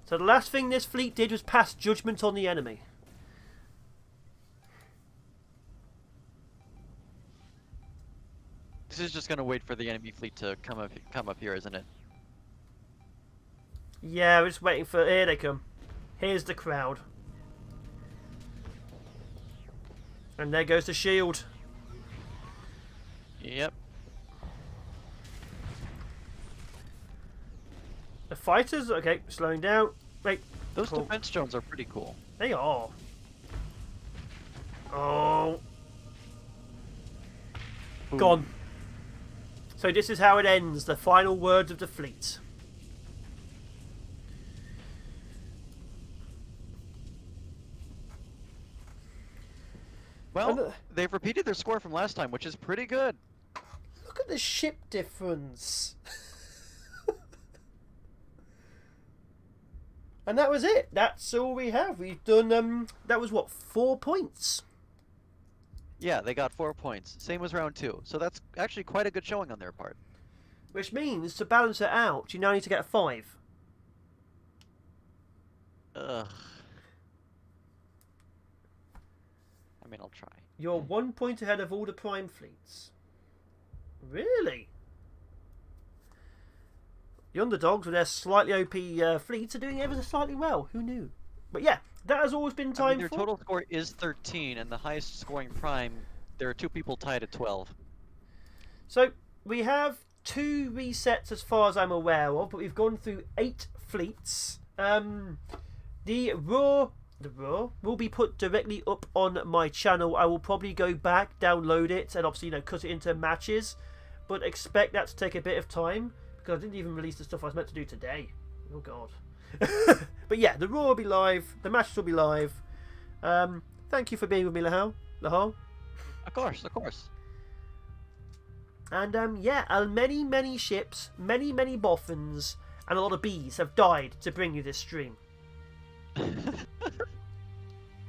So the last thing this fleet did was pass judgment on the enemy. This is just gonna wait for the enemy fleet to come up here, isn't it? Yeah, we're just waiting for... Here they come. Here's the crowd. And there goes the shield. Yep. The fighters, okay, slowing down. Wait, Those cool. defense drones are pretty cool. They are. Oh. Ooh. Gone. So this is how it ends. The final words of the fleet. Well, they've repeated their score from last time, which is pretty good. Look at the ship difference. And that was it. That's all we have. We've done, that was what, 4 points? Yeah, they got 4 points. Same as round 2. So that's actually quite a good showing on their part. Which means, to balance it out, you now need to get a 5. Ugh. I mean, I'll try. You're 1 point ahead of all the prime fleets. Really? The underdogs with their slightly OP fleets are doing ever so slightly well. Who knew? But yeah, that has always been time their for. total score is 13, and the highest scoring prime, there are 2 people tied at 12. So we have 2 resets as far as I'm aware of, but we've gone through 8 fleets. The Raw will be put directly up on my channel. I will probably go back, download it, and obviously, cut it into matches. But expect that to take a bit of time, because I didn't even release the stuff I was meant to do today. Oh god. But yeah, the Raw will be live, the matches will be live. Thank you for being with me, Lahal. Of course. And yeah, many ships, many boffins, and a lot of bees have died to bring you this stream.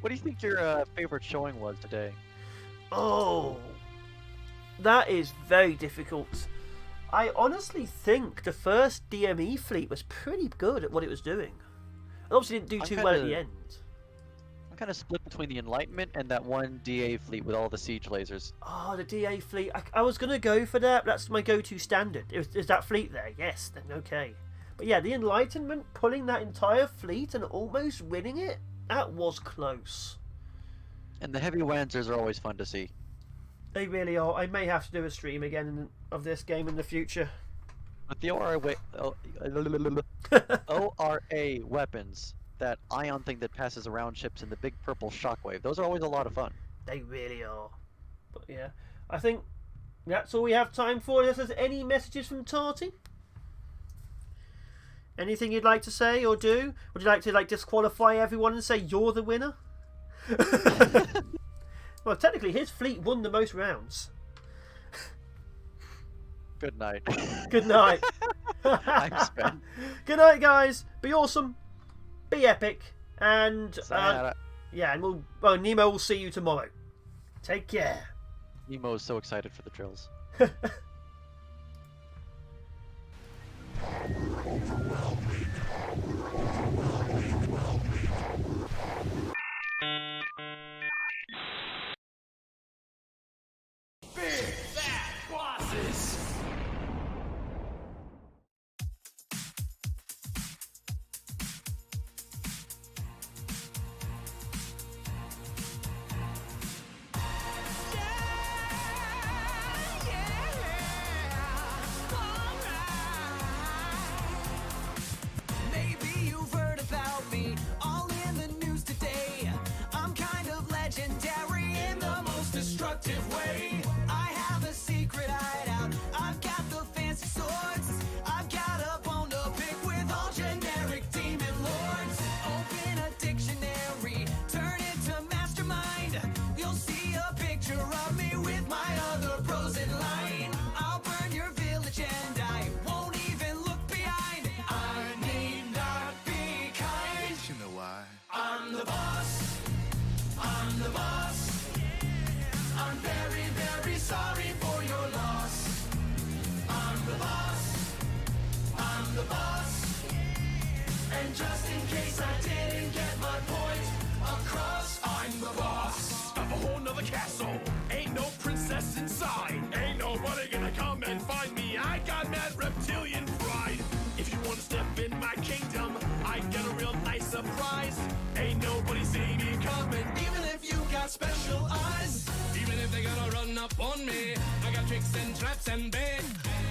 What do you think your favorite showing was today? Oh, that is very difficult. I honestly think the first DME fleet was pretty good at what it was doing. It obviously didn't do too well at the end. kind of split between the Enlightenment and that one DA fleet with all the siege lasers. Oh, the DA fleet. I was going to go for that. That's my go-to standard. Is that fleet there? Yes, then okay. But yeah, the Enlightenment pulling that entire fleet and almost winning it, that was close. And the heavy Lancers are always fun to see. They really are. I may have to do a stream again of this game in the future. But the ORA weapons, that ion thing that passes around ships and the big purple shockwave, those are always a lot of fun. They really are. But yeah, I think that's all we have time for. Unless there's any messages from Tarty? Anything you'd like to say or do? Would you like to disqualify everyone and say you're the winner? Well, technically his fleet won the most rounds. Good night. Good night. I'm spent. Good night, guys. Be awesome. Be epic. And yeah, and Nemo will see you tomorrow. Take care. Nemo is so excited for the drills. Big fat bosses. Maybe you've heard about me all in the news today. I'm kind of legendary in the most destructive way. I have a secret hideout. I've got the fancy swords. I've got a bone to pick with all generic demon lords. Open a dictionary, turn it to mastermind. You'll see a picture of me with my other bros in line. I'll burn your village and I won't even look behind. I need not be kind. You know why? I'm the boss. I'm the boss. I'm very, very sorry for your loss. I'm the boss. I'm the boss. And just in case I didn't get my point across, I'm the boss of a whole nother castle. Ain't no princess inside. Ain't nobody gonna come and find me. I got mad reptilian pride. If you wanna step in my kingdom, I get a real nice surprise. Ain't nobody see me coming, even if you got special eyes. Even if they gonna run up on me, I got tricks and traps and bait.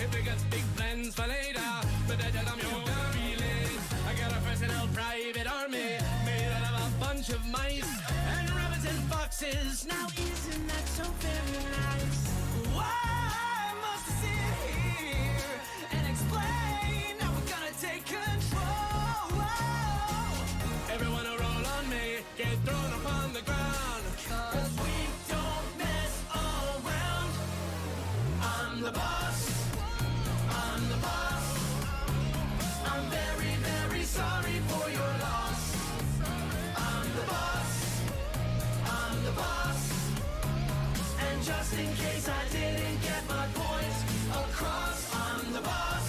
If they got big plans for later, but I tell them you're gonna be late. I got a personal private army made out of a bunch of mice and rabbits and foxes. Now isn't that so very nice? Why must I sit here and explain? Now we're gonna take control. Everyone who roll on me, get thrown upon the ground. 'Cause we don't mess around. I'm the boss. I'm the boss. I'm very, very sorry for your loss. I'm the boss. I'm the boss. And just in case I didn't get my point across, I'm the boss.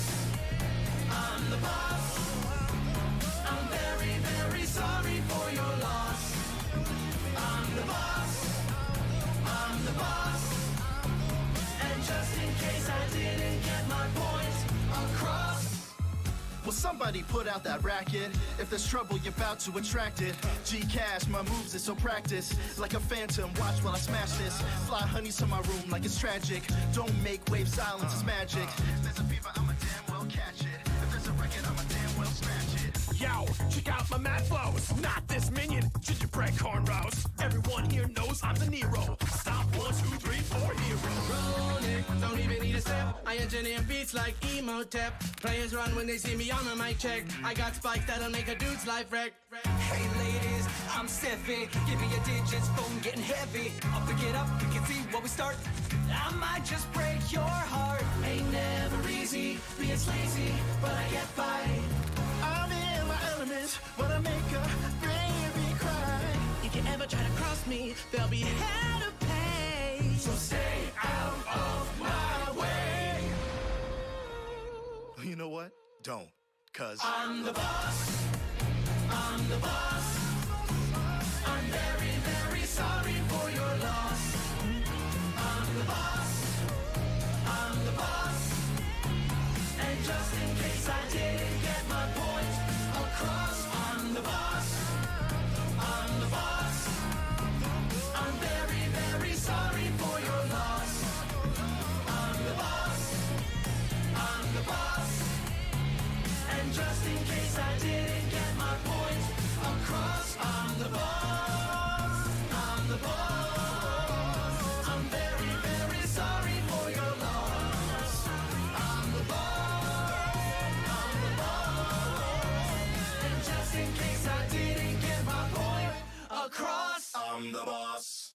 I'm the boss. I'm very, very sorry for your loss. I'm the boss. I'm the boss. And just in case I didn't get my point across. Will somebody put out that racket? If there's trouble, you're about to attract it. G-Cash, my moves are so practiced. Like a phantom, watch while I smash this. Fly honeys to my room like it's tragic. Don't make waves, silence is magic. There's a fever, I'ma damn well catch it. If there's a record, I'ma damn well scratch it. Yo, check out my mad flows. Not this minion, gingerbread cornrows. Everyone here knows I'm the Nero. Stop, 1, 2, 3, 4, hero. Rolling, don't even need a step. I engineer beats like Emotep. Players run when they see me on the mic check. I got spikes that'll make a dude's life wreck. Hey ladies, I'm Steffi. Give me your digits, phone getting heavy. I'll pick it up, we can see what we start. I might just break your heart. Ain't never easy, being lazy, but I get by. I'm in my element when I make a baby cry. If you ever try to cross me, there'll be hell to pay. So stay out of my way. You know what? Don't. 'Cause I'm the boss. I'm the boss. I'm I'm very, very sorry for your loss. I'm the boss. I'm the boss. And just in case I didn't get my point across, I'm the boss. I'm the boss. I'm very, very sorry for your loss. I'm the boss. I'm the boss. And just in case I didn't get my point across, I'm the boss. I'm the boss. I'm very, very sorry for your loss. I'm the boss. I'm the boss. And just in case I didn't get my point across, I'm the boss.